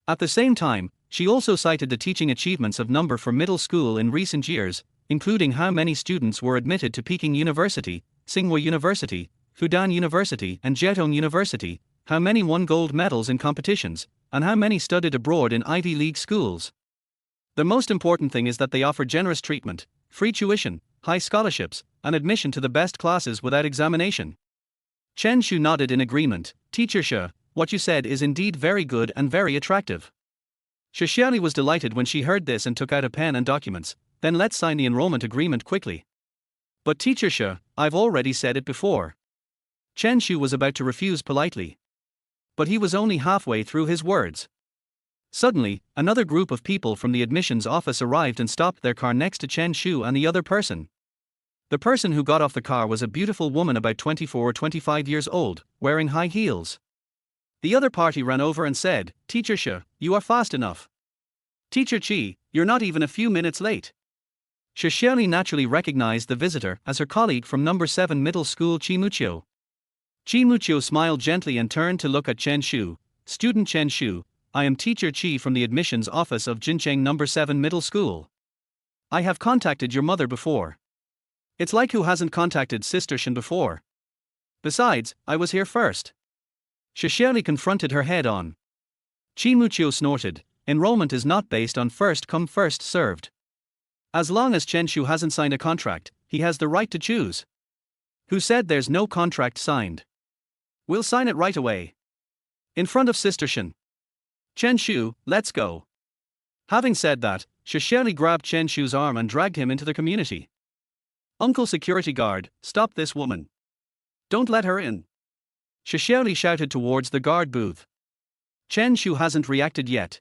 At the same time, she also cited the teaching achievements of number for middle school in recent years, including how many students were admitted to Peking University, Tsinghua University, Fudan University and Jietong University, how many won gold medals in competitions, and how many studied abroad in Ivy League schools. The most important thing is that they offer generous treatment, free tuition, high scholarships, and admission to the best classes without examination. Chen Shu nodded in agreement. Teacher Shi, what you said is indeed very good and very attractive. Xiaoxiani was delighted when she heard this and took out a pen and documents. Then let's sign the enrollment agreement quickly. But Teacher Shi, I've already said it before. Chen Shu was about to refuse politely. But he was only halfway through his words. Suddenly, another group of people from the admissions office arrived and stopped their car next to Chen Shu and the other person. The person who got off the car was a beautiful woman about 24 or 25 years old, wearing high heels. The other party ran over and said, Teacher Shi, you are fast enough. Teacher Qi, you're not even a few minutes late. Xiaoxiani naturally recognized the visitor as her colleague from number 7 middle school Qi Muqiu. Qi Muqiu smiled gently and turned to look at Chen Shu. Student Chen Shu, I am Teacher Qi from the admissions office of Jincheng number 7 middle school. I have contacted your mother before. It's like who hasn't contacted Sister Shen before? Besides, I was here first. Xiaoxiani confronted her head on. Qi Muqiu snorted, enrollment is not based on first come first served. As long as Chen Shu hasn't signed a contract, he has the right to choose. Who said there's no contract signed? We'll sign it right away. In front of Sister Shen. Chen Shu, let's go. Having said that, Xiaoxiani grabbed Chen Shu's arm and dragged him into the community. Uncle security guard, stop this woman. Don't let her in. Xiaoxiani shouted towards the guard booth. Chen Shu hasn't reacted yet.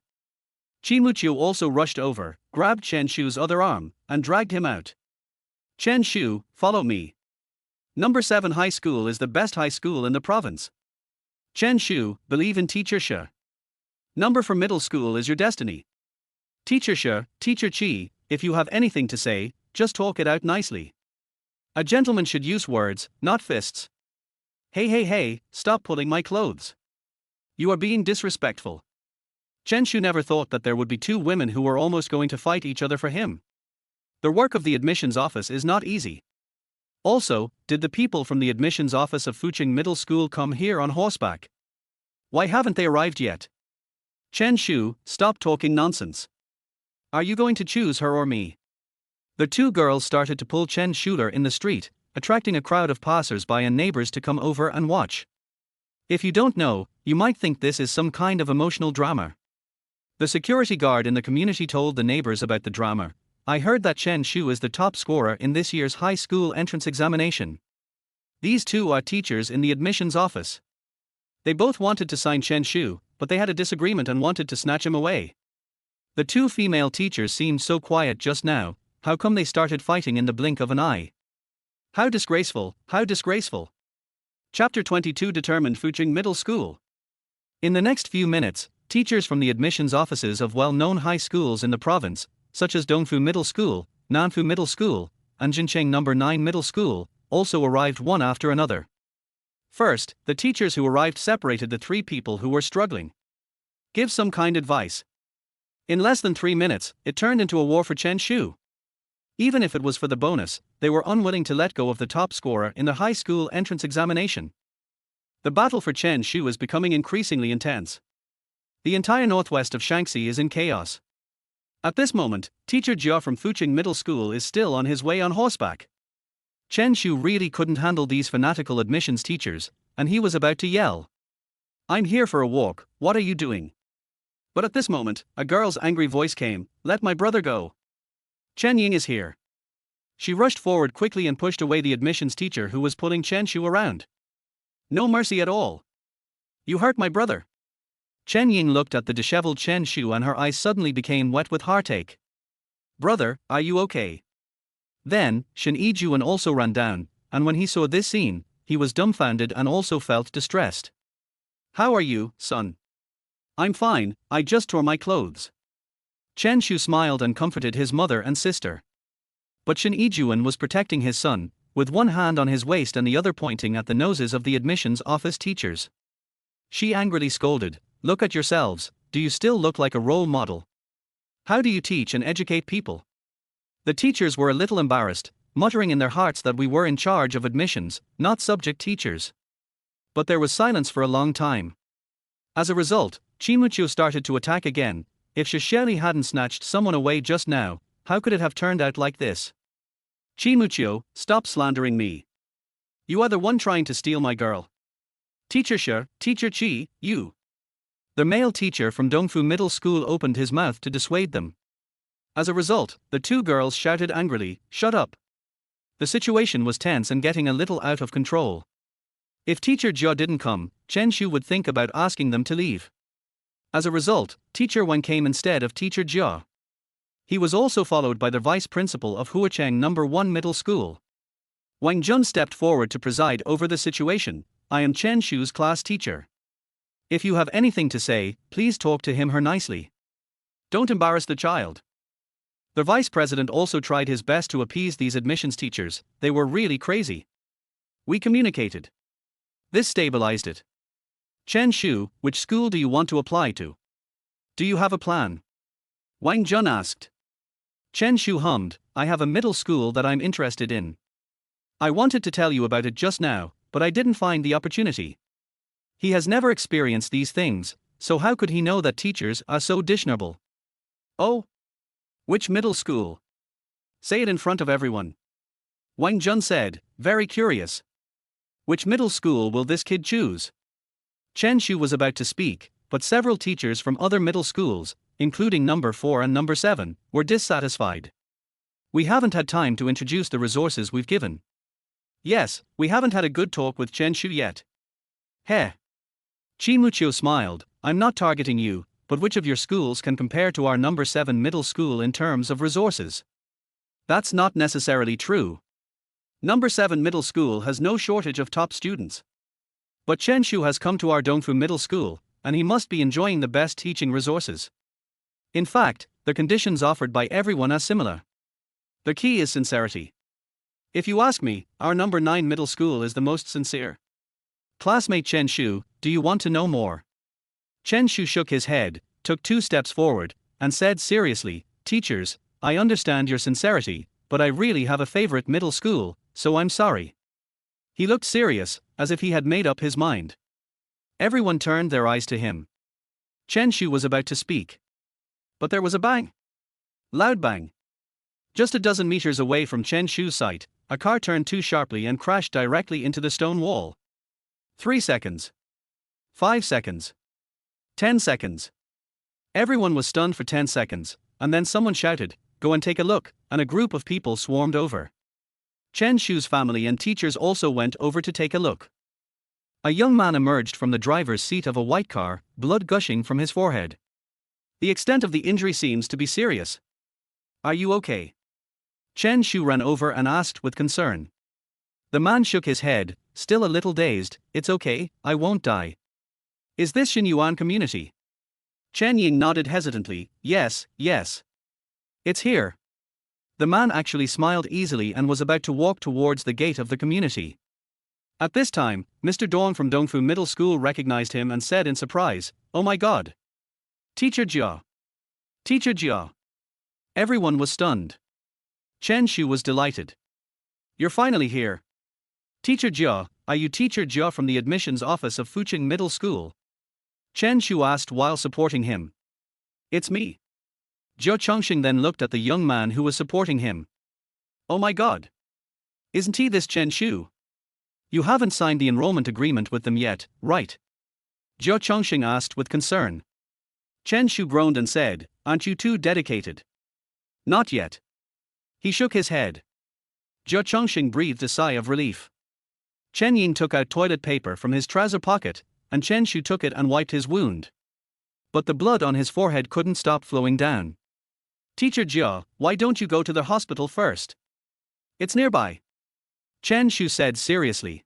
Qi Muqiu also rushed over, grabbed Chen Shu's other arm, and dragged him out. Chen Shu, follow me. Number 7 high school is the best high school in the province. Chen Shu, believe in Teacher Shi. Number for middle school is your destiny. Teacher Shi, Teacher Qi, if you have anything to say, just talk it out nicely. A gentleman should use words, not fists. Hey, stop pulling my clothes. You are being disrespectful. Chen Shu never thought that there would be two women who were almost going to fight each other for him. The work of the admissions office is not easy. Also, did the people from the admissions office of Huacheng Middle School come here on horseback? Why haven't they arrived yet? Chen Shu, stop talking nonsense. Are you going to choose her or me? The two girls started to pull Chen Shu in the street, attracting a crowd of passers-by and neighbors to come over and watch. If you don't know, you might think this is some kind of emotional drama. The security guard in the community told the neighbors about the drama. I heard that Chen Shu is the top scorer in this year's high school entrance examination. These two are teachers in the admissions office. They both wanted to sign Chen Shu, but they had a disagreement and wanted to snatch him away. The two female teachers seemed so quiet just now. How come they started fighting in the blink of an eye? How disgraceful, how disgraceful. Chapter 22 determined Huacheng Middle School. In the next few minutes, teachers from the admissions offices of well-known high schools in the province, such as Dongfu Middle School, Nanfu Middle School, and Jincheng number 9 Middle School, also arrived one after another. First, the teachers who arrived separated the three people who were struggling. Give some kind advice. In less than 3 minutes, it turned into a war for Chen Shu. Even if it was for the bonus, they were unwilling to let go of the top scorer in the high school entrance examination. The battle for Chen Shu is becoming increasingly intense. The entire northwest of Shaanxi is in chaos. At this moment, teacher Jia from Huacheng Middle School is still on his way on horseback. Chen Shu really couldn't handle these fanatical admissions teachers, and he was about to yell. I'm here for a walk, what are you doing? But at this moment, a girl's angry voice came, let my brother go. Chen Ying is here. She rushed forward quickly and pushed away the admissions teacher who was pulling Chen Shu around. No mercy at all. You hurt my brother. Chen Ying looked at the disheveled Chen Shu and her eyes suddenly became wet with heartache. Brother, are you okay? Then, Shen Yijuan also ran down, and when he saw this scene, he was dumbfounded and also felt distressed. How are you, son? I'm fine, I just tore my clothes. Chen Shu smiled and comforted his mother and sister. But Shen Yijuan was protecting his son, with one hand on his waist and the other pointing at the noses of the admissions office teachers. She angrily scolded, "Look at yourselves, do you still look like a role model? How do you teach and educate people?" The teachers were a little embarrassed, muttering in their hearts that we were in charge of admissions, not subject teachers. But there was silence for a long time. As a result, Chimucho started to attack again. If Shisheli hadn't snatched someone away just now, how could it have turned out like this? Chimucho, stop slandering me. You are the one trying to steal my girl. Teacher Shi, Teacher Chi, you. The male teacher from Dongfu Middle School opened his mouth to dissuade them. As a result, the two girls shouted angrily, "Shut up." The situation was tense and getting a little out of control. If Teacher Jia didn't come, Chen Shu would think about asking them to leave. As a result, Teacher Wang came instead of Teacher Jia. He was also followed by the vice principal of Huacheng No. 1 Middle School. Wang Jun stepped forward to preside over the situation. "I am Chen Shu's class teacher. If you have anything to say, please talk to him nicely. Don't embarrass the child." The vice president also tried his best to appease these admissions teachers. They were really crazy. We communicated. This stabilized it. "Chen Shu, which school do you want to apply to? Do you have a plan?" Wang Jun asked. Chen Shu hummed, "I have a middle school that I'm interested in. I wanted to tell you about it just now, but I didn't find the opportunity." He has never experienced these things, so how could he know that teachers are so dishonorable? "Oh? Which middle school? Say it in front of everyone." Wang Jun said, very curious. "Which middle school will this kid choose?" Chen Shu was about to speak, but several teachers from other middle schools, including number 4 and number 7, were dissatisfied. "We haven't had time to introduce the resources we've given. Yes, we haven't had a good talk with Chen Shu yet." "Heh." Chimucho smiled, "I'm not targeting you, but which of your schools can compare to our number 7 middle school in terms of resources?" "That's not necessarily true. Number 7 middle school has no shortage of top students. But Chen Shu has come to our Dongfu Middle School, and he must be enjoying the best teaching resources. In fact, the conditions offered by everyone are similar. The key is sincerity. If you ask me, our number 9 middle school is the most sincere." "Classmate Chen Shu, do you want to know more?" Chen Shu shook his head, took 2 steps forward, and said seriously, "Teachers, I understand your sincerity, but I really have a favorite middle school, so I'm sorry." He looked serious, as if he had made up his mind. Everyone turned their eyes to him. Chen Shu was about to speak. But there was a bang. Loud bang. Just a dozen meters away from Chen Shu's sight, a car turned too sharply and crashed directly into the stone wall. 3 seconds. 5 seconds. 10 seconds. Everyone was stunned for 10 seconds, and then someone shouted, "Go and take a look," and a group of people swarmed over. Chen Shu's family and teachers also went over to take a look. A young man emerged from the driver's seat of a white car, blood gushing from his forehead. The extent of the injury seems to be serious. "Are you okay?" Chen Shu ran over and asked with concern. The man shook his head, still a little dazed. "It's okay, I won't die." "Is this Xinyuan community?" Chen Ying nodded hesitantly, "Yes, yes. It's here." The man actually smiled easily and was about to walk towards the gate of the community. At this time, Mr. Dong from Dongfu Middle School recognized him and said in surprise, "Oh my god. Teacher Jia. Teacher Jia." Everyone was stunned. Chen Shu was delighted. "You're finally here. Teacher Jia, are you Teacher Jia from the admissions office of Fucheng Middle School?" Chen Shu asked while supporting him. "It's me." Zhou Chongxing then looked at the young man who was supporting him. "Oh my god. Isn't he this Chen Shu? You haven't signed the enrollment agreement with them yet, right?" Zhou Chongxing asked with concern. Chen Shu groaned and said, "Aren't you too dedicated?" "Not yet." He shook his head. Zhou Chongxing breathed a sigh of relief. Chen Ying took out toilet paper from his trouser pocket, and Chen Shu took it and wiped his wound. But the blood on his forehead couldn't stop flowing down. "Teacher Jia, why don't you go to the hospital first? It's nearby." Chen Shu said seriously.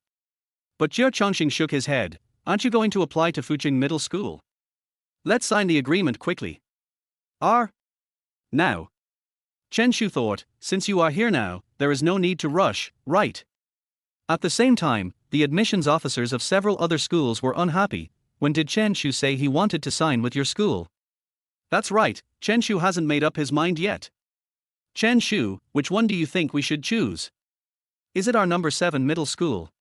But Zhou Chongxing shook his head. "Aren't you going to apply to Fucheng Middle School?" Let's sign the agreement quickly. Now. Chen Shu thought, since you are here now, there is no need to rush, right? At the same time, the admissions officers of several other schools were unhappy. When did Chen Shu say he wanted to sign with your school? That's right, Chen Shu hasn't made up his mind yet. Chen Shu, which one do you think we should choose? Is it our number 7 middle school?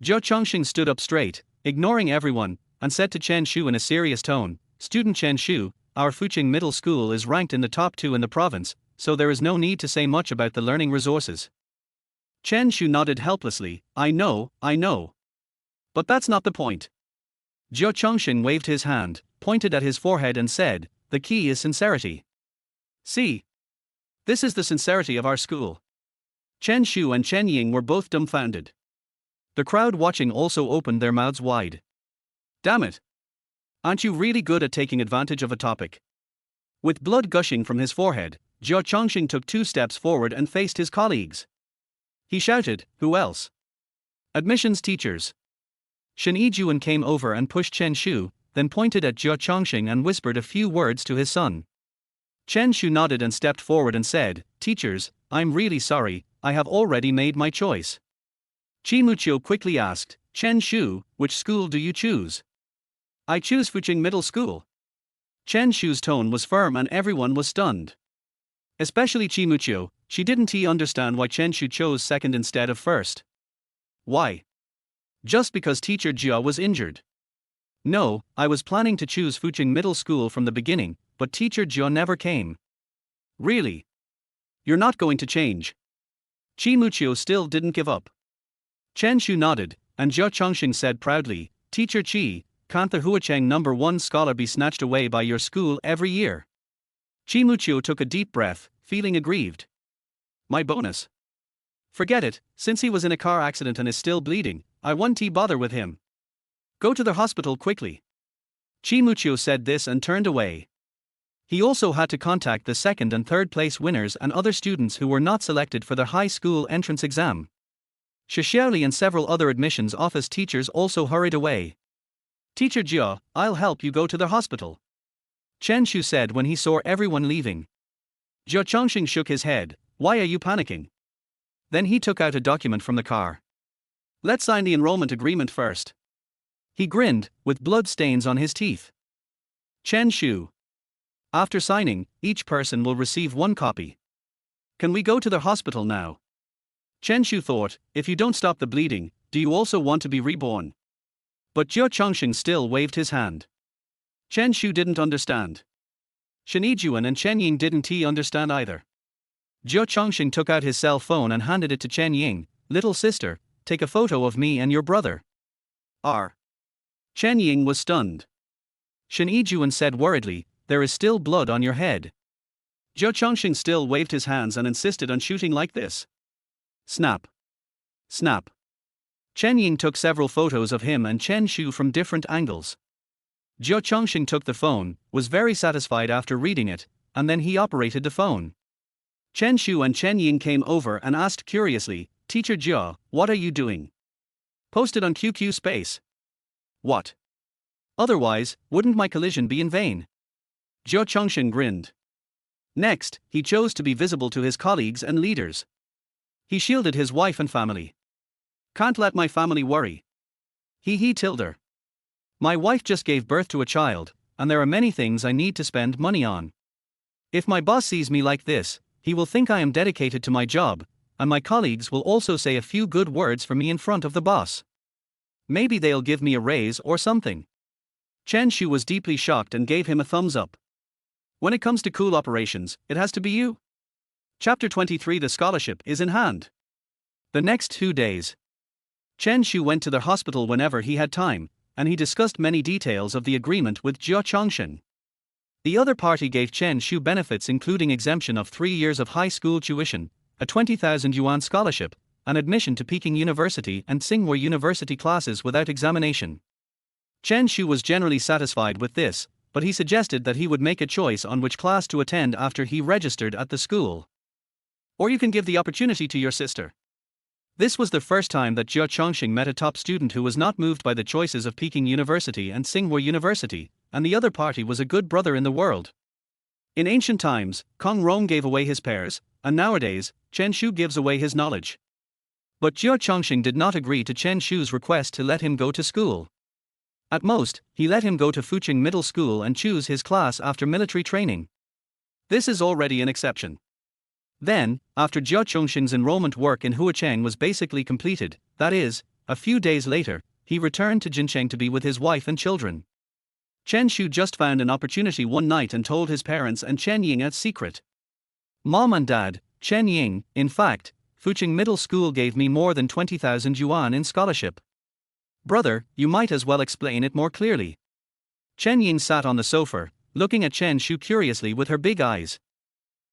Zhou Chongxing stood up straight, ignoring everyone, and said to Chen Shu in a serious tone, Student Chen Shu, our Huacheng middle school is ranked in the top 2 in the province, so there is no need to say much about the learning resources. Chen Shu nodded helplessly, I know. But that's not the point. Zhou Chongxing waved his hand, pointed at his forehead and said, the key is sincerity. See? This is the sincerity of our school. Chen Shu and Chen Ying were both dumbfounded. The crowd watching also opened their mouths wide. Damn it! Aren't you really good at taking advantage of a topic? With blood gushing from his forehead, Zhou Chongxing took 2 steps forward and faced his colleagues. He shouted, who else? Admissions teachers. Shen Yijuan came over and pushed Chen Shu, then pointed at Zhou Chongxing and whispered a few words to his son. Chen Shu nodded and stepped forward and said, Teachers, I'm really sorry, I have already made my choice. Chi Muqiu quickly asked, Chen Shu, which school do you choose? I choose Huacheng Middle School. Chen Shu's tone was firm and everyone was stunned. Especially Chi Muqiu, she didn't understand why Chen Shu chose second instead of first. Why? Just because teacher Jia was injured. No, I was planning to choose Huacheng Middle School from the beginning, but teacher Jia never came. Really? You're not going to change? Chi Muqiu still didn't give up. Chen Shu nodded, and Zhou Chongxing said proudly, Teacher Chi, can't the Huacheng number 1 scholar be snatched away by your school every year? Chi Muqiu took a deep breath, feeling aggrieved. My bonus? Forget it, since he was in a car accident and is still bleeding, I won't bother with him. Go to the hospital quickly. Chi Muqiu said this and turned away. He also had to contact the 2nd and 3rd place winners and other students who were not selected for the high school entrance exam. Shi Xiaoli and several other admissions office teachers also hurried away. Teacher Jia, I'll help you go to the hospital. Chen Shu said when he saw everyone leaving. Zhou Chongxing shook his head, why are you panicking? Then he took out a document from the car. Let's sign the enrollment agreement first. He grinned, with blood stains on his teeth. Chen Shu. After signing, each person will receive 1 copy. Can we go to the hospital now? Chen Shu thought, if you don't stop the bleeding, do you also want to be reborn? But Zhou Chongxing still waved his hand. Chen Shu didn't understand. Shen Yijuan and Chen Ying didn't understand either. Zhou Chongxing took out his cell phone and handed it to Chen Ying, little sister, take a photo of me and your brother. Chen Ying was stunned. Shen Yijuan said worriedly, there is still blood on your head. Zhou Chongxing still waved his hands and insisted on shooting like this. Snap. Snap. Chen Ying took several photos of him and Chen Shu from different angles. Zhou Chongxing took the phone, was very satisfied after reading it, and then he operated the phone. Chen Shu and Chen Ying came over and asked curiously, Teacher Jia, what are you doing? Post it on QQ space. What? Otherwise, wouldn't my collision be in vain? Zhou Chongxing grinned. Next, he chose to be visible to his colleagues and leaders. He shielded his wife and family. Can't let my family worry. He tilde. My wife just gave birth to a child, and there are many things I need to spend money on. If my boss sees me like this, he will think I am dedicated to my job, and my colleagues will also say a few good words for me in front of the boss. Maybe they'll give me a raise or something. Chen Shu was deeply shocked and gave him a thumbs up. When it comes to cool operations, it has to be you. Chapter 23. The scholarship is in hand. The next 2 days, Chen Shu went to the hospital whenever he had time, and he discussed many details of the agreement with Zhou Chongxing. The other party gave Chen Shu benefits including exemption of 3 years of high school tuition, a 20,000 yuan scholarship, and admission to Peking University and Tsinghua University classes without examination. Chen Shu was generally satisfied with this, but he suggested that he would make a choice on which class to attend after he registered at the school. Or you can give the opportunity to your sister. This was the first time that Zhou Chongxing met a top student who was not moved by the choices of Peking University and Tsinghua University, and the other party was a good brother in the world. In ancient times, Kong Rong gave away his pears, and nowadays, Chen Shu gives away his knowledge. But Jia Chongxing did not agree to Chen Shu's request to let him go to school. At most, he let him go to Huacheng Middle School and choose his class after military training. This is already an exception. Then, after Jia Chongxing's enrollment work in Huacheng was basically completed, that is, a few days later, he returned to Jincheng to be with his wife and children. Chen Shu just found an opportunity one night and told his parents and Chen Ying a secret. Mom and Dad, Chen Ying, in fact, Huacheng Middle School gave me more than 20,000 yuan in scholarship. Brother, you might as well explain it more clearly. Chen Ying sat on the sofa, looking at Chen Shu curiously with her big eyes.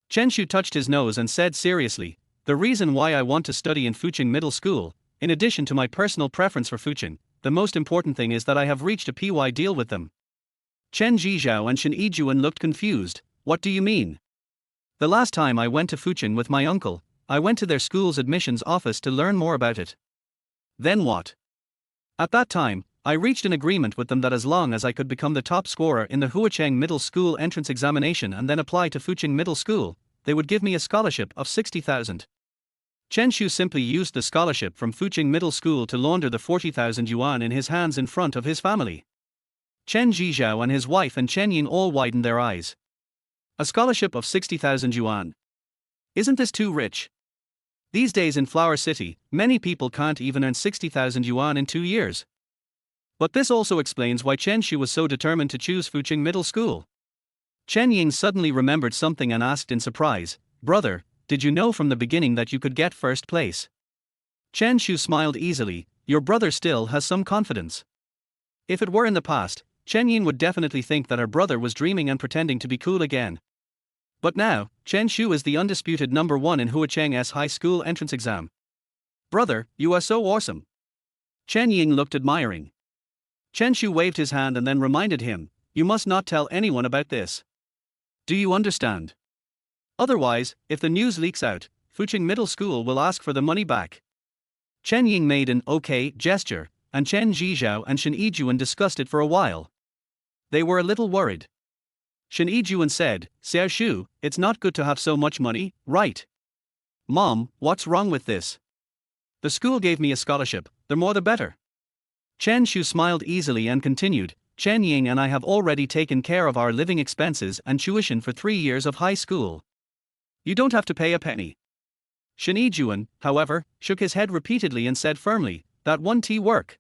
Chen Shu touched his nose and said seriously, the reason why I want to study in Huacheng Middle School, in addition to my personal preference for Huacheng, the most important thing is that I have reached a PY deal with them. Chen Zhizhao and Shen Yijuan looked confused. What do you mean? The last time I went to Huacheng with my uncle, I went to their school's admissions office to learn more about it. Then what? At that time, I reached an agreement with them that as long as I could become the top scorer in the Huacheng Middle School entrance examination and then apply to Huacheng Middle School, they would give me a scholarship of 60,000. Chen Shu simply used the scholarship from Huacheng Middle School to launder the 40,000 yuan in his hands in front of his family. Chen Zhizhao and his wife and Chen Ying all widened their eyes. A scholarship of 60,000 yuan. Isn't this too rich? These days in Flower City, many people can't even earn 60,000 yuan in 2 years. But this also explains why Chen Shu was so determined to choose Huacheng Middle School. Chen Ying suddenly remembered something and asked in surprise, Brother, did you know from the beginning that you could get first place? Chen Shu smiled easily, your brother still has some confidence. If it were in the past, Chen Ying would definitely think that her brother was dreaming and pretending to be cool again. But now, Chen Shu is the undisputed number one in Huacheng's high school entrance exam. Brother, you are so awesome. Chen Ying looked admiring. Chen Shu waved his hand and then reminded him, you must not tell anyone about this. Do you understand? Otherwise, if the news leaks out, Huacheng Middle School will ask for the money back. Chen Ying made an okay gesture, and Chen Zhizhao and Shen Yijuan discussed it for a while. They were a little worried. Shen Yijuan said, Xiao Shu, it's not good to have so much money, right? Mom, what's wrong with this? The school gave me a scholarship, the more the better. Chen Shu smiled easily and continued, Chen Ying and I have already taken care of our living expenses and tuition for 3 years of high school. You don't have to pay a penny. Shen Yijuan, however, shook his head repeatedly and said firmly, that won't work.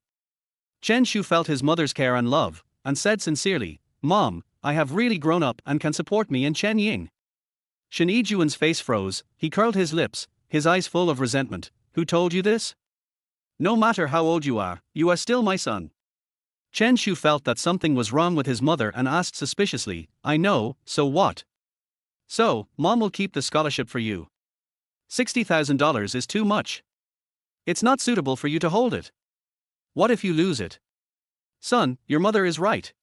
Chen Shu felt his mother's care and love, and said sincerely, Mom, I have really grown up and can support me and Chen Ying. Shen Yijuan's face froze, he curled his lips, his eyes full of resentment. Who told you this? No matter how old you are still my son. Chen Shu felt that something was wrong with his mother and asked suspiciously, I know, so what? So, Mom will keep the scholarship for you. $60,000 is too much. It's not suitable for you to hold it. What if you lose it? Son, your mother is right.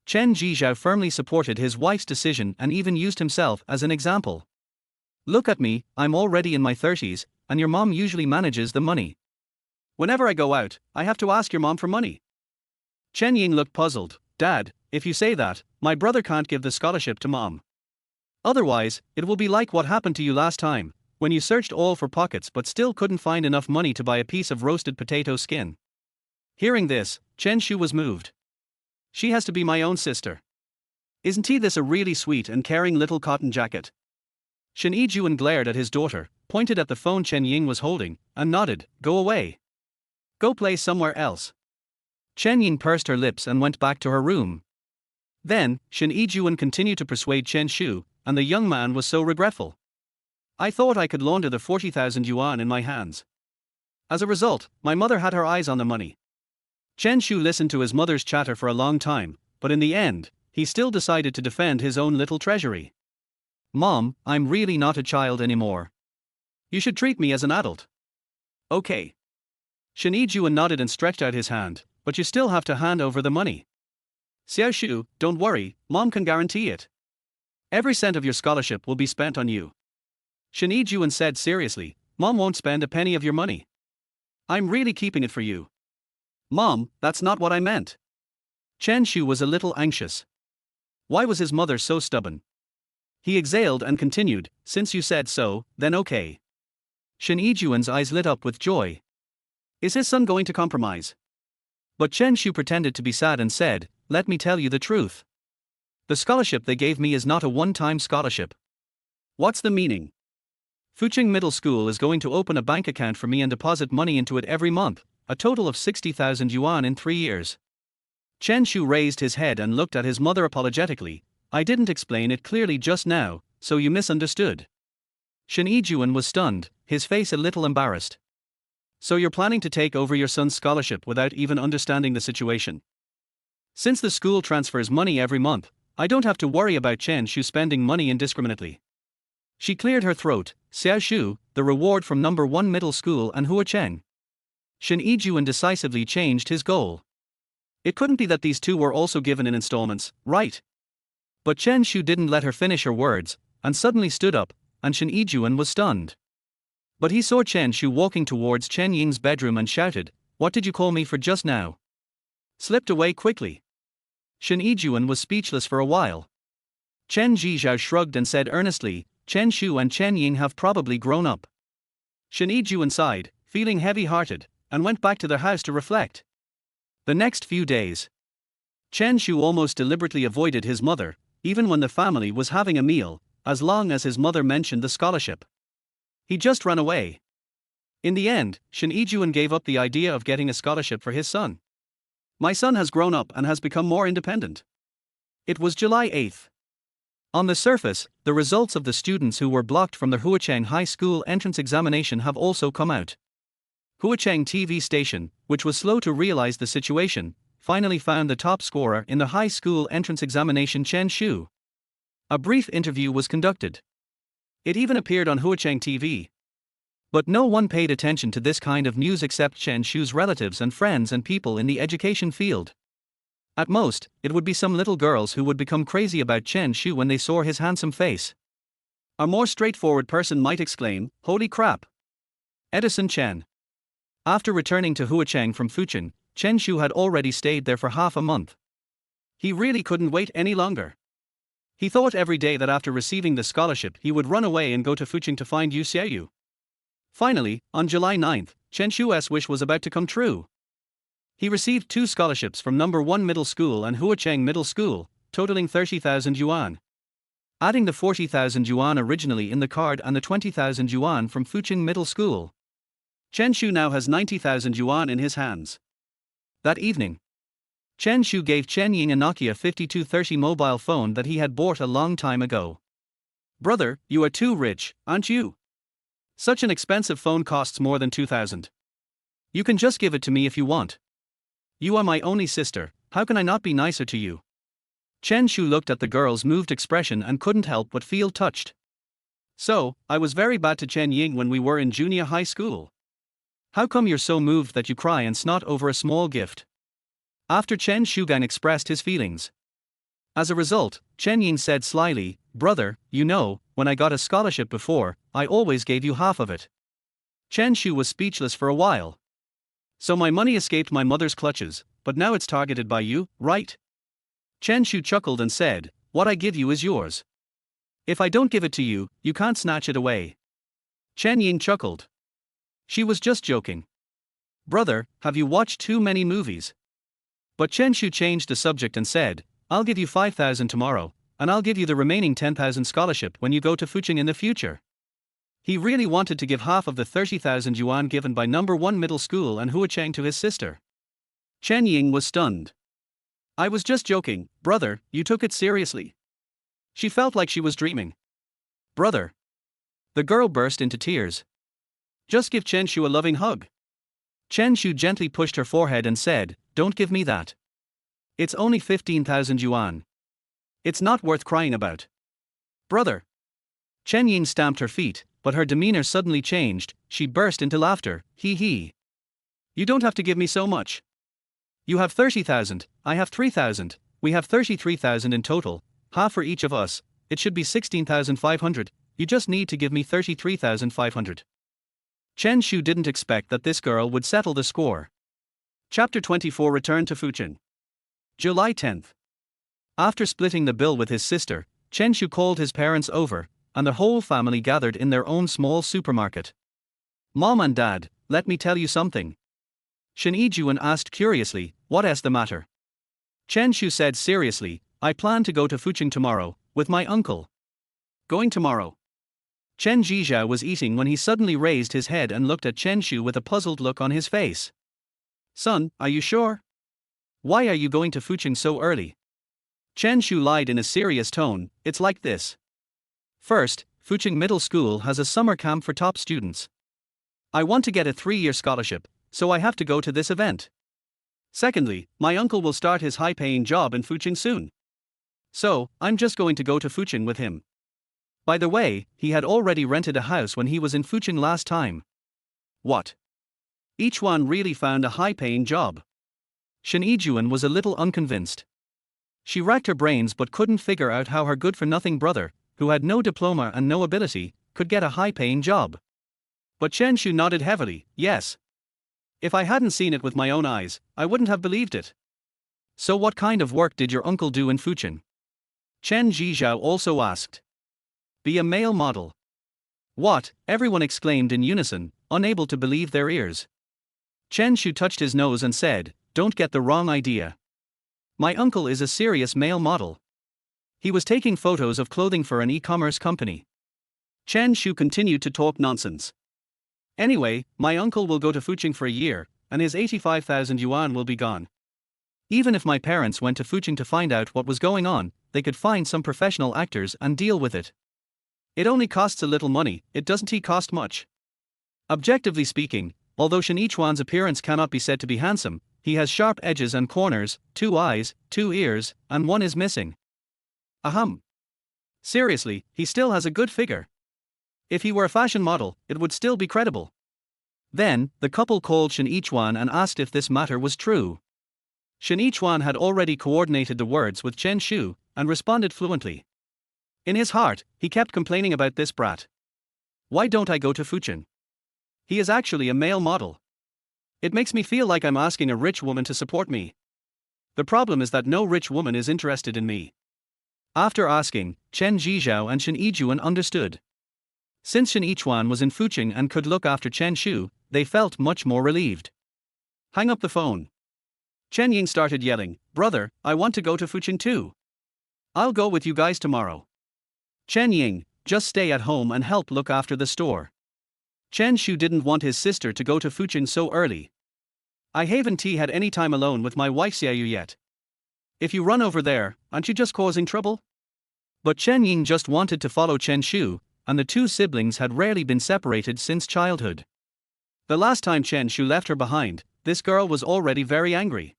Chen Zhizhao firmly supported his wife's decision and even used himself as an example. Look at me, I'm already in my 30s, and your mom usually manages the money. Whenever I go out, I have to ask your mom for money. Chen Ying looked puzzled. Dad, if you say that, my brother can't give the scholarship to Mom. Otherwise, it will be like what happened to you last time, when you searched all for pockets but still couldn't find enough money to buy a piece of roasted potato skin. Hearing this, Chen Shu was moved. She has to be my own sister. Isn't this a really sweet and caring little cotton jacket? Shen Yijuan glared at his daughter, pointed at the phone Chen Ying was holding, and nodded, go away. Go play somewhere else. Chen Ying pursed her lips and went back to her room. Then, Shen Yijuan continued to persuade Chen Shu, and the young man was so regretful. I thought I could launder the 40,000 yuan in my hands. As a result, my mother had her eyes on the money. Chen Shu listened to his mother's chatter for a long time, but in the end, he still decided to defend his own little treasury. Mom, I'm really not a child anymore. You should treat me as an adult. Okay. Shen Yijuan nodded and stretched out his hand, but you still have to hand over the money. Xiao Shu, don't worry, Mom can guarantee it. Every cent of your scholarship will be spent on you. Shen Yijuan said seriously, Mom won't spend a penny of your money. I'm really keeping it for you. Mom, that's not what I meant. Chen Shu was a little anxious. Why was his mother so stubborn? He exhaled and continued, since you said so, then okay. Shen Yijuan's eyes lit up with joy. Is his son going to compromise? But Chen Shu pretended to be sad and said, let me tell you the truth. The scholarship they gave me is not a one-time scholarship. What's the meaning? Huacheng Middle School is going to open a bank account for me and deposit money into it every month, a total of 60,000 yuan in 3 years. Chen Shu raised his head and looked at his mother apologetically. I didn't explain it clearly just now, so you misunderstood. Shen Yijuan was stunned, his face a little embarrassed. So you're planning to take over your son's scholarship without even understanding the situation? Since the school transfers money every month, I don't have to worry about Chen Shu spending money indiscriminately. She cleared her throat. Xiao Shu, the reward from number 1 middle school and Huacheng. Shen Yijuan decisively changed his goal. It couldn't be that these two were also given in installments, right? But Chen Shu didn't let her finish her words, and suddenly stood up, and Shen Yijuan was stunned. But he saw Chen Shu walking towards Chen Ying's bedroom and shouted, what did you call me for just now? Slipped away quickly. Shen Yijuan was speechless for a while. Chen Zhizhao shrugged and said earnestly, Chen Shu and Chen Ying have probably grown up. Shen Yijuan sighed, feeling heavy-hearted, and went back to their house to reflect. The next few days, Chen Shu almost deliberately avoided his mother, even when the family was having a meal, as long as his mother mentioned the scholarship. He just ran away. In the end, Shen Yijuan gave up the idea of getting a scholarship for his son. My son has grown up and has become more independent. It was July 8th. On the surface, the results of the students who were blocked from the Huacheng High School entrance examination have also come out. Huacheng TV station, which was slow to realize the situation, finally found the top scorer in the high school entrance examination, Chen Shu. A brief interview was conducted. It even appeared on Huacheng TV. But no one paid attention to this kind of news except Chen Shu's relatives and friends and people in the education field. At most, it would be some little girls who would become crazy about Chen Shu when they saw his handsome face. A more straightforward person might exclaim, holy crap! Edison Chen. After returning to Huacheng from Fucheng, Chen Shu had already stayed there for half a month. He really couldn't wait any longer. He thought every day that after receiving the scholarship he would run away and go to Fucheng to find Yu Xiaoyu. Finally, on July 9th, Chen Shu's wish was about to come true. He received 2 scholarships from number 1 middle school and Huacheng Middle School, totaling 30,000 yuan. Adding the 40,000 yuan originally in the card and the 20,000 yuan from Fucheng Middle School, Chen Shu now has 90,000 yuan in his hands. That evening, Chen Shu gave Chen Ying a Nokia 5230 mobile phone that he had bought a long time ago. Brother, you are too rich, aren't you? Such an expensive phone costs more than 2,000. You can just give it to me if you want. You are my only sister, how can I not be nicer to you? Chen Shu looked at the girl's moved expression and couldn't help but feel touched. So, I was very bad to Chen Ying when we were in junior high school. How come you're so moved that you cry and snot over a small gift? After Chen Shugan expressed his feelings. As a result, Chen Ying said slyly, brother, you know, when I got a scholarship before, I always gave you half of it. Chen Shu was speechless for a while. So my money escaped my mother's clutches, but now it's targeted by you, right? Chen Shu chuckled and said, what I give you is yours. If I don't give it to you, you can't snatch it away. Chen Ying chuckled. She was just joking. Brother, have you watched too many movies? But Chen Shu changed the subject and said, I'll give you 5,000 tomorrow, and I'll give you the remaining 10,000 scholarship when you go to Fucheng in the future. He really wanted to give half of the 30,000 yuan given by number 1 middle school and Huacheng to his sister. Chen Ying was stunned. I was just joking, brother, you took it seriously. She felt like she was dreaming. Brother. The girl burst into tears. Just give Chen Shu a loving hug. Chen Shu gently pushed her forehead and said, don't give me that. It's only 15,000 yuan. It's not worth crying about. Brother. Chen Ying stamped her feet, but her demeanor suddenly changed, she burst into laughter, hee hee. You don't have to give me so much. You have 30,000, I have 3,000, we have 33,000 in total, half for each of us, it should be 16,500, you just need to give me 33,500. Chen Shu didn't expect that this girl would settle the score. Chapter 24 Return to Fucheng. July 10th. After splitting the bill with his sister, Chen Shu called his parents over, and the whole family gathered in their own small supermarket. Mom and Dad, let me tell you something. Shen Yijuan asked curiously, what's the matter? Chen Shu said seriously, I plan to go to Fucheng tomorrow, with my uncle. Going tomorrow? Chen Zhizhao was eating when he suddenly raised his head and looked at Chen Shu with a puzzled look on his face. Son, are you sure? Why are you going to Fucheng so early? Chen Shu lied in a serious tone, it's like this. First, Fucheng Middle School has a summer camp for top students. I want to get a 3-year scholarship, so I have to go to this event. Secondly, my uncle will start his high-paying job in Fucheng soon. So, I'm just going to go to Fucheng with him. By the way, he had already rented a house when he was in Fucheng last time. What? Each one really found a high-paying job. Shen Yijuan was a little unconvinced. She racked her brains but couldn't figure out how her good-for-nothing brother, who had no diploma and no ability, could get a high-paying job. But Chen Shu nodded heavily, yes. If I hadn't seen it with my own eyes, I wouldn't have believed it. So what kind of work did your uncle do in Fucheng? Chen Zhizhao also asked. Be a male model. What? Everyone exclaimed in unison, unable to believe their ears. Chen Shu touched his nose and said, don't get the wrong idea. My uncle is a serious male model. He was taking photos of clothing for an e-commerce company. Chen Shu continued to talk nonsense. Anyway, my uncle will go to Fucheng for a year, and his 85,000 yuan will be gone. Even if my parents went to Fucheng to find out what was going on, they could find some professional actors and deal with it. It only costs a little money, it doesn't cost much. Objectively speaking, although Shen Yijuan's appearance cannot be said to be handsome, he has sharp edges and corners, 2 eyes, 2 ears, and 1 is missing. Ahem. Seriously, he still has a good figure. If he were a fashion model, it would still be credible. Then, the couple called Shen Yijuan and asked if this matter was true. Shen Yijuan had already coordinated the words with Chen Shu, and responded fluently. In his heart, he kept complaining about this brat. Why don't I go to Fucheng? He is actually a male model. It makes me feel like I'm asking a rich woman to support me. The problem is that no rich woman is interested in me. After asking, Chen Zhizhao and Shen Yijuan understood. Since Shen Yijuan was in Fucheng and could look after Chen Shu, they felt much more relieved. Hang up the phone. Chen Ying started yelling, brother, I want to go to Fucheng too. I'll go with you guys tomorrow. Chen Ying, just stay at home and help look after the store. Chen Shu didn't want his sister to go to Fucheng so early. I haven't had any time alone with my wife Xiaoyu yet. If you run over there, aren't you just causing trouble? But Chen Ying just wanted to follow Chen Shu, and the two siblings had rarely been separated since childhood. The last time Chen Shu left her behind, this girl was already very angry.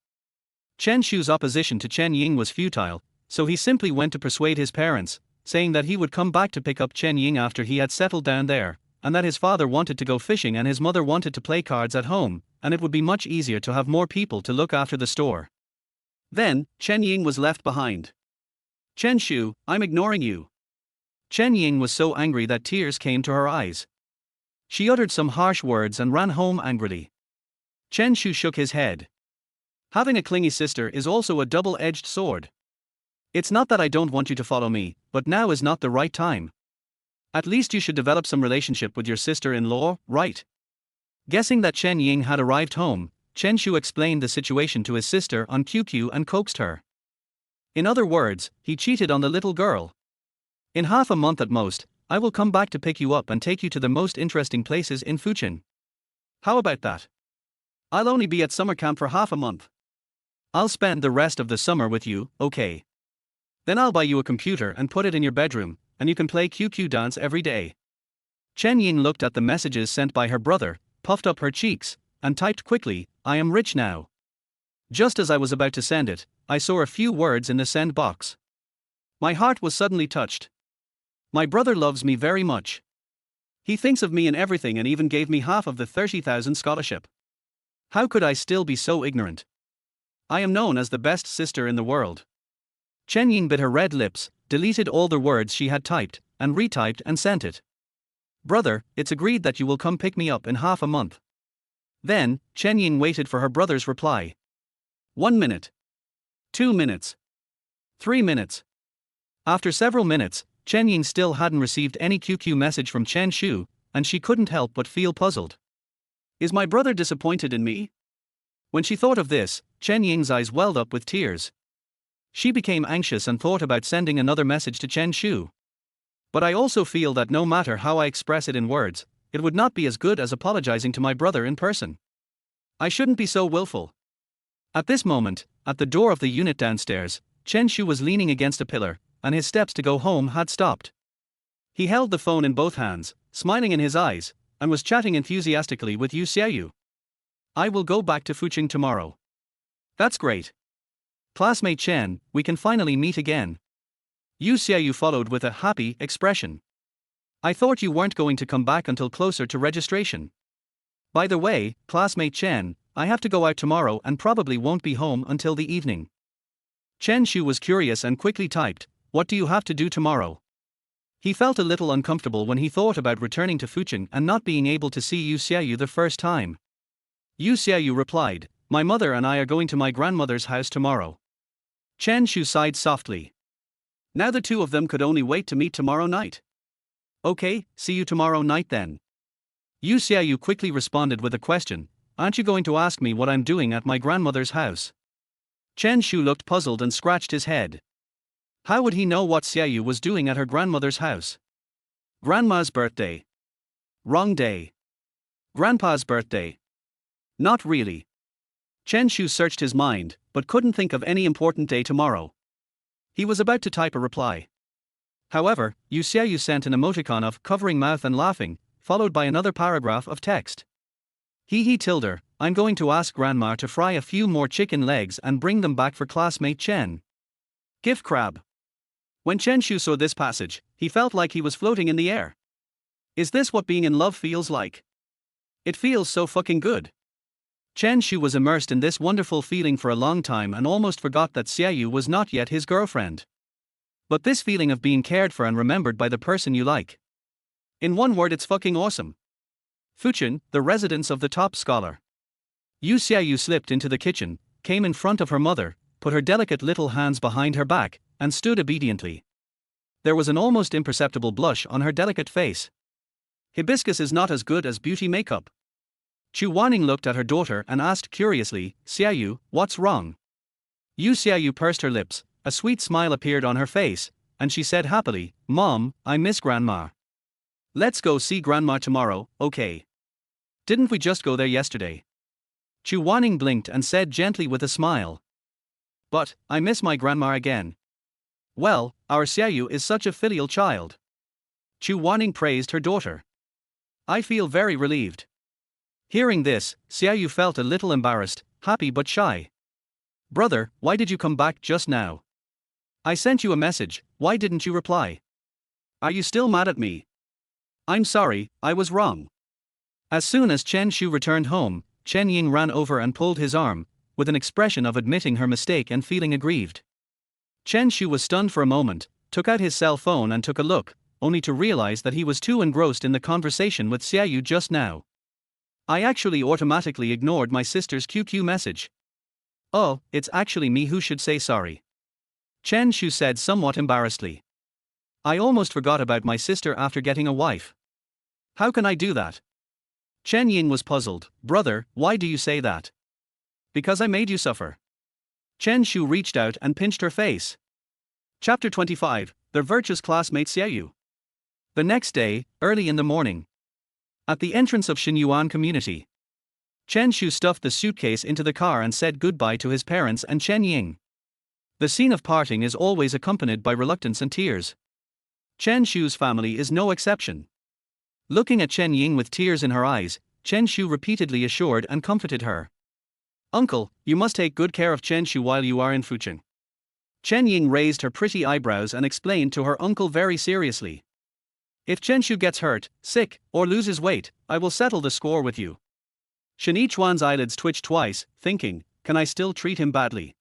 Chen Shu's opposition to Chen Ying was futile, so he simply went to persuade his parents, saying that he would come back to pick up Chen Ying after he had settled down there, and that his father wanted to go fishing and his mother wanted to play cards at home, and it would be much easier to have more people to look after the store. Then, Chen Ying was left behind. Chen Shu, I'm ignoring you. Chen Ying was so angry that tears came to her eyes. She uttered some harsh words and ran home angrily. Chen Shu shook his head. Having a clingy sister is also a double-edged sword. It's not that I don't want you to follow me, but now is not the right time. At least you should develop some relationship with your sister-in-law, right? Guessing that Chen Ying had arrived home, Chen Shu explained the situation to his sister on QQ and coaxed her. In other words, he cheated on the little girl. In half a month at most, I will come back to pick you up and take you to the most interesting places in Fucheng. How about that? I'll only be at summer camp for half a month. I'll spend the rest of the summer with you, okay? Then I'll buy you a computer and put it in your bedroom, and you can play QQ dance every day. Chen Ying looked at the messages sent by her brother, puffed up her cheeks, and typed quickly, I am rich now. Just as I was about to send it, I saw a few words in the send box. My heart was suddenly touched. My brother loves me very much. He thinks of me in everything and even gave me half of the 30,000 scholarship. How could I still be so ignorant? I am known as the best sister in the world. Chen Ying bit her red lips, deleted all the words she had typed, and retyped and sent it. Brother, it's agreed that you will come pick me up in half a month. Then, Chen Ying waited for her brother's reply. 1 minute. 2 minutes. 3 minutes. After several minutes, Chen Ying still hadn't received any QQ message from Chen Shu, and she couldn't help but feel puzzled. Is my brother disappointed in me? When she thought of this, Chen Ying's eyes welled up with tears. She became anxious and thought about sending another message to Chen Shu. But I also feel that no matter how I express it in words, it would not be as good as apologizing to my brother in person. I shouldn't be so willful. At this moment, at the door of the unit downstairs, Chen Shu was leaning against a pillar, and his steps to go home had stopped. He held the phone in both hands, smiling in his eyes, and was chatting enthusiastically with Yu Xiaoyu. I will go back to Fucheng tomorrow. That's great. Classmate Chen, we can finally meet again. Yu Xiaoyu followed with a happy expression. I thought you weren't going to come back until closer to registration. By the way, classmate Chen, I have to go out tomorrow and probably won't be home until the evening. Chen Shu was curious and quickly typed, what do you have to do tomorrow? He felt a little uncomfortable when he thought about returning to Fucheng and not being able to see Yu Xiaoyu the first time. Yu Xiaoyu replied, my mother and I are going to my grandmother's house tomorrow. Chen Shu sighed softly. Now the two of them could only wait to meet tomorrow night. Okay, see you tomorrow night then. Yu Xiaoyu quickly responded with a question, aren't you going to ask me what I'm doing at my grandmother's house? Chen Shu looked puzzled and scratched his head. How would he know what Xiaoyu was doing at her grandmother's house? Grandma's birthday. Wrong day. Grandpa's birthday. Not really. Chen Shu searched his mind, but couldn't think of any important day tomorrow. He was about to type a reply. However, Yu Xiaoyu sent an emoticon of covering mouth and laughing, followed by another paragraph of text. He tilde, I'm going to ask Grandma to fry a few more chicken legs and bring them back for classmate Chen. Gift crab. When Chen Shu saw this passage, he felt like he was floating in the air. Is this what being in love feels like? It feels so fucking good. Chen Shu was immersed in this wonderful feeling for a long time and almost forgot that Xiaoyu was not yet his girlfriend. But this feeling of being cared for and remembered by the person you like. In one word, it's fucking awesome. Fucheng, the residence of the top scholar. Yu Xiaoyu slipped into the kitchen, came in front of her mother, put her delicate little hands behind her back, and stood obediently. There was an almost imperceptible blush on her delicate face. Hibiscus is not as good as beauty makeup. Chu Wanning looked at her daughter and asked curiously, Xiaoyu, what's wrong? Yu Xiaoyu pursed her lips, a sweet smile appeared on her face, and she said happily, Mom, I miss Grandma. Let's go see Grandma tomorrow, okay? Didn't we just go there yesterday? Chu Wanning blinked and said gently with a smile. But, I miss my grandma again. Well, our Xiaoyu is such a filial child. Chu Wanning praised her daughter. I feel very relieved. Hearing this, Xiaoyu felt a little embarrassed, happy but shy. Brother, why did you come back just now? I sent you a message, why didn't you reply? Are you still mad at me? I'm sorry, I was wrong. As soon as Chen Shu returned home, Chen Ying ran over and pulled his arm, with an expression of admitting her mistake and feeling aggrieved. Chen Shu was stunned for a moment, took out his cell phone and took a look, only to realize that he was too engrossed in the conversation with Xiaoyu just now. I actually automatically ignored my sister's QQ message. Oh, it's actually me who should say sorry. Chen Shu said somewhat embarrassedly. I almost forgot about my sister after getting a wife. How can I do that? Chen Ying was puzzled. Brother, why do you say that? Because I made you suffer. Chen Shu reached out and pinched her face. Chapter 25, Their Virtuous Classmate Xiaoyu. The next day, early in the morning. At the entrance of Xinyuan Community. Chen Shu stuffed the suitcase into the car and said goodbye to his parents and Chen Ying. The scene of parting is always accompanied by reluctance and tears. Chen Shu's family is no exception. Looking at Chen Ying with tears in her eyes, Chen Shu repeatedly assured and comforted her. Uncle, you must take good care of Chen Shu while you are in Fucheng. Chen Ying raised her pretty eyebrows and explained to her uncle very seriously. If Chen Shu gets hurt, sick, or loses weight, I will settle the score with you. Shen Yichuan's eyelids twitched twice, thinking, can I still treat him badly?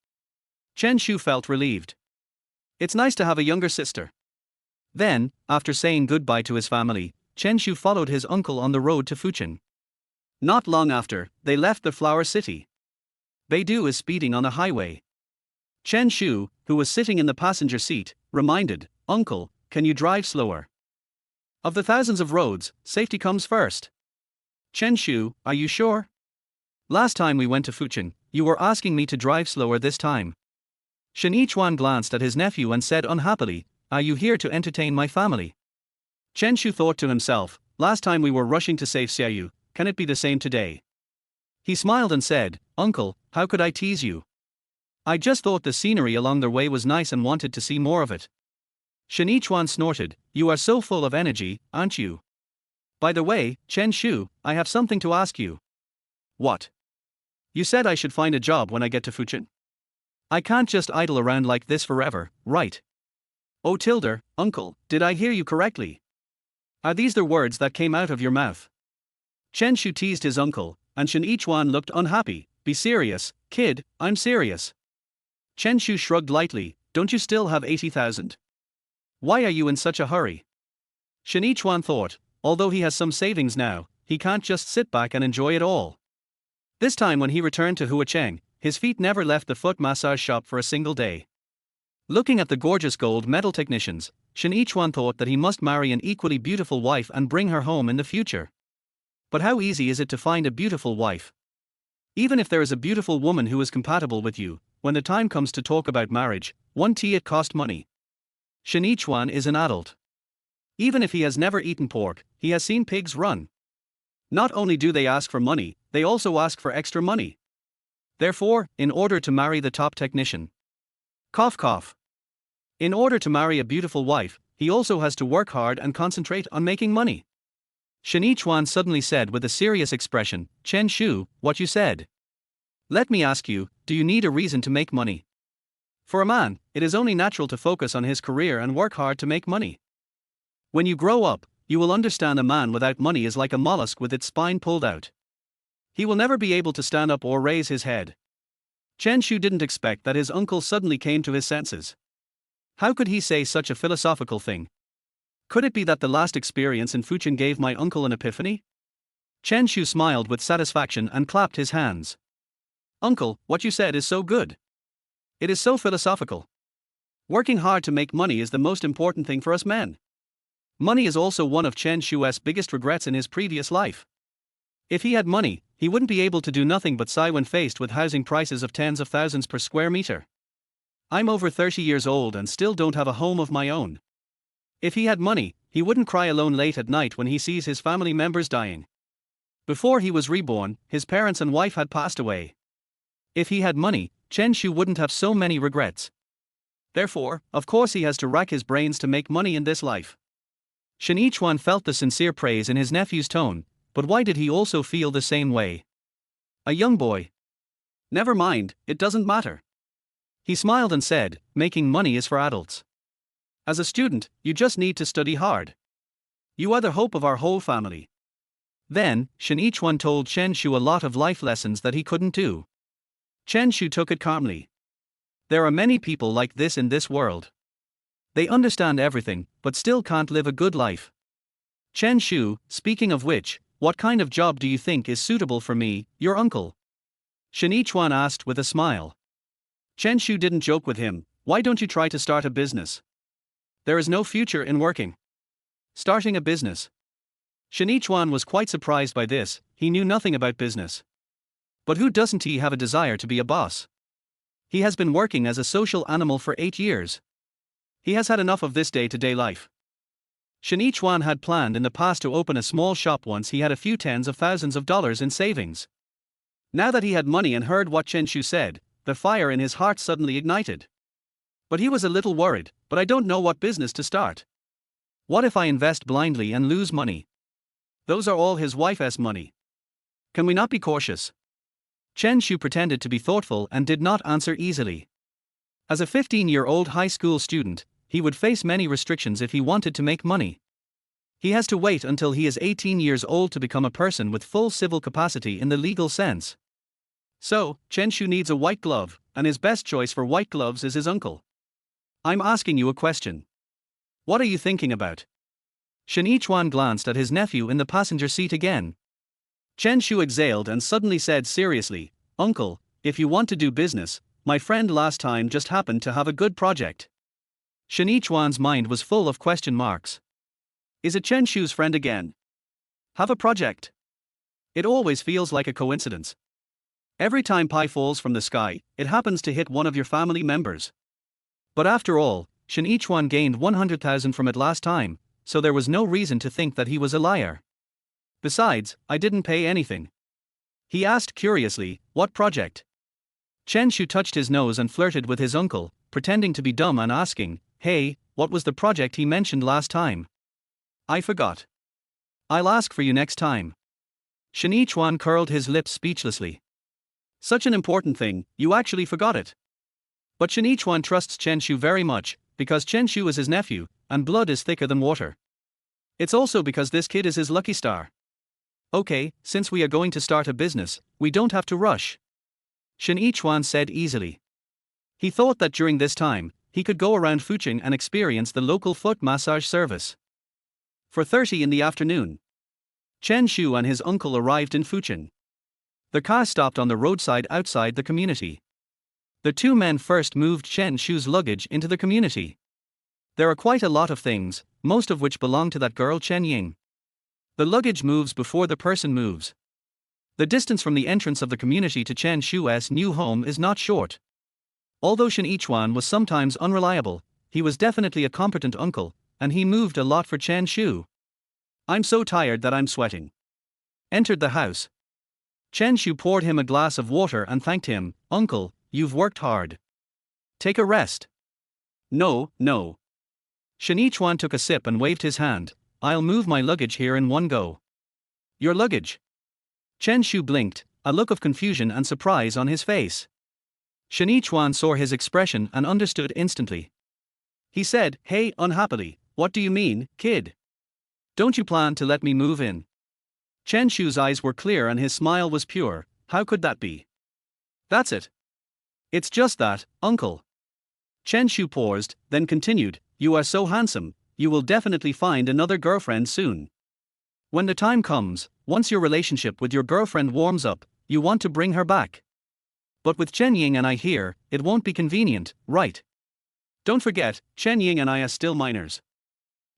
Chen Shu felt relieved. It's nice to have a younger sister. Then, after saying goodbye to his family, Chen Shu followed his uncle on the road to Fucheng. Not long after, they left the flower city. Beidou is speeding on the highway. Chen Shu, who was sitting in the passenger seat, reminded, "Uncle, can you drive slower? Of the thousands of roads, safety comes first." "Chen Shu, are you sure? Last time we went to Huacheng, you were asking me to drive slower this time." Shen Yichuan glanced at his nephew and said unhappily, "Are you here to entertain my family?" Chen Shu thought to himself, "Last time we were rushing to save Xiaoyu, can it be the same today?" He smiled and said, "Uncle, how could I tease you? I just thought the scenery along the way was nice and wanted to see more of it." Shen Yichuan snorted, "You are so full of energy, aren't you? By the way, Chen Shu, I have something to ask you." "What?" "You said I should find a job when I get to Huacheng. I can't just idle around like this forever, right?" "Oh Tilder, uncle, did I hear you correctly? Are these the words that came out of your mouth?" Chen Shu teased his uncle, and Shen Yichuan looked unhappy. "Be serious, kid, I'm serious." Chen Shu shrugged lightly, "Don't you still have 80,000? Why are you in such a hurry?" Shen Yichuan thought, although he has some savings now, he can't just sit back and enjoy it all. This time when he returned to Huacheng, his feet never left the foot massage shop for a single day. Looking at the gorgeous gold medal technicians, Shen Yichuan thought that he must marry an equally beautiful wife and bring her home in the future. But how easy is it to find a beautiful wife? Even if there is a beautiful woman who is compatible with you, when the time comes to talk about marriage, it cost money. Shen Yichuan is an adult. Even if he has never eaten pork, he has seen pigs run. Not only do they ask for money, they also ask for extra money. Therefore, in order to marry the top technician, cough cough. In order to marry a beautiful wife, he also has to work hard and concentrate on making money. Shen Yichuan suddenly said with a serious expression, "Chen Shu, what you said. Let me ask you, do you need a reason to make money? For a man, it is only natural to focus on his career and work hard to make money. When you grow up, you will understand a man without money is like a mollusk with its spine pulled out. He will never be able to stand up or raise his head." Chen Shu didn't expect that his uncle suddenly came to his senses. How could he say such a philosophical thing? Could it be that the last experience in Huacheng gave my uncle an epiphany? Chen Shu smiled with satisfaction and clapped his hands. "Uncle, what you said is so good. It is so philosophical. Working hard to make money is the most important thing for us men. Money is also one of Chen Shu's biggest regrets in his previous life. If he had money, he wouldn't be able to do nothing but sigh when faced with housing prices of tens of thousands per square meter. I'm over 30 years old and still don't have a home of my own. If he had money, he wouldn't cry alone late at night when he sees his family members dying. Before he was reborn, his parents and wife had passed away. If he had money, Chen Shu wouldn't have so many regrets. Therefore, of course he has to rack his brains to make money in this life." Shen Yichuan felt the sincere praise in his nephew's tone, but why did he also feel the same way? A young boy. Never mind, it doesn't matter. He smiled and said, "Making money is for adults. As a student, you just need to study hard. You are the hope of our whole family." Then, Shen Yichuan told Chen Shu a lot of life lessons that he couldn't do. Chen Shu took it calmly. There are many people like this in this world. They understand everything, but still can't live a good life. "Chen Shu, speaking of which, what kind of job do you think is suitable for me, your uncle?" Shen Yichuan asked with a smile. Chen Shu didn't joke with him, "Why don't you try to start a business? There is no future in working. Starting a business." Shen Yichuan was quite surprised by this, he knew nothing about business. But who doesn't he have a desire to be a boss? He has been working as a social animal for 8 years. He has had enough of this day-to-day life. Shen Yichuan had planned in the past to open a small shop once he had a few tens of thousands of dollars in savings. Now that he had money and heard what Chen Shu said, the fire in his heart suddenly ignited. But he was a little worried, "But I don't know what business to start. What if I invest blindly and lose money? Those are all his wife's money. Can we not be cautious?" Chen Shu pretended to be thoughtful and did not answer easily. As a 15-year-old high school student, he would face many restrictions if he wanted to make money. He has to wait until he is 18 years old to become a person with full civil capacity in the legal sense. So, Chen Shu needs a white glove, and his best choice for white gloves is his uncle. "I'm asking you a question. What are you thinking about?" Shen Yichuan glanced at his nephew in the passenger seat again. Chen Shu exhaled and suddenly said seriously, "Uncle, if you want to do business, my friend last time just happened to have a good project. Shinichuan's mind was full of question marks. Is it Chen Shu's friend again? Have a project? It always feels like a coincidence. Every time pie falls from the sky, it happens to hit one of your family members. But after all, Shinichuan gained 100,000 from it last time, so there was no reason to think that he was a liar. Besides, I didn't pay anything. He asked curiously, what project? Chen Shu touched his nose and flirted with his uncle, pretending to be dumb and asking, hey, what was the project he mentioned last time? I forgot. I'll ask for you next time. Shinichuan curled his lips speechlessly. Such an important thing, you actually forgot it. But Shinichuan trusts Chen Shu very much, because Chen Shu is his nephew, and blood is thicker than water. It's also because this kid is his lucky star. Okay, since we are going to start a business, we don't have to rush. Shinichuan said easily. He thought that during this time, he could go around Huacheng and experience the local foot massage service. 4:30 in the afternoon. Chen Shu and his uncle arrived in Huacheng. The car stopped on the roadside outside the community. The two men first moved Chen Shu's luggage into the community. There are quite a lot of things, most of which belong to that girl Chen Ying. The luggage moves before the person moves. The distance from the entrance of the community to Chen Shu's new home is not short. Although Shinichuan was sometimes unreliable, he was definitely a competent uncle, and he moved a lot for Chen Shu. I'm so tired that I'm sweating. Entered the house. Chen Shu poured him a glass of water and thanked him, Uncle, you've worked hard. Take a rest. No. Shinichuan took a sip and waved his hand, I'll move my luggage here in one go. Your luggage? Chen Shu blinked, a look of confusion and surprise on his face. Shinichuan saw his expression and understood instantly. He said, hey, unhappily, what do you mean, kid? Don't you plan to let me move in? Chen Shu's eyes were clear and his smile was pure, how could that be? That's it. It's just that, uncle. Chen Shu paused, then continued, you are so handsome, you will definitely find another girlfriend soon. When the time comes, once your relationship with your girlfriend warms up, you want to bring her back. But with Chen Ying and I here, it won't be convenient, right? Don't forget, Chen Ying and I are still minors.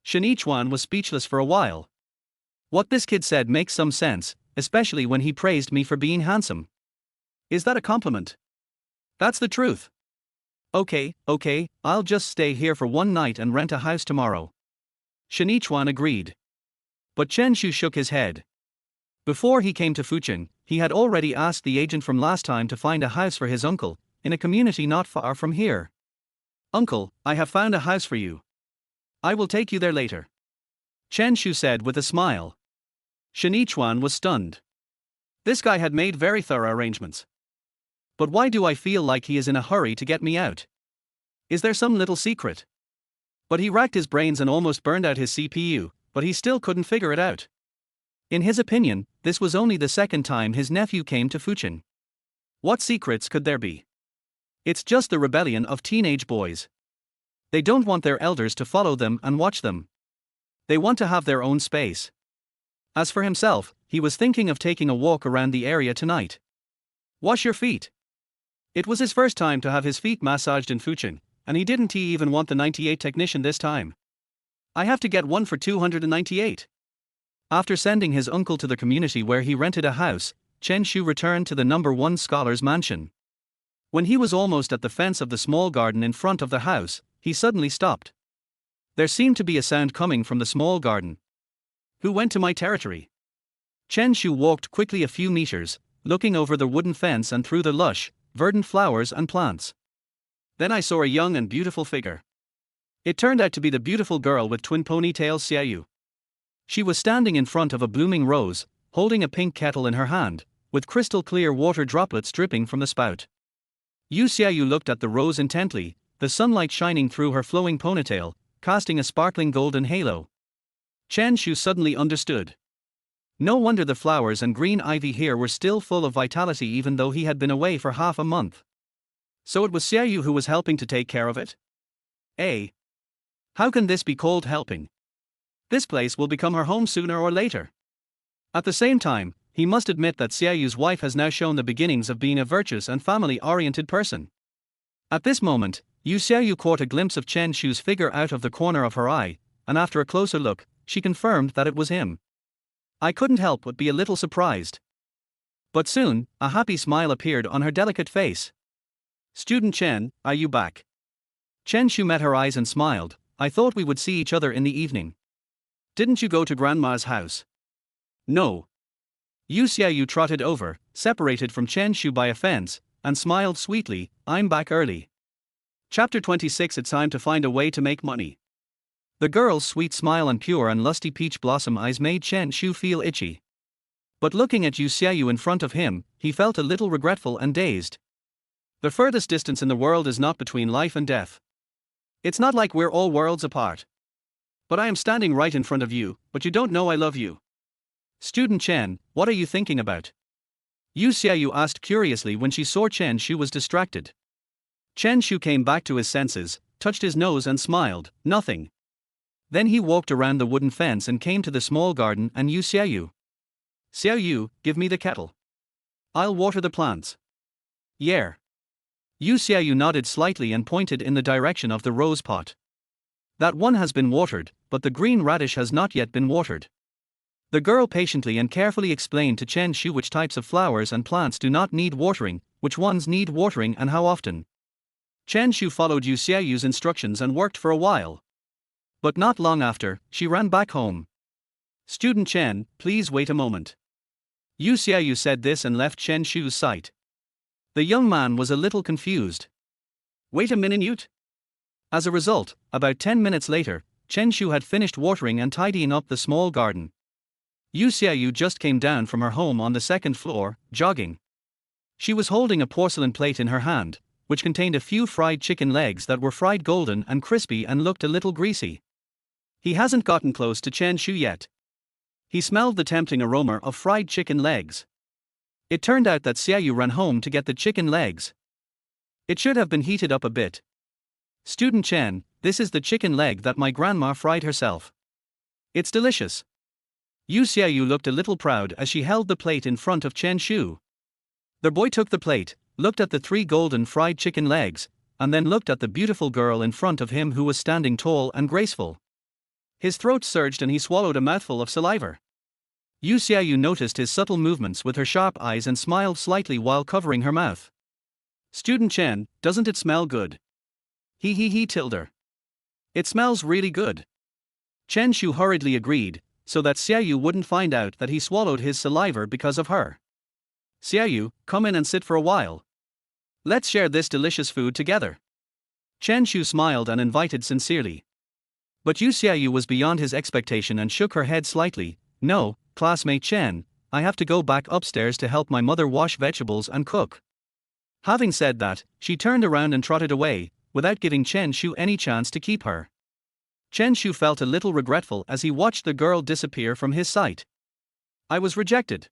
Shinichuan was speechless for a while. What this kid said makes some sense, especially when he praised me for being handsome. Is that a compliment? That's the truth. Okay, I'll just stay here for one night and rent a house tomorrow. Shinichuan agreed. But Chen Shu shook his head. Before he came to Huacheng, he had already asked the agent from last time to find a house for his uncle, in a community not far from here. Uncle, I have found a house for you. I will take you there later. Chen Shu said with a smile. Shinichuan was stunned. This guy had made very thorough arrangements. But why do I feel like he is in a hurry to get me out? Is there some little secret? But he racked his brains and almost burned out his CPU, but he still couldn't figure it out. In his opinion, this was only the second time his nephew came to Huacheng. What secrets could there be? It's just the rebellion of teenage boys. They don't want their elders to follow them and watch them. They want to have their own space. As for himself, he was thinking of taking a walk around the area tonight. Wash your feet. It was his first time to have his feet massaged in Huacheng, and he didn't even want the 98 technician this time. I have to get one for 298. After sending his uncle to the community where he rented a house, Chen Shu returned to the number 1 scholar's mansion. When he was almost at the fence of the small garden in front of the house, he suddenly stopped. There seemed to be a sound coming from the small garden. Who went to my territory? Chen Shu walked quickly a few meters, looking over the wooden fence and through the lush, verdant flowers and plants. Then I saw a young and beautiful figure. It turned out to be the beautiful girl with twin ponytails Xiaoyu. She was standing in front of a blooming rose, holding a pink kettle in her hand, with crystal clear water droplets dripping from the spout. Yu Xiaoyu looked at the rose intently, the sunlight shining through her flowing ponytail, casting a sparkling golden halo. Chen Shu suddenly understood. No wonder the flowers and green ivy here were still full of vitality even though he had been away for half a month. So it was Xiaoyu who was helping to take care of it? How can this be called helping? This place will become her home sooner or later. At the same time, he must admit that Xiaoyu's wife has now shown the beginnings of being a virtuous and family-oriented person. At this moment, Yu Xiaoyu caught a glimpse of Chen Shu's figure out of the corner of her eye, and after a closer look, she confirmed that it was him. I couldn't help but be a little surprised. But soon, a happy smile appeared on her delicate face. "Student Chen, are you back?" Chen Shu met her eyes and smiled. "I thought we would see each other in the evening. Didn't you go to Grandma's house?" "No." Yu Xiaoyu trotted over, separated from Chen Shu by a fence, and smiled sweetly. "I'm back early." Chapter 26. It's time to find a way to make money. The girl's sweet smile and pure and lusty peach blossom eyes made Chen Shu feel itchy. But looking at Yu Xiaoyu in front of him, he felt a little regretful and dazed. The furthest distance in the world is not between life and death. It's not like we're all worlds apart. But I am standing right in front of you, but you don't know I love you. Student Chen, what are you thinking about? Yu Xiaoyu asked curiously when she saw Chen Shu was distracted. Chen Shu came back to his senses, touched his nose and smiled. "Nothing." Then he walked around the wooden fence and came to the small garden and Yu Xiaoyu. "Xiaoyu, give me the kettle. I'll water the plants." "Yeah." Yu Xiaoyu nodded slightly and pointed in the direction of the rose pot. "That one has been watered, but the green radish has not yet been watered." The girl patiently and carefully explained to Chen Shu which types of flowers and plants do not need watering, which ones need watering and how often. Chen Shu followed Yu Xiaoyu's instructions and worked for a while. But not long after, she ran back home. "Student Chen, please wait a moment." Yu Xiaoyu said this and left Chen Shu's sight. The young man was a little confused. "Wait a minute." As a result, about 10 minutes later, Chen Shu had finished watering and tidying up the small garden. Yu Xiaoyu just came down from her home on the second floor, jogging. She was holding a porcelain plate in her hand, which contained a few fried chicken legs that were fried golden and crispy and looked a little greasy. He hasn't gotten close to Chen Shu yet. He smelled the tempting aroma of fried chicken legs. It turned out that Xiaoyu ran home to get the chicken legs. It should have been heated up a bit. "Student Chen, this is the chicken leg that my grandma fried herself. It's delicious." Yu Xiaoyu looked a little proud as she held the plate in front of Chen Shu. The boy took the plate, looked at the 3 golden fried chicken legs, and then looked at the beautiful girl in front of him who was standing tall and graceful. His throat surged and he swallowed a mouthful of saliva. Yu Xiaoyu noticed his subtle movements with her sharp eyes and smiled slightly while covering her mouth. "Student Chen, doesn't it smell good?" He tilde. "It smells really good." Chen Shu hurriedly agreed, so that Xiaoyu wouldn't find out that he swallowed his saliva because of her. "Xiaoyu, come in and sit for a while. Let's share this delicious food together." Chen Shu smiled and invited sincerely. But Yu Xiaoyu was beyond his expectation and shook her head slightly. "No, classmate Chen, I have to go back upstairs to help my mother wash vegetables and cook." Having said that, she turned around and trotted away, without giving Chen Shu any chance to keep her. Chen Shu felt a little regretful as he watched the girl disappear from his sight. "I was rejected."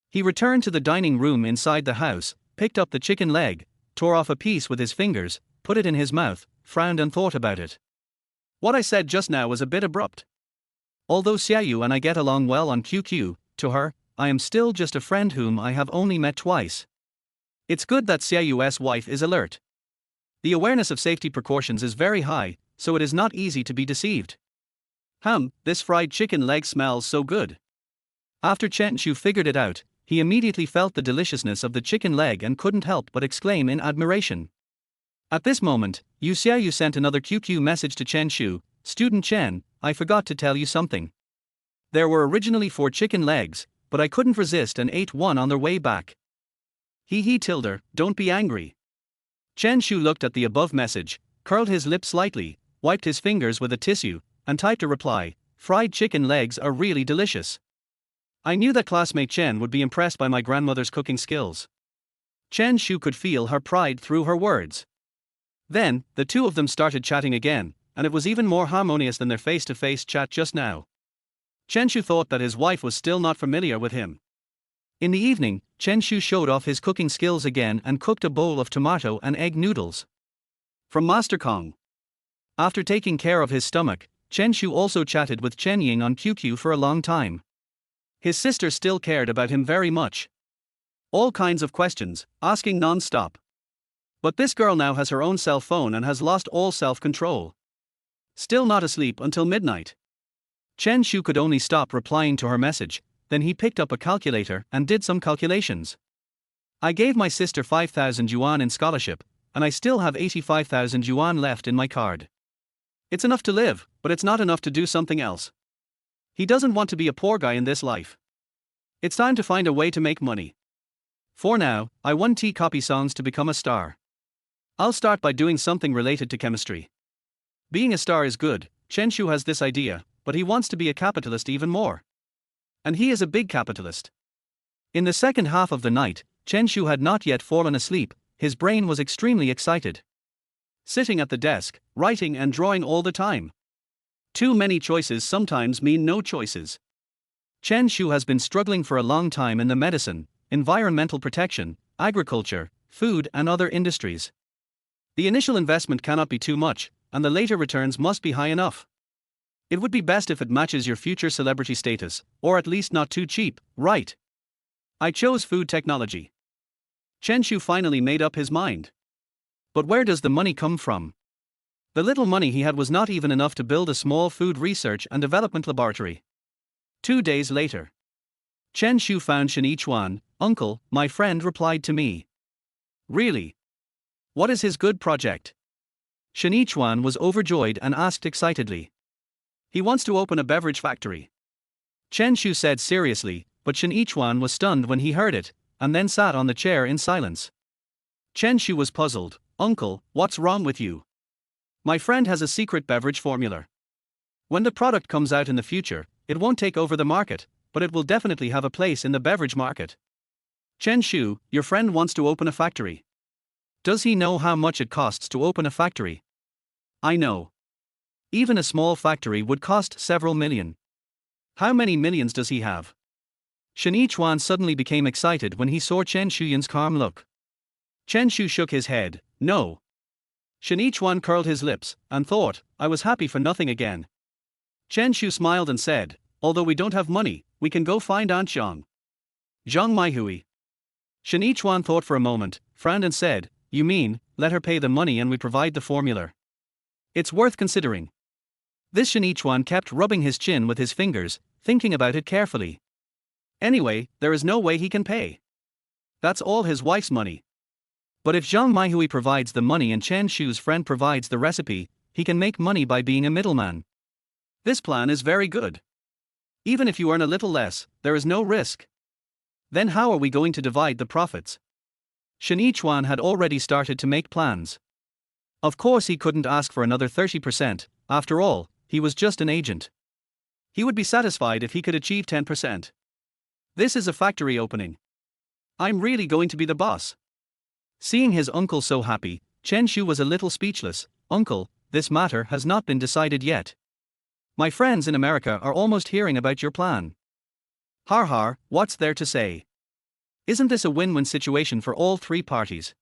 He returned to the dining room inside the house, picked up the chicken leg, tore off a piece with his fingers, put it in his mouth, frowned and thought about it. "What I said just now was a bit abrupt. Although Xiaoyu and I get along well on QQ, to her, I am still just a friend whom I have only met twice. It's good that Xiaoyu's wife is alert. The awareness of safety precautions is very high, so it is not easy to be deceived. This fried chicken leg smells so good." After Chen Shu figured it out, he immediately felt the deliciousness of the chicken leg and couldn't help but exclaim in admiration. At this moment, Yu Xiaoyu sent another QQ message to Chen Shu. "Student Chen, I forgot to tell you something. There were originally 4 chicken legs, but I couldn't resist and ate one on their way back." He tilde, don't be angry. Chen Shu looked at the above message, curled his lip slightly, wiped his fingers with a tissue, and typed a reply. "Fried chicken legs are really delicious. I knew that classmate Chen would be impressed by my grandmother's cooking skills." Chen Shu could feel her pride through her words. Then, the two of them started chatting again, and it was even more harmonious than their face-to-face chat just now. Chen Shu thought that his wife was still not familiar with him. In the evening, Chen Shu showed off his cooking skills again and cooked a bowl of tomato and egg noodles. From Master Kong. After taking care of his stomach, Chen Shu also chatted with Chen Ying on QQ for a long time. His sister still cared about him very much. All kinds of questions, asking non-stop. But this girl now has her own cell phone and has lost all self-control. Still not asleep until midnight. Chen Shu could only stop replying to her message, then he picked up a calculator and did some calculations. I gave my sister 5,000 yuan in scholarship, and I still have 85,000 yuan left in my card. It's enough to live, but it's not enough to do something else. He doesn't want to be a poor guy in this life. It's time to find a way to make money. For now, I want copy songs to become a star. I'll start by doing something related to chemistry. Being a star is good, Chen Shu has this idea, but he wants to be a capitalist even more. And he is a big capitalist. In the second half of the night, Chen Shu had not yet fallen asleep, his brain was extremely excited. Sitting at the desk, writing and drawing all the time. Too many choices sometimes mean no choices. Chen Shu has been struggling for a long time in the medicine, environmental protection, agriculture, food and other industries. The initial investment cannot be too much, and the later returns must be high enough. It would be best if it matches your future celebrity status, or at least not too cheap, right? I chose food technology. Chen Shu finally made up his mind. But where does the money come from? The little money he had was not even enough to build a small food research and development laboratory. 2 days later. Chen Shu found Shinichuan. Uncle, my friend replied to me. Really? What is his good project? Shinichuan was overjoyed and asked excitedly. He wants to open a beverage factory. Chen Shu said seriously, but Shinichuan was stunned when he heard it, and then sat on the chair in silence. Chen Shu was puzzled. Uncle, what's wrong with you? My friend has a secret beverage formula. When the product comes out in the future, it won't take over the market, but it will definitely have a place in the beverage market. Chen Shu, your friend wants to open a factory. Does he know how much it costs to open a factory? I know. Even a small factory would cost several million. How many millions does he have? Shinichuan suddenly became excited when he saw Chen Shuyan's calm look. Chen Shu shook his head. No. Shinichuan curled his lips and thought, I was happy for nothing again. Chen Shu smiled and said, although we don't have money, we can go find Aunt Zhang. Zhang Maihui. Shinichuan thought for a moment, frowned and said, you mean, let her pay the money and we provide the formula. It's worth considering. This Shinichuan kept rubbing his chin with his fingers, thinking about it carefully. Anyway, there is no way he can pay. That's all his wife's money. But if Zhang Maihui provides the money and Chen Shu's friend provides the recipe, he can make money by being a middleman. This plan is very good. Even if you earn a little less, there is no risk. Then how are we going to divide the profits? Shinichuan had already started to make plans. Of course he couldn't ask for another 30%, after all, he was just an agent. He would be satisfied if he could achieve 10%. This is a factory opening. I'm really going to be the boss. Seeing his uncle so happy, Chen Shu was a little speechless. Uncle, this matter has not been decided yet. My friends in America are almost hearing about your plan. Har har, what's there to say? Isn't this a win-win situation for all three parties?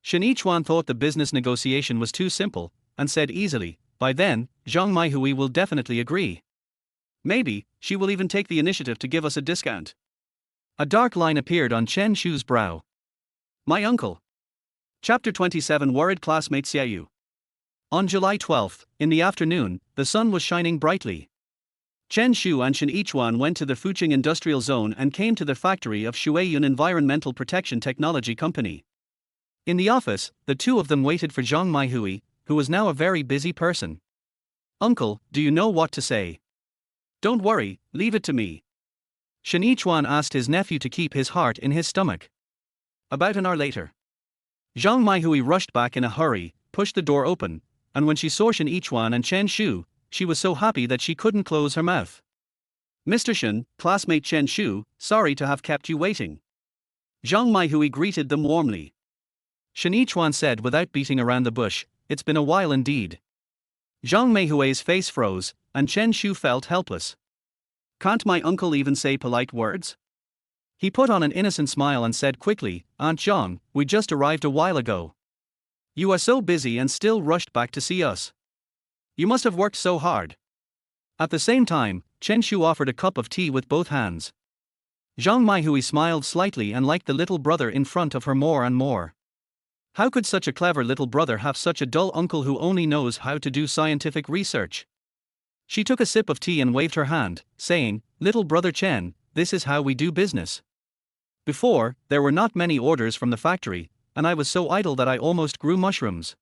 Shinichuan thought the business negotiation was too simple, and said easily, by then, Zhang Maihui will definitely agree. Maybe, she will even take the initiative to give us a discount. A dark line appeared on Chen Shu's brow. My uncle. Chapter 27 Worried Classmate Xiaoyu. On July 12, in the afternoon, the sun was shining brightly. Chen Shu and Shinichuan went to the Huacheng industrial zone and came to the factory of Shuiyun Environmental Protection Technology Company. In the office, the two of them waited for Zhang Maihui, who was now a very busy person. Uncle, do you know what to say? Don't worry, leave it to me. Shinichuan asked his nephew to keep his heart in his stomach. About an hour later. Zhang Maihui rushed back in a hurry, pushed the door open, and when she saw Shinichuan and Chen Shu, she was so happy that she couldn't close her mouth. Mr. Shen, classmate Chen Shu, sorry to have kept you waiting. Zhang Maihui greeted them warmly. Shinichuan said without beating around the bush, it's been a while indeed. Zhang Maihui's face froze, and Chen Shu felt helpless. Can't my uncle even say polite words? He put on an innocent smile and said quickly, Aunt Zhang, we just arrived a while ago. You are so busy and still rushed back to see us. You must have worked so hard. At the same time, Chen Shu offered a cup of tea with both hands. Zhang Maihui smiled slightly and liked the little brother in front of her more and more. How could such a clever little brother have such a dull uncle who only knows how to do scientific research? She took a sip of tea and waved her hand, saying, "Little brother Chen, this is how we do business. Before, there were not many orders from the factory, and I was so idle that I almost grew mushrooms.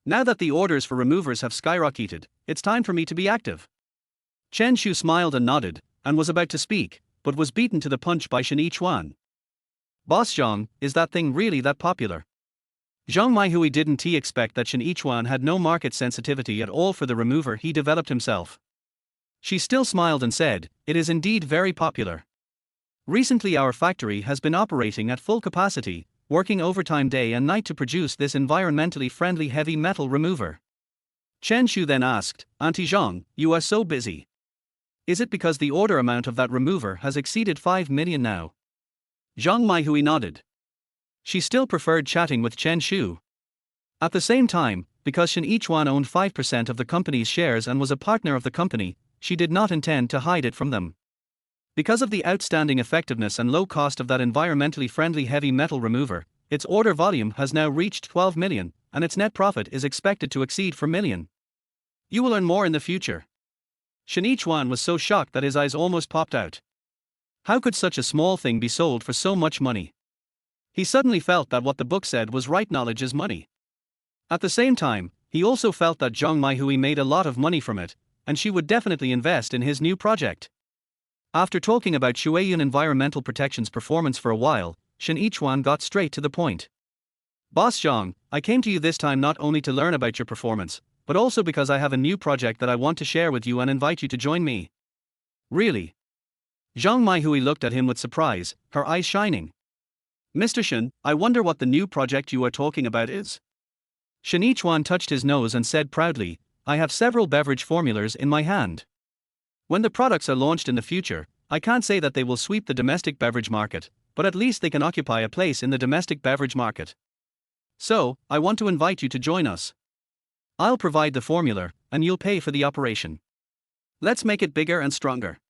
Now that the orders for removers have skyrocketed, it's time for me to be active." Chen Shu smiled and nodded, and was about to speak, but was beaten to the punch by Shen Yichuan. "Boss Zhang, is that thing really that popular?" Zhang Maihui didn't expect that Shen Yichuan had no market sensitivity at all for the remover he developed himself. She still smiled and said, "It is indeed very popular. Recently our factory has been operating at full capacity, working overtime day and night to produce this environmentally friendly heavy metal remover." Chen Shu then asked, "Auntie Zhang, you are so busy. Is it because the order amount of that remover has exceeded 5 million now?" Zhang Maihui nodded. She still preferred chatting with Chen Shu. At the same time, because Shen Yichuan owned 5% of the company's shares and was a partner of the company, she did not intend to hide it from them. Because of the outstanding effectiveness and low cost of that environmentally friendly heavy metal remover, its order volume has now reached 12 million, and its net profit is expected to exceed 4 million. You will earn more in the future. Shen Yichuan was so shocked that his eyes almost popped out. How could such a small thing be sold for so much money? He suddenly felt that what the book said was right, knowledge is money. At the same time, he also felt that Zhang Maihui made a lot of money from it, and she would definitely invest in his new project. After talking about Shueiyun Environmental Protection's performance for a while, Shen Yichuan got straight to the point. "Boss Zhang, I came to you this time not only to learn about your performance, but also because I have a new project that I want to share with you and invite you to join me." "Really?" Zhang Maihui looked at him with surprise, her eyes shining. "Mr. Shen, I wonder what the new project you are talking about is." Shen Yichuan touched his nose and said proudly, "I have several beverage formulas in my hand. When the products are launched in the future, I can't say that they will sweep the domestic beverage market, but at least they can occupy a place in the domestic beverage market. So, I want to invite you to join us. I'll provide the formula, and you'll pay for the operation. Let's make it bigger and stronger.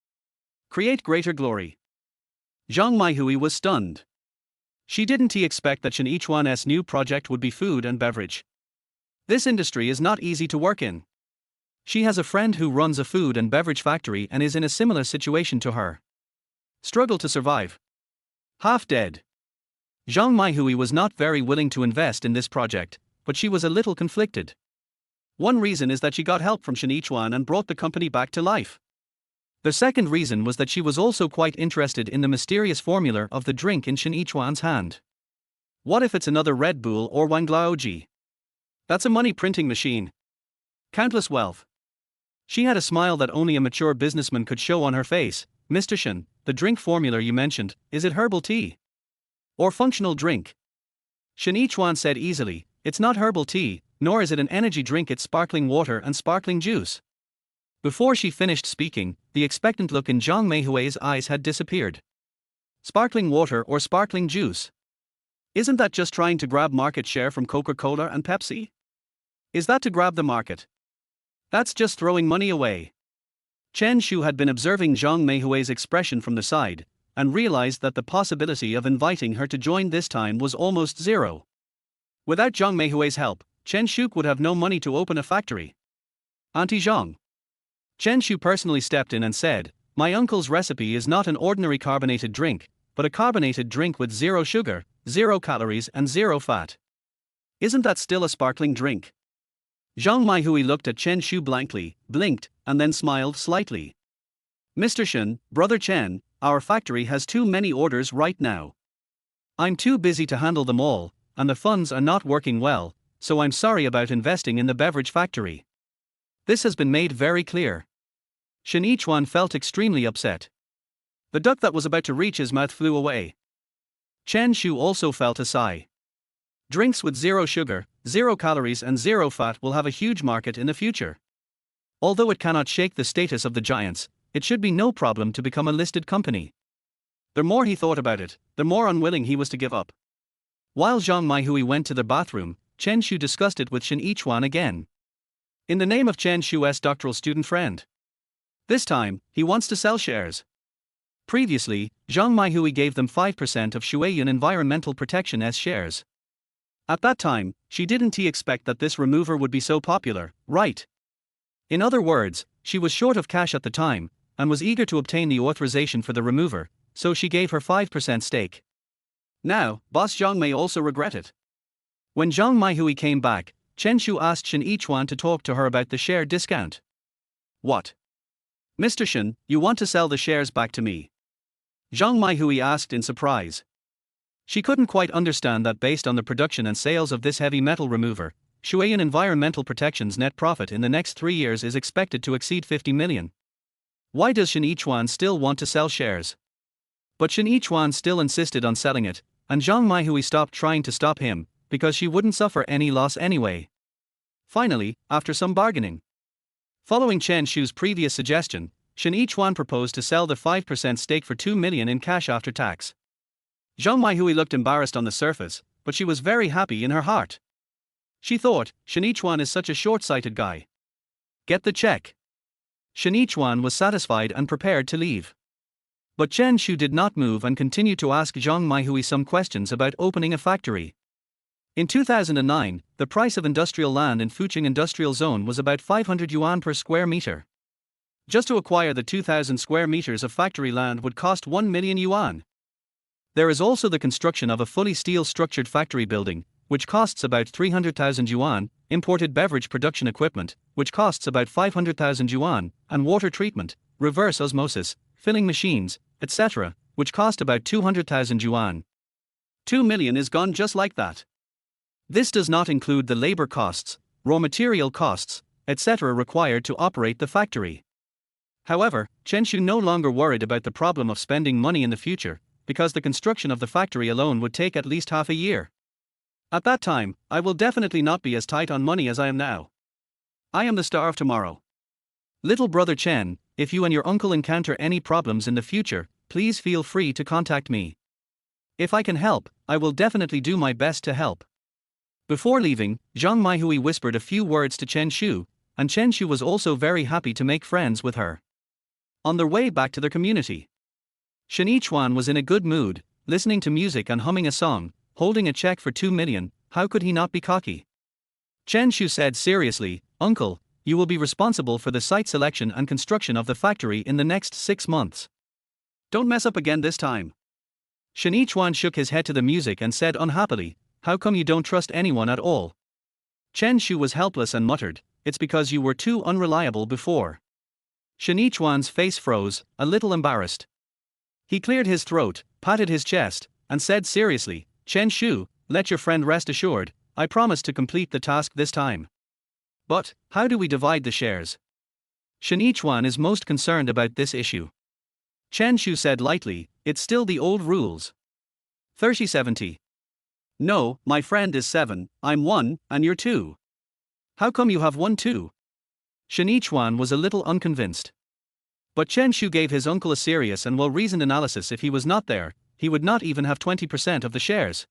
Create greater glory." Zhang Maihui was stunned. She didn't expect that Shen Yichuan's new project would be food and beverage. This industry is not easy to work in. She has a friend who runs a food and beverage factory and is in a similar situation to her. Struggle to survive. Half dead. Zhang Maihui was not very willing to invest in this project, but she was a little conflicted. One reason is that she got help from Shen Yichuan and brought the company back to life. The second reason was that she was also quite interested in the mysterious formula of the drink in Shen Yichuan's hand. What if it's another Red Bull or Wanglaoji? That's a money printing machine. Countless wealth. She had a smile that only a mature businessman could show on her face. "Mr. Shen, the drink formula you mentioned, is it herbal tea? Or functional drink?" Shen Yichuan said easily, "It's not herbal tea, nor is it an energy drink, it's sparkling water and sparkling juice." Before she finished speaking, the expectant look in Zhang Meihui's eyes had disappeared. Sparkling water or sparkling juice? Isn't that just trying to grab market share from Coca-Cola and Pepsi? Is that to grab the market? That's just throwing money away. Chen Shu had been observing Zhang Meihui's expression from the side, and realized that the possibility of inviting her to join this time was almost zero. Without Zhang Meihui's help, Chen Shu would have no money to open a factory. "Auntie Zhang." Chen Shu personally stepped in and said, "My uncle's recipe is not an ordinary carbonated drink, but a carbonated drink with 0 sugar, 0 calories and 0 fat. Isn't that still a sparkling drink?" Zhang Maihui looked at Chen Shu blankly, blinked, and then smiled slightly. "Mr. Shen, brother Chen, our factory has too many orders right now. I'm too busy to handle them all, and the funds are not working well, so I'm sorry about investing in the beverage factory. This has been made very clear." Shen Yichuan felt extremely upset. The duck that was about to reach his mouth flew away. Chen Shu also felt a sigh. Drinks with 0 sugar, 0 calories and 0 fat will have a huge market in the future. Although it cannot shake the status of the giants, it should be no problem to become a listed company. The more he thought about it, the more unwilling he was to give up. While Zhang Maihui went to the bathroom, Chen Shu discussed it with Shen Yichuan again. In the name of Chen Shu's doctoral student friend. This time, he wants to sell shares. Previously, Zhang Maihui gave them 5% of Shueiyun Environmental Protection as shares. At that time, she didn't expect that this remover would be so popular, right? In other words, she was short of cash at the time, and was eager to obtain the authorization for the remover, so she gave her 5% stake. Now, boss Zhang may also regret it. When Zhang Maihui came back, Chen Shu asked Shen Yichuan to talk to her about the share discount. What? Mr. Shen, you want to sell the shares back to me? Zhang Maihui asked in surprise. She couldn't quite understand that based on the production and sales of this heavy metal remover, Shuayan Environmental Protection's net profit in the next 3 years is expected to exceed 50 million. Why does Shen Yichuan still want to sell shares? But Shen Yichuan still insisted on selling it, and Zhang Maihui stopped trying to stop him, because she wouldn't suffer any loss anyway. Finally, after some bargaining, following Chen Shu's previous suggestion, Shen Yichuan proposed to sell the 5% stake for 2 million in cash after tax. Zhang Maihui looked embarrassed on the surface, but she was very happy in her heart. She thought, Shen Yichuan is such a short-sighted guy. Get the check. Shen Yichuan was satisfied and prepared to leave. But Chen Shu did not move and continued to ask Zhang Maihui some questions about opening a factory. In 2009, the price of industrial land in Huacheng Industrial Zone was about 500 yuan per square meter. Just to acquire the 2,000 square meters of factory land would cost 1 million yuan. There is also the construction of a fully steel-structured factory building, which costs about 300,000 yuan, imported beverage production equipment, which costs about 500,000 yuan, and water treatment, reverse osmosis, filling machines, etc., which cost about 200,000 yuan. 2 million is gone just like that. This does not include the labor costs, raw material costs, etc. required to operate the factory. However, Chen Shu no longer worried about the problem of spending money in the future, because the construction of the factory alone would take at least half a year. At that time, I will definitely not be as tight on money as I am now. I am the star of tomorrow. Little brother Chen, if you and your uncle encounter any problems in the future, please feel free to contact me. If I can help, I will definitely do my best to help. Before leaving, Zhang Maihui whispered a few words to Chen Shu, and Chen Shu was also very happy to make friends with her. On their way back to their community, Shen Yichuan was in a good mood, listening to music and humming a song, holding a check for 2 million, how could he not be cocky? Chen Shu said seriously, Uncle, you will be responsible for the site selection and construction of the factory in the next 6 months. Don't mess up again this time. Shen Yichuan shook his head to the music and said unhappily, how come you don't trust anyone at all? Chen Shu was helpless and muttered, it's because you were too unreliable before. Shen Yichuan's face froze, a little embarrassed. He cleared his throat, patted his chest, and said seriously, Chen Shu, let your friend rest assured, I promise to complete the task this time. But, how do we divide the shares? Shen Yichuan is most concerned about this issue. Chen Shu said lightly, it's still the old rules. 30-70. No, my friend is 7, I'm 1, and you're 2. How come you have 1 too? Shen Yichuan was a little unconvinced. But Chen Shu gave his uncle a serious and well-reasoned analysis. If he was not there, he would not even have 20% of the shares.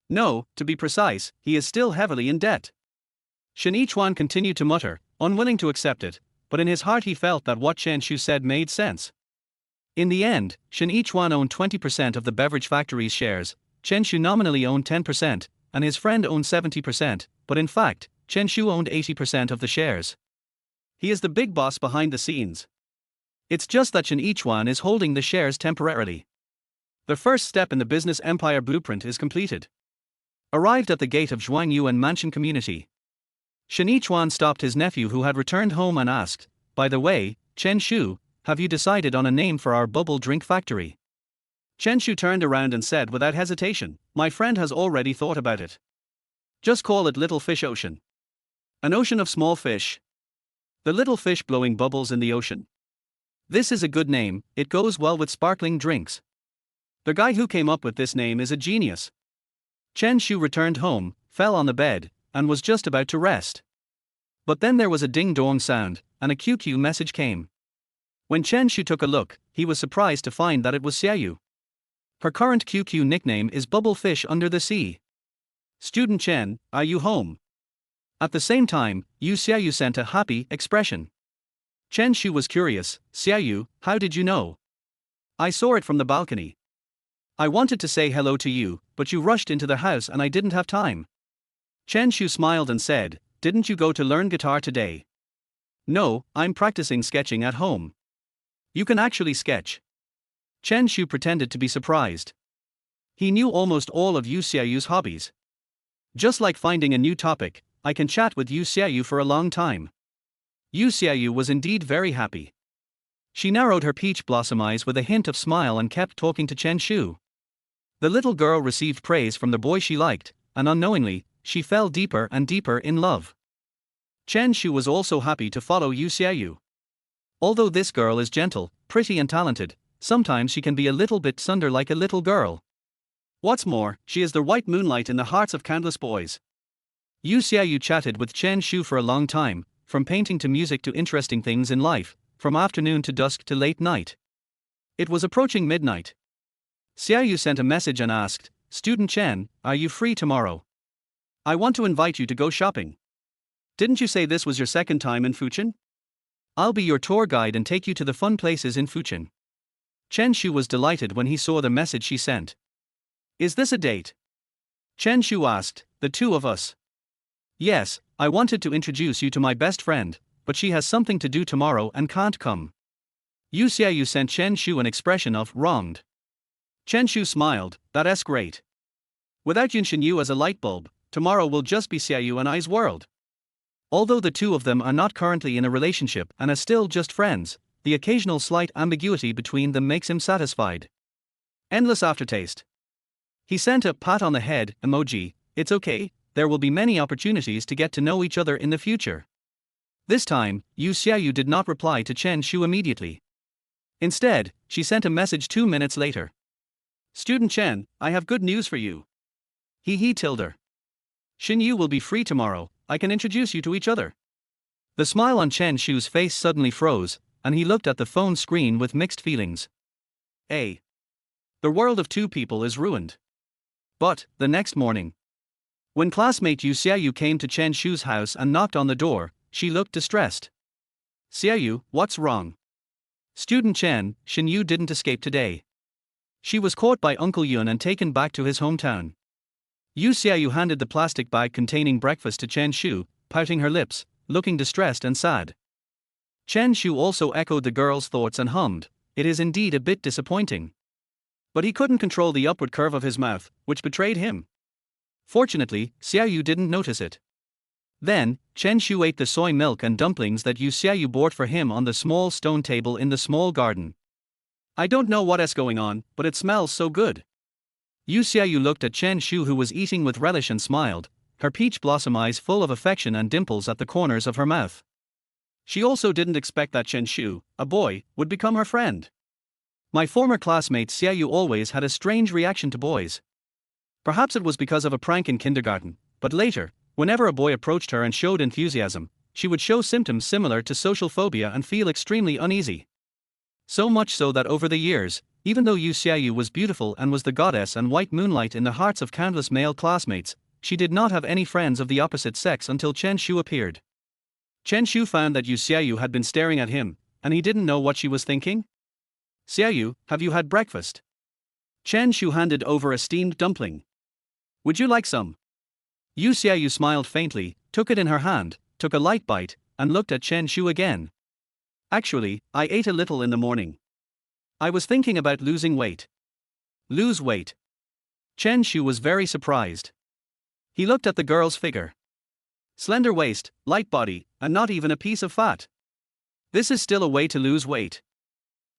No, to be precise, he is still heavily in debt. Shen Yichuan continued to mutter, unwilling to accept it, but in his heart he felt that what Chen Shu said made sense. In the end, Shen Yichuan owned 20% of the beverage factory's shares, Chen Shu nominally owned 10%, and his friend owned 70%, but in fact, Chen Shu owned 80% of the shares. He is the big boss behind the scenes. It's just that Shen Yichuan is holding the shares temporarily. The first step in the business empire blueprint is completed. Arrived at the gate of Zhuangyuan Mansion community, Shen Yichuan stopped his nephew who had returned home and asked, by the way, Chen Shu, have you decided on a name for our bubble drink factory? Chen Shu turned around and said without hesitation, my friend has already thought about it. Just call it Little Fish Ocean. An ocean of small fish. The little fish blowing bubbles in the ocean. This is a good name, it goes well with sparkling drinks. The guy who came up with this name is a genius. Chen Shu returned home, fell on the bed, and was just about to rest. But then there was a ding-dong sound, and a QQ message came. When Chen Shu took a look, he was surprised to find that it was Xiaoyu. Her current QQ nickname is Bubble Fish Under the Sea. Student Chen, are you home? At the same time, Xiaoyu sent a happy expression. Chen Shu was curious, Xiaoyu, how did you know? I saw it from the balcony. I wanted to say hello to you, but you rushed into the house and I didn't have time. Chen Shu smiled and said, didn't you go to learn guitar today? No, I'm practicing sketching at home. You can actually sketch. Chen Shu pretended to be surprised. He knew almost all of Yu Xiaoyu's hobbies. Just like finding a new topic, I can chat with Yu Xiaoyu for a long time. Yu Xiaoyu was indeed very happy. She narrowed her peach blossom eyes with a hint of smile and kept talking to Chen Shu. The little girl received praise from the boy she liked, and unknowingly, she fell deeper and deeper in love. Chen Shu was also happy to follow Yu Xiaoyu. Although this girl is gentle, pretty and talented, sometimes she can be a little bit sunder like a little girl. What's more, she is the white moonlight in the hearts of countless boys. Yu Xiaoyu chatted with Chen Shu for a long time, from painting to music to interesting things in life, from afternoon to dusk to late night. It was approaching midnight. Xiaoyu sent a message and asked, Student Chen, are you free tomorrow? I want to invite you to go shopping. Didn't you say this was your second time in Fujian? I'll be your tour guide and take you to the fun places in Fujian. Chen Shu was delighted when he saw the message she sent. Is this a date? Chen Shu asked, the two of us. Yes, I wanted to introduce you to my best friend, but she has something to do tomorrow and can't come. Yu Xiaoyu sent Chen Shu an expression of wronged. Chen Shu smiled, that's great. Without Yunshin Yu as a light bulb, tomorrow will just be Xiaoyu and I's world. Although the two of them are not currently in a relationship and are still just friends, the occasional slight ambiguity between them makes him satisfied. Endless aftertaste. He sent a pat on the head emoji, it's okay, there will be many opportunities to get to know each other in the future. This time, Yu Xiaoyu did not reply to Chen Shu immediately. Instead, she sent a message 2 minutes later. Student Chen, I have good news for you. He tilde her. Xin Yu will be free tomorrow, I can introduce you to each other. The smile on Chen Shu's face suddenly froze, and he looked at the phone screen with mixed feelings. The world of two people is ruined. But, the next morning, when classmate Yu Xiaoyu came to Chen Shu's house and knocked on the door, she looked distressed. Xiaoyu, what's wrong? Student Chen, Xin Yu didn't escape today. She was caught by Uncle Yun and taken back to his hometown. Yu Xiaoyu handed the plastic bag containing breakfast to Chen Shu, pouting her lips, looking distressed and sad. Chen Shu also echoed the girl's thoughts and hummed, it is indeed a bit disappointing. But he couldn't control the upward curve of his mouth, which betrayed him. Fortunately, Xiaoyu didn't notice it. Then, Chen Shu ate the soy milk and dumplings that Yu Xiaoyu bought for him on the small stone table in the small garden. I don't know what's going on, but it smells so good. Yu Xiaoyu looked at Chen Shu who was eating with relish and smiled, her peach blossom eyes full of affection and dimples at the corners of her mouth. She also didn't expect that Chen Shu, a boy, would become her friend. My former classmate Xiaoyu always had a strange reaction to boys. Perhaps it was because of a prank in kindergarten, but later, whenever a boy approached her and showed enthusiasm, she would show symptoms similar to social phobia and feel extremely uneasy. So much so that over the years, even though Yu Xiaoyu was beautiful and was the goddess and white moonlight in the hearts of countless male classmates, she did not have any friends of the opposite sex until Chen Shu appeared. Chen Shu found that Yu Xiaoyu had been staring at him, and he didn't know what she was thinking. Xiaoyu, have you had breakfast? Chen Shu handed over a steamed dumpling. Would you like some? Yu Xiaoyu smiled faintly, took it in her hand, took a light bite, and looked at Chen Shu again. Actually, I ate a little in the morning. I was thinking about losing weight. Lose weight? Chen Shu was very surprised. He looked at the girl's figure. Slender waist, light body, and not even a piece of fat. This is still a way to lose weight.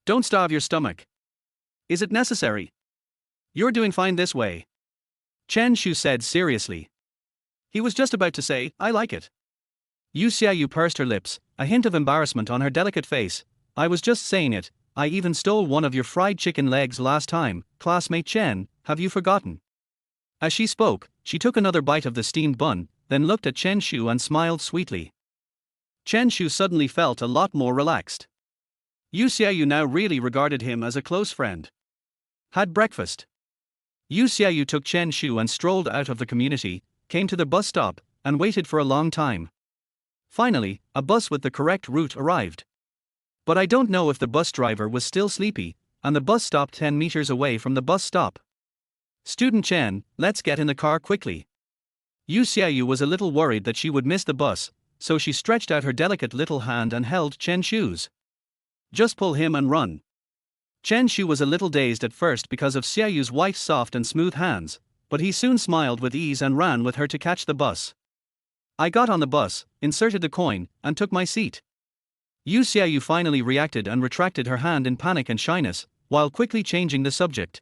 Don't starve your stomach. Is it necessary? You're doing fine this way. Chen Shu said seriously. He was just about to say, I like it. Yu Xiaoyu pursed her lips, a hint of embarrassment on her delicate face. I was just saying it, I even stole one of your fried chicken legs last time, classmate Chen, have you forgotten? As she spoke, she took another bite of the steamed bun, then looked at Chen Shu and smiled sweetly. Chen Shu suddenly felt a lot more relaxed. Yu Xiaoyu now really regarded him as a close friend. Had breakfast. Yu Xiaoyu took Chen Shu and strolled out of the community, came to the bus stop, and waited for a long time. Finally, a bus with the correct route arrived. But I don't know if the bus driver was still sleepy, and the bus stopped 10 meters away from the bus stop. Student Chen, let's get in the car quickly. Yu Xiaoyu was a little worried that she would miss the bus, so she stretched out her delicate little hand and held Chen Shu's. Just pull him and run. Chen Shu was a little dazed at first because of Xiaoyu's white soft and smooth hands, but he soon smiled with ease and ran with her to catch the bus. I got on the bus, inserted the coin, and took my seat. Yu Xiaoyu finally reacted and retracted her hand in panic and shyness, while quickly changing the subject.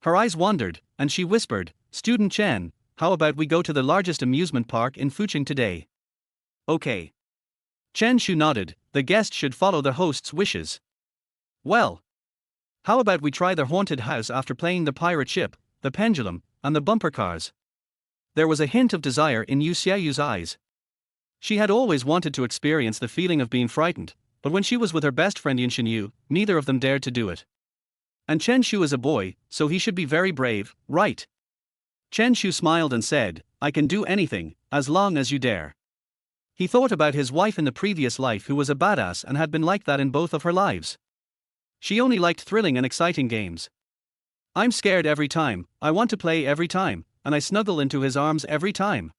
Her eyes wandered, and she whispered, Student Chen, how about we go to the largest amusement park in Huacheng today? Okay. Chen Shu nodded, the guest should follow the host's wishes. Well, how about we try the haunted house after playing the pirate ship, the pendulum, and the bumper cars? There was a hint of desire in Yu Xiaoyu's eyes. She had always wanted to experience the feeling of being frightened, but when she was with her best friend Yin Shenyu, neither of them dared to do it. And Chen Shu is a boy, so he should be very brave, right? Chen Shu smiled and said, I can do anything, as long as you dare. He thought about his wife in the previous life who was a badass and had been like that in both of her lives. She only liked thrilling and exciting games. I'm scared every time, I want to play every time, and I snuggle into his arms every time.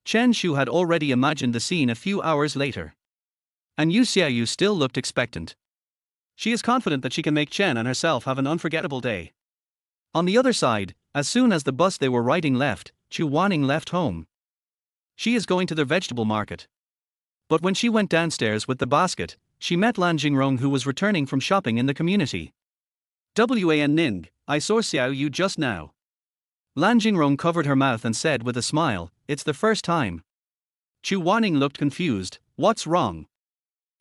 Chen Shu had already imagined the scene a few hours later. And Yu Xiaoyu still looked expectant. She is confident that she can make Chen and herself have an unforgettable day. On the other side, as soon as the bus they were riding left, Chu Wanning left home. She is going to the vegetable market. But when she went downstairs with the basket, she met Lan Jingrong who was returning from shopping in the community. Wan Ning, I saw Xiaoyu just now. Lan Jingrong covered her mouth and said with a smile, it's the first time. Chu Wanning looked confused, what's wrong?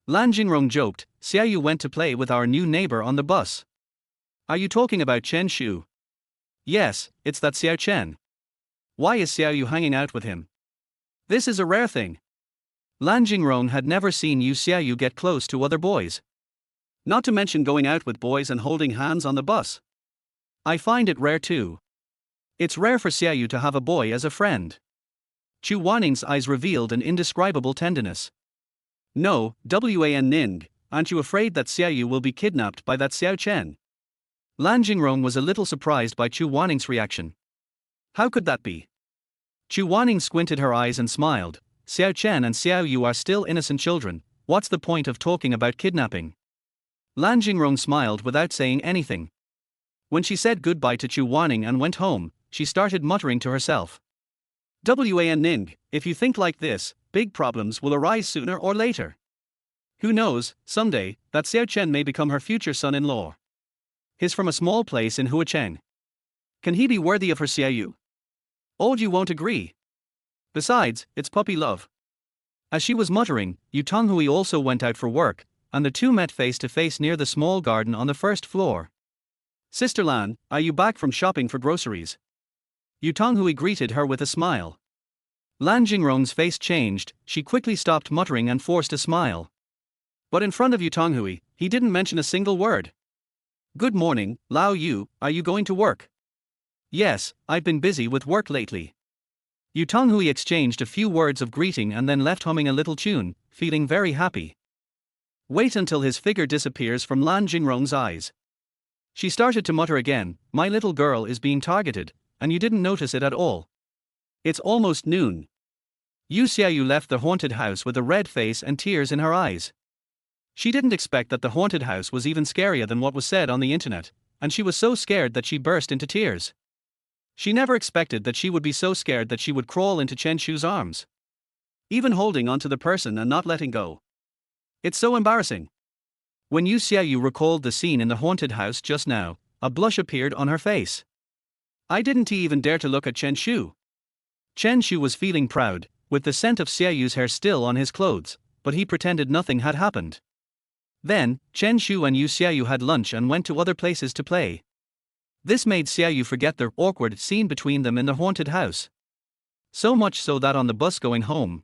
Lan Jingrong joked, Xiaoyu went to play with our new neighbor on the bus. Are you talking about Chen Shu? Yes, it's that Xiao Chen. Why is Xiaoyu hanging out with him? This is a rare thing. Lan Jingrong had never seen Yu Xiaoyu get close to other boys. Not to mention going out with boys and holding hands on the bus. I find it rare too. It's rare for Xiaoyu to have a boy as a friend. Chu Wanning's eyes revealed an indescribable tenderness. No, Wan Ning, aren't you afraid that Xiaoyu will be kidnapped by that Xiao Chen? Lan Jingrong was a little surprised by Chu Wanning's reaction. How could that be? Chu Wanning squinted her eyes and smiled. Xiao Chen and Xiaoyu are still innocent children, what's the point of talking about kidnapping? Lan Jingrong smiled without saying anything. When she said goodbye to Chu Wanning and went home, she started muttering to herself. Wan Ning, if you think like this, big problems will arise sooner or later. Who knows, someday, that Xiao Chen may become her future son-in-law. He's from a small place in Huacheng. Can he be worthy of her Xiaoyu? Old you won't agree. Besides, it's puppy love. As she was muttering, Yu Tonghui also went out for work, and the two met face to face near the small garden on the first floor. Sister Lan, are you back from shopping for groceries? Yu Tonghui greeted her with a smile. Lan Jingrong's face changed, she quickly stopped muttering and forced a smile. But in front of Yu Tonghui, he didn't mention a single word. Good morning, Lao Yu, are you going to work? Yes, I've been busy with work lately. Yu Tonghui exchanged a few words of greeting and then left humming a little tune, feeling very happy. Wait until his figure disappears from Lan Jingrong's eyes. She started to mutter again, my little girl is being targeted, and you didn't notice it at all. It's almost noon. Yu Xiaoyu left the haunted house with a red face and tears in her eyes. She didn't expect that the haunted house was even scarier than what was said on the internet, and she was so scared that she burst into tears. She never expected that she would be so scared that she would crawl into Chen Shu's arms. Even holding onto the person and not letting go. It's so embarrassing. When Yu Xiaoyu recalled the scene in the haunted house just now, a blush appeared on her face. I didn't even dare to look at Chen Shu. Chen Shu was feeling proud, with the scent of Xiaoyu's hair still on his clothes, but he pretended nothing had happened. Then, Chen Shu and Yu Xiaoyu had lunch and went to other places to play. This made Xiaoyu forget the awkward scene between them in the haunted house. So much so that on the bus going home,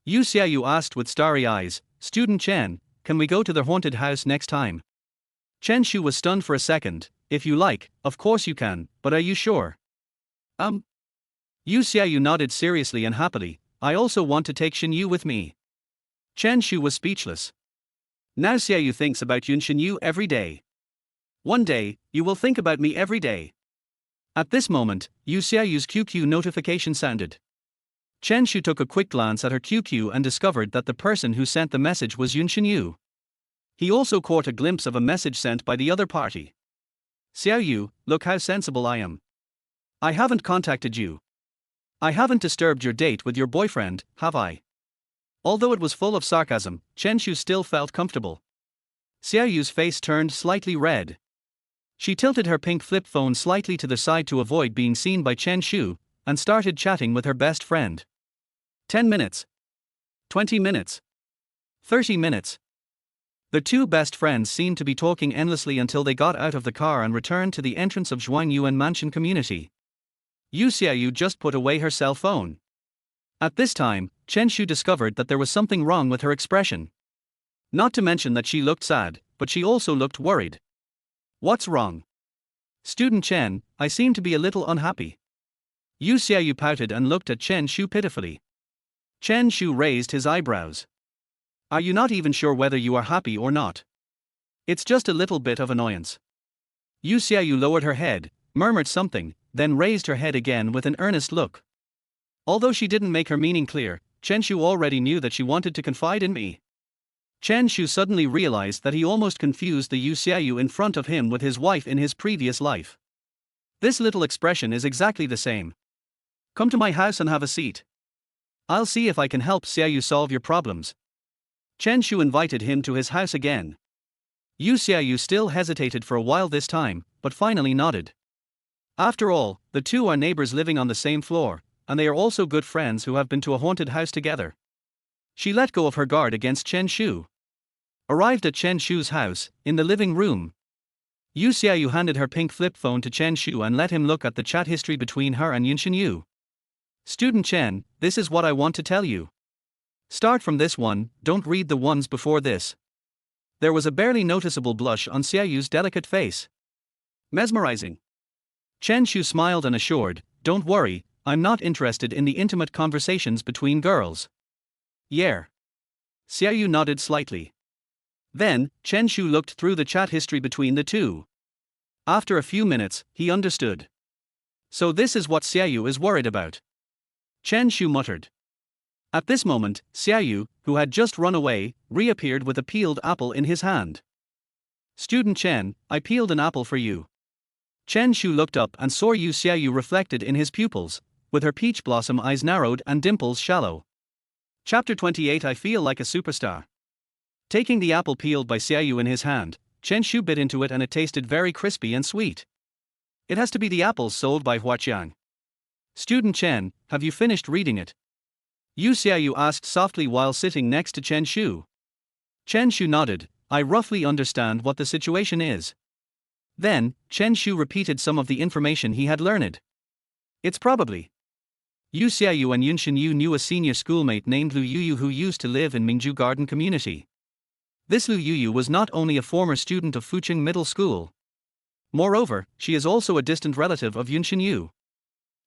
Yu Xiaoyu asked with starry eyes, Student Chen, can we go to the haunted house next time? Chen Shu was stunned for a second. If you like, of course you can, but are you sure? Yu Xiaoyu nodded seriously and happily, I also want to take Shenyu with me. Chen Shu was speechless. Now Xiaoyu thinks about Yun Shenyu every day. One day, you will think about me every day. At this moment, Yu Xiaoyu's QQ notification sounded. Chen Shu took a quick glance at her QQ and discovered that the person who sent the message was Yun Yu. He also caught a glimpse of a message sent by the other party. Xiaoyu, look how sensible I am. I haven't contacted you. I haven't disturbed your date with your boyfriend, have I? Although it was full of sarcasm, Chen Shu still felt comfortable. Xiaoyu's face turned slightly red. She tilted her pink flip phone slightly to the side to avoid being seen by Chen Shu, and started chatting with her best friend. 10 minutes. 20 minutes. 30 minutes. The two best friends seemed to be talking endlessly until they got out of the car and returned to the entrance of Zhuangyuan Mansion community. Yu Xiaoyu just put away her cell phone. At this time, Chen Shu discovered that there was something wrong with her expression. Not to mention that she looked sad, but she also looked worried. What's wrong? Student Chen, I seem to be a little unhappy. Yu Xiaoyu pouted and looked at Chen Shu pitifully. Chen Shu raised his eyebrows. Are you not even sure whether you are happy or not? It's just a little bit of annoyance. Yu Xiaoyu lowered her head, murmured something, then raised her head again with an earnest look. Although she didn't make her meaning clear, Chen Shu already knew that she wanted to confide in me. Chen Shu suddenly realized that he almost confused the Yu Xiaoyu in front of him with his wife in his previous life. This little expression is exactly the same. Come to my house and have a seat. I'll see if I can help Xiaoyu solve your problems. Chen Shu invited him to his house again. Yu Xiaoyu still hesitated for a while this time, but finally nodded. After all, the two are neighbors living on the same floor, and they are also good friends who have been to a haunted house together. She let go of her guard against Chen Shu. Arrived at Chen Shu's house, in the living room, Yu Xiaoyu handed her pink flip phone to Chen Shu and let him look at the chat history between her and Yun Yu. Student Chen, this is what I want to tell you. Start from this one, don't read the ones before this. There was a barely noticeable blush on Xiaoyu's delicate face. Mesmerizing. Chen Shu smiled and assured, don't worry, I'm not interested in the intimate conversations between girls. Yeah. Xiaoyu nodded slightly. Then, Chen Shu looked through the chat history between the two. After a few minutes, he understood. So this is what Xiaoyu is worried about. Chen Shu muttered. At this moment, Xiaoyu, who had just run away, reappeared with a peeled apple in his hand. Student Chen, I peeled an apple for you. Chen Shu looked up and saw Yu Xiaoyu reflected in his pupils, with her peach blossom eyes narrowed and dimples shallow. Chapter 28 I feel like a superstar. Taking the apple peeled by Xiaoyu in his hand, Chen Shu bit into it and it tasted very crispy and sweet. It has to be the apples sold by Huacheng. Student Chen, have you finished reading it? Yu Xiaoyu asked softly while sitting next to Chen Shu. Chen Shu nodded, I roughly understand what the situation is. Then, Chen Shu repeated some of the information he had learned. It's probably. Yu Xiaoyu and Yun Yu knew a senior schoolmate named Lu Yuyu who used to live in Mingju Garden Community. This Lu Yuyu was not only a former student of Huacheng Middle School. Moreover, she is also a distant relative of Yun Yu.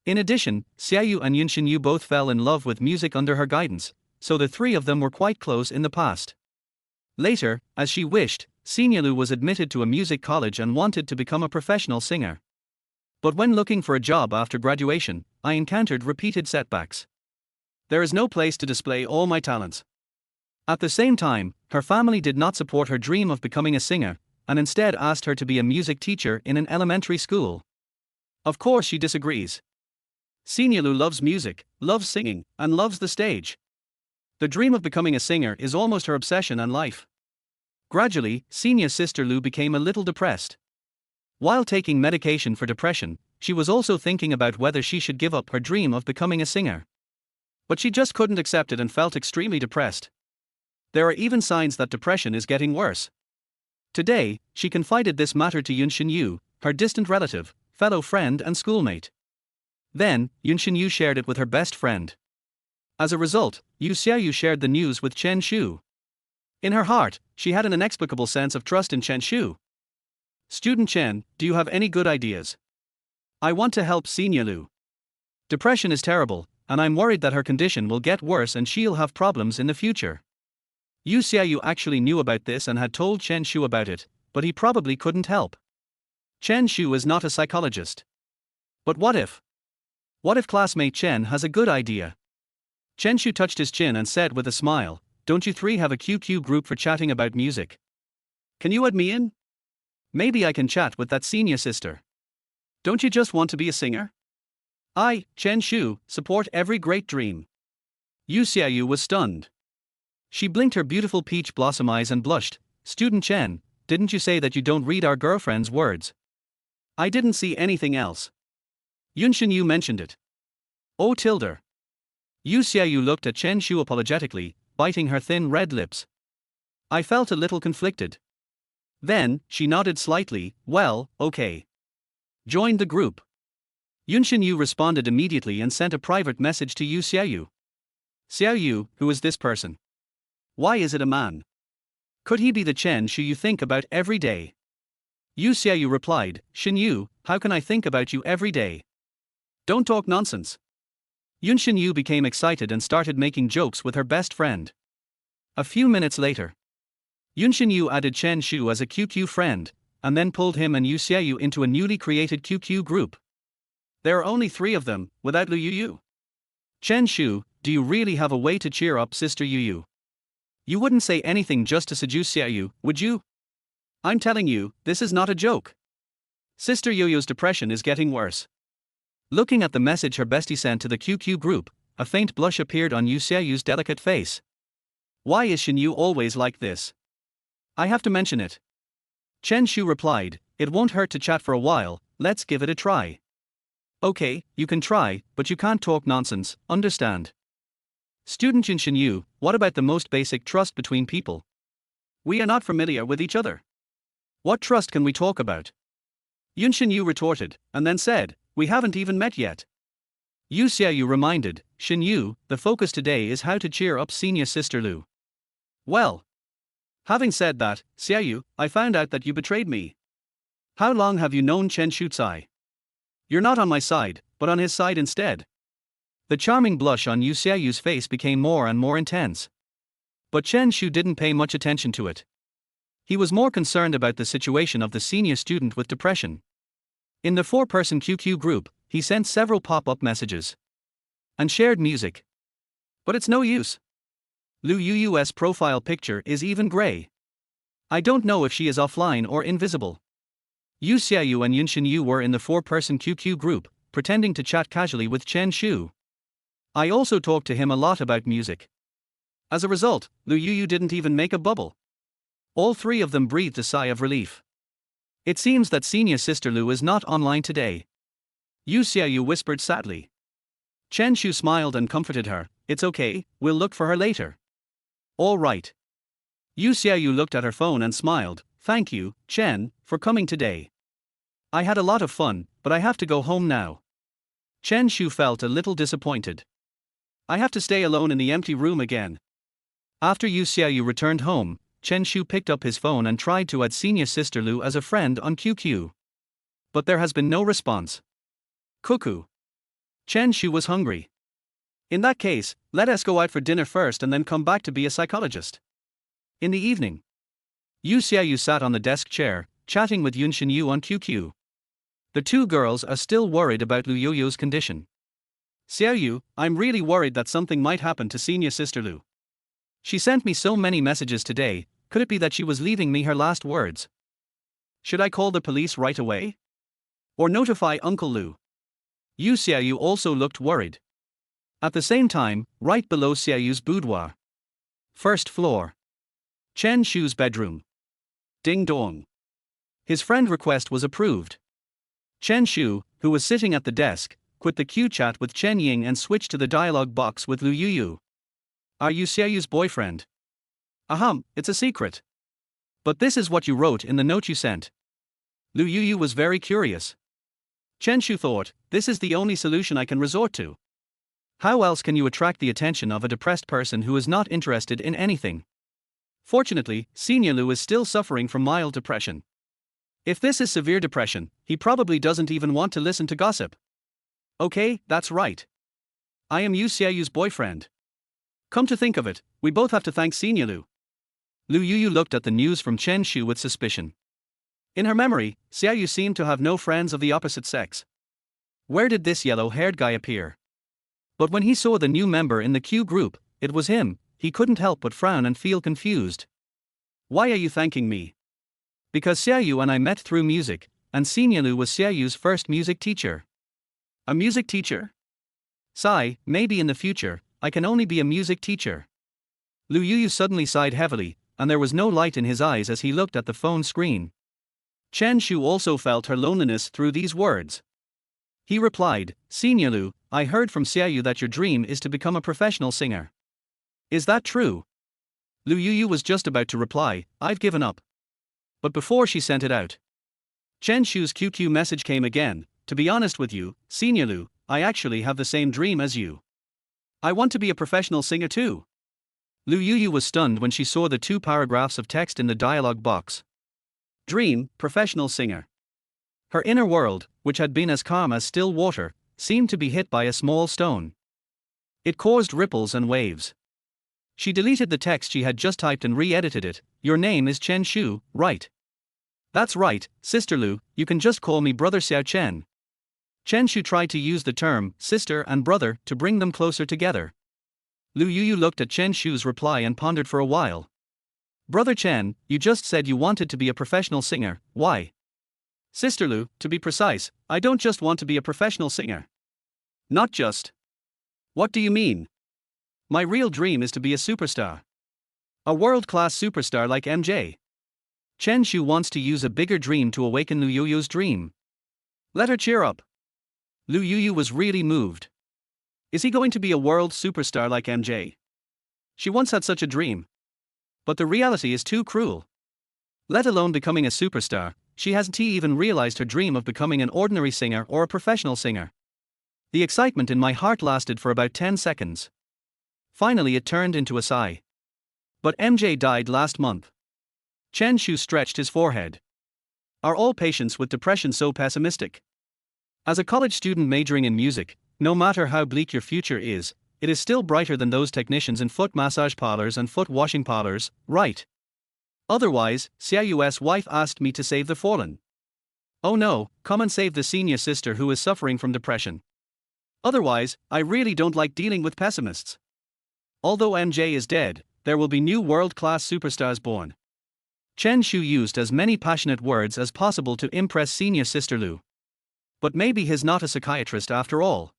In addition, Xiaoyu and Yun Yu both fell in love with music under her guidance, so the three of them were quite close in the past. Later, as she wished, Senior Lu was admitted to a music college and wanted to become a professional singer. But when looking for a job after graduation, I encountered repeated setbacks. There is no place to display all my talents. At the same time, her family did not support her dream of becoming a singer, and instead asked her to be a music teacher in an elementary school. Of course she disagrees. Senior Lu loves music, loves singing, and loves the stage. The dream of becoming a singer is almost her obsession and life. Gradually, Senior sister Lu became a little depressed. While taking medication for depression, she was also thinking about whether she should give up her dream of becoming a singer. But she just couldn't accept it and felt extremely depressed. There are even signs that depression is getting worse. Today, she confided this matter to Yun Yu, her distant relative, fellow friend and schoolmate. Then, Yun Yu shared it with her best friend. As a result, Yu Xiaoyu shared the news with Chen Shu. In her heart, she had an inexplicable sense of trust in Chen Shu. Student Chen, do you have any good ideas? I want to help Senior Lu. Depression is terrible, and I'm worried that her condition will get worse and she'll have problems in the future. Yu Xiaoyu actually knew about this and had told Chen Shu about it, but he probably couldn't help. Chen Shu is not a psychologist. But what if? What if classmate Chen has a good idea? Chen Shu touched his chin and said with a smile, "Don't you three have a QQ group for chatting about music? Can you add me in? Maybe I can chat with that senior sister. Don't you just want to be a singer?" I, Chen Shu, support every great dream. Yu Xiaoyu was stunned. She blinked her beautiful peach blossom eyes and blushed. "Student Chen, didn't you say that you don't read our girlfriend's words?" "I didn't see anything else. Yunshin Yu mentioned it." "Oh tilde." Yu Xiaoyu looked at Chen Shu apologetically, biting her thin red lips. I felt a little conflicted. Then, she nodded slightly. "Well, okay. Join the group." Yunshin Yu responded immediately and sent a private message to Yu Xiaoyu. "Xiaoyu, who is this person? Why is it a man? Could he be the Chen Shu you think about every day?" Yu Xiaoyu replied, "Shin Yu, how can I think about you every day? Don't talk nonsense." Yunshin Yu became excited and started making jokes with her best friend. A few minutes later, Yunshin Yu added Chen Shu as a QQ friend, and then pulled him and Yu Xiaoyu into a newly created QQ group. There are only 3 of them, without Lu Yu. "Chen Shu, do you really have a way to cheer up Sister Yu? You wouldn't say anything just to seduce Xiaoyu, would you? I'm telling you, this is not a joke. Sister Yoyo's depression is getting worse." Looking at the message her bestie sent to the QQ group, a faint blush appeared on Yu Xiaoyu's delicate face. "Why is Shin Yu always like this? I have to mention it." Chen Shu replied, "It won't hurt to chat for a while, let's give it a try." "Okay, you can try, but you can't talk nonsense, understand?" "Student Yunshin Yu, what about the most basic trust between people? We are not familiar with each other. What trust can we talk about?" Yunshin Yu retorted, and then said, "We haven't even met yet." Yu Xiaoyu reminded, "Shin Yu, the focus today is how to cheer up senior sister Lu." "Well, having said that, Xiaoyu, I found out that you betrayed me. How long have you known Chen Shucai? You're not on my side, but on his side instead." The charming blush on Yu Xiaoyu's face became more and more intense. But Chen Shu didn't pay much attention to it. He was more concerned about the situation of the senior student with depression. In the 4-person QQ group, he sent several pop-up messages and shared music. But it's no use. Lu Yu's profile picture is even gray. I don't know if she is offline or invisible. Yu Xiaoyu and Yunshin Yu were in the 4-person QQ group, pretending to chat casually with Chen Shu. I also talked to him a lot about music. As a result, Lu Yu didn't even make a bubble. All 3 of them breathed a sigh of relief. It seems that senior sister Lu is not online today. Yu Xiaoyu whispered sadly. Chen Shu smiled and comforted her. "It's okay, we'll look for her later." "All right." Yu Xiaoyu looked at her phone and smiled. "Thank you, Chen, for coming today. I had a lot of fun, but I have to go home now." Chen Shu felt a little disappointed. "I have to stay alone in the empty room again." After Yu Xiaoyu returned home, Chen Shu picked up his phone and tried to add senior sister Lu as a friend on QQ. But there has been no response. Cuckoo. Chen Shu was hungry. "In that case, let us go out for dinner first and then come back to be a psychologist." In the evening, Yu Xiaoyu sat on the desk chair, chatting with Yunshin Yu on QQ. The 2 girls are still worried about Lu Yoyo's condition. "Xiaoyu, I'm really worried that something might happen to senior sister Lu. She sent me so many messages today, could it be that she was leaving me her last words? Should I call the police right away? Or notify Uncle Lu?" Yu Xiaoyu also looked worried. At the same time, right below Xiaoyu's boudoir. 1st floor. Chen Shu's bedroom. Ding dong. His friend request was approved. Chen Shu, who was sitting at the desk, quit the Q chat with Chen Ying and switched to the dialogue box with Lu Yu. "Are you Xiaoyu's boyfriend?" "Ahem, it's a secret. But this is what you wrote in the note you sent." Lu Yu was very curious. Chen Shu thought, this is the only solution I can resort to. How else can you attract the attention of a depressed person who is not interested in anything? Fortunately, Senior Lu is still suffering from mild depression. If this is severe depression, he probably doesn't even want to listen to gossip. Okay, that's right. I am Yu Xiaoyu's boyfriend. Come to think of it, we both have to thank Senior Lu. Lu Yu looked at the news from Chen Shu with suspicion. In her memory, Xiaoyu seemed to have no friends of the opposite sex. Where did this yellow-haired guy appear? But when he saw the new member in the Q group, it was him. He couldn't help but frown and feel confused. Why are you thanking me? Because Xiaoyu and I met through music, and Xinyalu was Xiaoyu's first music teacher. A music teacher? Sigh, maybe in the future, I can only be a music teacher. Lu Yuyu suddenly sighed heavily, and there was no light in his eyes as he looked at the phone screen. Chen Shu also felt her loneliness through these words. He replied, Xinyalu, I heard from Xiaoyu that your dream is to become a professional singer. Is that true? Lu Yuyu was just about to reply, I've given up. But before she sent it out, Chen Shu's QQ message came again. To be honest with you, Xinyalu, I actually have the same dream as you. I want to be a professional singer too. Lu Yuyu was stunned when she saw the 2 paragraphs of text in the dialogue box. Dream, professional singer. Her inner world, which had been as calm as still water, seemed to be hit by a small stone. It caused ripples and waves. She deleted the text she had just typed and re-edited it. Your name is Chen Shu, right? That's right, Sister Lu, you can just call me Brother Xiao Chen. Chen Shu tried to use the term sister and brother to bring them closer together. Lu Yuyu looked at Chen Shu's reply and pondered for a while. Brother Chen, you just said you wanted to be a professional singer, why? Sister Lu, to be precise, I don't just want to be a professional singer. Not just. What do you mean? My real dream is to be a superstar. A world-class superstar like MJ. Chen Shu wants to use a bigger dream to awaken Lu Yuyu's dream. Let her cheer up. Lu Yuyu was really moved. Is he going to be a world superstar like MJ? She once had such a dream. But the reality is too cruel. Let alone becoming a superstar, she hasn't even realized her dream of becoming an ordinary singer or a professional singer. The excitement in my heart lasted for about 10 seconds. Finally it turned into a sigh. But MJ died last month. Chen Shu stretched his forehead. Are all patients with depression so pessimistic? As a college student majoring in music, no matter how bleak your future is, it is still brighter than those technicians in foot massage parlors and foot washing parlors, right? Otherwise, Xiaoyu's wife asked me to save the fallen. Oh no, come and save the senior sister who is suffering from depression. Otherwise, I really don't like dealing with pessimists. Although MJ is dead, there will be new world-class superstars born. Chen Shu used as many passionate words as possible to impress senior sister Lu. But maybe he's not a psychiatrist after all.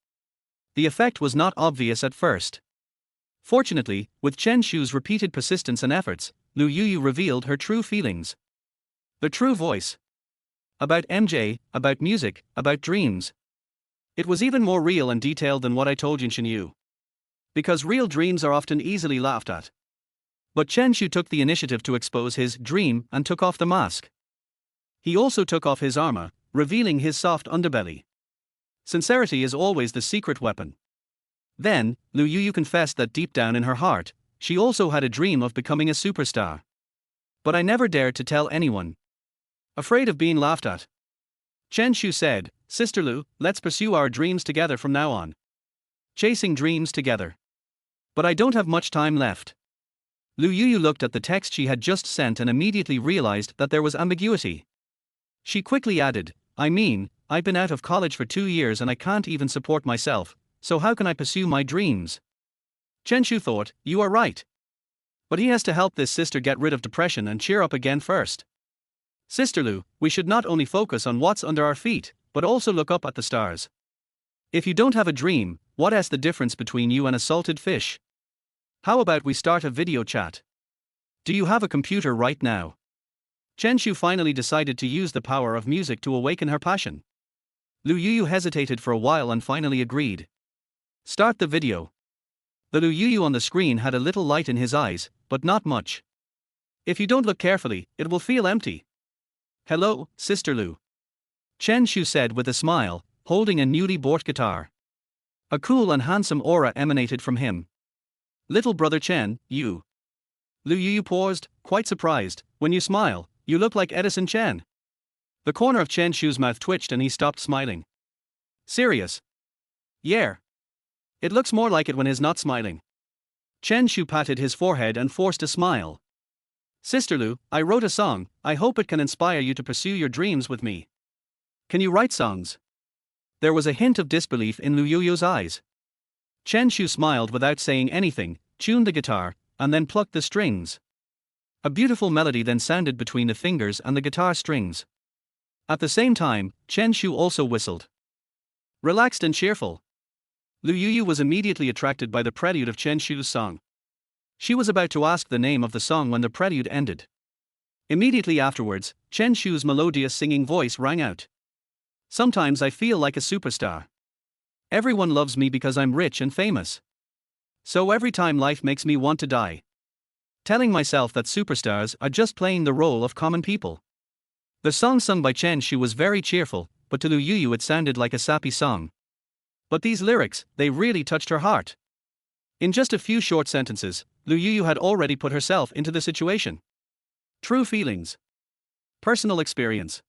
The effect was not obvious at first. Fortunately, with Chen Shu's repeated persistence and efforts, Lu Yuyu revealed her true feelings. The true voice. About MJ, about music, about dreams. It was even more real and detailed than what I told Chen Yu. Because real dreams are often easily laughed at. But Chen Shu took the initiative to expose his dream and took off the mask. He also took off his armor, revealing his soft underbelly. Sincerity is always the secret weapon. Then, Lu Yuyu confessed that deep down in her heart, she also had a dream of becoming a superstar. But I never dared to tell anyone. Afraid of being laughed at. Chen Shu said, Sister Lu, let's pursue our dreams together from now on. Chasing dreams together. But I don't have much time left. Lu Yuyu looked at the text she had just sent and immediately realized that there was ambiguity. She quickly added, I mean, I've been out of college for 2 years and I can't even support myself, so how can I pursue my dreams? Chen Shu thought, you are right. But he has to help this sister get rid of depression and cheer up again first. Sister Lu, we should not only focus on what's under our feet, but also look up at the stars. If you don't have a dream, what is the difference between you and a salted fish? How about we start a video chat? Do you have a computer right now? Chen Shu finally decided to use the power of music to awaken her passion. Lu Yuyu hesitated for a while and finally agreed. Start the video. The Lu Yuyu on the screen had a little light in his eyes, but not much. If you don't look carefully, it will feel empty. Hello, Sister Lu. Chen Shu said with a smile, holding a newly bought guitar. A cool and handsome aura emanated from him. Little brother Chen, you. Lu Yuyu paused, quite surprised. When you smile, you look like Edison Chen. The corner of Chen Shu's mouth twitched and he stopped smiling. Serious? Yeah. It looks more like it when he's not smiling. Chen Shu patted his forehead and forced a smile. Sister Lu, I wrote a song, I hope it can inspire you to pursue your dreams with me. Can you write songs? There was a hint of disbelief in Lu Yu's eyes. Chen Shu smiled without saying anything, tuned the guitar, and then plucked the strings. A beautiful melody then sounded between the fingers and the guitar strings. At the same time, Chen Shu also whistled. Relaxed and cheerful. Lu Yu was immediately attracted by the prelude of Chen Shu's song. She was about to ask the name of the song when the prelude ended. Immediately afterwards, Chen Shu's melodious singing voice rang out. Sometimes I feel like a superstar. Everyone loves me because I'm rich and famous. So every time life makes me want to die. Telling myself that superstars are just playing the role of common people. The song sung by Chen Shu was very cheerful, but to Lu Yu it sounded like a sappy song. But these lyrics, they really touched her heart. In just a few short sentences, Lu Yu had already put herself into the situation. True feelings. Personal experience.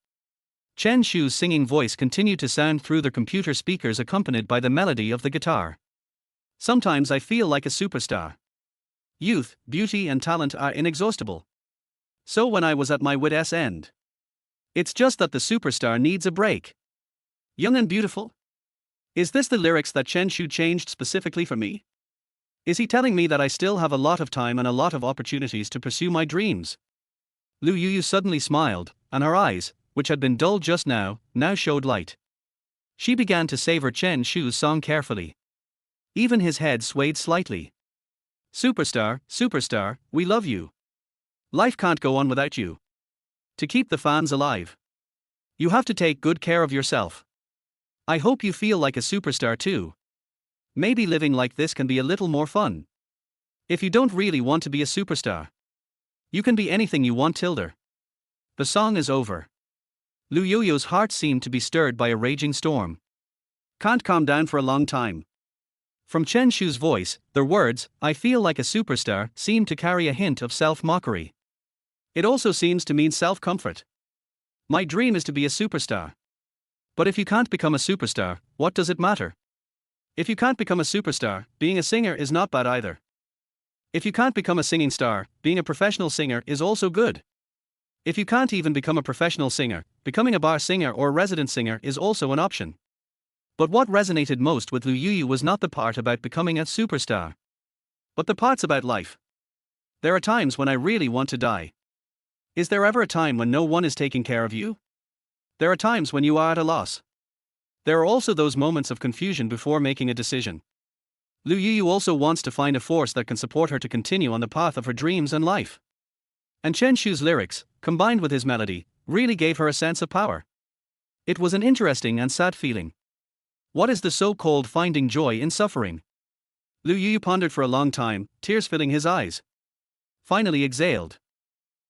Chen Shu's singing voice continued to sound through the computer speakers accompanied by the melody of the guitar. Sometimes I feel like a superstar. Youth, beauty and talent are inexhaustible. So when I was at my wit's end. It's just that the superstar needs a break. Young and beautiful? Is this the lyrics that Chen Shu changed specifically for me? Is he telling me that I still have a lot of time and a lot of opportunities to pursue my dreams? Lu Yu suddenly smiled, and her eyes, which had been dull just now showed light. She began to savor Chen Shu's song carefully. Even his head swayed slightly. Superstar, superstar, we love you. Life can't go on without you. To keep the fans alive, you have to take good care of yourself. I hope you feel like a superstar too. Maybe living like this can be a little more fun. If you don't really want to be a superstar, you can be anything you want. Tilde. The song is over. Lu Yu's heart seemed to be stirred by a raging storm. Can't calm down for a long time. From Chen Shu's voice, the words, I feel like a superstar, seemed to carry a hint of self-mockery. It also seems to mean self-comfort. My dream is to be a superstar. But if you can't become a superstar, what does it matter? If you can't become a superstar, being a singer is not bad either. If you can't become a singing star, being a professional singer is also good. If you can't even become a professional singer, becoming a bar singer or resident singer is also an option. But what resonated most with Lu Yu was not the part about becoming a superstar, but the parts about life. There are times when I really want to die. Is there ever a time when no one is taking care of you? There are times when you are at a loss. There are also those moments of confusion before making a decision. Lu Yu also wants to find a force that can support her to continue on the path of her dreams and life. And Chen Shu's lyrics, combined with his melody, really gave her a sense of power. It was an interesting and sad feeling. What is the so-called finding joy in suffering? Lu Yu pondered for a long time, tears filling his eyes. Finally exhaled.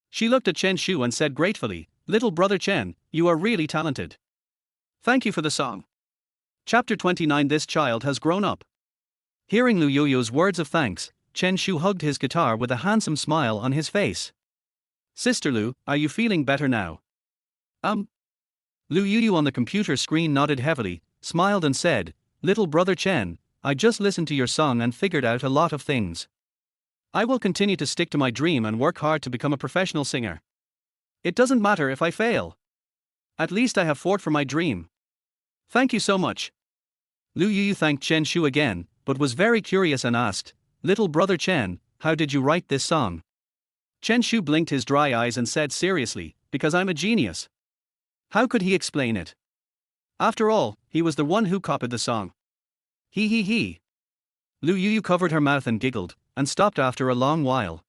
She looked at Chen Shu and said gratefully, Little brother Chen, you are really talented. Thank you for the song. Chapter 29. This child has grown up. Hearing Lu Yu's words of thanks, Chen Shu hugged his guitar with a handsome smile on his face. Sister Lu, are you feeling better now? Lu Yu on the computer screen nodded heavily, smiled and said, Little brother Chen, I just listened to your song and figured out a lot of things. I will continue to stick to my dream and work hard to become a professional singer. It doesn't matter if I fail. At least I have fought for my dream. Thank you so much. Lu Yu thanked Chen Shu again, but was very curious and asked, Little brother Chen, how did you write this song? Chen Shu blinked his dry eyes and said seriously, because I'm a genius. How could he explain it? After all, he was the one who copied the song. He. Lu Yu covered her mouth and giggled, and stopped after a long while.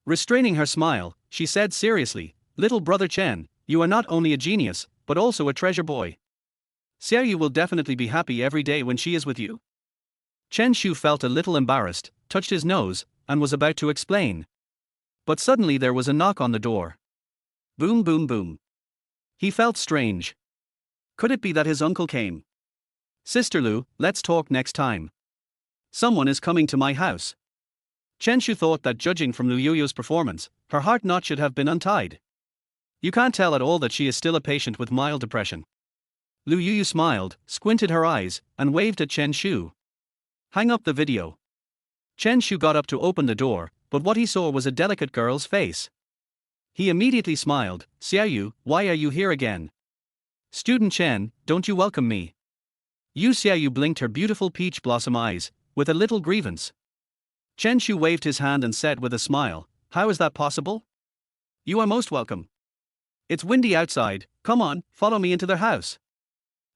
Restraining her smile, she said seriously, Little brother Chen, you are not only a genius, but also a treasure boy. Xiaoyu will definitely be happy every day when she is with you. Chen Shu felt a little embarrassed, touched his nose, and was about to explain. But suddenly there was a knock on the door. Boom boom boom. He felt strange. Could it be that his uncle came? Sister Lu, let's talk next time. Someone is coming to my house. Chen Shu thought that judging from Lu Yu's performance, her heart knot should have been untied. You can't tell at all that she is still a patient with mild depression. Lu Yu smiled, squinted her eyes, and waved at Chen Shu. Hang up the video. Chen Shu got up to open the door, but what he saw was a delicate girl's face. He immediately smiled, Xiaoyu, why are you here again? Student Chen, don't you welcome me? Yu Xiaoyu blinked her beautiful peach blossom eyes, with a little grievance. Chen Shu waved his hand and said with a smile, "How is that possible? You are most welcome. It's windy outside, come on, follow me into their house."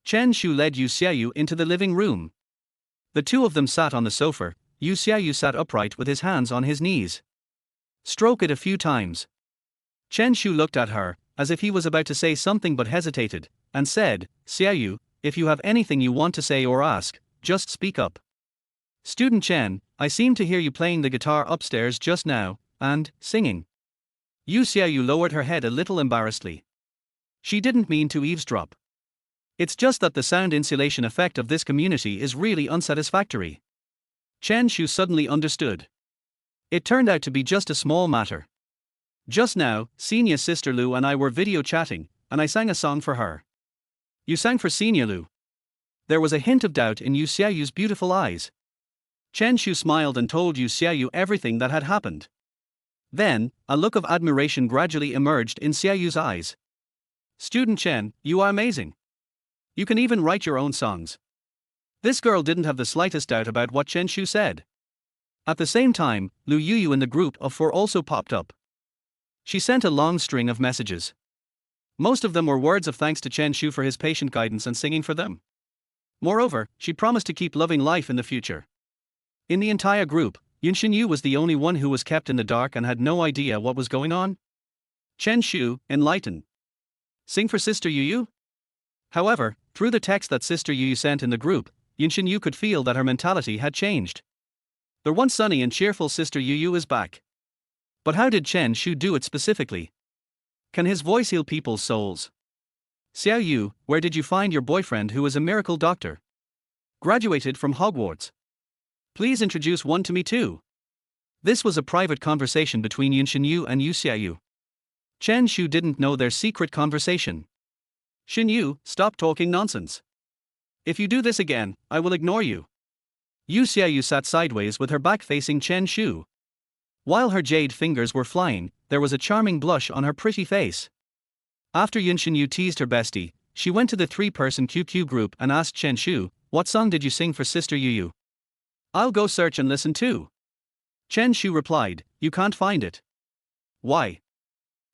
Chen Shu led Yu Xiaoyu into the living room. The two of them sat on the sofa. Yu Xiaoyu sat upright with his hands on his knees. "Stroke it a few times." Chen Shu looked at her, as if he was about to say something but hesitated, and said, "Xiaoyu, if you have anything you want to say or ask, just speak up." "Student Chen, I seem to hear you playing the guitar upstairs just now, and singing." Yu Xiaoyu lowered her head a little embarrassedly. She didn't mean to eavesdrop. It's just that the sound insulation effect of this community is really unsatisfactory. Chen Shu suddenly understood. It turned out to be just a small matter. Just now, Xenia's sister Lu and I were video chatting, and I sang a song for her. "You sang for Xenia, Lu?" There was a hint of doubt in Yu Xiaoyu's beautiful eyes. Chen Shu smiled and told Yu Xiaoyu everything that had happened. Then, a look of admiration gradually emerged in Xiaoyu's eyes. "Student Chen, you are amazing. You can even write your own songs." This girl didn't have the slightest doubt about what Chen Shu said. At the same time, Lu Yuyu in the group of four also popped up. She sent a long string of messages. Most of them were words of thanks to Chen Shu for his patient guidance and singing for them. Moreover, she promised to keep loving life in the future. In the entire group, Yunshin Yu was the only one who was kept in the dark and had no idea what was going on. Chen Shu, enlighten. Sing for Sister Yuyu? However, through the text that Sister Yuyu sent in the group, Yunshin Yu could feel that her mentality had changed. The once sunny and cheerful Sister Yuyu is back. But how did Chen Shu do it specifically? Can his voice heal people's souls? "Xiao Yu, where did you find your boyfriend who is a miracle doctor? Graduated from Hogwarts. Please introduce one to me too." This was a private conversation between Yunshin Yu and Yu Xiaoyu. Chen Shu didn't know their secret conversation. "Shin Yu, stop talking nonsense. If you do this again, I will ignore you." Yu Xiaoyu sat sideways with her back facing Chen Shu. While her jade fingers were flying, there was a charming blush on her pretty face. After Yunshin Yu teased her bestie, she went to the three-person QQ group and asked Chen Shu, "What song did you sing for Sister Yuyu? I'll go search and listen too." Chen Shu replied, "You can't find it." "Why?"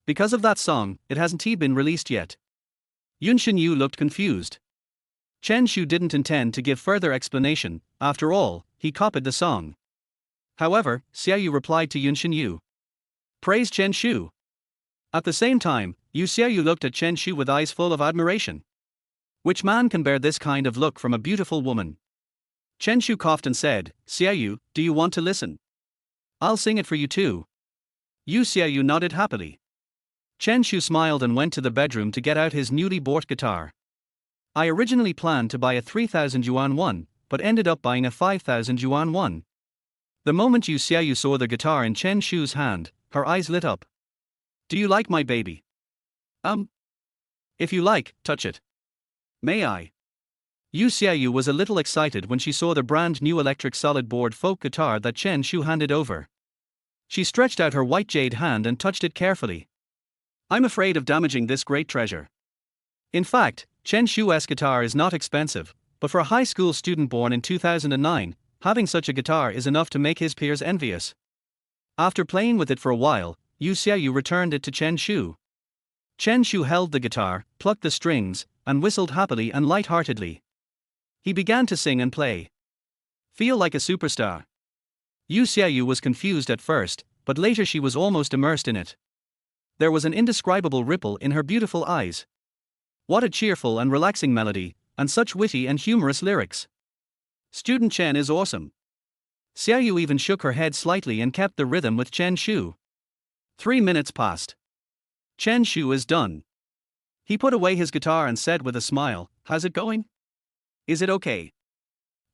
"Because of that song, it hasn't been released yet." Yunshin Yu looked confused. Chen Shu didn't intend to give further explanation. After all, he copied the song. However, Xiaoyu replied to Yunshin Yu. "Praise Chen Shu." At the same time, Yu Xiaoyu looked at Chen Shu with eyes full of admiration. Which man can bear this kind of look from a beautiful woman? Chen Shu coughed and said, "Xiaoyu, do you want to listen? I'll sing it for you too." Yu Xiaoyu nodded happily. Chen Shu smiled and went to the bedroom to get out his newly bought guitar. "I originally planned to buy a 3,000 yuan one, but ended up buying a 5,000 yuan one." The moment Yu Xiaoyu saw the guitar in Chen Shu's hand, her eyes lit up. "Do you like my baby?" If you like, touch it." "May I?" Yu Xiaoyu was a little excited when she saw the brand new electric solid board folk guitar that Chen Shu handed over. She stretched out her white jade hand and touched it carefully. "I'm afraid of damaging this great treasure." In fact, Chen Shu's guitar is not expensive, but for a high school student born in 2009, having such a guitar is enough to make his peers envious. After playing with it for a while, Yu Xiaoyu returned it to Chen Shu. Chen Shu held the guitar, plucked the strings, and whistled happily and light-heartedly. He began to sing and play. "Feel like a superstar." Yu Xiaoyu was confused at first, but later she was almost immersed in it. There was an indescribable ripple in her beautiful eyes. What a cheerful and relaxing melody, and such witty and humorous lyrics. Student Chen is awesome. Xiaoyu even shook her head slightly and kept the rhythm with Chen Shu. 3 minutes passed. Chen Shu is done. He put away his guitar and said with a smile, "How's it going? Is it okay?"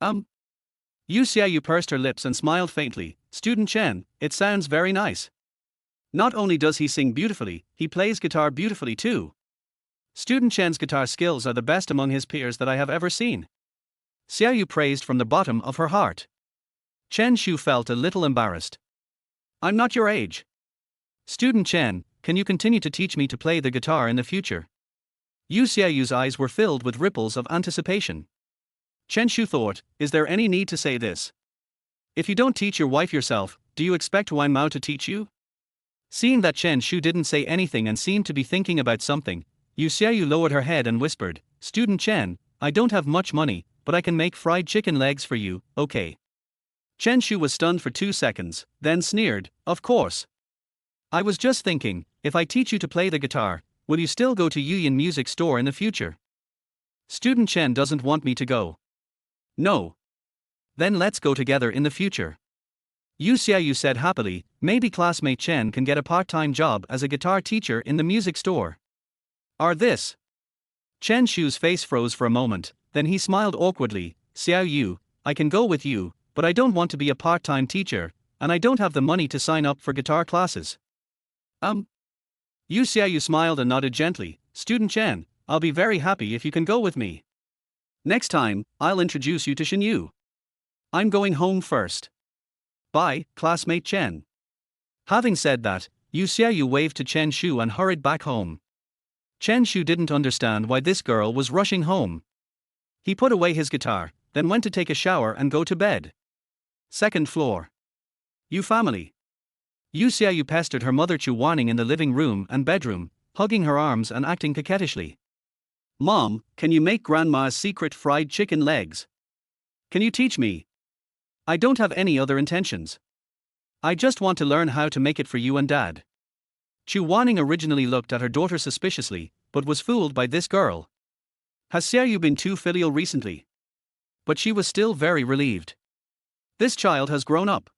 Yu Xiaoyu pursed her lips and smiled faintly. "Student Chen, it sounds very nice. Not only does he sing beautifully, he plays guitar beautifully too. Student Chen's guitar skills are the best among his peers that I have ever seen." Xiaoyu praised from the bottom of her heart. Chen Shu felt a little embarrassed. "I'm not your age. Student Chen, can you continue to teach me to play the guitar in the future?" Yu Xiaoyu's eyes were filled with ripples of anticipation. Chen Shu thought, is there any need to say this? If you don't teach your wife yourself, do you expect Wang Mao to teach you? Seeing that Chen Shu didn't say anything and seemed to be thinking about something, Yu Xiaoyu lowered her head and whispered, Student Chen, I don't have much money, but I can make fried chicken legs for you, okay? Chen Shu was stunned for 2 seconds, then sneered, of course. I was just thinking, if I teach you to play the guitar, will you still go to Yuyan Music Store in the future? Student Chen doesn't want me to go. No. Then let's go together in the future. Yu Xiaoyu said happily, maybe classmate Chen can get a part-time job as a guitar teacher in the music store. Are this? Chen Shu's face froze for a moment, then he smiled awkwardly, Xiaoyu, I can go with you, but I don't want to be a part-time teacher, and I don't have the money to sign up for guitar classes. Yu Xiaoyu smiled and nodded gently, Student Chen, I'll be very happy if you can go with me. Next time, I'll introduce you to Shen Yu. I'm going home first. Bye, classmate Chen. Having said that, Yu Xiaoyu waved to Chen Shu and hurried back home. Chen Shu didn't understand why this girl was rushing home. He put away his guitar, then went to take a shower and go to bed. Second floor. Yu family. Yu Xiaoyu pestered her mother Chu Wanning in the living room and bedroom, hugging her arms and acting coquettishly. Mom, can you make Grandma's secret fried chicken legs? Can you teach me? I don't have any other intentions. I just want to learn how to make it for you and Dad. Chu Wanning originally looked at her daughter suspiciously, but was fooled by this girl. Has Xiaoyu been too filial recently? But she was still very relieved. This child has grown up.